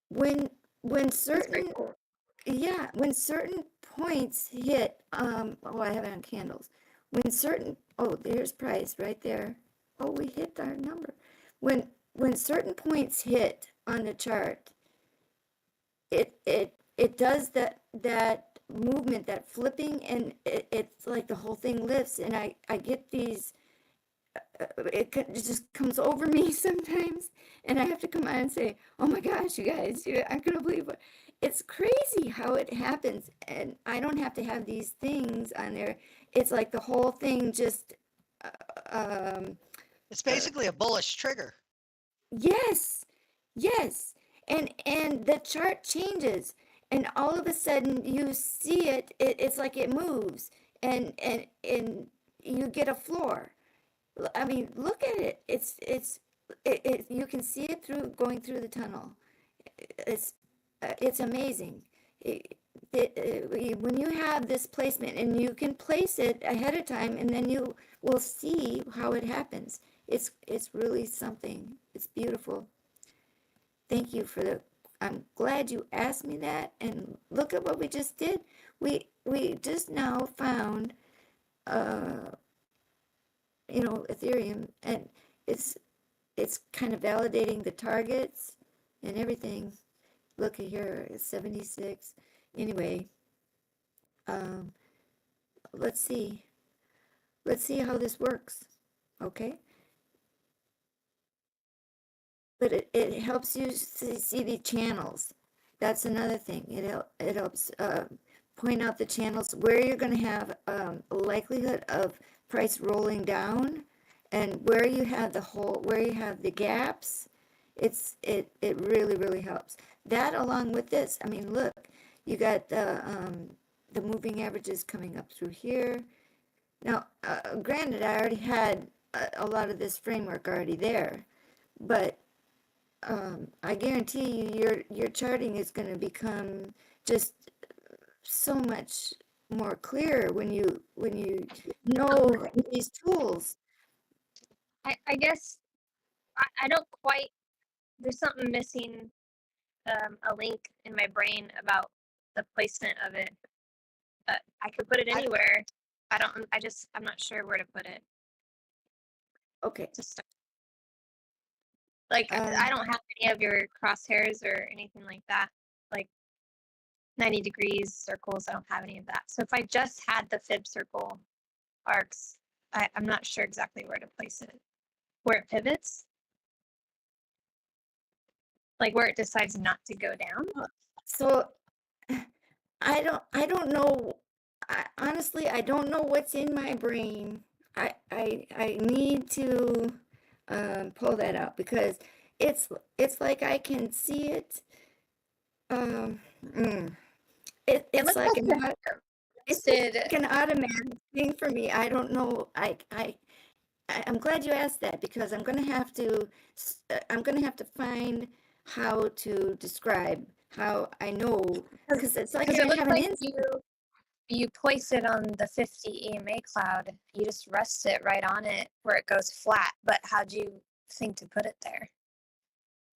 When certain when certain points hit I have it on candles. When certain there's price right there. Oh, we hit our number. When certain points hit on the chart, it does that movement, that flipping, and it's like the whole thing lifts. And I get these it just comes over me sometimes, and I have to come on and say, "Oh my gosh, you guys, you aren't gonna believe it." It's crazy how it happens, and I don't have to have these things on there. It's like the whole thing just. It's basically a bullish trigger. Yes, yes, and the chart changes, and all of a sudden you see it. It's like it moves, and you get a floor. I mean, look at it. You can see it through going through the tunnel. It's amazing. When you have this placement and you can place it ahead of time, and then you will see how it happens. It's really something. It's beautiful. Thank you for I'm glad you asked me that. And look at what we just did. We just now found Ethereum, and it's kind of validating the targets and everything. Look at here, it's 76. Anyway, let's see how this works. Okay. But it helps you see the channels. That's another thing. It helps point out the channels where you're going to have a likelihood of price rolling down, and where you have the gaps. It really helps. That along with this, I mean, look, you got the moving averages coming up through here. Now, granted, I already had a lot of this framework already there, but I guarantee you your charting is going to become just so much more clear when you know these tools. I guess I don't quite. There's something missing. A link in my brain about the placement of it. But I could put it anywhere. I'm not sure where to put it. Okay. Just like I don't have any of your crosshairs or anything like that. Like 90 degrees circles. I don't have any of that. So if I just had the fib circle arcs, I'm not sure exactly where to place it. Where it pivots? Like where it decides not to go down? So I don't know. Honestly, I don't know what's in my brain. I need to pull that out, because it's like I can see it. It's like an automatic thing for me. I don't know. I'm glad you asked that, because I'm gonna have to find how to describe how I know, because it's like I it looks have an like you place it on the 50 EMA cloud. You just rest it right on it where it goes flat. But how'd you think to put it there?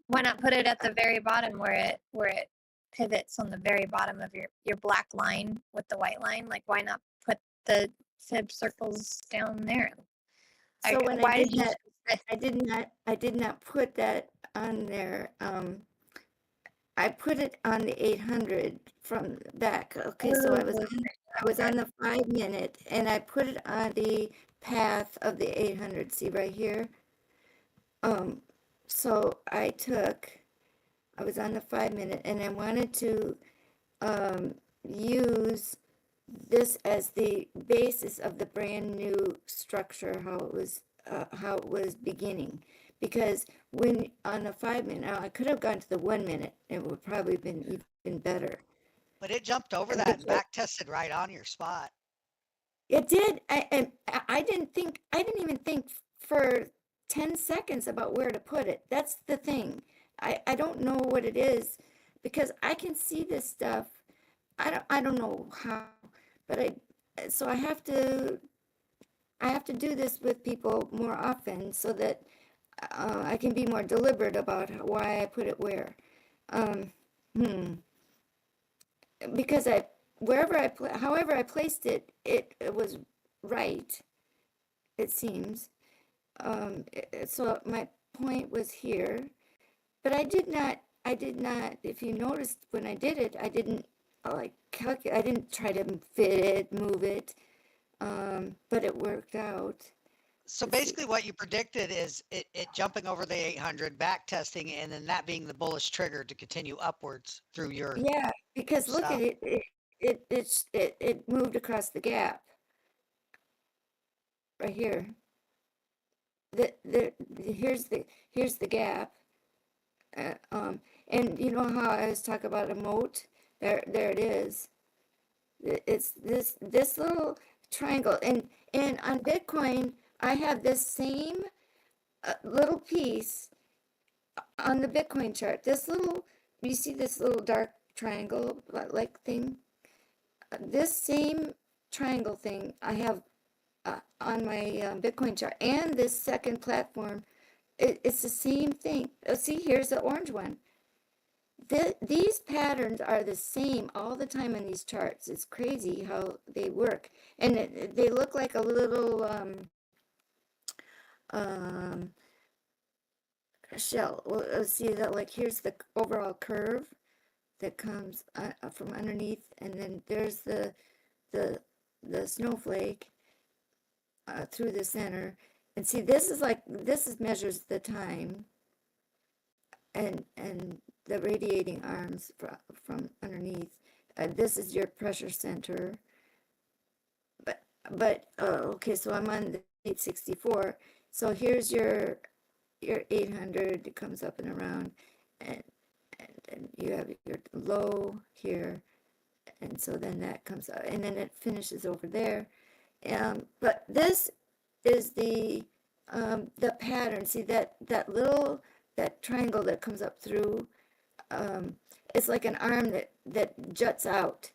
Why not put it at the very bottom where it pivots on the very bottom of your black line with the white line? Like why not put the fib circles down there? So I did not put that on there. I put it on the 800 from back. Okay, so I was on the 5 minute, and I put it on the path of the 800. See right here. So I was on the 5 minute, and I wanted to use this as the basis of the brand new structure, how it was beginning. Because when on the 5 minute, now I could have gone to the 1 minute, it would probably have been even better. But it jumped over that and back tested right on your spot. It did. I didn't even think for 10 seconds about where to put it. That's the thing. I don't know what it is, because I can see this stuff. I don't know how, but so I have to do this with people more often, so that I can be more deliberate about why I put it where. Because however I placed it, it was right, it seems. So my point was here, but I did not, if you noticed when I did it, I didn't calculate, I didn't try to fit it, move it, but it worked out. So basically what you predicted is it jumping over the 800, back testing, and then that being the bullish trigger to continue upwards through your Yeah, because look stuff. at it moved across the gap right here. Here's the gap. And you know how I was talking about a moat? There it is. It's this little triangle, and on Bitcoin, I have this same little piece on the Bitcoin chart. This little, you see this little dark triangle like thing? This same triangle thing I have on my Bitcoin chart, and this second platform. It's the same thing. See, here's the orange one. These patterns are the same all the time in these charts. It's crazy how they work, and they look like a little shell. Well, see that, like, here's the overall curve that comes from underneath, and then there's the snowflake through the center. And see, this measures the time, and the radiating arms from underneath. This is your pressure center. But okay, so I'm on the 864. So here's your 800. It comes up and around, and you have your low here, and so then that comes out, and then it finishes over there. But this is the pattern. See that triangle that comes up through, it's like an arm that juts out.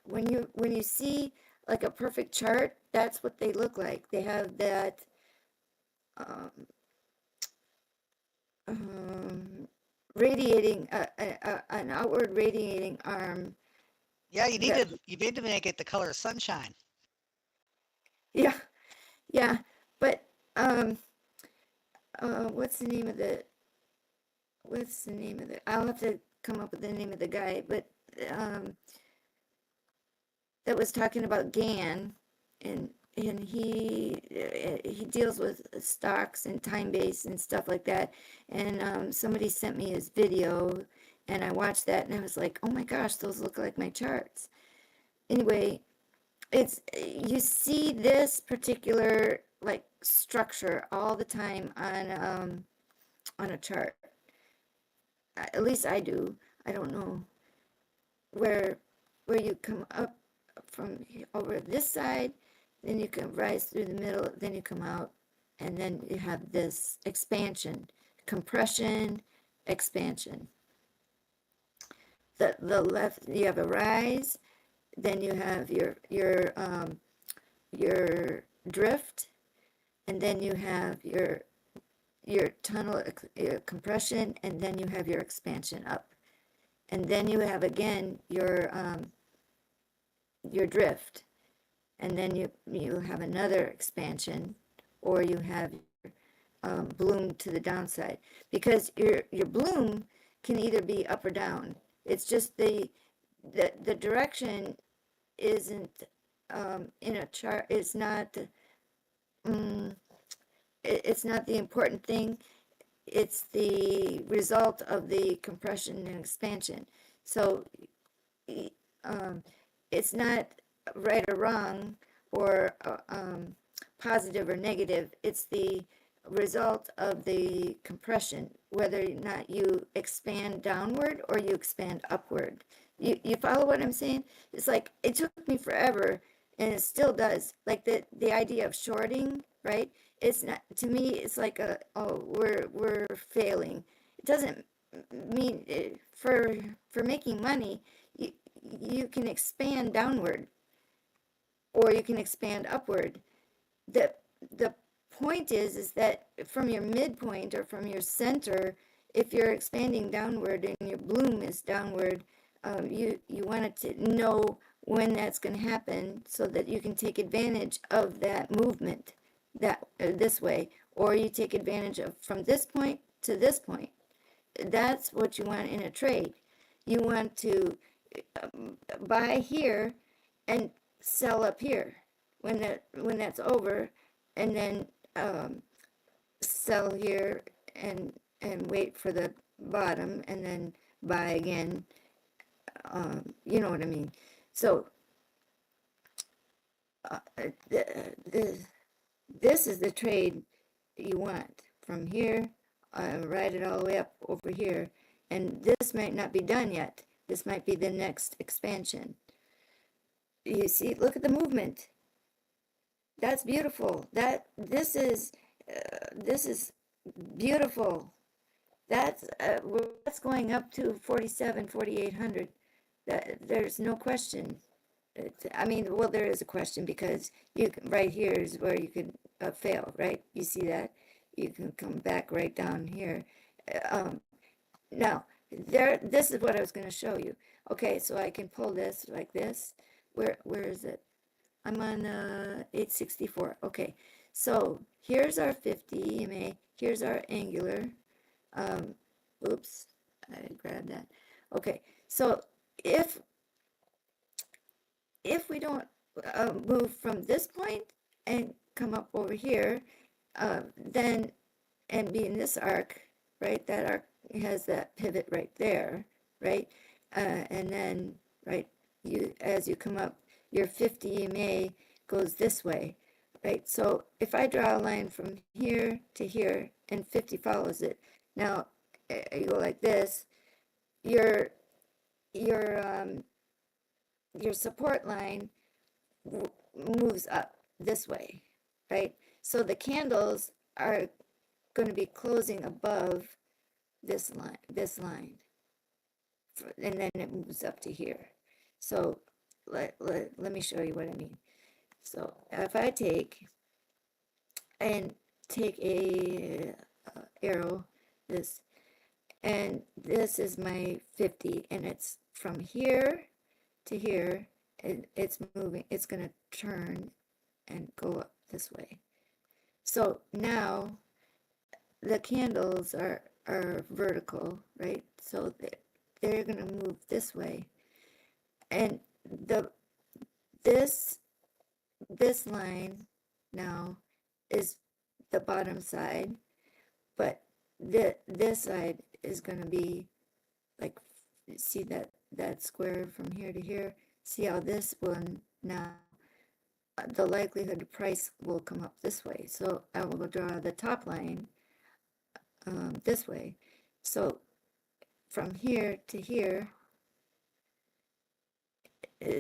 When you see like a perfect chart, that's what they look like. They have that radiating an outward radiating arm. Yeah, you need to make it the color of sunshine. Yeah, but what's the name of the? I'll have to come up with the name of the guy, but that was talking about GAN, and he deals with stocks and time base and stuff like that. And somebody sent me his video, and I watched that, and I was like, oh my gosh, those look like my charts. Anyway, you see this particular like structure all the time on a chart. At least I do. I don't know where you come up from over this side, then you can rise through the middle, then you come out, and then you have this expansion, compression, expansion. The left, you have a rise, then you have your drift, and then you have your tunnel compression, and then you have your expansion up, and then you have again your drift, and then you have another expansion, or you have bloom to the downside, because your bloom can either be up or down. It's just the direction isn't in a chart. It's not it's not the important thing. It's the result of the compression and expansion. So it's not right or wrong, or positive or negative. It's the result of the compression, whether or not you expand downward or you expand upward. You follow what I'm saying? It's like, it took me forever, and it still does. Like the idea of shorting, right? It's not, to me, it's like we're failing. It doesn't mean for making money, you can expand downward or you can expand upward. The point is that from your midpoint or from your center, if you're expanding downward and your bloom is downward, you wanted to know when that's going to happen so that you can take advantage of that movement this way, or you take advantage of from this point to this point. That's what you want in a trade. You want to buy here and sell up here. when that's over, and then sell here and wait for the bottom and then buy again. You know what I mean? So this is the trade you want from here, ride it all the way up over here, and this might not be done yet. This might be the next expansion. You see, look at the movement. That's beautiful. This is beautiful. That's going up to 4,800. There's no question. I mean, well, there is a question because right here is where you could fail, right? You see that? You can come back right down here. Now, this is what I was going to show you. Okay, so I can pull this like this. Where is it? I'm on 864. Okay, so here's our 50 EMA. Here's our angular. Oops, I grabbed that. Okay, so if we don't move from this point and come up over here, then and be in this arc, right? That arc has that pivot right there, right? And then right, as you come up, your 50 EMA goes this way, right? So if I draw a line from here to here and 50 follows it, now you go like this, your support line moves up this way, right? So the candles are going to be closing above this line, and then it moves up to here. So let me show you what I mean. So if I take a arrow, this, and this is my 50, and it's from here to here, and it's moving, it's going to turn and go up this way. So now the candles are vertical, right? So they're going to move this way, and this line now is the bottom side, but this side is going to be like, see that square from here to here. See how this one now, the likelihood of price will come up this way. So I will draw the top line this way. So from here to here,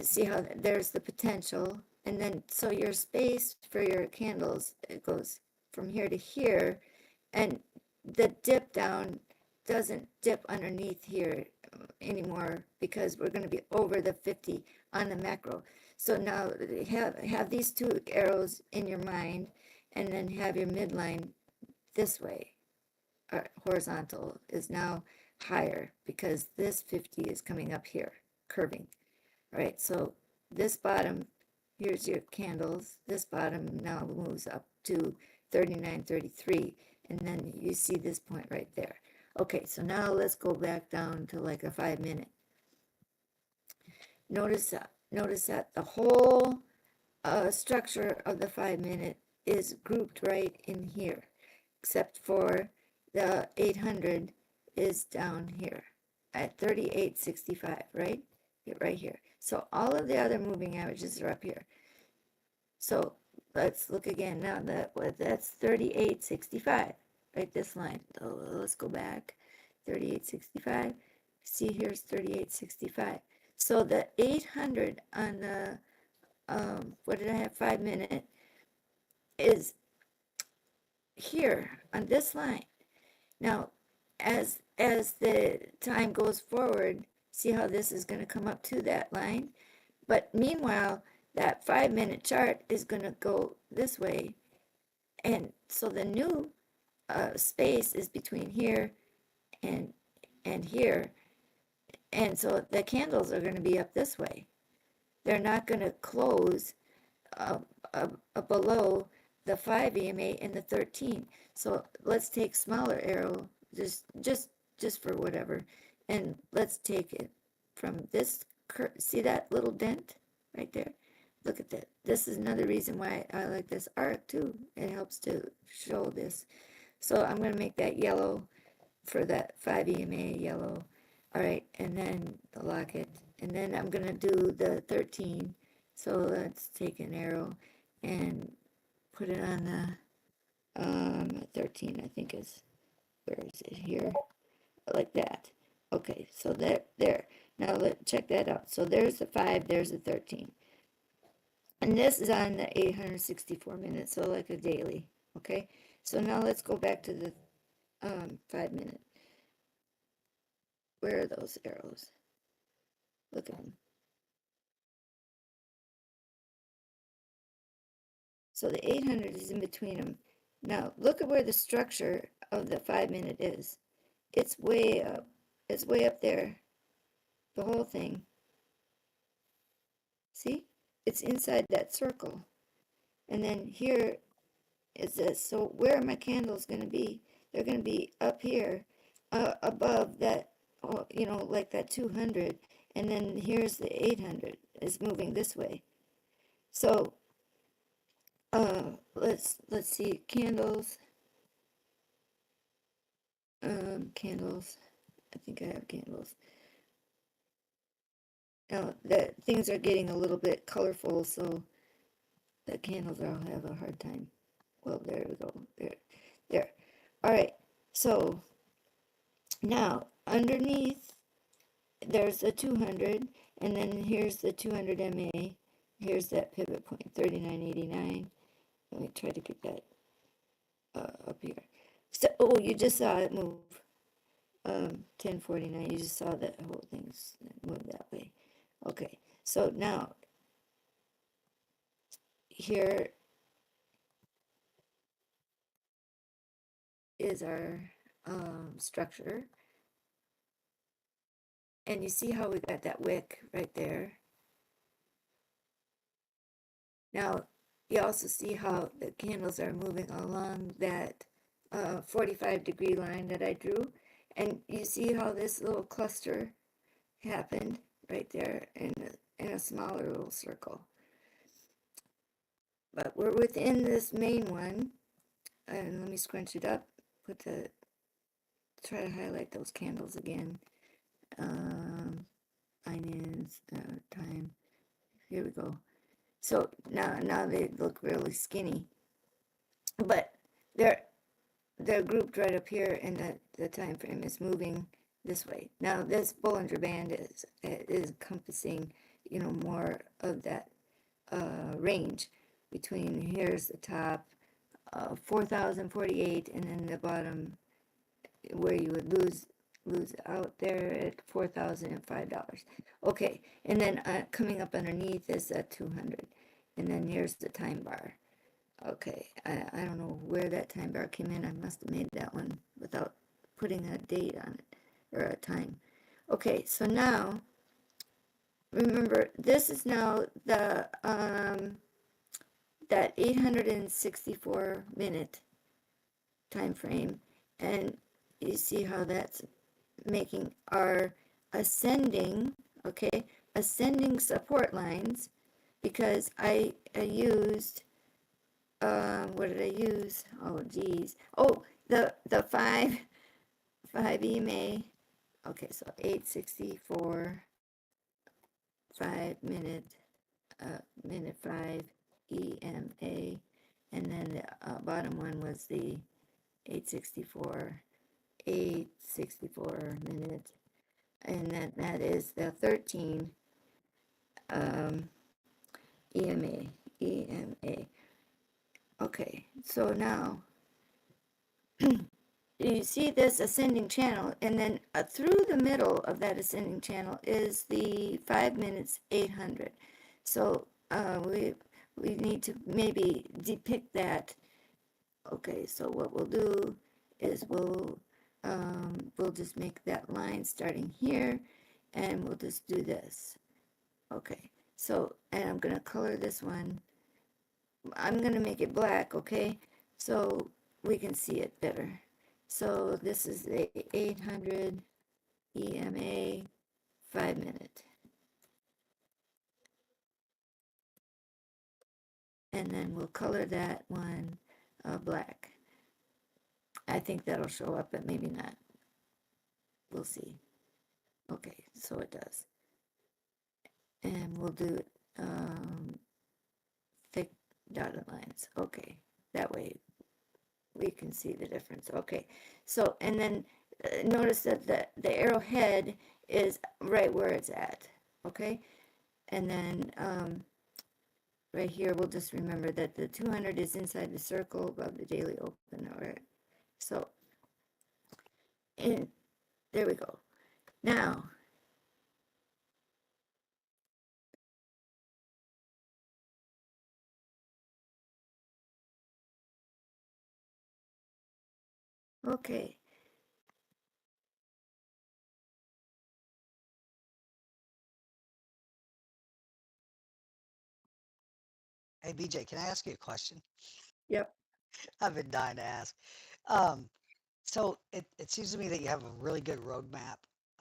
see how there's the potential, and then so your space for your candles, it goes from here to here, and the dip down doesn't dip underneath here anymore because we're going to be over the 50 on the macro. So now have these two arrows in your mind, and then have your midline this way. Horizontal is now higher because this 50 is coming up here, curving. Right, so this bottom, here's your candles, this bottom now moves up to 39.33, and then you see this point right there. Okay, so now let's go back down to like a 5 minute. Notice that the whole structure of the 5 minute is grouped right in here, except for the 800 is down here at 38.65, right? Right here. So all of the other moving averages are up here. So let's look again. Now that's 38.65, right? This line. So let's go back. 38.65. See, here's 38.65. So the 800 on the what did I have? 5 minute is here on this line. Now, as the time goes forward, see how this is going to come up to that line, but meanwhile that 5 minute chart is going to go this way, and so the new space is between here and here, and so the candles are going to be up this way. They're not going to close below the 5 EMA and the 13. So let's take smaller arrow, just for whatever, and let's take it from this, see that little dent right there? Look at that. This is another reason why I like this art too. It helps to show this. So I'm going to make that yellow for that 5 EMA yellow. All right, and then the locket. And then I'm going to do the 13. So let's take an arrow and put it on the 13, I think is, where is it here? Like that. Okay, so there. Now check that out. So there's the 5, there's the 13. And this is on the 864 minutes, so like a daily. Okay, so now let's go back to the 5 minute. Where are those arrows? Look at them. So the 800 is in between them. Now look at where the structure of the 5 minute is. It's way up. It's way up there. The whole thing. See? It's inside that circle. And then here is this. So where are my candles going to be? They're going to be up here, above that, you know, like that 200. And then here's the 800 is moving this way. So let's see, candles. Candles. I think I have candles. Now that things are getting a little bit colorful, so the candles will have a hard time. Well, there we go. There. All right. So now underneath there's the 200, and then here's the 200 MA. Here's that pivot point, 39.89. Let me try to get that up here. So, oh, you just saw it move. 1049. You just saw that whole thing move that way. Okay. So now here is our structure. And you see how we got that wick right there. Now, you also see how the candles are moving along that 45-degree line that I drew. And you see how this little cluster happened right there in a smaller little circle. But we're within this main one. And let me scrunch it up, try to highlight those candles again. Finance, time. Here we go. So now they look really skinny, but they're grouped right up here, and the time frame is moving this way. Now this Bollinger Band is encompassing, you know, more of that range between, here's the top, 4,048, and then the bottom where you would lose out there at $4,005. Okay, and then coming up underneath is that 200, and then here's the time bar. Okay, I don't know where that time bar came in. I must have made that one without putting a date on it or a time. Okay, so now remember, this is now the that 864 minute time frame, and you see how that's making our ascending, okay, ascending support lines, because I used, what did I use? Oh, geez. Oh, the 5 EMA. Okay, so 864, 5 minute, minute 5 EMA, and then the bottom one was the 864 minute, and that is the 13 EMA. Okay, so now you see this ascending channel, and then through the middle of that ascending channel is the 5 minutes 800. So we need to maybe depict that. Okay, so what we'll do is we'll just make that line starting here, and we'll just do this. Okay, so, and I'm gonna color this one. I'm gonna make it black, okay, so we can see it better. So this is the 800 EMA 5 minute. and then we'll color that one black. I think that'll show up, but maybe not. We'll see. Okay, so it does. And we'll do thick dotted lines. Okay, that way we can see the difference. Okay, so and then notice that the arrowhead is right where it's at. Okay, and then right here we'll just remember that the 200 is inside the circle above the daily open. All right, so and there we go. Now okay. Hey, BJ, can I ask you a question? Yep. I've been dying to ask. So it seems to me that you have a really good roadmap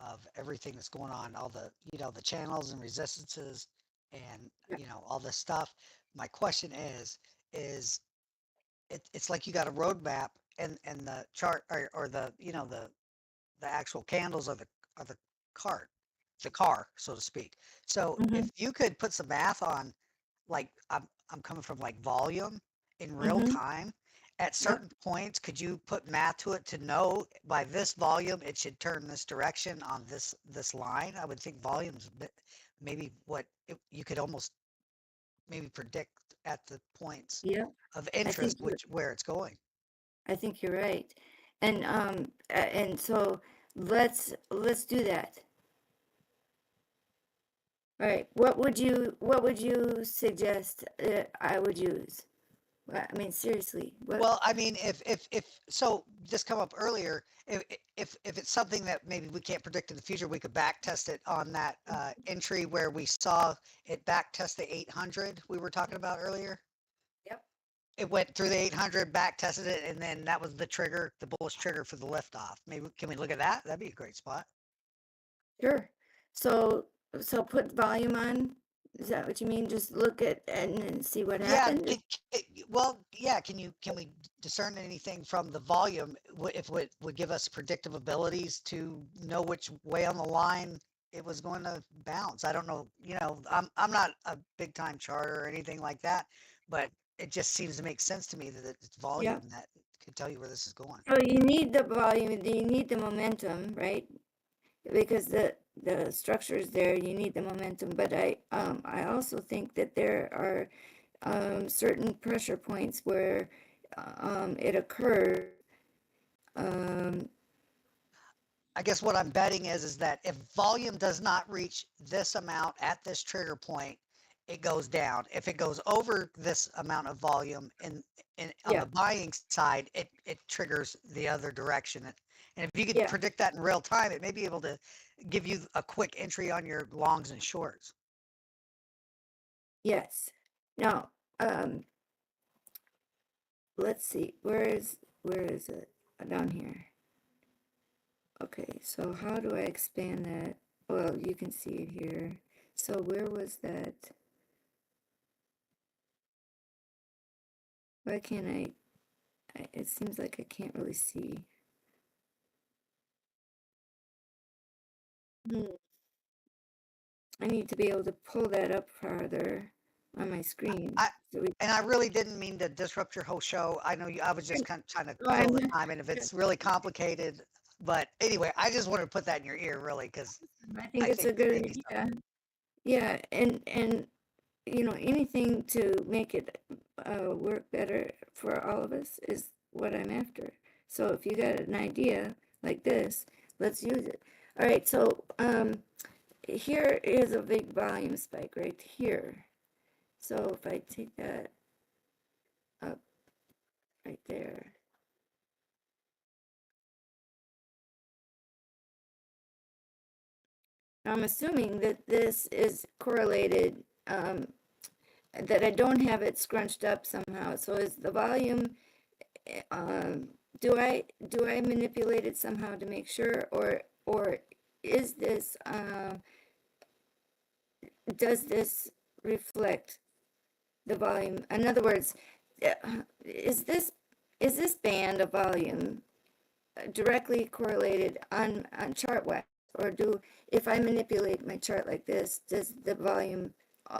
of everything that's going on, all the, the channels and resistances and, all this stuff. My question is it's like you got a roadmap and the chart or the, the actual candles are the cart, the car, so to speak. So if you could put some math on, like I'm coming from like volume in real time. At certain points, could you put math to it to know by this volume it should turn this direction on this line? I would think volume's maybe what you could almost maybe predict at the points of interest where it's going. I think you're right. And so let's do that. All right, what would you suggest I would use? I mean, seriously. Well, I mean, if so, this come up earlier. If it's something that maybe we can't predict in the future, we could back test it on that entry where we saw it back test the 800 we were talking about earlier. Yep. It went through the 800, back tested it, and then that was the trigger, the bullish trigger for the liftoff. Maybe can we look at that? That'd be a great spot. Sure. So put volume on. Is that what you mean? Just look at and then see what happened? Yeah. Can we discern anything from the volume if it would give us predictive abilities to know which way on the line it was going to bounce? I don't know. I'm not a big time charter or anything like that, but it just seems to make sense to me that it's volume that could tell you where this is going. So you need the volume. You need the momentum, right? Because the structure is there, you need the momentum. But I also think that there are certain pressure points where it occurs. I guess what I'm betting is that if volume does not reach this amount at this trigger point, it goes down. If it goes over this amount of volume on the buying side, it triggers the other direction. And if you could predict that in real time, it may be able to give you a quick entry on your longs and shorts. Yes. Now, let's see. Where is it? Down here. Okay, so how do I expand that? Well, you can see it here. So where was that? Why can't I it seems like I can't really see. I need to be able to pull that up farther on my screen. And I really didn't mean to disrupt your whole show. I know I was just kind of trying to kill the time, and if it's really complicated, but anyway, I just wanted to put that in your ear, really, because I think it's a good idea. Yeah, and anything to make it work better for all of us is what I'm after. So if you got an idea like this, let's use it. All right, so here is a big volume spike right here. So if I take that up right there. I'm assuming that this is correlated, that I don't have it scrunched up somehow. So is the volume, do I manipulate it somehow to make sure, or is this, does this reflect the volume. In other words, is this band of volume directly correlated on chart wise, or if I manipulate my chart like this, does the volume?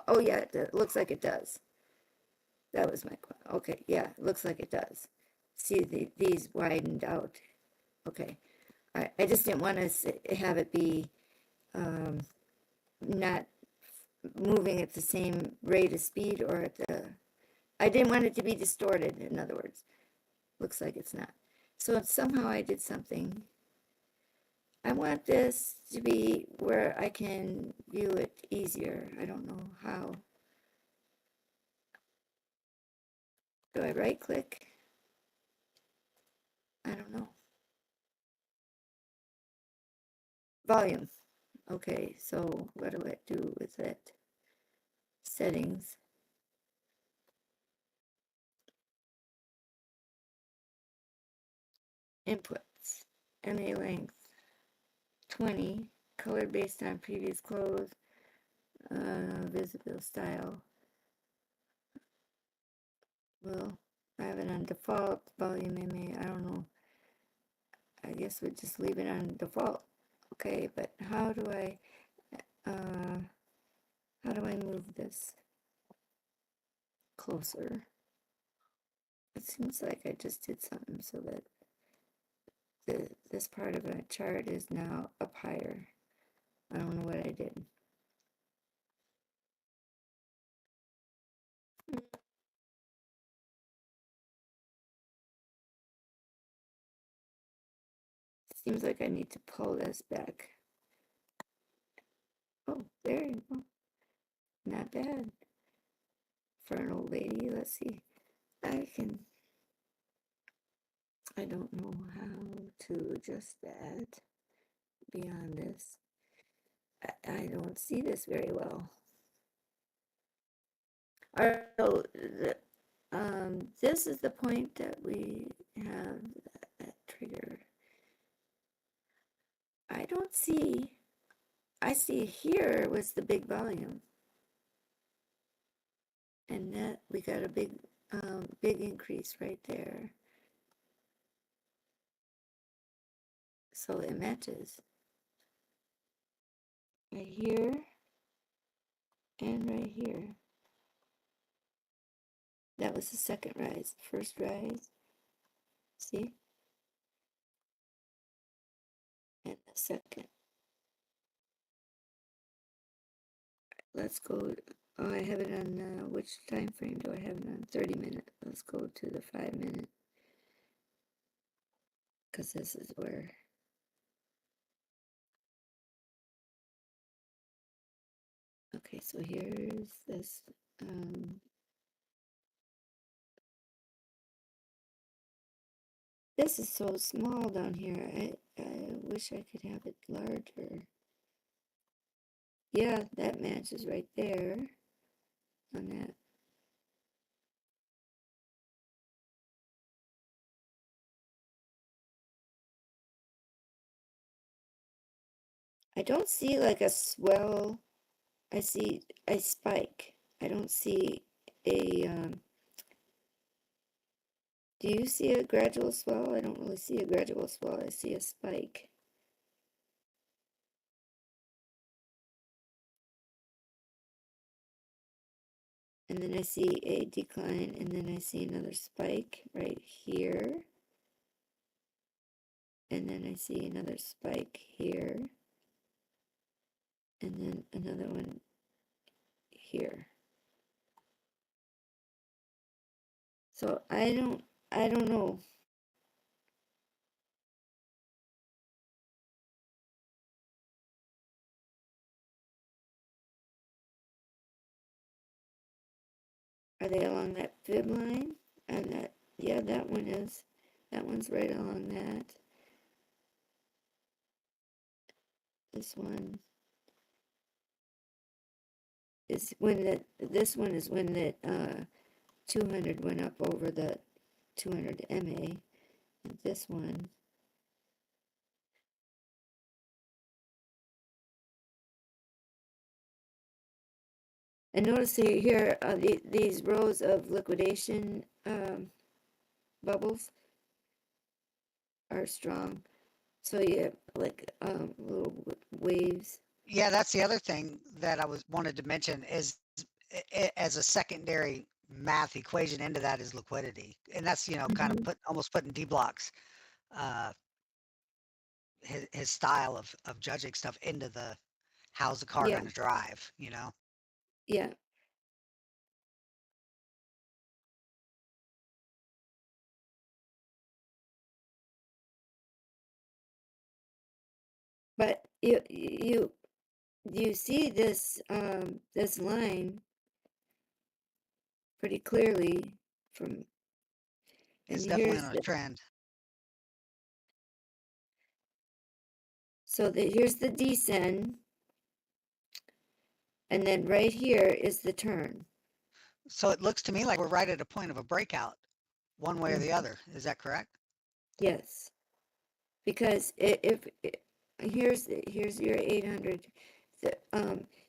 Oh yeah, it looks like it does. That was my question. Okay, yeah, it looks like it does. See, these widened out. Okay, I just didn't want to have it be not moving at the same rate of speed, or I didn't want it to be distorted, in other words. Looks like it's not. So somehow I did something. I want this to be where I can view it easier. I don't know how. Do I right click? I don't know. Volume. Okay, so what do I do with it? Settings. Inputs. MA length. 20. Color based on previous close. Visible style. Well, I have it on default. Volume MA. I don't know. I guess we'll just leave it on default. Okay, but how do I move this closer? It seems like I just did something so that this part of a chart is now up higher. I don't know what I did. Seems like I need to pull this back. Oh, there you go. Not bad. For an old lady, let's see. I don't know how to adjust that beyond this. I don't see this very well. Alright, so this is the point that we have that trigger. I don't see, I see here was the big volume. And that we got a big increase right there. So it matches. Right here and right here. That was the second rise. First rise. See? And the second. Let's go. Oh, I have it on which time frame do I have it on? 30 minute. Let's go to the 5 minute. Because this is where. Okay, so here's this. This is so small down here. I wish I could have it larger. Yeah, that matches right there on that. I don't see like a swell. I see a spike. I don't see a, do you see a gradual swell? I don't really see a gradual swell. I see a spike. And then I see a decline, and then I see another spike right here. And then I see another spike here. And then another one here. So I don't know. Are they along that fib line? And that, yeah, that one is. That one's right along that. This one is when that, this one is when that 200 went up over the 200 MA. And this one And notice here, these rows of liquidation bubbles are strong. So you have like little waves. Yeah, that's the other thing that I wanted to mention is as a secondary math equation into that is liquidity, and that's kind of almost putting Dbloc's his style of judging stuff into the how's the car going to drive, Yeah. But you see this this line pretty clearly from. It's And definitely here's on a the trend. So here's the descend, and then right here is the turn. So it looks to me like we're right at a point of a breakout, one way or the other. Is that correct? Yes, because if here's your 800,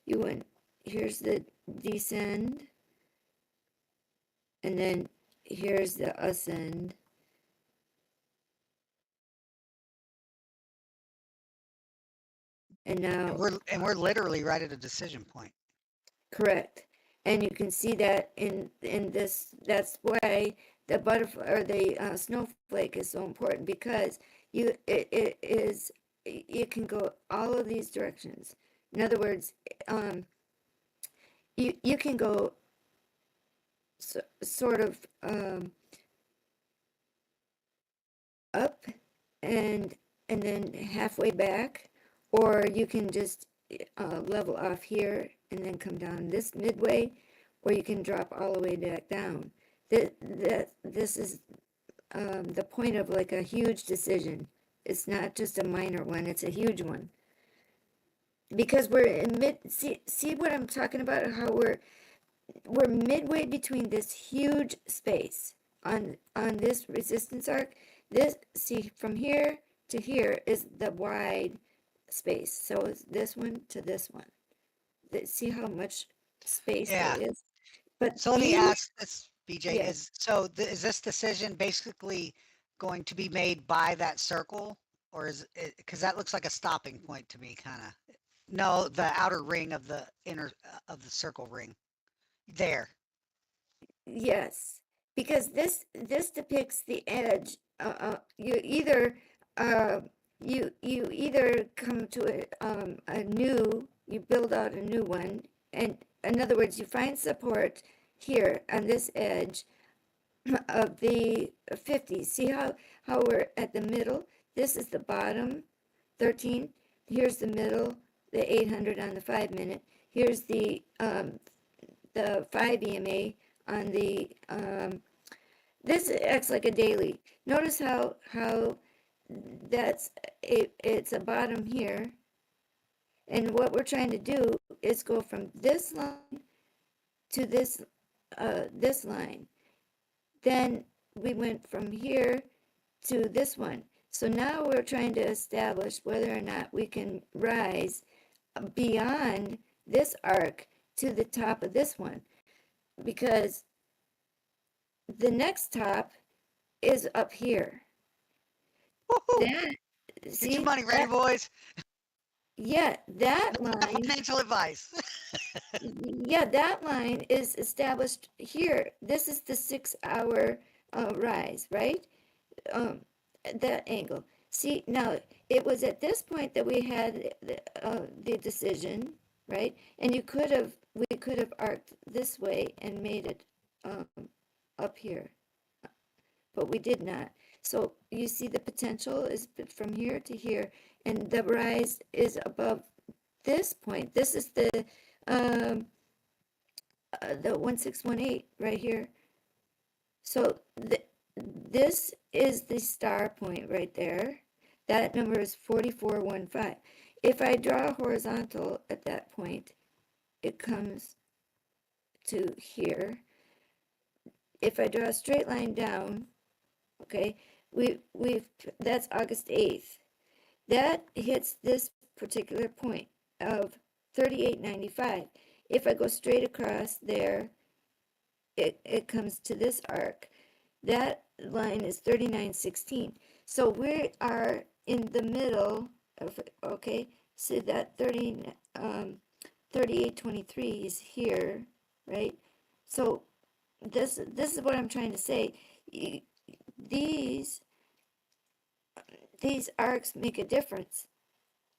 you went here's the descend, and then here's the ascend. And now we're literally right at a decision point. Correct. And you can see that in this, that's why the butterfly or the snowflake is so important, because it can go all of these directions. In other words, you can go sort of up and then halfway back, or you can just level off here and then come down this midway, or you can drop all the way back down. This is the point of like a huge decision. It's not just a minor one, it's a huge one. Because we're in see what I'm talking about, how we're midway between this huge space on this resistance arc. See, from here to here is the wide space. So it's this one to this one. See how much space there is? But so let me ask this, BJ, yes. Is this decision basically going to be made by that circle, or is it, because that looks like a stopping point to me, kind of? No, the outer ring of the inner of the circle ring. There. Yes, because this depicts the edge. You either come to a new, you build out a new one, and in other words, you find support here on this edge of the 50. See how we're at the middle? This is the bottom 13. Here's the middle, the 800 on the 5 minute. Here's the 5 EMA on the this acts like a daily. Notice how it's a bottom here, and what we're trying to do is go from this line to this this line. Then we went from here to this one. So now we're trying to establish whether or not we can rise beyond this arc to the top of this one, because the next top is up here. That, get your money ready, boys. Yeah, that line. Financial advice. Yeah, that line is established here. This is the 6 hour rise, right? That angle. See, now it was at this point that we had the decision, right? And we could have arced this way and made it up here, but we did not. So you see the potential is from here to here, and the rise is above this point. This is the 1618 right here. So this is the star point right there. That number is 4415. If I draw a horizontal at that point, it comes to here. If I draw a straight line down, okay, that's August 8th. That hits this particular point of 38.95. if I go straight across there, it comes to this arc. That line is 39.16. So we are in the middle of, okay, so that 38.23 is here, right? So this is what I'm trying to say. These arcs make a difference.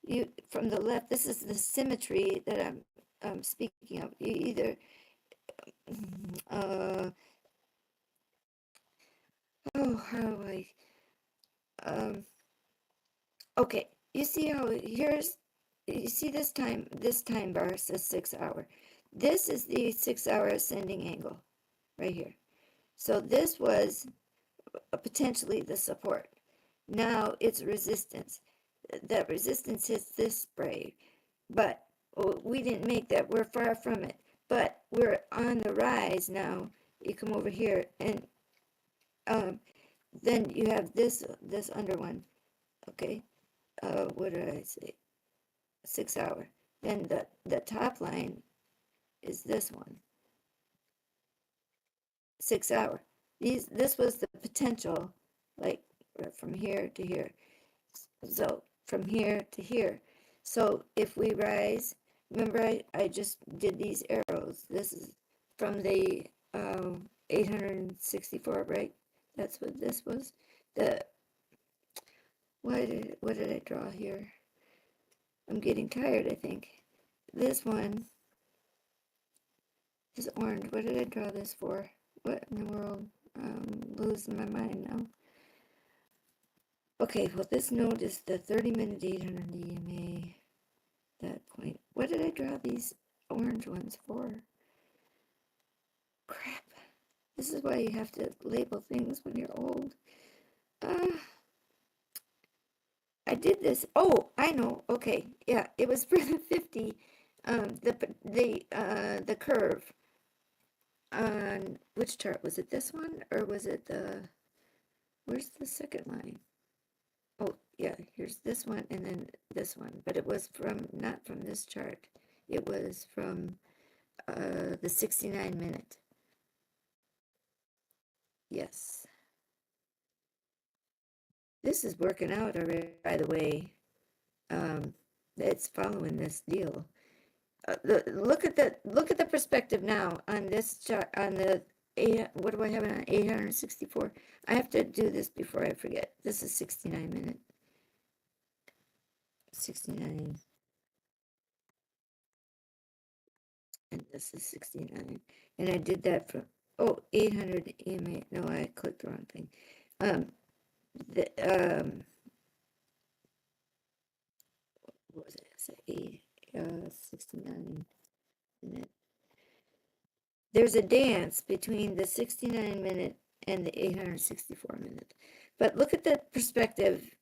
You from the left, this is the symmetry that I'm speaking of. You either how do I okay, you see how you see this time bar says 6 hour. This is the 6 hour ascending angle right here. So this was potentially the support. Now it's resistance. That resistance hits this spray, but we didn't make that. We're far from it, but we're on the rise now. You come over here, and then you have this under one. Okay, what did I say? 6 hour. Then the top line is this one. 6 hour. This was the potential, like from here to here. So from here to here. So if we rise, remember I just did these arrows. This is from the 864, right? That's what this was. What did I draw here? I'm getting tired, I think. This one is orange. What did I draw this for? What in the world? I'm losing my mind now. Okay, well, this node is the 30-minute 800 EMA. That point. What did I draw these orange ones for? Crap. This is why you have to label things when you're old. I did this. Oh, I know. Okay, yeah, it was for the 50. The curve on which chart was it? This one or was it the? Where's the second line? Oh, yeah, here's this one and then this one, but it was from not from this chart. It was from the 69-minute. Yes. This is working out already, by the way. It's following this deal. Look at the perspective now on this chart on the what do I have it on 864? I have to do this before I forget. This is 69-minute. 69. And this is 69. And I did that for 800 EMA. No, I clicked the wrong thing. What was it? 69 minute. There's a dance between the 69-minute and the 864-minute. But look at the perspective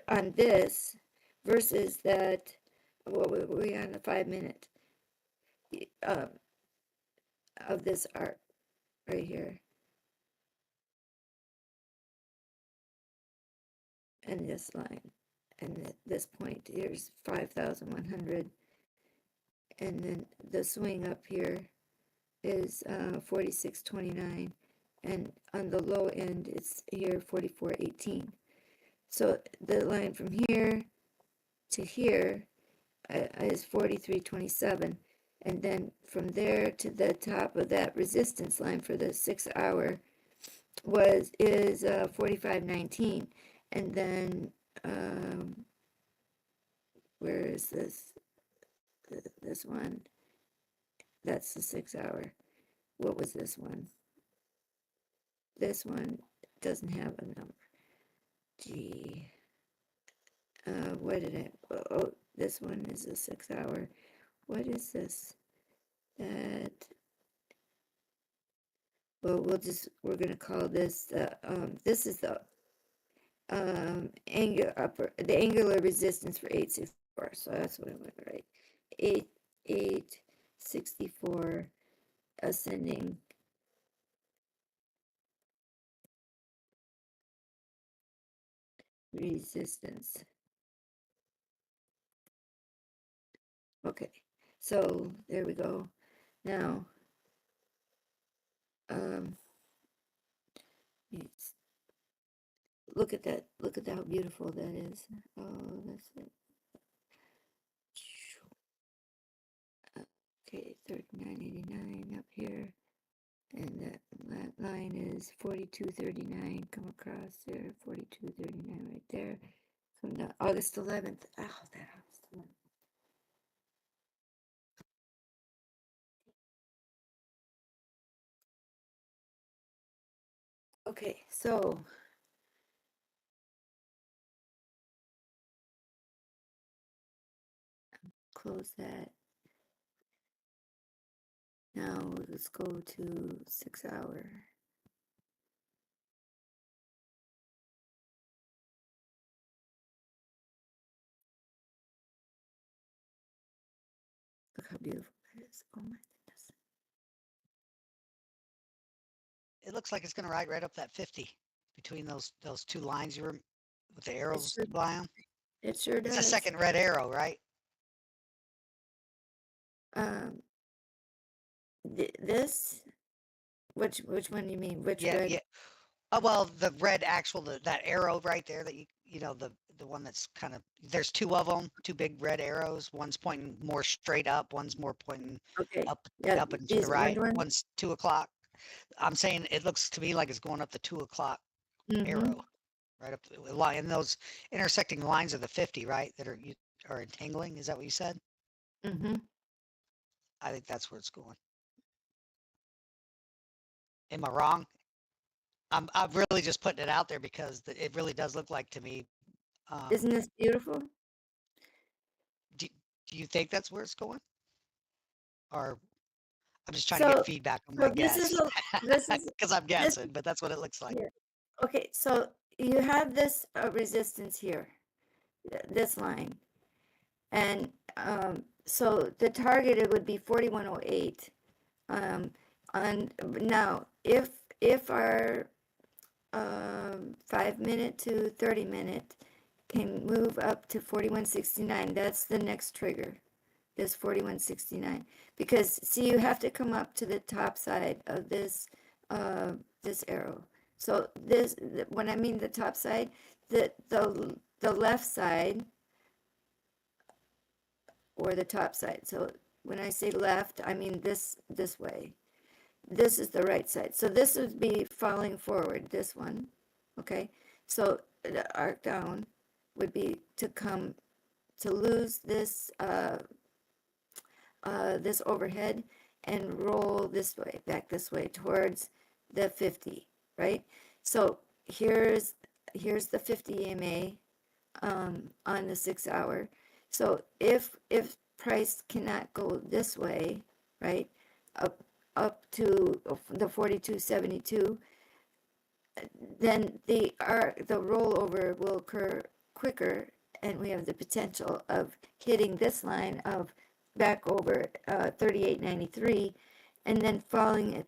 on this versus that, what were we on, the 5-minute of this arc right here. And this line. And at this point, here's 5,100. And then the swing up here is 46.29. And on the low end, it's here 44.18. So the line from here to here is 43.27. And then from there to the top of that resistance line for the 6 hour is 45.19. And then where is this? This one. That's the 6 hour. What was this one? This one doesn't have a number. Gee. What did I? Oh, this one is a 6 hour. What is this? That. Well, we're gonna call this the this is the angular resistance for 864. So that's what I'm gonna write. 864 ascending resistance. Okay, so there we go. Now, look at that. Look at how beautiful that is. Oh, that's it. Okay, 39.89 up here. And that line is 42.39. Come across there, 42.39 right there. Come down August 11th. Oh, that August 11th. Okay, so close that. Now let's go to 6 hour. Look how beautiful that is. Oh my goodness. It looks like it's going to ride right up that 50 between those two lines you were with the arrows by them. It sure does. It's a second red arrow, right? This, which one do you mean? Which red? Yeah. Oh, well, the red actual that arrow right there that you know the one that's kind of there's two of them, two big red arrows. One's pointing more straight up, one's more pointing up and to the right. One's 2 o'clock. I'm saying it looks to me like it's going up the 2 o'clock arrow, right up the line. And those intersecting lines are the 50, right? That are entangling. Is that what you said? Mm-hmm. I think that's where it's going. Am I wrong? I'm really just putting it out there because it really does look like to me. Isn't this beautiful? Do you think that's where it's going? Or I'm just trying to get feedback on my guess. This is because I'm guessing, but that's what it looks like. Yeah. Okay, so you have this resistance here, this line, and so the target it would be 4108. On now, if our 5 minute to 30 minute can move up to 4169, that's the next trigger. This 4169, because see, you have to come up to the top side of this this arrow. So this, when I mean the top side, the left side or the top side. So when I say left, I mean this way. This is the right side. So this would be falling forward, this one. Okay. So the arc down would be to come to lose this this overhead and roll this way, back this way towards the 50, right? So here's the 50 EMA on the 6 hour. So if price cannot go this way, right, up to the 42.72, then the rollover will occur quicker, and we have the potential of hitting this line of back over 38.93 and then falling at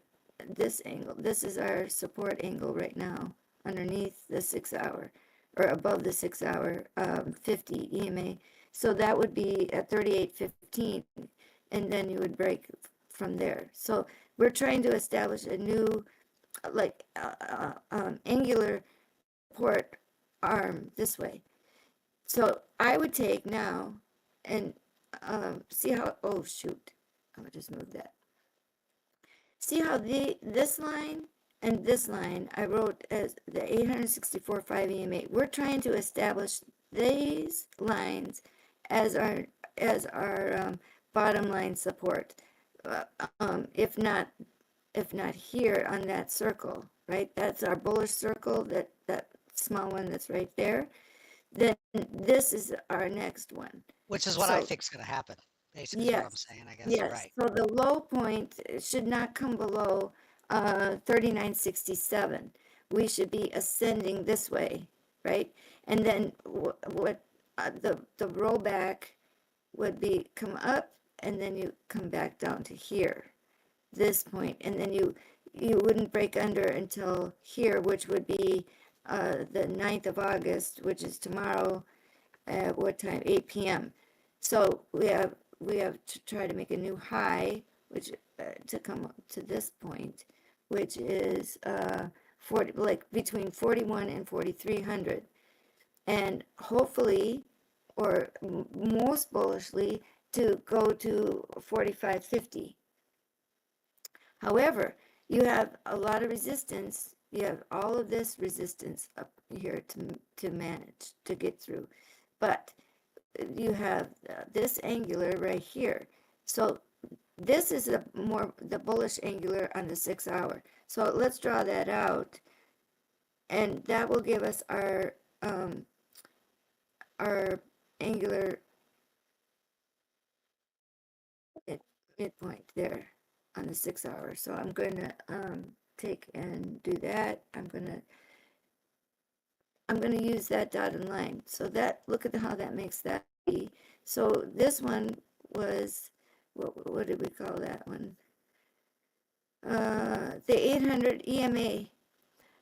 this angle. This is our support angle right now underneath the 6 hour or above the 6 hour 50 EMA. So that would be at 38.15, and then you would break from there. So we're trying to establish a new like angular support arm this way. So I would take now and see how, oh shoot, I'm gonna just move that. See how this line and this line I wrote as the 864.5 EMA. We're trying to establish these lines as our bottom line support. If not here on that circle, right? That's our bullish circle, that small one that's right there. Then this is our next one. Which is what I think is going to happen. Basically, is what I'm saying. I guess. Yes. Right. So the low point should not come below 39.67. We should be ascending this way, right? And then what the rollback would be come up, and then you come back down to here, this point, and then you wouldn't break under until here, which would be the 9th of August, which is tomorrow at what time? 8 p.m. So we have we have to try to make a new high, which to come up to this point, which is 40, like between 41 and 4,300, and hopefully, or most bullishly, to go to 45.50. However, you have a lot of resistance. You have all of this resistance up here to manage, to get through. But you have this angular right here. So this is the bullish angular on the 6 hour. So let's draw that out. And that will give us our angular midpoint there on the 6 hour. So I'm going to take and do that. I'm going to use that dotted line. So that, look at how that makes that be. So this one was, what did we call that one? The 800 EMA.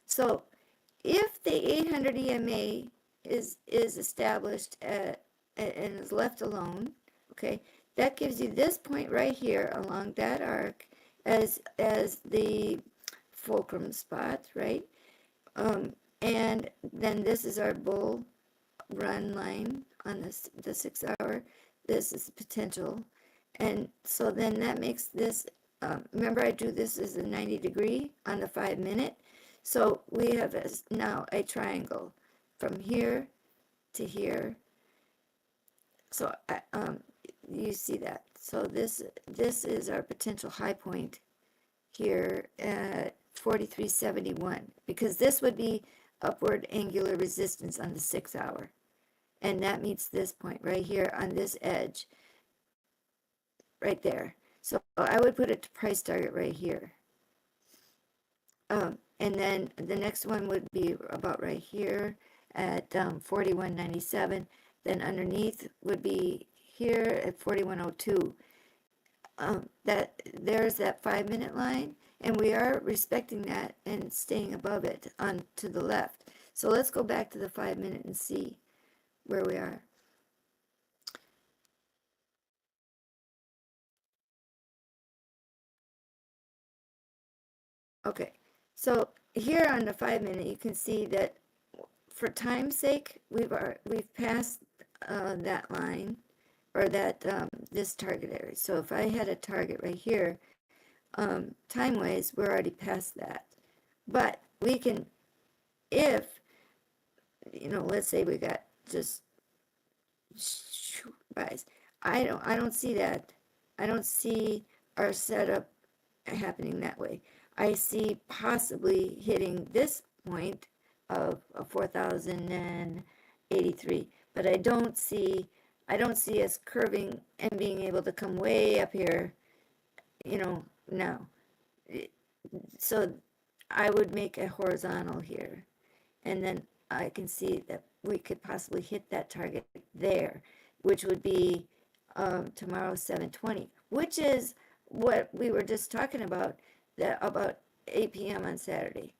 So if the 800 EMA is established and is left alone, okay, that gives you this point right here along that arc as the fulcrum spot, right? And then this is our bull run line on the 6 hour. This is potential. And so then that makes this, remember I drew this as a 90 degree on the 5 minute. So we have now a triangle from here to here. So you see that. So this is our potential high point here at 43.71, because this would be upward angular resistance on the 6 hour. And that meets this point right here on this edge, right there. So I would put a price target right here. And then the next one would be about right here at 41.97. Then underneath would be here at 41.02. There's that 5 minute line, and we are respecting that and staying above it on to the left. So let's go back to the 5 minute and see where we are. Okay, so here on the 5 minute, you can see that for time's sake, we've passed that line, or that this target area. So if I had a target right here, time-wise, we're already past that. But we can, if, let's say we got just buys. I don't see that. I don't see our setup happening that way. I see possibly hitting this point of 4,083, but I don't see us curving and being able to come way up here, now. So I would make a horizontal here, and then I can see that we could possibly hit that target there, which would be tomorrow 7:20, which is what we were just talking about, that about 8 p.m. on Saturday.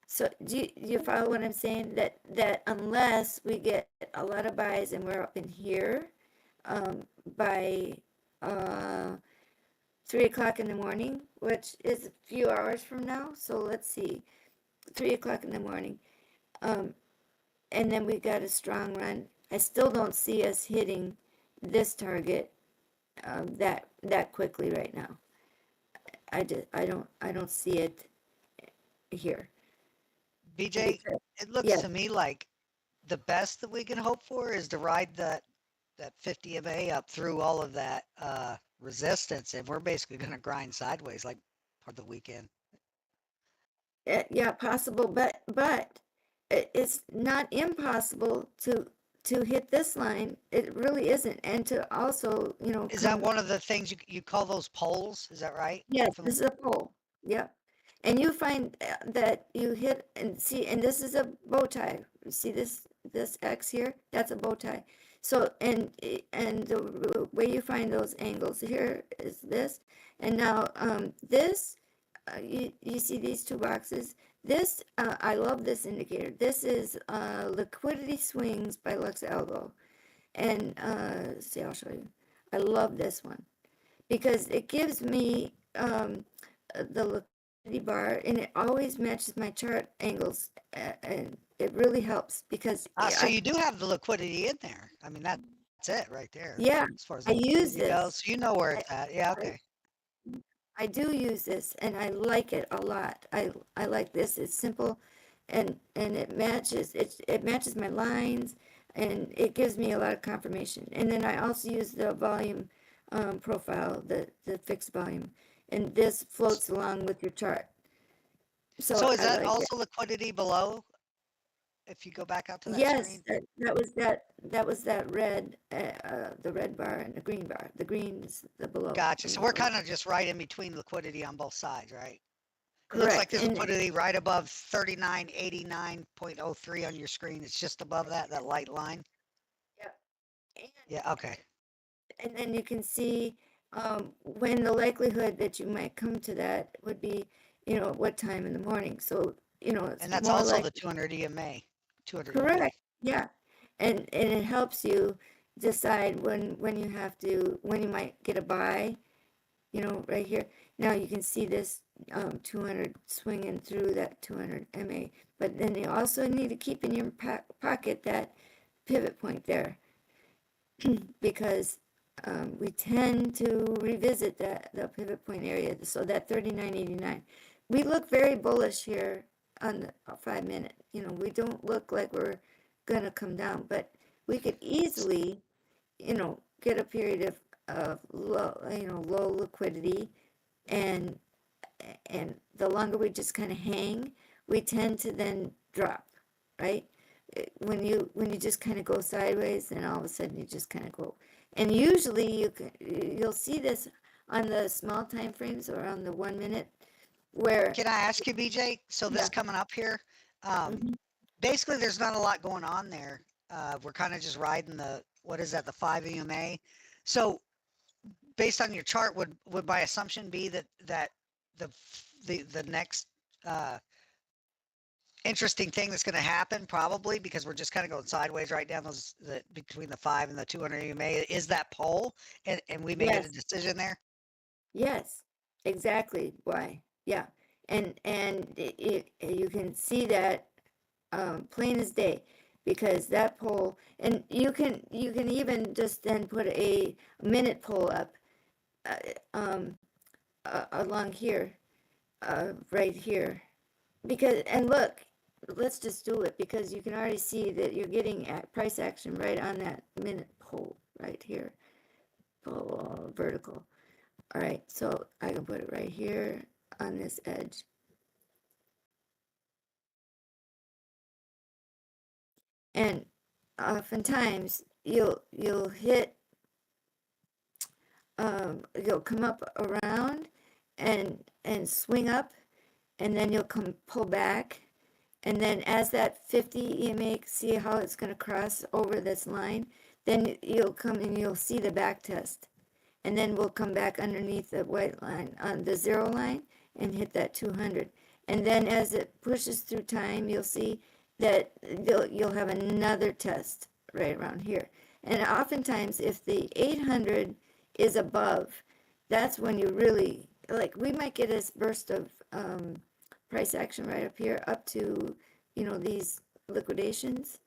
So do you follow what I'm saying? That unless we get a lot of buys and we're up in here by 3 o'clock in the morning, which is a few hours from now. So let's see, 3 o'clock in the morning. And then we got a strong run. I still don't see us hitting this target that quickly right now. I don't see it here. BJ, it looks to me like the best that we can hope for is to ride that 50 MA up through all of that resistance, and we're basically going to grind sideways like for the weekend. Yeah, possible, but it's not impossible to hit this line. It really isn't, and to also, Is that one of the things you call those poles? Is that right? Yes, this is a pole. Yep. And you find that you hit and see, and this is a bow tie. You see this X here? That's a bow tie. So, and the way you find those angles here is this. And now this, you see these two boxes. This, I love this indicator. This is Liquidity Swings by Lux Algo. And see, I'll show you. I love this one because it gives me the liquidity bar, and it always matches my chart angles, and it really helps because So you do have the liquidity in there. I mean, that's it right there. Yeah, As far as I use liquidity goes, this. so you know where it's at. Yeah, I- okay. I do use this, and I like it a lot. I like this. It's simple, and it matches my lines, and it gives me a lot of confirmation. And then I also use the volume profile, the fixed volume, and this floats along with your chart. So is I that like it. also liquidity below? If you go back out to that Yes, screen? that was that red, the red bar and the green bar. The green is the below. Gotcha. and So the we're below. kind of just right in between liquidity on both sides, right? It looks like Correct. there's And liquidity right above 3989.03 on your screen. It's just above that light line. Yeah, okay. and then you can see when the likelihood that you might come to that would be, what time in the morning. So, it's And that's more also like the 200 EMA. 200 correct. EMA. Yeah. And it helps you decide when you have to, when you might get a buy, right here. Now you can see this 200 swinging through that 200 MA, but then you also need to keep in your pocket that pivot point there because we tend to revisit the pivot point area. So that 39.89, we look very bullish here on the 5 minute. We don't look like we're gonna come down, but we could easily, get a period of low liquidity, and the longer we just kind of hang, we tend to then drop, right? When you just kind of go sideways, then all of a sudden you just kind of go. And usually you'll see this on the small time frames or on the 1 minute where. Can I ask you, BJ? So this Yeah. coming up here, basically there's not a lot going on there. We're kind of just riding the 5 EMA. So based on your chart, would my assumption be that the next interesting thing that's going to happen, probably because we're just kind of going sideways right down between the 5 and the 200 EMA, is that pole, and we may get a decision there? Yes, exactly. Why? Yeah, and you can see that plain as day because that pole, and you can even just then put a minute pole up along here, right here, because look, let's just do it because you can already see that you're getting price action right on that minute pole right here, vertical. All right, so I can put it right here on this edge. And oftentimes you'll hit, you'll come up around and swing up, and then you'll pull back. And then as that 50 EMA, see how it's going to cross over this line, then you'll come and you'll see the back test. And then we'll come back underneath the white line on the 0 line and hit that 200. And then as it pushes through time, you'll see that you'll have another test right around here. And oftentimes if the 800 is above, that's when you really, like, we might get this burst of price action right up here, up to, these liquidations.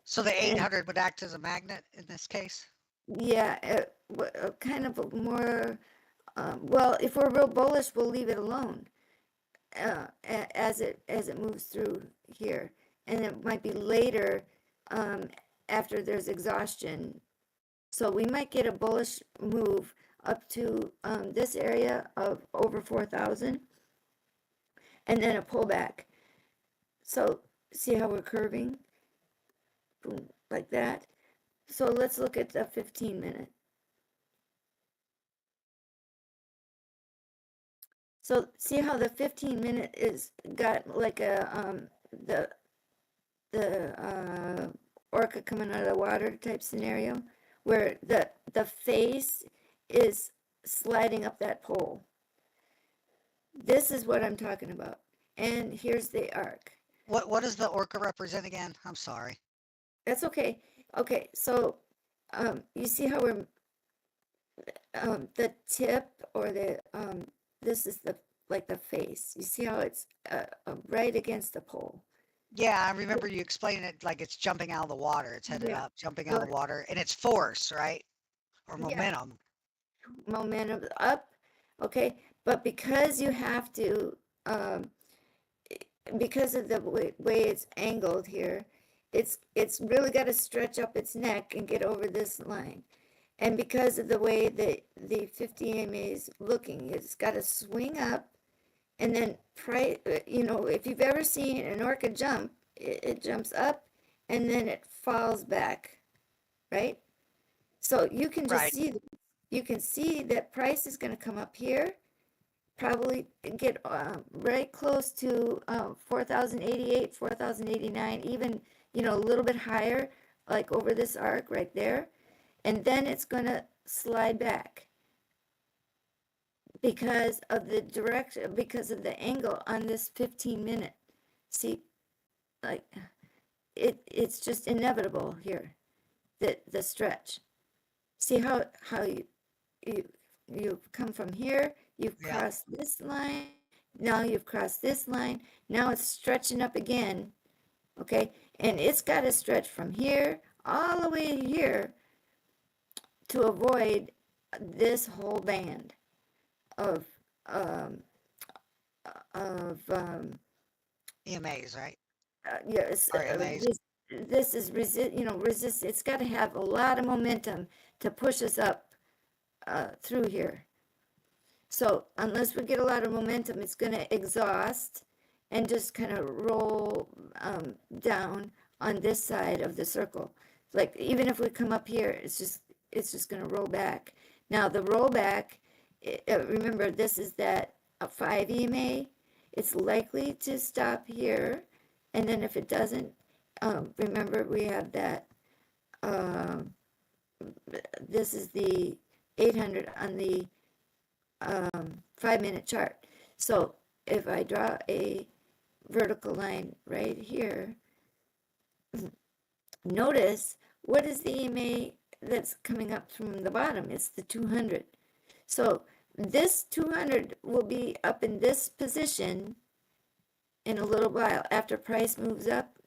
So the 800 would act as a magnet in this case? Yeah, kind of more, well, if we're real bullish, we'll leave it alone as it moves through here. And it might be later after there's exhaustion. So we might get a bullish move up to this area of over 4,000 and then a pullback. So see how we're curving? Boom, like that. So let's look at the 15 minute. So see how the 15 minute is got like a the orca coming out of the water type scenario, where the face is sliding up that pole. This is what I'm talking about. And here's the arc. What does the orca represent again? I'm sorry. That's okay. Okay, so you see how we're the tip or the this is the like the face. You see how it's right against the pole. Yeah, I remember you explaining it like it's jumping out of the water. It's headed Yeah. up, jumping out of the water, and it's force, right? Or Yeah. momentum. Momentum up. Okay, but because you have to because of the way it's angled here, it's really got to stretch up its neck and get over this line. And because of the way that the 50 EMA is looking, it's got to swing up, and then you know, if you've ever seen an orca jump, it jumps up and then it falls back, right? So you can just Right. see, you can see that price is going to come up here, probably get right close to 4,088, 4,089, even, you know, a little bit higher, like over this arc right there. And then it's going to slide back because of the direction, because of the angle on this 15-minute. See, like it's just inevitable here, the stretch. See how you come from here, you've Yeah. crossed this line, now you've crossed this line, now it's stretching up again, okay? And it's got to stretch from here all the way here to avoid this whole band of EMAs, right? Yes, Or EMAs. this is resist. It's got to have a lot of momentum to push us up through here. So unless we get a lot of momentum, it's going to exhaust and just kind of roll down on this side of the circle. Like even if we come up here, it's just going to roll back. Now the rollback, remember this is that a 5 EMA. It's likely to stop here, and then if it doesn't, remember we have that. This is the 800 on the 5-minute chart. So if I draw a vertical line right here, notice what is the EMA that's coming up from the bottom? It's the 200. So this 200 will be up in this position in a little while. After price moves up,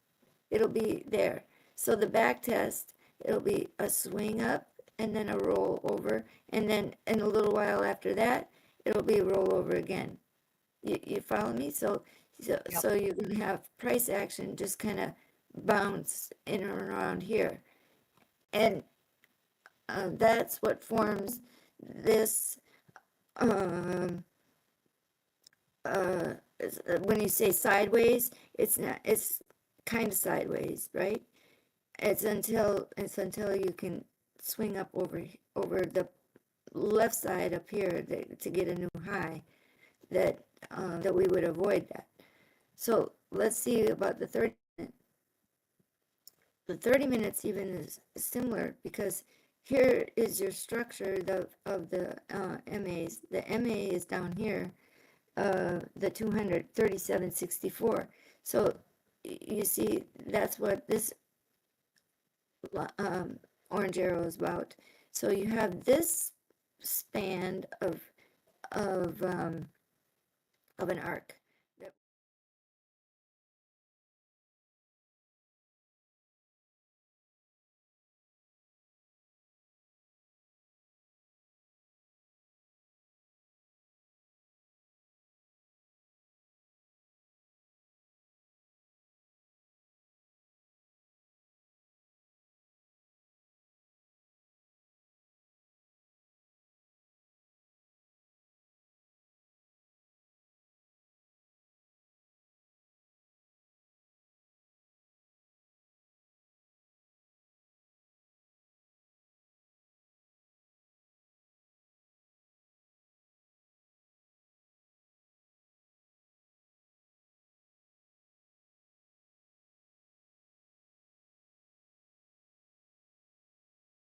it'll be there. So the back test, it'll be a swing up and then a roll over, and then in a little while after that, it'll be a rollover again. You follow me? So you're going to have price action just kind of bounce in and around here. And that's what forms this, when you say sideways, it's not, it's kind of sideways, right? It's until you can swing up over the left side up here to get a new high that we would avoid that. So let's see about the 30 minute. The 30 minutes even is similar because here is your structure of the MAs. The MA is down here, the 237.64. So you see that's what this orange arrow is about. So you have this span of an arc.